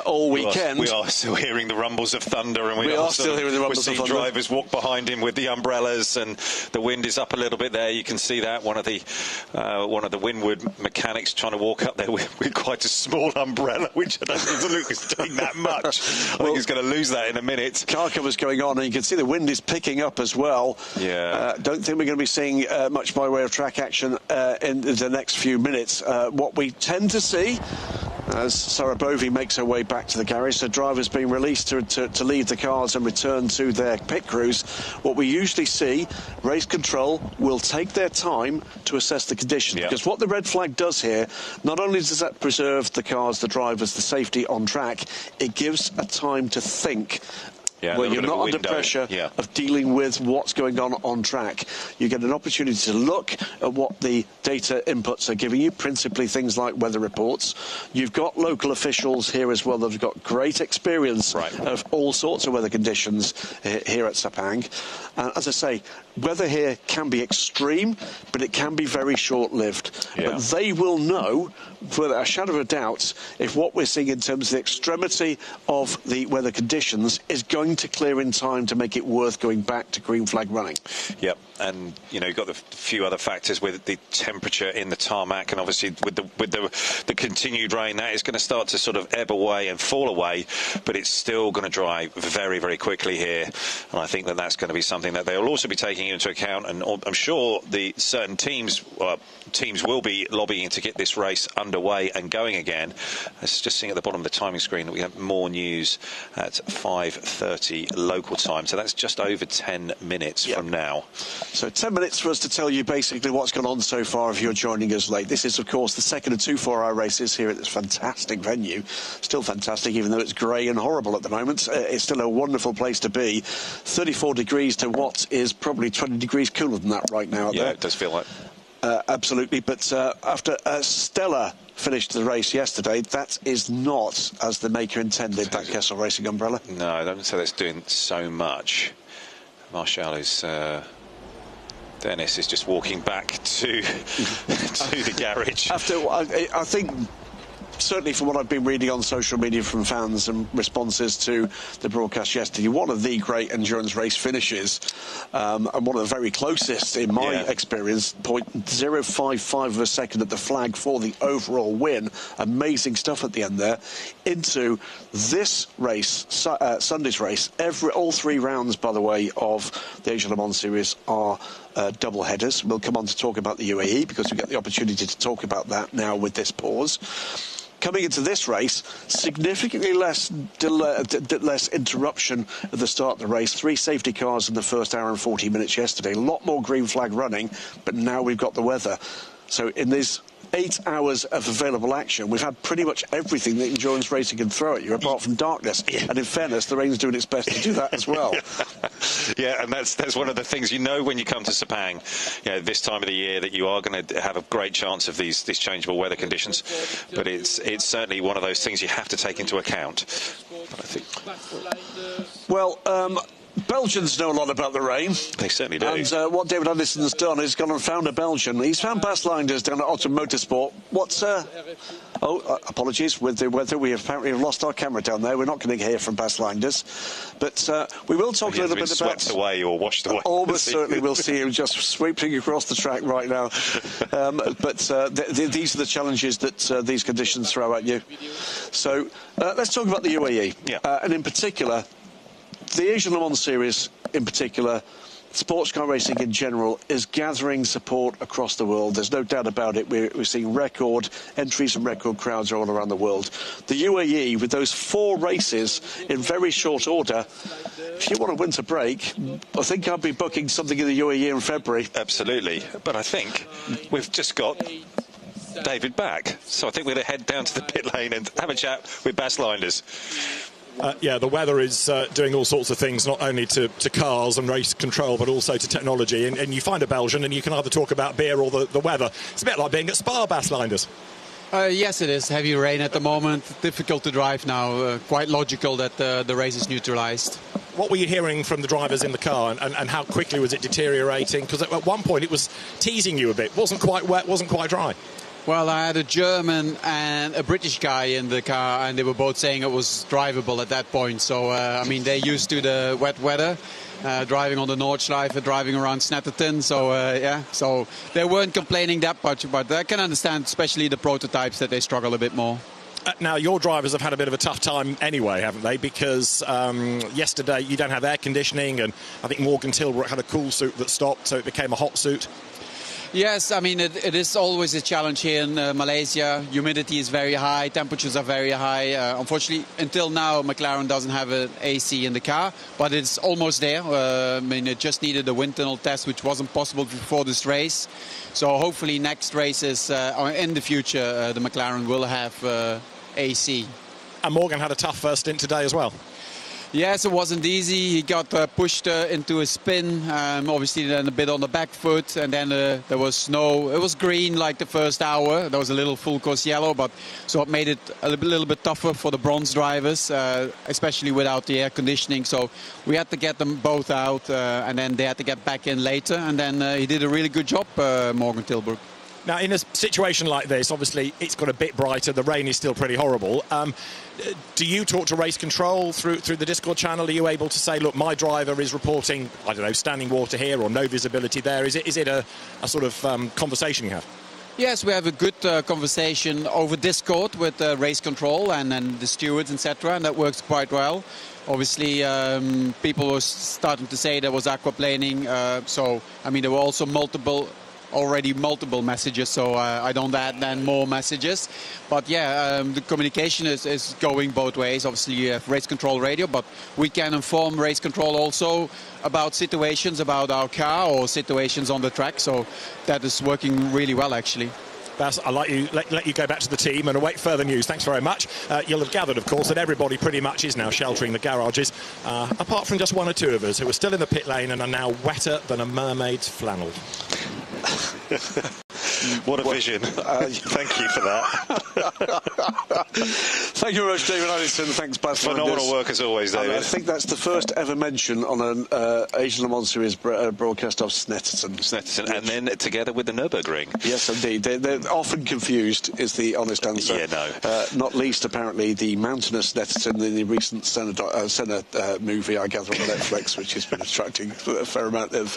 all weekend. We are still hearing the rumbles of thunder, and we are still hearing the rumbles of thunder. Drivers walk behind him with the umbrellas, and the wind is up a little bit there. You can see that one of the windward mechanics trying to walk up there with quite a small umbrella, which I don't think look is doing that much. I think he's going to lose that in a minute. Car cover's going on, and you can see the wind is picking up as well. Yeah. Don't think we're going to be seeing much by way of track action in the next few minutes. What we tend to see, as Sarah Bovey makes her way back to the garage, so drivers being released to leave the cars and return to their pit crews, what we usually see, race control will take their time to assess the conditions. Because what the red flag does here, not only does that preserve the cars, the drivers, the safety on track, it gives a time to think. Where you're not under pressure of dealing with what's going on track. You get an opportunity to look at what the data inputs are giving you, principally things like weather reports. You've got local officials here as well that have got great experience of all sorts of weather conditions here at Sepang. As I say, weather here can be extreme, but it can be very short-lived. But they will know, without a shadow of a doubt, if what we're seeing in terms of the extremity of the weather conditions is going to clear in time to make it worth going back to green flag running. Yep, and you know, you've got the few other factors with the temperature in the tarmac, and obviously with the continued rain, that is going to start to sort of ebb away and fall away, but it's still going to dry very, very quickly here, and I think that that's going to be something that they'll also be taking into account, and I'm sure the certain teams will be lobbying to get this race underway and going again. Let's just seeing at the bottom of the timing screen that we have more news at 5:30 local time, so that's just over 10 minutes from now. So 10 minutes for us to tell you basically what's gone on so far if you're joining us late. This is, of course, the second of 2 4-hour races here at this fantastic venue. Still fantastic, even though it's grey and horrible at the moment. It's still a wonderful place to be. 34 degrees to what is probably 20 degrees cooler than that right now out there. Yeah, it does feel like. Absolutely, but after a stellar finish to the race yesterday, that is not as the maker intended, that Kessel Racing umbrella. No, I don't say that's doing so much. Marshall is... Dennis is just walking back to the garage. I think certainly from what I've been reading on social media from fans and responses to the broadcast yesterday, one of the great endurance race finishes, and one of the very closest in my experience, 0.055 of a second at the flag for the overall win. Amazing stuff at the end there. Into this race, Sunday's race, all 3 rounds, by the way, of the Asia Le Mans Series are double headers. We'll come on to talk about the UAE because we get the opportunity to talk about that now with this pause. Coming into this race, significantly less interruption at the start of the race. 3 safety cars in the first hour and 40 minutes yesterday. A lot more green flag running, but now we've got the weather. So in these 8 hours of available action, we've had pretty much everything that endurance racing can throw at you, apart from darkness. And in fairness, the rain's doing its best to do that as well. Yeah, and that's one of the things when you come to Sepang, this time of the year, that you are going to have a great chance of these changeable weather conditions. But it's certainly one of those things you have to take into account. I think. Well, Belgians know a lot about the rain. They certainly do. And what David Anderson's done is gone and found a Belgian. He's found Bas Leinders down at Otto Motorsport. Apologies with the weather. We apparently have lost our camera down there. We're not going to hear from Bas Leinders. But we will talk a little bit about... swept away or washed away. Almost certainly we'll see him just sweeping across the track right now. These are the challenges that these conditions throw at you. So let's talk about the UAE. And in particular, the Asian Le Mans Series in particular, sports car racing in general, is gathering support across the world. There's no doubt about it. We're seeing record entries and record crowds all around the world. The UAE, with those 4 races in very short order, if you want a winter break, I think I'll be booking something in the UAE in February. Absolutely. But I think we've just got David back. So I think we're going to head down to the pit lane and have a chat with Bas Leinders. The weather is doing all sorts of things, not only to cars and race control, but also to technology. And you find a Belgian and you can either talk about beer or the weather. It's a bit like being at Spa, Bas Leinders. Yes, it is. Heavy rain at the moment. Difficult to drive now. Quite logical that the race is neutralised. What were you hearing from the drivers in the car, and how quickly was it deteriorating? Because at one point it was teasing you a bit. Wasn't quite wet, wasn't quite dry. Well, I had a German and a British guy in the car, and they were both saying it was drivable at that point. So, they're used to the wet weather, driving on the Nordschleife, driving around Snetterton. So they weren't complaining that much, but I can understand, especially the prototypes, that they struggle a bit more. Now, your drivers have had a bit of a tough time anyway, haven't they? Because yesterday you don't have air conditioning, and I think Morgan Tilbrook had a cool suit that stopped, so it became a hot suit. Yes, it is always a challenge here in Malaysia. Humidity is very high, temperatures are very high. Unfortunately, until now, McLaren doesn't have an AC in the car, but it's almost there. It just needed a wind tunnel test, which wasn't possible before this race. So hopefully next races, or in the future, the McLaren will have AC. And Morgan had a tough first stint today as well. Yes, it wasn't easy. He got pushed into a spin, obviously then a bit on the back foot, and then there was snow. It was green like the first hour. There was a little full course yellow, so it made it a little bit tougher for the bronze drivers, especially without the air conditioning. So we had to get them both out, and then they had to get back in later, and then he did a really good job, Morgan Tilbrook. Now, in a situation like this, obviously, it's got a bit brighter. The rain is still pretty horrible. Do you talk to race control through the Discord channel? Are you able to say, look, my driver is reporting, I don't know, standing water here or no visibility there? Is it a sort of conversation you have? Yes, we have a good conversation over Discord with race control and the stewards, etc., and that works quite well. Obviously, people were starting to say there was aquaplaning, there were also multiple messages, so I don't add then more messages. But the communication is going both ways. Obviously you have race control radio, but we can inform race control also about situations about our car or situations on the track, so that is working really well actually. Bas, I'll let you go back to the team and await further news. Thanks very much. You'll have gathered, of course, that everybody pretty much is now sheltering the garages, apart from just 1 or 2 of us who are still in the pit lane and are now wetter than a mermaid's flannel. What a vision. Thank you for that. Thank you very much, David Addison. Thanks, Baz. Phenomenal work as always, David. I think that's the first ever mention on an Asian Le Mans Series broadcast of Snetterton. And then together with the Nürburgring. Yes, indeed. They're often confused, is the honest answer. Yeah, no. Not least, apparently, the mountainous Snetterton in the recent Senna movie, I gather, on Netflix, which has been attracting a fair amount of...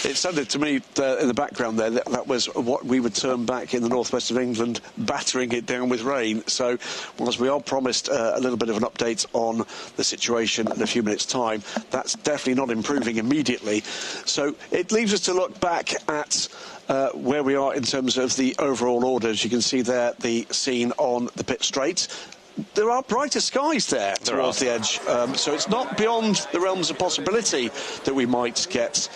It sounded to me in the background there that was what we would term back in the northwest of England, battering it down with rain. So, whilst we are promised a little bit of an update on the situation in a few minutes' time, that's definitely not improving immediately. So, it leaves us to look back at where we are in terms of the overall order. As you can see there, the scene on the pit straight. There are brighter skies there towards the edge, so it's not beyond the realms of possibility that we might get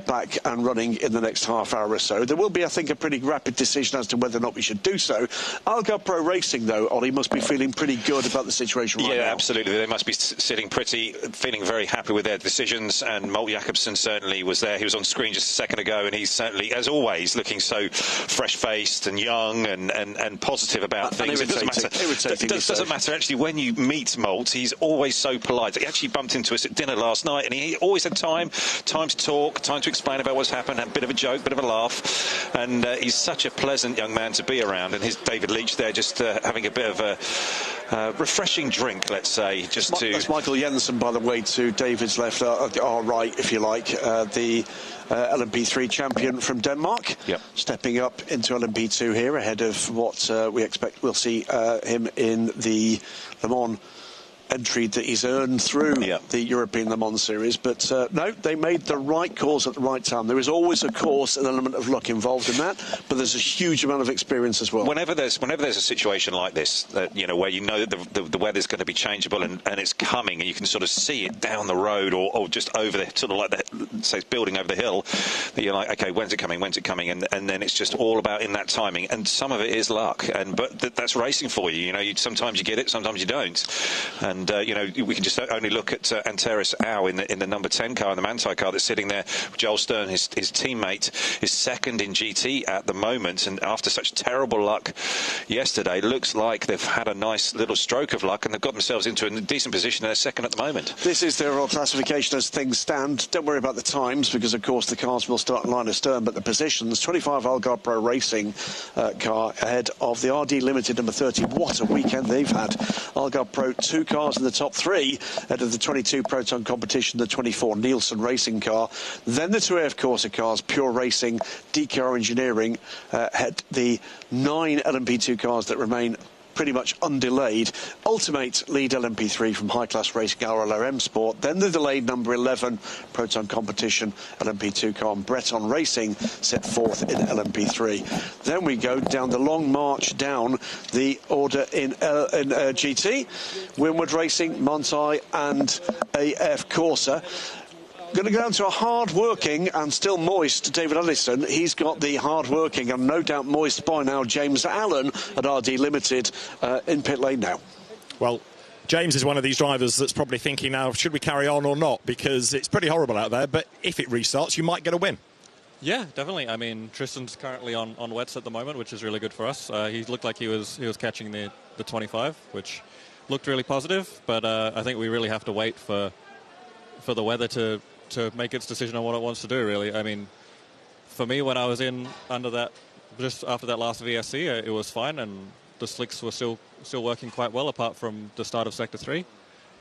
back and running in the next half hour or so. There will be, I think, a pretty rapid decision as to whether or not we should do so. Algarve Pro Racing, though, Ollie, must be feeling pretty good about the situation right now. Yeah, absolutely. They must be feeling very happy with their decisions, and Molt Jacobsen certainly was there. He was on screen just a second ago, and he's certainly, as always, looking so fresh-faced and young and positive about things. It doesn't matter. Doesn't matter actually when you meet Molt. He's always so polite. He actually bumped into us at dinner last night, and he always had time to talk, time to explain about what's happened, a bit of a joke, bit of a laugh, and he's such a pleasant young man to be around. And here's David Leach there, just having a bit of a refreshing drink, let's say, just to. That's Michael Jensen, by the way, to David's left, our right, if you like, the LMP3 champion from Denmark, stepping up into LMP2 here ahead of what we expect we'll see him in the Le Mans entry that he's earned through the European Le Mans Series. But no, they made the right calls at the right time. There is always, of course, an element of luck involved in that, but there's a huge amount of experience as well. Whenever there's a situation like this, where you know that the weather's going to be changeable and it's coming, and you can sort of see it down the road or just over the sort of like say it's building over the hill, that you're like, okay, when's it coming, and then it's just all about in that timing, and some of it is luck, but that's racing for you. Sometimes you get it, sometimes you don't. And we can just only look at Antares Au in the number 10 car, in the Manthey car that's sitting there. Joel Stern, his teammate, is second in GT at the moment, and after such terrible luck yesterday, looks like they've had a nice little stroke of luck and they've got themselves into a decent position. They're second at the moment. This is their overall classification as things stand. Don't worry about the times, because of course the cars will start in line astern, but the positions: 25 Algarve Pro Racing car ahead of the RD Limited number 30. What a weekend they've had. Algarve Pro 2 cars in the top 3 ahead of the 22 Proton Competition, the 24 Nielsen Racing car. Then the 2 AF Corsa cars, Pure Racing, DKR Engineering, had the 9 LMP2 cars that remain pretty much undelayed. Ultimate lead LMP3 from High Class Racing RLRM Sport. Then the delayed number 11 Proton Competition LMP2 car, and Breton Racing set 4th in LMP3. Then we go down the long march down the order in GT. Winward Racing, Manthey and AF Corsa. Going to go down to a hard-working and still moist David Addison. He's got the hard-working and no doubt moist by now James Allen at RD Limited in pit lane now. Well, James is one of these drivers that's probably thinking now, should we carry on or not? Because it's pretty horrible out there, but if it restarts, you might get a win. Yeah, definitely. I mean, Tristan's currently on wets at the moment, which is really good for us. He looked like he was catching the 25, which looked really positive, but I think we really have to wait for the weather to make its decision on what it wants to do, really. I mean, for me, when I was under that, just after that last VSC, it was fine, and the slicks were still working quite well, apart from the start of Sector 3.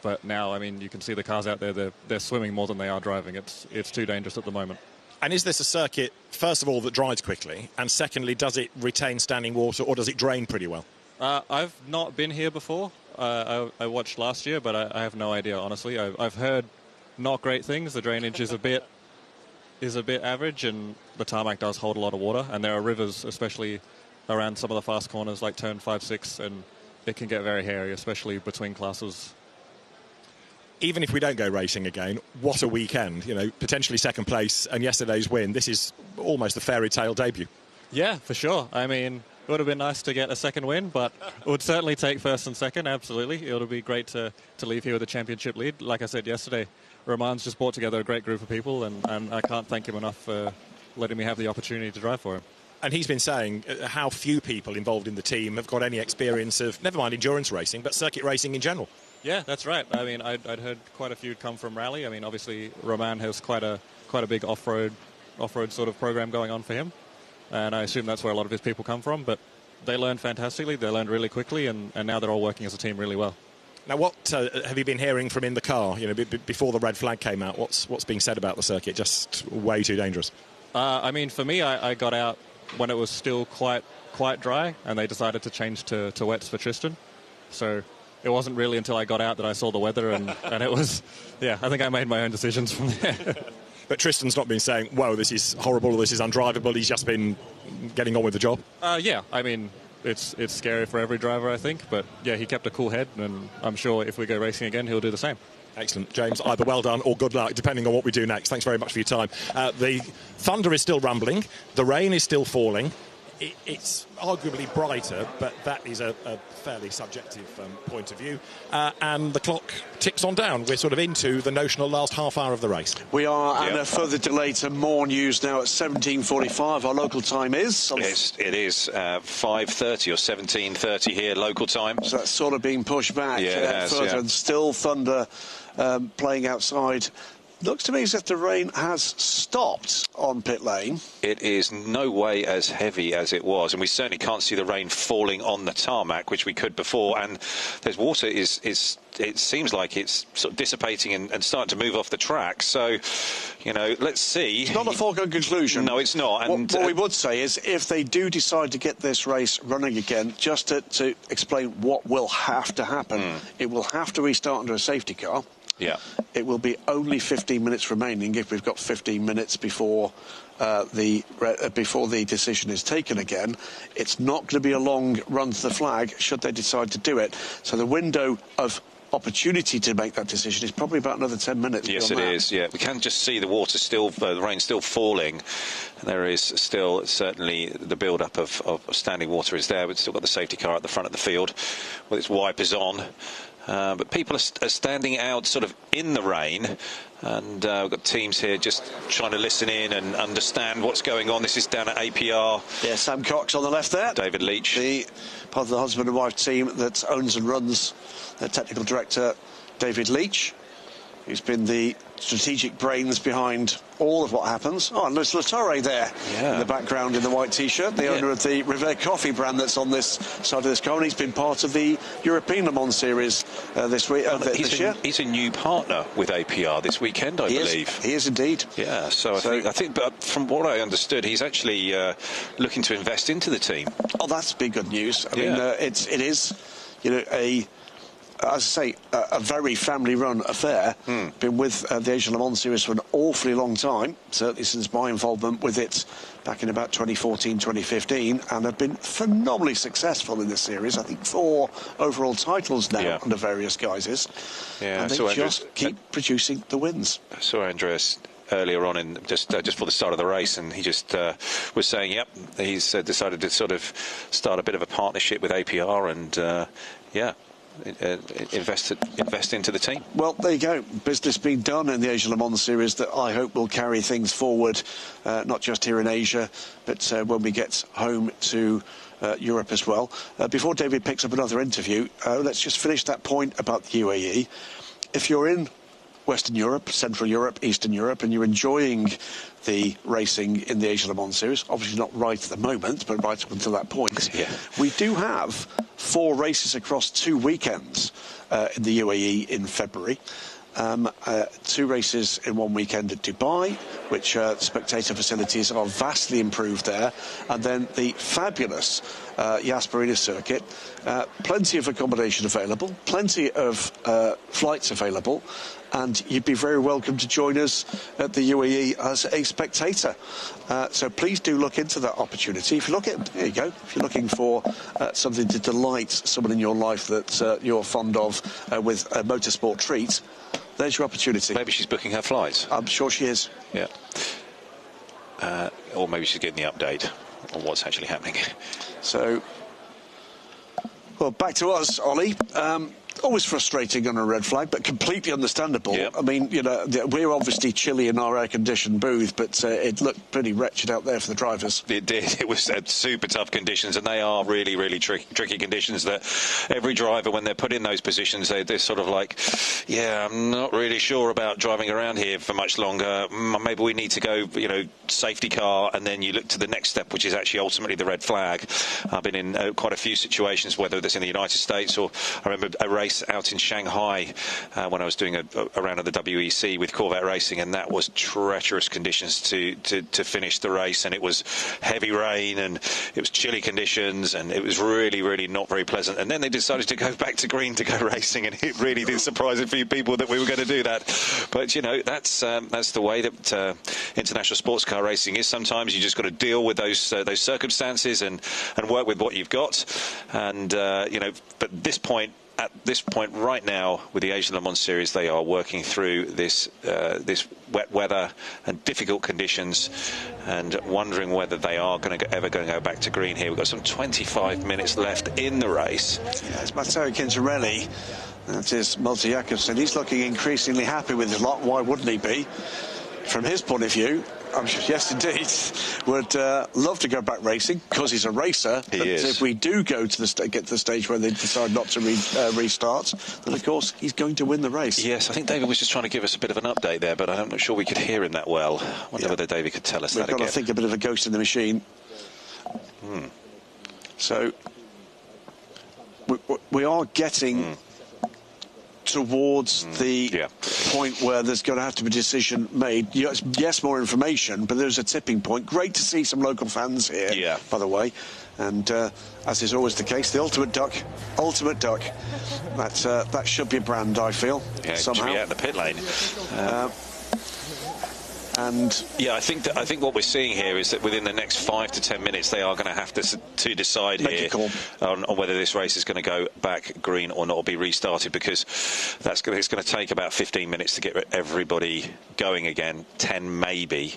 But now, I mean, you can see the cars out there, they're swimming more than they are driving. It's too dangerous at the moment. And is this a circuit, first of all, that dries quickly, and secondly, does it retain standing water, or does it drain pretty well? I've not been here before. I watched last year, but I have no idea, honestly. I've heard not great things. The drainage is a bit average, and the tarmac does hold a lot of water, and there are rivers, especially around some of the fast corners like turn 5, 6, and it can get very hairy, especially between classes. Even if we don't go racing again, what a weekend. Potentially second place, and yesterday's win. This is almost a fairy tale debut. Yeah, for sure. I mean, it would have been nice to get a second win, but it would certainly take first and second, absolutely. It would be great to leave here with a championship lead. Like I said yesterday, Romain's just brought together a great group of people, and I can't thank him enough for letting me have the opportunity to drive for him. And he's been saying how few people involved in the team have got any experience of, never mind endurance racing, but circuit racing in general. Yeah, that's right. I mean, I'd heard quite a few come from rally. I mean, obviously, Roman has quite a big off-road sort of program going on for him. And I assume that's where a lot of his people come from. But they learned fantastically. They learned really quickly. And now they're all working as a team really well. Now, what have you been hearing from in the car? You know, before the red flag came out, what's being said about the circuit? Just way too dangerous. I mean, for me, I got out when it was still quite dry, and they decided to change to wets for Tristan. So it wasn't really until I got out that I saw the weather, and it was, yeah, I think I made my own decisions from there. But Tristan's not been saying, whoa, this is horrible, or this is undrivable. He's just been getting on with the job. Yeah, I mean, it's scary for every driver, I think. But, yeah, he kept a cool head, and I'm sure if we go racing again, he'll do the same. Excellent. James, either well done or good luck, depending on what we do next. Thanks very much for your time. The thunder is still rumbling. The rain is still falling. It's arguably brighter, but that is a fairly subjective point of view. And the clock ticks on down. We're sort of into the notional last half hour of the race. We are, and a further delay to more news now at 17:45. Our local time is? It is 5:30 or 17:30 here, local time. So that's sort of being pushed back further, and still thunder playing outside. Looks to me as if the rain has stopped on pit lane. It is no way as heavy as it was, and we certainly can't see the rain falling on the tarmac, which we could before. And there's water it seems like it's sort of dissipating and starting to move off the track. So, you know, let's see. It's not a foregone conclusion. No, it's not. And what we would say is, if they do decide to get this race running again, just to explain what will have to happen, it will have to restart under a safety car. Yeah. It will be only 15 minutes remaining if we've got 15 minutes before the decision is taken again. It's not going to be a long run to the flag should they decide to do it. So the window of opportunity to make that decision is probably about another 10 minutes. Yes, it is. Yeah, we can just see the water still, the rain still falling. There is still certainly the build-up of standing water is there. We've still got the safety car at the front of the field with its wipers on. But people are standing out sort of in the rain, and we've got teams here just trying to listen in and understand what's going on. This is down at APR. Yeah, Sam Cox on the left there. David Leach. The part of the husband and wife team that owns and runs their technical director, David Leach, who's been the strategic brains behind all of what happens. Oh, and there's Latore there in the background in the white T-shirt, the owner of the Revere coffee brand that's on this side of this car, and he's been part of the European Le Mans Series this year. He's a new partner with APR this weekend, I believe. He is indeed. Yeah, so I think, but from what I understood, he's actually looking to invest into the team. Oh, that's big good news. I mean, it is, you know, as I say, a very family-run affair. Been with the Asian Le Mans Series for an awfully long time, certainly since my involvement with it back in about 2014, 2015, and have been phenomenally successful in this series. I think 4 overall titles now under various guises. Yeah, and they just keep producing the wins. I saw Andreas earlier on in just before the start of the race, and he just was saying, he's decided to sort of start a bit of a partnership with APR, and invest into the team. Well, there you go. Business being done in the Asian Le Mans Series that I hope will carry things forward, not just here in Asia, but when we get home to Europe as well. Before David picks up another interview, let's just finish that point about the UAE. If you're in Western Europe, Central Europe, Eastern Europe, and you're enjoying the racing in the Asian Le Mans Series, obviously not right at the moment, but right up until that point, we do have 4 races across 2 weekends in the UAE in February. 2 races in one weekend at Dubai, which spectator facilities are vastly improved there, and then the fabulous Yas Marina circuit. Plenty of accommodation available, plenty of flights available, and you'd be very welcome to join us at the UAE as a spectator. So please do look into that opportunity. If you look at, there you go, if you're looking for something to delight someone in your life that you're fond of with a motorsport treat, there's your opportunity. Maybe she's booking her flights. I'm sure she is. Yeah. Or maybe she's getting the update on what's actually happening. So, well, back to us, Ollie. always frustrating on a red flag, but completely understandable. I mean, you know, we're obviously chilly in our air-conditioned booth, but it looked pretty wretched out there for the drivers. It did. It was super tough conditions, and they are really, really tricky conditions that every driver, when they're put in those positions, they're sort of like, yeah, I'm not really sure about driving around here for much longer. Maybe we need to go, you know, safety car, and then you look to the next step, which is actually ultimately the red flag. I've been in quite a few situations, whether that's in the United States or I remember a race out in Shanghai when I was doing a round of the WEC with Corvette Racing, and that was treacherous conditions to finish the race, and it was heavy rain and it was chilly conditions, and it was really, really not very pleasant. And then they decided to go back to green to go racing, and it really did surprise a few people that we were going to do that. But you know, that's the way that international sports car racing is. Sometimes you just got to deal with those circumstances and work with what you've got. And you know, but at this point right now with the Asian Le Mans Series, they are working through this wet weather and difficult conditions, and wondering whether they are ever going to go back to green here. We've got some 25 minutes left in the race. Yeah, it's Matteo Quintarelli. That is Multi Jakobsen. He's looking increasingly happy with his lot. Why wouldn't he be? From his point of view, I'm sure, yes, indeed, would love to go back racing because he's a racer. He but is. if we do go to get to the stage where they decide not to restart, then of course he's going to win the race. Yes, I think David was just trying to give us a bit of an update there, but I'm not sure we could hear him that well. I wonder whether David could tell us that again. We've got to think a bit of a ghost in the machine. So we are getting towards the point where there's going to have to be a decision made. Yes, more information, but there's a tipping point. Great to see some local fans here, by the way. And as is always the case, the ultimate duck. That should be a brand, I feel, somehow. Should be out in the pit lane. And yeah, I think what we're seeing here is that within the next 5 to 10 minutes they are going to have to decide here on whether this race is going to go back green or not, or be restarted, because it's going to take about 15 minutes to get everybody going again, 10 maybe.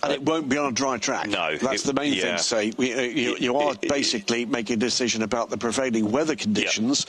And it won't be on a dry track. No. That's the main thing to say. You are basically making a decision about the prevailing weather conditions,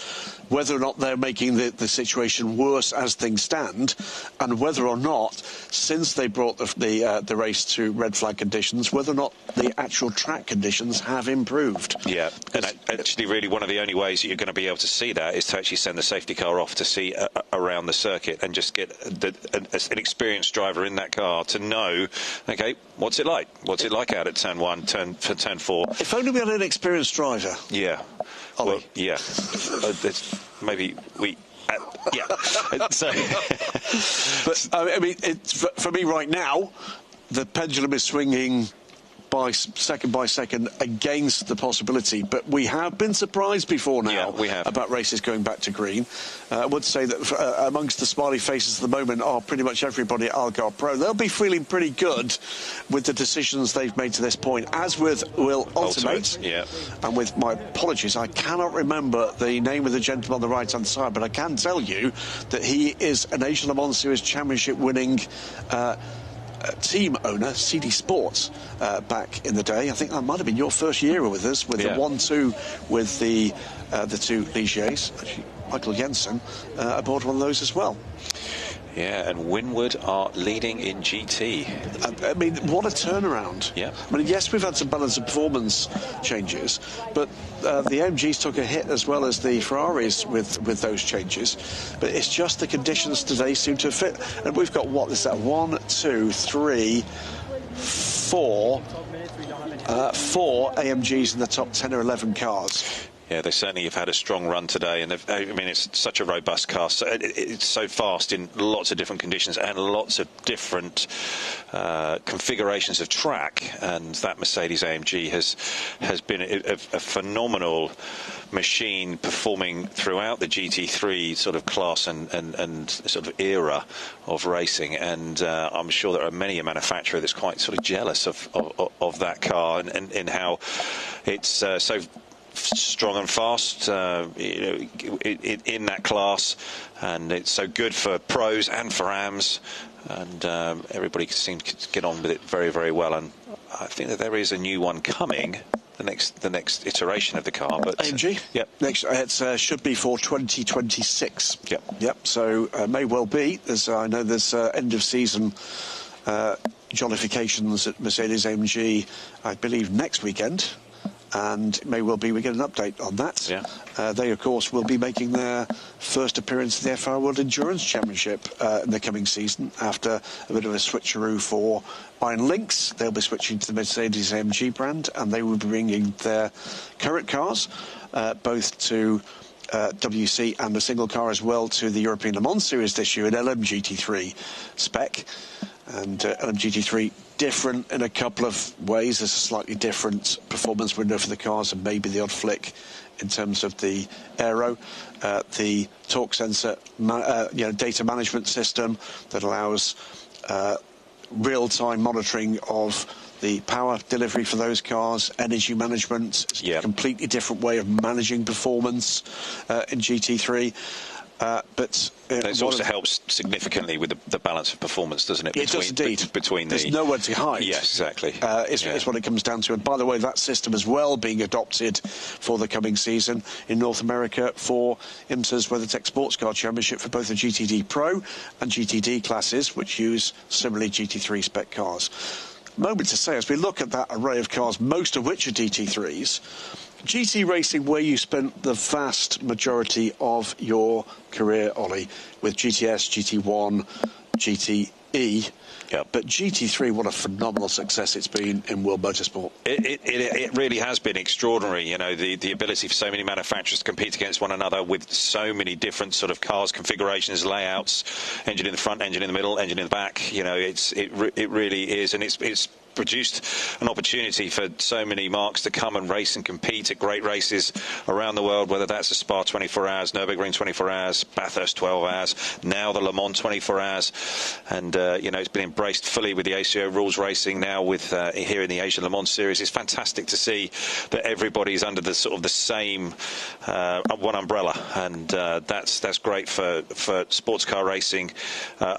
whether or not they're making the situation worse as things stand, and whether or not, since they brought the race to red flag conditions, whether or not the actual track conditions have improved. Yeah, and actually really one of the only ways that you're going to be able to see that is to actually send the safety car off to see around the circuit and just get an experienced driver in that car to know, okay, what's it like? What's it like out at turn 1, turn 4? If only we had an experienced driver. Yeah. Ollie. Well, yeah. Maybe we... So, but I mean, for me right now, the pendulum is swinging by second against the possibility. But we have been surprised before now about races going back to green. I would say that amongst the smiley faces at the moment are pretty much everybody at Algar Pro. They'll be feeling pretty good with the decisions they've made to this point, as with Will Ultimate. And with my apologies, I cannot remember the name of the gentleman on the right-hand side, but I can tell you that he is an Asian Le Mans Series Championship winning team owner, CD Sports, back in the day. I think that might have been your first year with us, with the 1-2 with the two Ligiers. Actually, Michael Jensen aboard one of those as well. Yeah, and Winward are leading in GT. I mean, what a turnaround. Yeah. I mean, yes, we've had some balance of performance changes, but the AMGs took a hit as well as the Ferraris with those changes. But it's just the conditions today seem to fit. And we've got, what is that, 1, 2, 3, 4 AMGs in the top 10 or 11 cars. Yeah, they certainly have had a strong run today, and I mean, it's such a robust car. So it's so fast in lots of different conditions and lots of different configurations of track. And that Mercedes AMG has been a phenomenal machine, performing throughout the GT3 sort of class and sort of era of racing. And I'm sure there are many a manufacturer that's quite sort of jealous of that car and in how it's so strong and fast in that class, and it's so good for pros and for AMs, and everybody seems to get on with it very, very well. And I think that there is a new one coming the next iteration of the car. But AMG. Yep. Next, it should be for 2026. Yep. Yep. So may well be. I know there's end of season jollifications at Mercedes AMG, I believe, next weekend. And it may well be we get an update on that. Yeah. They, of course, will be making their first appearance at the FIA World Endurance Championship in the coming season after a bit of a switcheroo for Iron Lynx. They'll be switching to the Mercedes AMG brand, and they will be bringing their current cars both to WC and a single car as well to the European Le Mans Series this year in LMGT3 spec. And LMGT3 different in a couple of ways. There's a slightly different performance window for the cars and maybe the odd flick in terms of the aero. The torque sensor data management system that allows real-time monitoring of the power delivery for those cars, energy management. It's a completely different way of managing performance in GT3. But it also helps significantly with the balance of performance, doesn't it? It does indeed. There's nowhere to hide. Yes, exactly. It's what it comes down to. And by the way, that system as well being adopted for the coming season in North America for IMSA's WeatherTech Sports Car Championship for both the GTD Pro and GTD classes, which use similarly GT3 spec cars. Moment to say, as we look at that array of cars, most of which are GT3s, GT racing, where you spent the vast majority of your career, Ollie, with GTS, GT1, GTE. But GT3, what a phenomenal success it's been in world motorsport. It really has been extraordinary, you know, the ability for so many manufacturers to compete against one another with so many different sort of cars, configurations, layouts, engine in the front, engine in the middle, engine in the back. You know, it really is, and it's produced an opportunity for so many marques to come and race and compete at great races around the world, whether that's the Spa 24 hours, Nürburgring 24 hours, Bathurst 12 hours, now the Le Mans 24 hours. And, you know, it's been embraced fully with the ACO rules racing now with here in the Asian Le Mans series. It's fantastic to see that everybody's under the sort of the same one umbrella. And that's great for sports car racing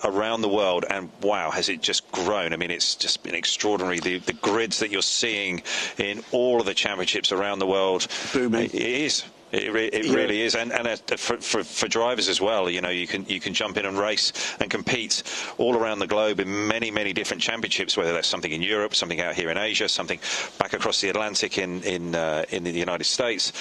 around the world. And wow, has it just grown. I mean, it's just been extraordinary. The grids that you're seeing in all of the championships around the world, booming. It is. It really is, and for drivers as well. You know, you can jump in and race and compete all around the globe in many different championships. Whether that's something in Europe, something out here in Asia, something back across the Atlantic in the United States.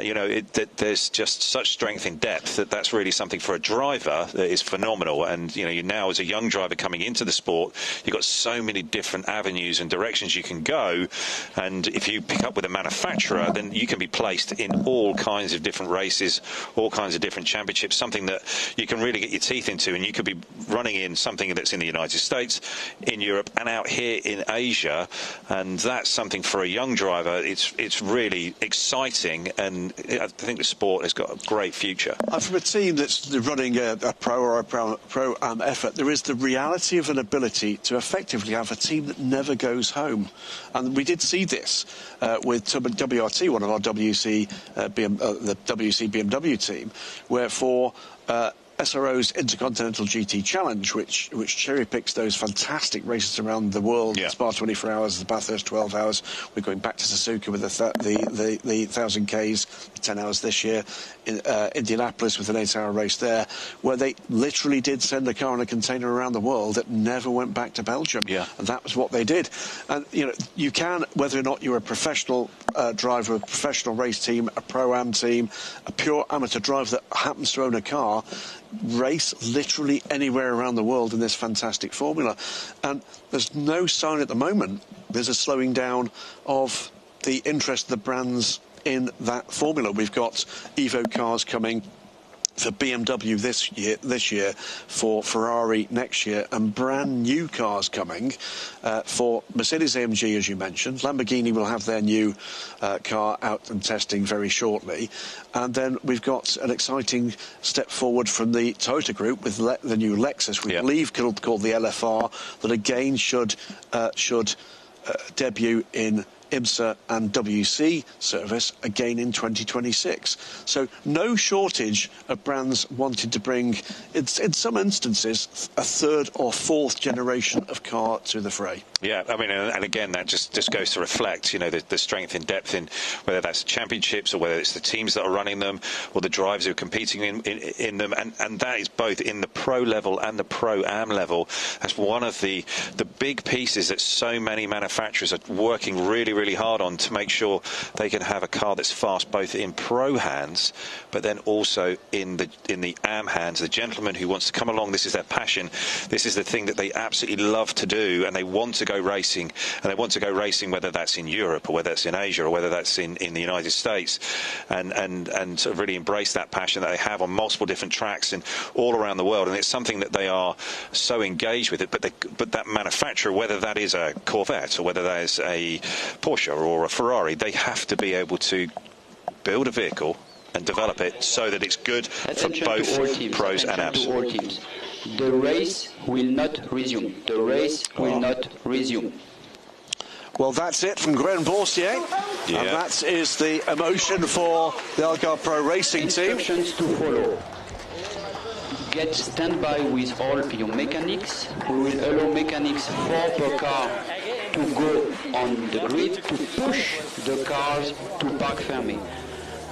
You know, there's just such strength in depth that's really something for a driver that is phenomenal. And you know, you now as a young driver coming into the sport, you've got so many different avenues and directions you can go. And if you pick up with a manufacturer, then you can be placed in all kinds of different races, all kinds of different championships, something that you can really get your teeth into, and you could be running in something that's in the United States, in Europe, and out here in Asia. And that's something for a young driver. It's really exciting, and I think the sport has got a great future. And from a team that's running a pro or a pro effort, there is the reality of an ability to effectively have a team that never goes home. And we did see this with WRT, one of our the WC BMW team, where for SRO's Intercontinental GT Challenge, which cherry picks those fantastic races around the world, the Spa 24 hours, the Bathurst 12 hours. We're going back to Suzuka with the 1,000 Ks, 10 hours this year, in Indianapolis with an 8-hour race there, where they literally did send a car in a container around the world that never went back to Belgium. And that was what they did. And, you know, you can, whether or not you're a professional driver, a professional race team, a pro-am team, a pure amateur driver that happens to own a car, race literally anywhere around the world in this fantastic formula. And there's no sign at the moment there's a slowing down of the interest of the brands in that formula. We've got Evo cars coming for BMW this year, for Ferrari next year, and brand new cars coming for Mercedes AMG, as you mentioned. Lamborghini will have their new car out and testing very shortly. And then we've got an exciting step forward from the Toyota Group with the new Lexus, we believe called the LFR, that again should debut in IMSA and WC service again in 2026. So no shortage of brands wanting to bring, in some instances, a third or fourth generation of car to the fray. Yeah, I mean, and again, that just goes to reflect, you know, the strength in depth in whether that's championships or whether it's the teams that are running them or the drivers who are competing in them. And that is both in the pro level and the pro-am level. That's one of the big pieces that so many manufacturers are working really, really hard on to make sure they can have a car that's fast both in pro hands, but then also in the am hands. The gentleman who wants to come along, this is their passion. This is the thing that they absolutely love to do, and they want to go racing, and they want to go racing whether that's in Europe or whether that's in Asia or whether that's in the United States, and sort of really embrace that passion that they have on multiple different tracks and all around the world. And it's something that they are so engaged with it, but that manufacturer, whether that is a Corvette or whether that is a Porsche or a Ferrari, they have to be able to build a vehicle and develop it so that it's good for both pros and ams. The race will not resume. The race will not resume. Well, that's it from Graham Boursier. Yeah. And that is the emotion for the Algarve Pro Racing team. Instructions to follow. Get standby with all your mechanics. We will allow mechanics 4 per car to go on the grid to push the cars to parc fermé.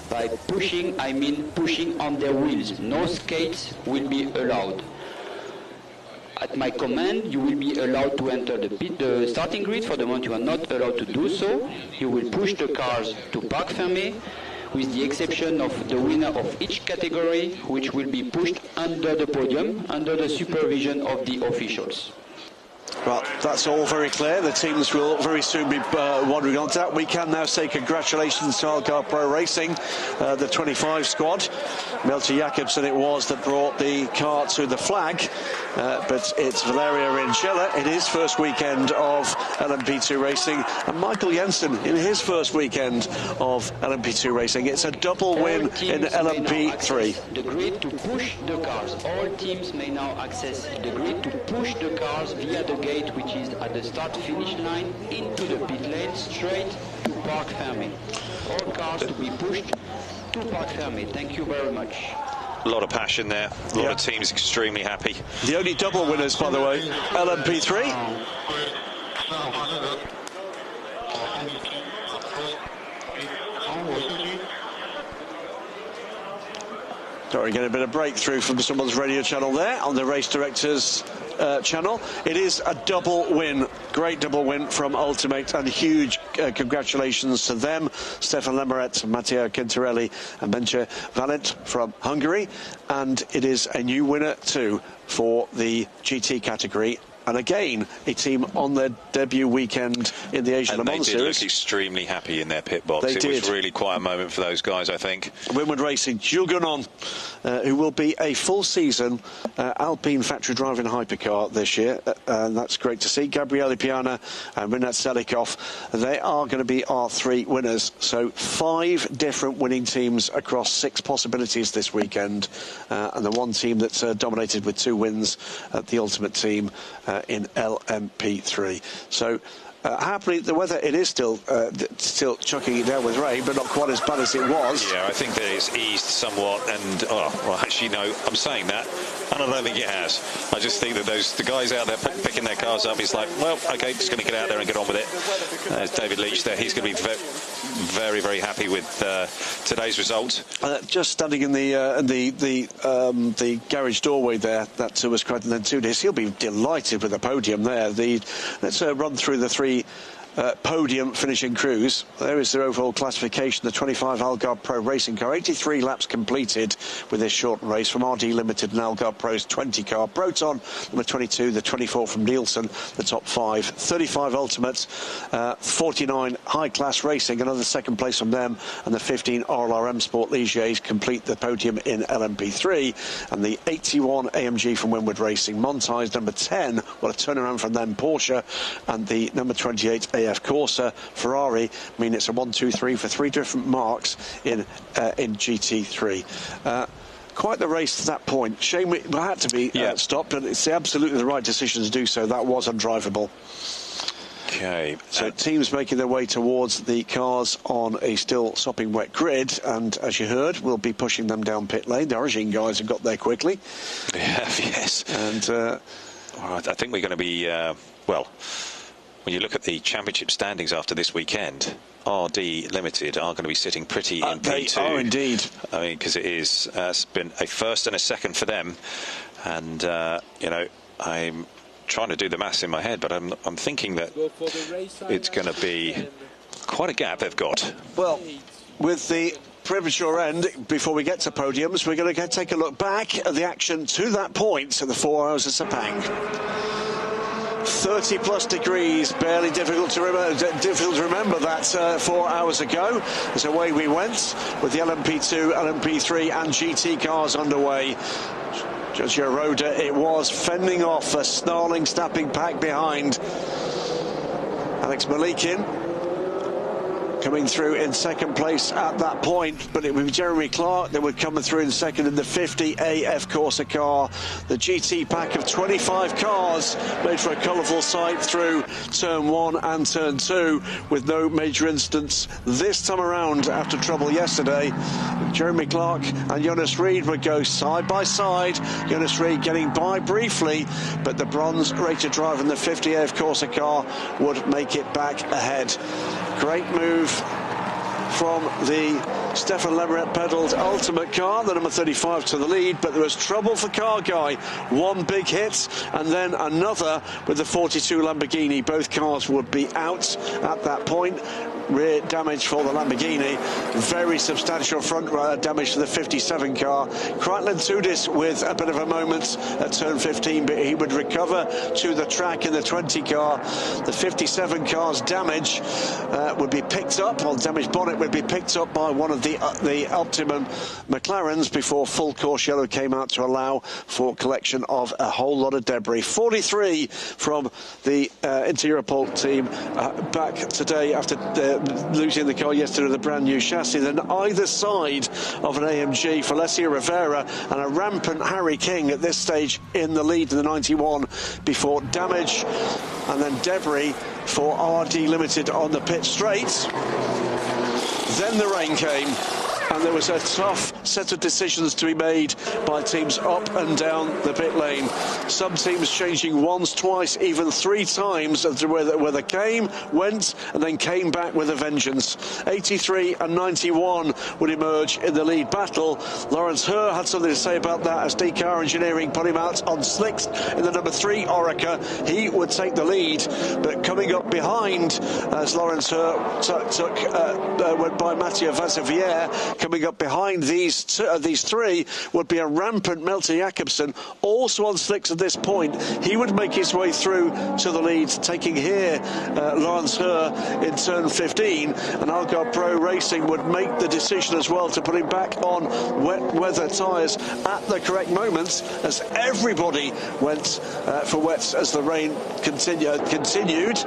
By pushing, I mean pushing on their wheels. No skates will be allowed. At my command, you will be allowed to enter the starting grid. For the moment, you are not allowed to do so. You will push the cars to parc fermé, with the exception of the winner of each category, which will be pushed under the podium, under the supervision of the officials. Well, that's all very clear. The teams will very soon be wandering on to that. We can now say congratulations to Algarve Pro Racing, the 25 squad. Melter Jacobsen it was that brought the car to the flag, but it's Valerio Rincella in his first weekend of LMP2 racing, and Michael Jensen in his first weekend of LMP2 racing. It's a double win in LMP3. The grid to push the cars. All teams may now access the grid to push the cars via the gate which is at the start-finish line into the pit lane straight to parc fermé. All cars to be pushed to parc fermé. Thank you very much. A lot of passion there. A lot of teams extremely happy. The only double winners, by the way, LMP3. Sorry, getting a bit of breakthrough from someone's radio channel there on the race director's channel. It is a double win, great double win from Ultimate, and huge congratulations to them. Stefan Lemaret, Matteo Quintarelli and Bence Valent from Hungary, and it is a new winner too for the GT category. And again, a team on their debut weekend in the Asian Le Mans Series. They did look extremely happy in their pit box. It was really quite a moment for those guys, I think. Winward Racing, Jules Gounon, who will be a full-season Alpine factory-driving hypercar this year. And that's great to see. Gabriele Piana and Rinat Selikov, they are going to be our 3 winners. So 5 different winning teams across 6 possibilities this weekend. And the one team that's dominated with 2 wins, the Ultimate team, in LMP3. So happily, the weather, it is still chucking it down with rain, but not quite as bad as it was. Yeah, I think that it's eased somewhat, and well, actually, no, I'm saying that, and I don't think it has. I just think that the guys out there picking their cars up, it's like, well, okay, just going to get out there and get on with it. There's David Leach there. He's going to be very, very happy with today's result. Just standing in the garage doorway there, that was Crichton then 2 days. He'll be delighted with the podium there. Let's run through the 3 podium finishing crews. There is their overall classification. The 25 Algarve Pro Racing car, 83 laps completed with this short race from RD Limited and Algarve Pro's 20 car. Proton, number 22, the 24 from Nielsen, the top 5. 35 Ultimates, 49 High Class Racing, another second place from them, and the 15 RLRM Sport Ligiers complete the podium in LMP3. And the 81 AMG from Winward Racing, Montage, number 10, what a turnaround from them, Porsche, and the number 28 AF Corsa Ferrari mean it's a 1, 2, 3 for 3 different marks in GT3. Quite the race to that point. Shame it had to be stopped, but it's absolutely the right decision to do so. That was undrivable. Okay, so teams making their way towards the cars on a still sopping wet grid, and as you heard, we'll be pushing them down pit lane. The Origin guys have got there quickly. Yeah, yes. And I think we're going to be, well, when you look at the championship standings after this weekend, RD Limited are going to be sitting pretty in P2. They are indeed. I mean, because it's been a first and a second for them, and you know, I'm trying to do the maths in my head, but I'm thinking that it's going to be quite a gap they've got. Well, with the premature end, before we get to podiums, we're going to take a look back at the action to that point at the 4 hours of Sepang. 30 plus degrees, barely difficult to remember that 4 hours ago. As away we went with the LMP2, LMP3 and GT cars underway. Judge Roda it was, fending off a snarling, snapping pack behind. Alex Malikin coming through in second place at that point, but it would be Jeremy Clark that would come through in second in the 50 AF Corsa car. The GT pack of 25 cars made for a colourful sight through turn 1 and turn 2 with no major incidents this time around after trouble yesterday. Jeremy Clark and Jonas Reed would go side by side. Jonas Reed getting by briefly, but the bronze rated driver in the 50 AF Corsa car would make it back ahead. Great move from the Stefan Leverett pedalled Ultimate car, the number 35 to the lead, but there was trouble for Car Guy. One big hit and then another with the 42 Lamborghini. Both cars would be out at that point. Rear damage for the Lamborghini, very substantial front damage to the 57 car. Kreitlin Tudis with a bit of a moment at turn 15, but he would recover to the track in the 20 car. The 57 car's damage would be picked up, or the damaged bonnet would be picked up by one of the Optimum McLarens before full course yellow came out to allow for collection of a whole lot of debris. 43 from the Inter-Europol team back today after losing the car yesterday with a brand new chassis. Then either side of an AMG for Alessia Rivera and a rampant Harry King at this stage in the lead in the 91 before damage and then debris for RD Limited on the pit straight. Then the rain came and there was a tough set of decisions to be made by teams up and down the pit lane. Some teams changing once, twice, even 3 times as to where they came, went, and then came back with a vengeance. 83 and 91 would emerge in the lead battle. Lawrence Herr had something to say about that as DCAR Engineering put him out on slicks in the number 3 Orica. He would take the lead, but coming up behind as Lawrence Herr went by Mathieu Vazevier. Coming up behind these 3 would be a rampant Melter Jacobsen, also on slicks at this point. He would make his way through to the lead, taking here Lawrence Herr in turn 15, and Algarve Pro Racing would make the decision as well to put him back on wet weather tyres at the correct moments as everybody went for wets as the rain continued.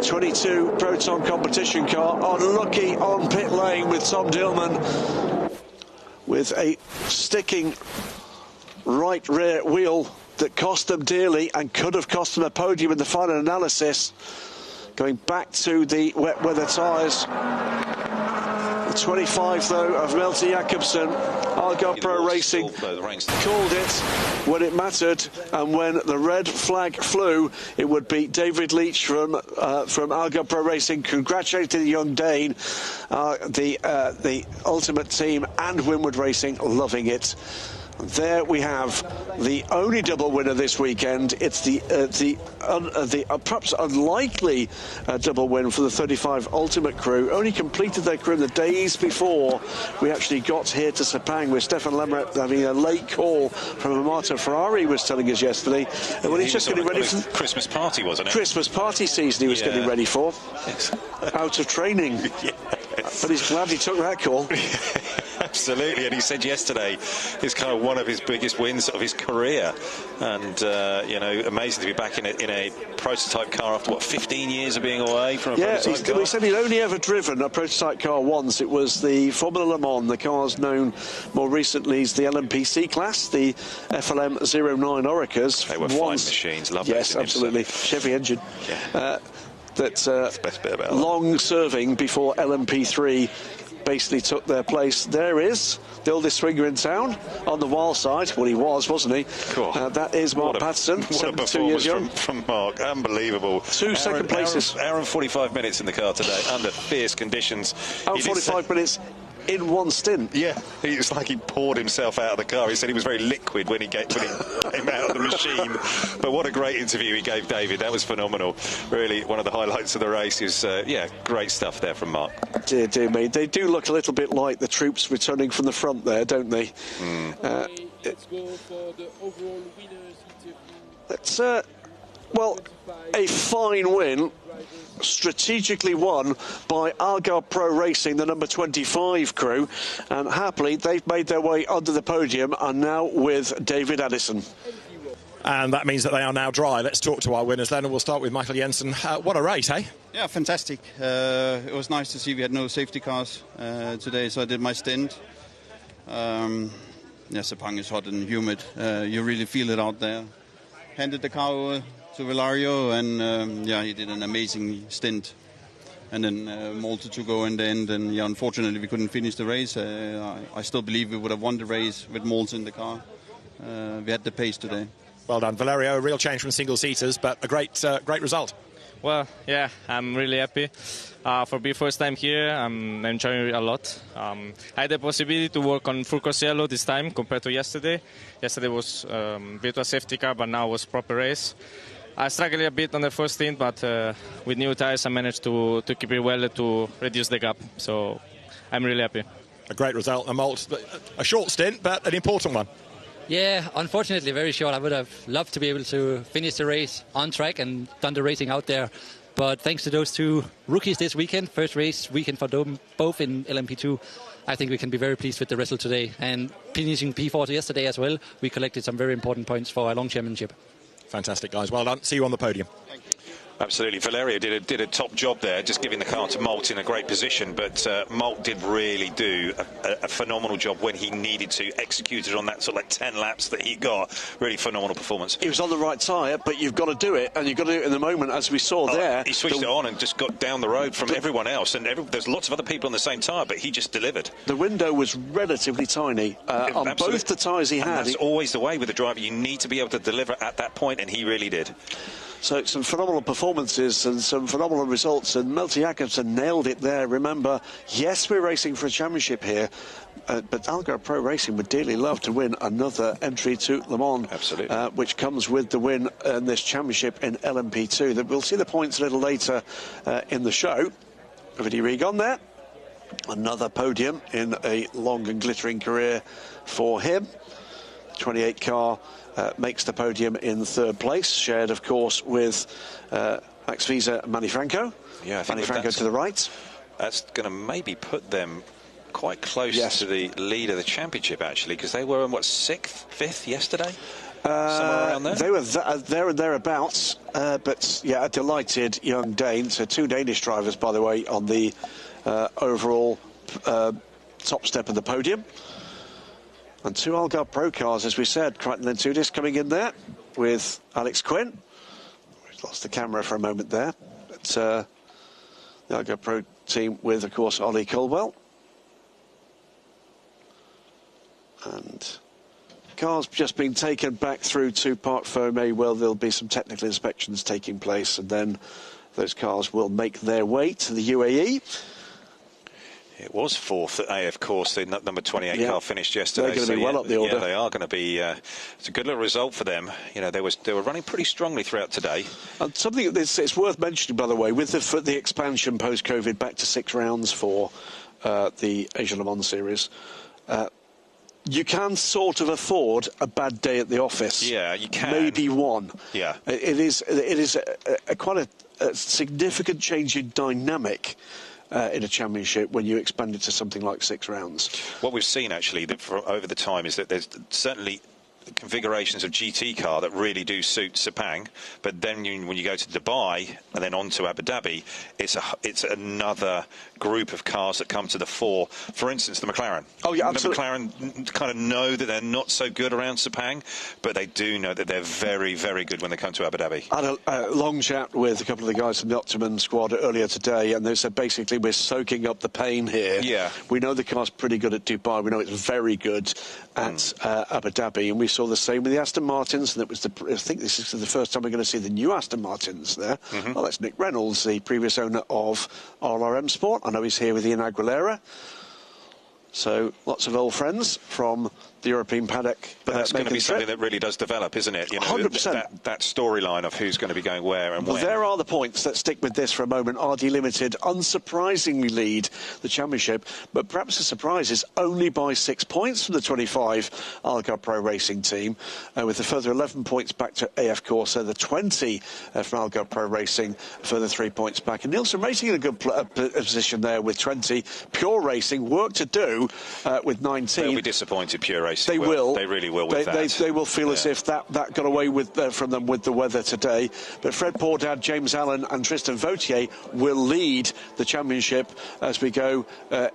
22 Proton competition car unlucky on pit lane with Tom Dillman with a sticking right rear wheel that cost them dearly and could have cost them a podium in the final analysis. Going back to the wet weather tyres. The 25 though of Melter Jacobsen. Algarve Pro Racing called it when it mattered, and when the red flag flew, it would be David Leach from Algarve Pro Racing congratulating the young Dane, the Ultimate team and Winward Racing loving it. There we have the only double winner this weekend. It's the perhaps unlikely double win for the 35 Ultimate crew. Only completed their crew in the days before we actually got here to Sepang, with Stefan Leverett having a late call from Amato Ferrari, was telling us yesterday. When he's just getting ready for Christmas party, wasn't it? Christmas party season he was getting ready for. Yes. Out of training. Yes. But he's glad he took that call. Absolutely, and he said yesterday it's kind of one of his biggest wins of his career, and you know, amazing to be back in a prototype car after what, 15 years of being away from a prototype car. He said he'd only ever driven a prototype car once. It was the Formula Le Mans. The car's known more recently as the LMPC class, the FLM 09 Oreca's. They were fine machines, lovely. Yes, absolutely. Chevy engine. Yeah. That's the best bit about long serving before LMP3 basically took their place. There is the oldest swinger in town on the wild side. Well, he was, wasn't he? Cool. That is Mark Patterson, 72 years young. From Mark, unbelievable. Two second places. Hour and 45 minutes in the car today under fierce conditions. Hour 45 minutes in one stint. Yeah, it was like he poured himself out of the car. He said he was very liquid when he came out of the machine. But what a great interview he gave David. That was phenomenal. Really, one of the highlights of the race is, yeah, great stuff there from Mark. Dear me. They do look a little bit like the troops returning from the front there, don't they? Let's go for the overall winners interview. It's, well, a fine win. Strategically won by Algarve Pro Racing, the number 25 crew, and happily they've made their way under the podium and now with David Addison. And that means that they are now dry. Let's talk to our winners then, and we'll start with Michael Jensen. What a race, eh? Yeah, fantastic. It was nice to see we had no safety cars today, so I did my stint. Yeah, Sepang is hot and humid. You really feel it out there. Handed the car over to Valerio, and yeah, he did an amazing stint. And then Malte to go in the end, and yeah, unfortunately we couldn't finish the race. I still believe we would have won the race with Malte in the car. We had the pace today. Well done, Valerio. A real change from single seaters, but a great result. Well, yeah, I'm really happy. For being first time here, I'm enjoying it a lot. I had the possibility to work on full course yellow this time compared to yesterday. Yesterday was a bit of a safety car, but now was proper race. I struggled a bit on the first stint, but with new tyres I managed to keep it well to reduce the gap. So I'm really happy. A great result, a short stint, but an important one. Yeah, unfortunately very short. I would have loved to be able to finish the race on track and done the racing out there. But thanks to those two rookies this weekend, first race weekend for them, both in LMP2, I think we can be very pleased with the result today. And finishing P40 yesterday as well, we collected some very important points for our long championship. Fantastic, guys. Well done. See you on the podium. Thank you. Absolutely. Valerio did a top job there, just giving the car to Malte in a great position. But Malte did really do a phenomenal job when he needed to, executed on that sort of like 10 laps that he got. Really phenomenal performance. He was on the right tyre, but you've got to do it, and you've got to do it in the moment, as we saw there. He switched it on and just got down the road from everyone else. And there's lots of other people on the same tyre, but he just delivered. The window was relatively tiny on both the tyres he had. And that's always the way with the driver. You need to be able to deliver at that point, and he really did. So some phenomenal performances and some phenomenal results, and Malte Jakobsen nailed it there. Remember, yes, we're racing for a championship here, but Algarve Pro Racing would dearly love to win another entry to Le Mans. Absolutely. Which comes with the win in this championship in LMP2. We'll see the points a little later in the show. Viddy Regon there. Another podium in a long and glittering career for him. 28 car makes the podium in third place, shared, of course, with Max Visa and Manny Franco. Yeah, I think Manny Franco to the right. That's going to maybe put them quite close to the lead of the championship, actually, because they were in, what, 6th, 5th yesterday? Somewhere around there? They were there and thereabouts, but, yeah, a delighted young Dane. So 2 Danish drivers, by the way, on the overall top step of the podium. And 2 Algarve Pro cars, as we said. Crichton Lentudis coming in there with Alex Quinn. We've lost the camera for a moment there. But the Algarve Pro team with, of course, Ollie Colwell. And cars just being taken back through to Parc Fermé. Well, there'll be some technical inspections taking place, and then those cars will make their way to the UAE. It was 4th at AF course. The number 28 car finished yesterday. They're going to be well up the order. Yeah, they are going to be. It's a good little result for them. You know, they were running pretty strongly throughout today. And something it's worth mentioning, by the way, with the expansion post-COVID back to 6 rounds for the Asia Le Mans series. You can sort of afford a bad day at the office. Yeah, you can. Maybe one. Yeah. It is quite a significant change in dynamic in a championship when you expand it to something like 6 rounds. What we've seen actually over the time is that there's certainly configurations of GT car that really do suit Sepang, but then when you go to Dubai and then on to Abu Dhabi, it's another group of cars that come to the fore. For instance, the McLaren. Oh yeah, absolutely. The McLaren kind of know that they're not so good around Sepang, but they do know that they're very, very good when they come to Abu Dhabi. I had a long chat with a couple of the guys from the Optimum squad earlier today, and they said basically we're soaking up the pain here. Yeah. We know the car's pretty good at Dubai. We know it's very good at Abu Dhabi, and we saw the same with the Aston Martins. And it was I think this is the first time we're going to see the new Aston Martins there. Well, that's Nick Reynolds, the previous owner of RRM Sport. I know he's here with Ian Aguilera. So lots of old friends from the European paddock. But that's going to be something that really does develop, isn't it? You know, 100%. That storyline of who's going to be going where and well, when. there are the points. Let's stick with this for a moment. RD Limited unsurprisingly lead the championship, but perhaps the surprise is only by 6 points from the 25 Algarve Pro Racing team, with a further 11 points back to AF Corsa, the 20 from Algarve Pro Racing, a further 3 points back. And Nielsen Racing in a good position there with 20. Pure Racing, work to do with 19. They'll be disappointed, Pure Racing. They will. They really will with that. They will feel as if that got away with from them with the weather today. But Fred Pordad, James Allen and Tristan Vautier will lead the championship as we go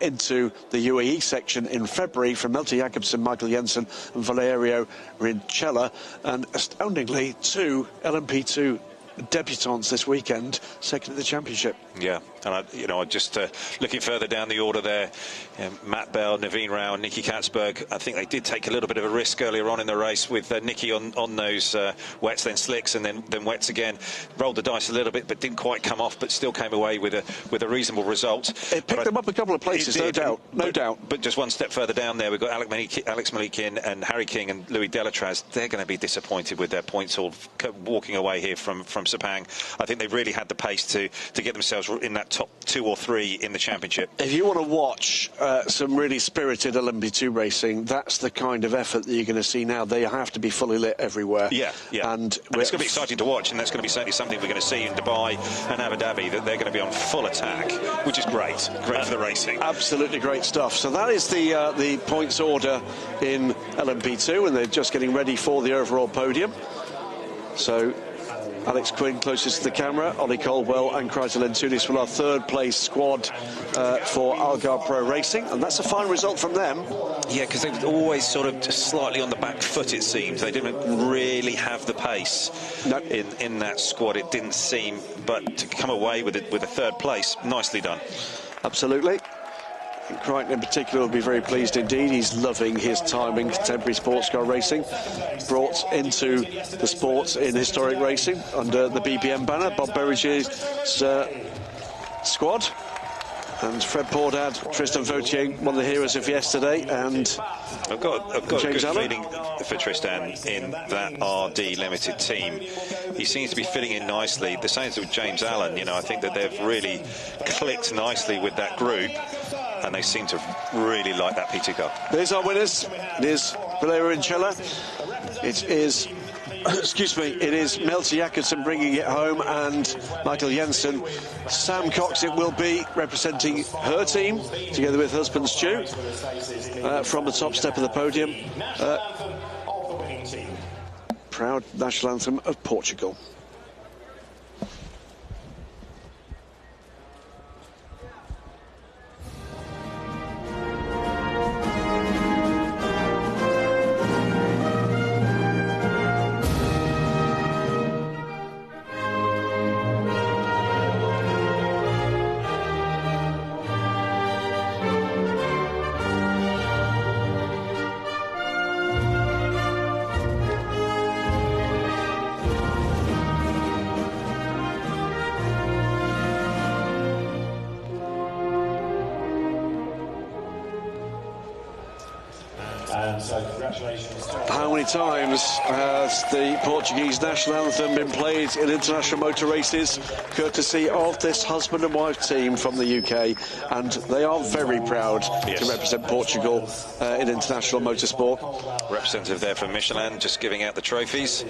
into the UAE section in February from Melty Jacobsen, Michael Jensen and Valerio Rincella. And astoundingly, 2 LMP2 debutants this weekend, second at the championship. Yeah, and I just looking further down the order there, Matt Bell, Naveen Rao and Nicky Katzberg. I think they did take a little bit of a risk earlier on in the race with Nicky on those wets, then slicks, and then wets again. Rolled the dice a little bit, but didn't quite come off, but still came away with a reasonable result. It picked them up a couple of places, no doubt. But just one step further down there, we've got Alex Malikin and Harry King and Louis Delatraz. They're going to be disappointed with their points all walking away here from Sepang. I think they really had the pace to get themselves in that top 2 or 3 in the championship. If you want to watch some really spirited LMP2 racing, that's the kind of effort that you're going to see now. They have to be fully lit everywhere. Yeah. And it's going to be exciting to watch, and that's going to be certainly something we're going to see in Dubai and Abu Dhabi, that they're going to be on full attack, which is great for the racing. Absolutely great stuff. So that is the points order in LMP2, and they're just getting ready for the overall podium. So Alex Quinn closest to the camera, Ollie Caldwell and Kreisel Tunis will our third place squad for Algarve Pro Racing, and that's a fine result from them. Yeah, because they were always sort of just slightly on the back foot, it seems. They didn't really have the pace in that squad, it didn't seem, but to come away with a third place, nicely done. Absolutely. And Crichton in particular will be very pleased indeed. He's loving his time in contemporary sports car racing, brought into the sports in historic racing under the BBM banner, Bob Berridge's squad. And Fred Pordad, Tristan Vautier, one of the heroes of yesterday, and I've got a James good Allen. feeling for Tristan in that RD Limited team. He seems to be fitting in nicely. The same as with James Allen, I think that they've really clicked nicely with that group, and they seem to really like that P2 car. There's our winners. It is Valerio Rincella. It is excuse me, it is Melty Jacobsen bringing it home, and Michael Jensen. Sam Cox it will be, representing her team, together with husband Stu, from the top step of the podium. Proud national anthem of Portugal. And so congratulations. How many times has the Portuguese national anthem been played in international motor races, courtesy of this husband and wife team from the UK? And they are very proud to represent Portugal in international motorsport. Representative there for Michelin, just giving out the trophies.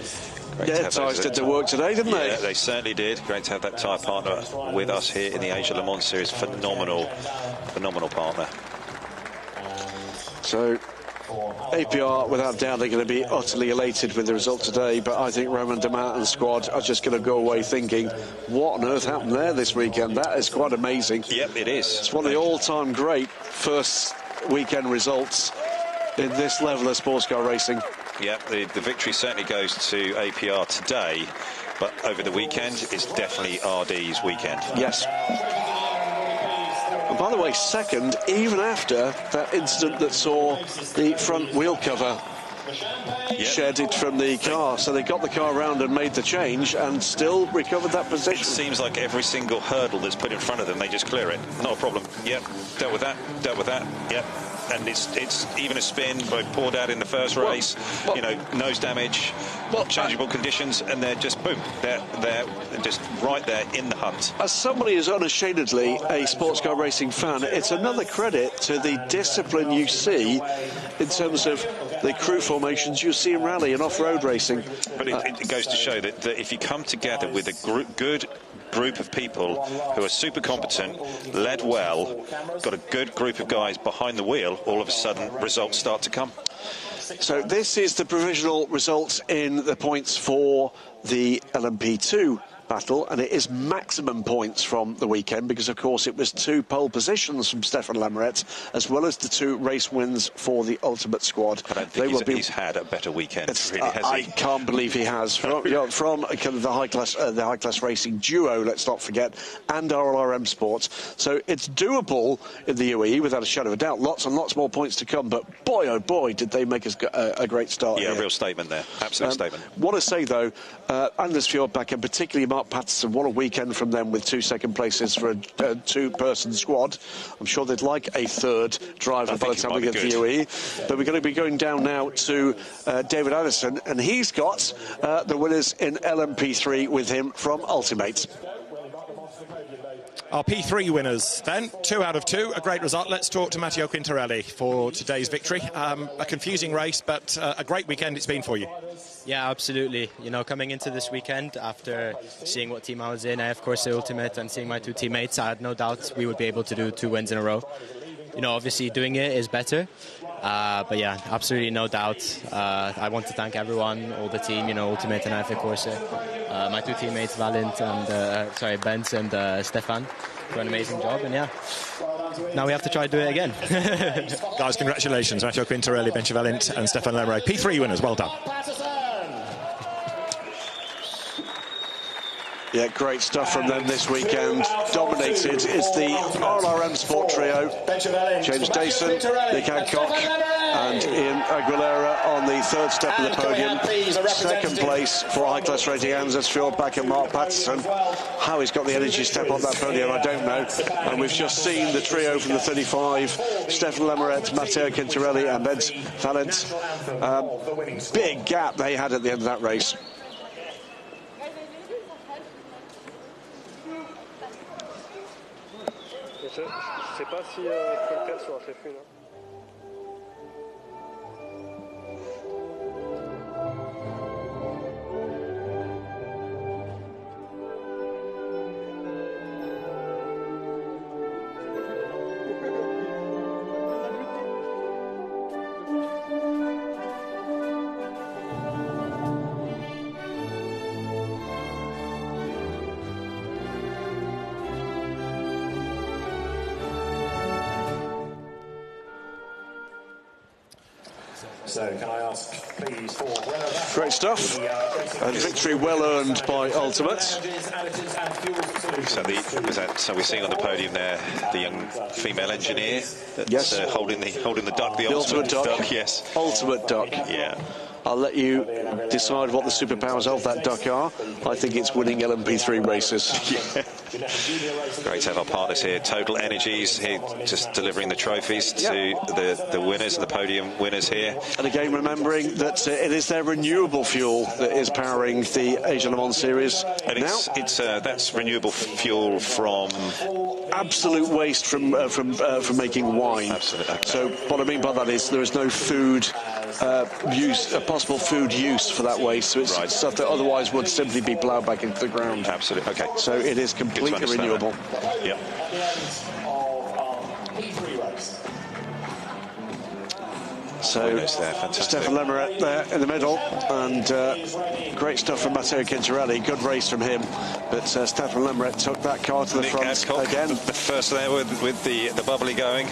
Great yeah, tyres did their work today, didn't they? Yeah, they certainly did. Great to have that tyre partner with us here in the Asia Le Mans Series. Phenomenal partner. So APR, without doubt, they're going to be utterly elated with the result today, but I think Romain Dumas and the squad are just going to go away thinking, what on earth happened there this weekend? That is quite amazing. Yep, it is. It's one of the all-time great first weekend results in this level of sports car racing. Yeah, the victory certainly goes to APR today, but over the weekend, it's definitely RD's weekend. Yes. And by the way, second, even after that incident that saw the front wheel cover shedded from the car. So they got the car around and made the change and still recovered that position. It seems like every single hurdle that's put in front of them, they just clear it. Not a problem. Yep, dealt with that, yep. And it's even a spin, but poured out in the first race, you know, nose damage, changeable conditions, and they're just, boom, they're just right there in the hunt. As somebody who's unashamedly a sports car racing fan, it's another credit to the discipline you see in terms of the crew formations you see in rally and off-road racing. But it goes to show that if you come together with a good group of people who are super competent, led well, got a good group of guys behind the wheel, all of a sudden results start to come. So this is the provisional results in the points for the LMP2 battle, and it is maximum points from the weekend because, of course, it was 2 pole positions from Stefan Lamaret as well as the 2 race wins for the Ultimate Squad. I don't think he's had a better weekend, really, has he? I can't believe he has. From kind of the high class racing duo, let's not forget, and RLRM Sports. So it's doable in the UAE without a shadow of a doubt. Lots and lots more points to come, but boy, oh boy, did they make us a great start. Yeah, here. Real statement there. Absolute statement. What I say, though, Anders Fjordback and particularly Mark Patterson, what a weekend from them with 2 second places for a 2-person squad. I'm sure they'd like a third driver by the time we get to the UAE. But we're going to be going down now to David Addison, and he's got the winners in LMP3 with him from Ultimate. Our P3 winners then, 2 out of 2, a great result. Let's talk to Matteo Quintarelli for today's victory. A confusing race, but a great weekend it's been for you. Yeah, absolutely. You know, coming into this weekend, after seeing what team I was in, of course, the Ultimate, and seeing my 2 teammates, I had no doubt we would be able to do 2 wins in a row. You know, obviously doing it is better. But yeah, absolutely no doubt. I want to thank everyone, all the team, you know, Ultimate and of course, my 2 teammates, Benz and Stefan, for an amazing job. And yeah, now we have to try to do it again. Guys, congratulations. Matteo Quintarelli, Ben Valent and Stefan Lemaire. P3 winners, well done. Yeah, great stuff from them this weekend. Dominated is the RLRM Sport trio. James Dayson, Nick Hancock and Ian Aguilera on the 3rd step of the podium. 2nd place for high-class rating Anders Fjordback and Mark Patterson. How he's got the energy to step on that podium, I don't know. And we've just seen the trio from the 35, Stefan Lamaret, Matteo Quintarelli and Ben Valent. Big gap they had at the end of that race. Je sais pas si je peux le faire sur la F1. So can I ask, please, for great stuff, and victory well earned by Ultimate. So we're seeing on the podium there the young female engineer that's holding the duck, the ultimate duck. Yes, ultimate duck. Yeah. I'll let you decide what the superpowers of that duck are. I think it's winning LMP3 races. Great to have our partners here. Total Energies here, just delivering the trophies to the winners and the podium winners here. And again, remembering that it is their renewable fuel that is powering the Asia Le Mans series. And that's renewable fuel from absolute waste from making wine. Absolutely. So what I mean by that is there is no food possible food use for that waste. So it's stuff that otherwise would simply be ploughed back into the ground. Absolutely. Okay. So it is completely renewable. Yep. So Stefan Lemeret there in the middle, and great stuff from Matteo Quintarelli. Good race from him, but Stefan Lemeret took that car to the front again. The first there with the bubbly going.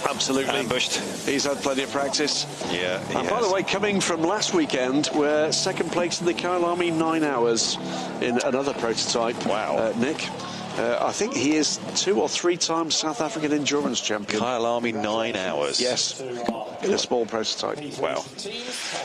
Absolutely. Ambushed. He's had plenty of practice. Yeah. And by the way, coming from last weekend, we're second place in the Kyalami 9 hours in another prototype. Wow. Nick. I think he is 2 or 3 times South African endurance champion. Kyalami 9 hours. Yes, in a small prototype. Wow.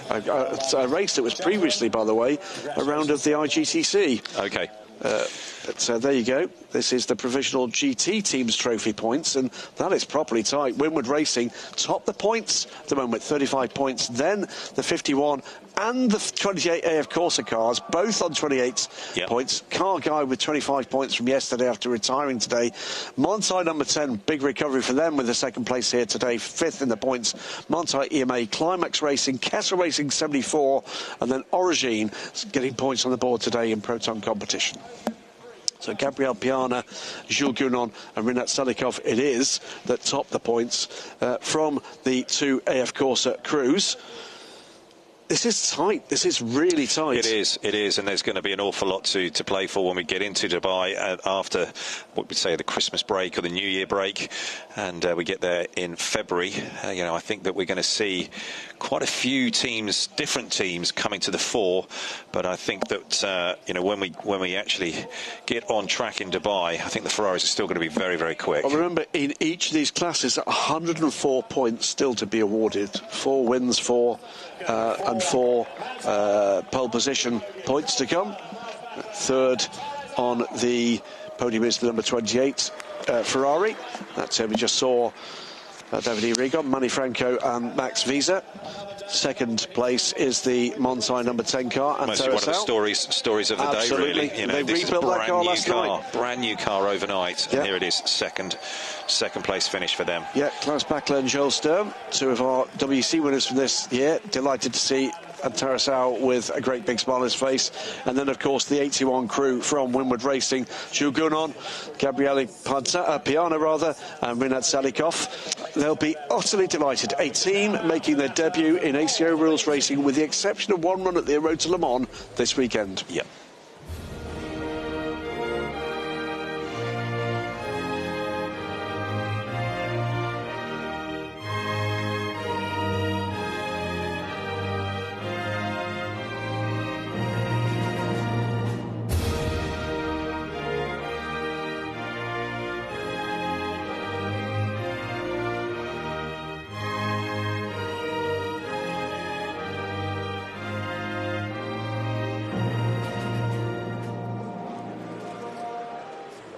I raced it was previously, by the way, a round of the IGCC. Okay. But there you go. This is the provisional GT team's trophy points, and that is properly tight. Winward Racing top the points at the moment, 35 points. Then the 51 and the 28 AF Corsa cars, both on 28 points. Car Guy with 25 points from yesterday after retiring today. Montai number 10, big recovery for them with the second place here today, 5th in the points. Montai EMA, Climax Racing, Kessel Racing 74, and then Origine getting points on the board today in Proton competition. So Gabriel Piana, Jules Gounon and Rinat Salikov, it is that top the points from the 2 AF Corsa crews. This is tight. This is really tight. It is, and there's going to be an awful lot to play for when we get into Dubai after what we'd say the Christmas break or the New Year break, and we get there in February. I think that we're going to see quite a few teams, different teams, coming to the fore. But I think that when we actually get on track in Dubai, I think the Ferraris are still going to be very, very quick. Well, remember, in each of these classes, 104 points still to be awarded. 4 wins, 4 and 4 pole position points to come. Third on the podium is the number 28 Ferrari. That's we just saw David E. Rigon, Manny Franco and Max Visa. Second place is the Montai number 10 car. Must be one of the stories of the day, really. They rebuilt that car last night. Brand new car overnight. And here it is, second place finish for them. Yeah, Klaus Bachler and Joel Sturm, 2 of our WEC winners from this year. Delighted to see Tarasau with a great big smile on his face. And then, of course, the 81 crew from Winward Racing, Jules Gounon, Gabriele Piana, and Rinat Salikov. They'll be utterly delighted. A team making their debut in ACO Rules Racing, with the exception of one run at the Road to Le Mans this weekend. Yep.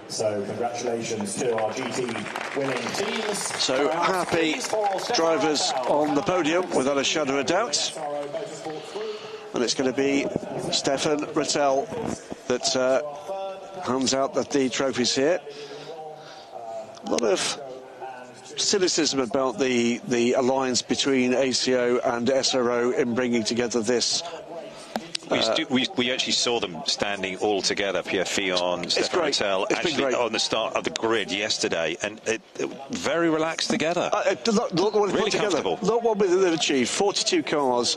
So congratulations to our GT winning teams. So happy drivers on the podium without a shadow of doubt. And it's going to be Stefan Rattel that hands out the trophies here. A lot of cynicism about the alliance between ACO and SRO in bringing together this. We actually saw them standing all together, Pierre Fillon, Stefan Rattel, actually on the start of the grid yesterday, and very relaxed together. Look what really put together. Look what they've achieved. 42 cars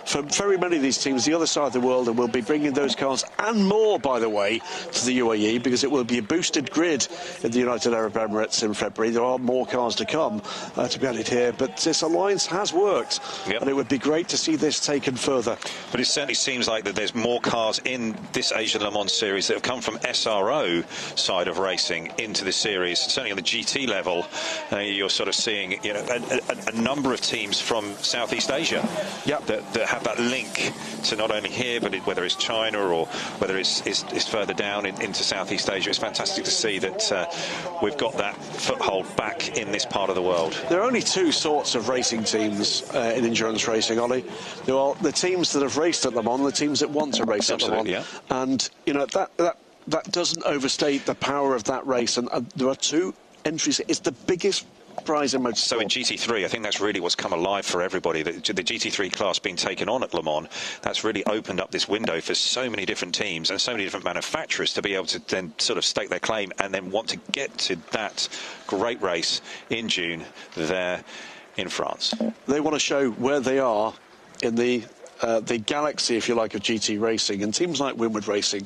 from very many of these teams the other side of the world, and we'll be bringing those cars and more, by the way, to the UAE, because it will be a boosted grid in the United Arab Emirates in February. There are more cars to come to be added here, but this alliance has worked, and it would be great to see this taken further. But it certainly seems seems like that there's more cars in this Asian Le Mans series that have come from SRO side of racing into the series. Certainly on the GT level, you're sort of seeing, you know, a number of teams from Southeast Asia that have that link to not only here, but whether it's China or whether it's further down into Southeast Asia. It's fantastic to see that we've got that foothold back in this part of the world. There are only two sorts of racing teams in endurance racing, Ollie. There are the teams that have raced at Le Mans, the teams that want to race at Le Mans. Yeah. And, you know, that doesn't overstate the power of that race. And there are two entries. It's the biggest prize in motorsport. So in GT3, I think that's really what's come alive for everybody. The GT3 class being taken on at Le Mans, that's really opened up this window for so many different teams and so many different manufacturers to be able to then sort of stake their claim and then want to get to that great race in June there in France. They want to show where they are in the galaxy, if you like, of GT racing, and teams like Winward Racing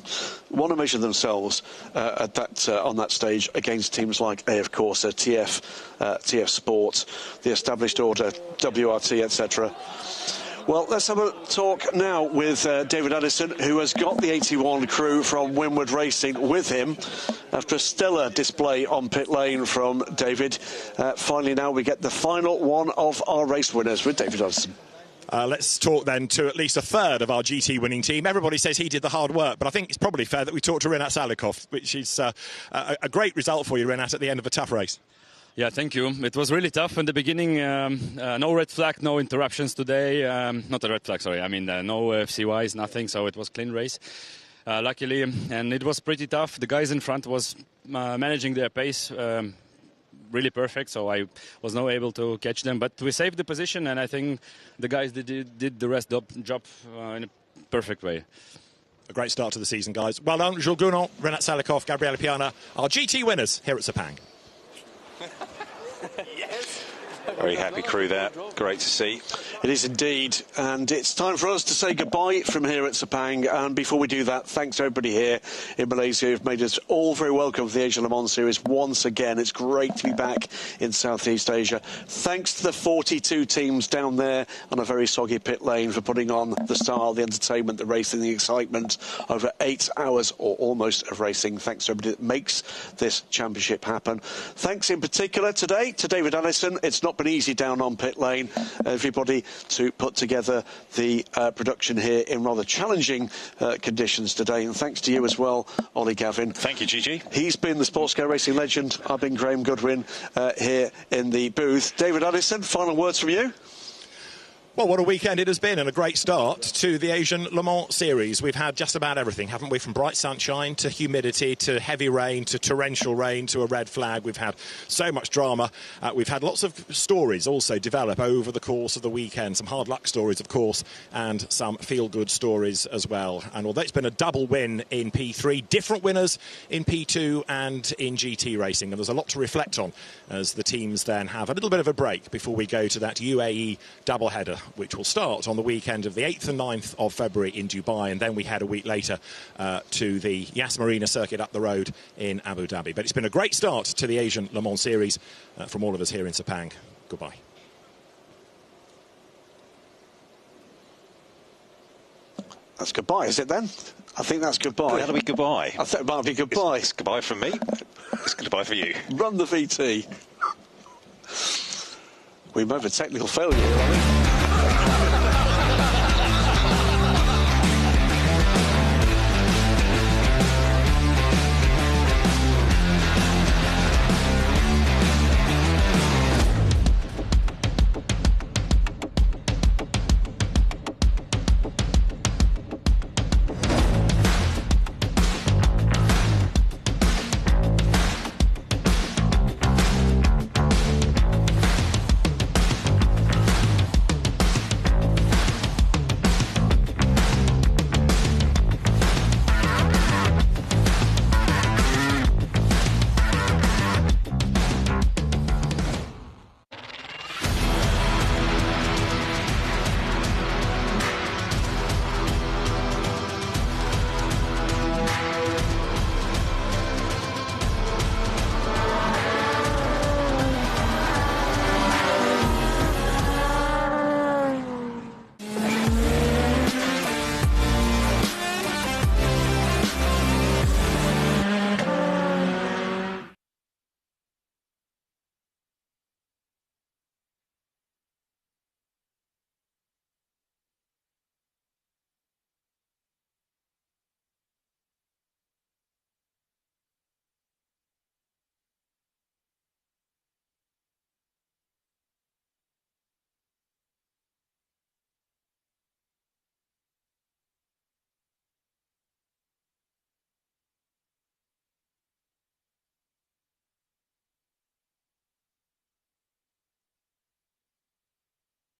want to measure themselves on that stage against teams like AF Corsa, TF Sport, the Established Order, WRT, etc. Well, let's have a talk now with David Addison, who has got the 81 crew from Winward Racing with him after a stellar display on pit lane from David. Finally, now we get the final one of our race winners with David Addison. Let's talk then to at least a third of our GT winning team. Everybody says he did the hard work, but I think it's probably fair that we talk to Rinat Salikov, which is a great result for you, Rinat, at the end of a tough race. Yeah, thank you. It was really tough in the beginning. No red flag, no interruptions today. Not a red flag, sorry. I mean, no FCYs, nothing. So it was clean race, luckily. And it was pretty tough. The guys in front was managing their pace really perfect, so I was not able to catch them. But we saved the position, and I think the guys did the rest job in a perfect way. A great start to the season, guys. Well done, Jules Gounod, Rinat Salikov, Gabriele Piana, our GT winners here at Sepang. Very happy crew there. Great to see. It is indeed. And it's time for us to say goodbye from here at Sepang. And before we do that, thanks to everybody here in Malaysia who've made us all very welcome for the Asia Le Mans Series once again. It's great to be back in Southeast Asia. Thanks to the 42 teams down there on a very soggy pit lane for putting on the style, the entertainment, the racing, the excitement over 8 hours or almost of racing. Thanks to everybody that makes this championship happen. Thanks in particular today to David Addison. It's not been easy down on pit lane, everybody, to put together the production here in rather challenging conditions today. And thanks to you as well, Ollie Gavin. Thank you, Gigi. He's been the sports car racing legend. I've been Graham Goodwin here in the booth. David Addison, final words from you. Well, what a weekend it has been, and a great start to the Asian Le Mans Series. We've had just about everything, haven't we? From bright sunshine to humidity to heavy rain to torrential rain to a red flag. We've had so much drama. We've had lots of stories also develop over the course of the weekend. Some hard luck stories, of course, and some feel-good stories as well. And although it's been a double win in P3, different winners in P2 and in GT racing. And there's a lot to reflect on as the teams then have a little bit of a break before we go to that UAE doubleheader, which will start on the weekend of the 8th and 9th of February in Dubai, and then we head a week later to the Yas Marina circuit up the road in Abu Dhabi. But it's been a great start to the Asian Le Mans Series from all of us here in Sepang. Goodbye. That's goodbye, is it then? I think that's goodbye. That'll be goodbye. I think it might be goodbye. It's goodbye from me. It's goodbye for you. Run the VT. We might have a technical failure here, I think.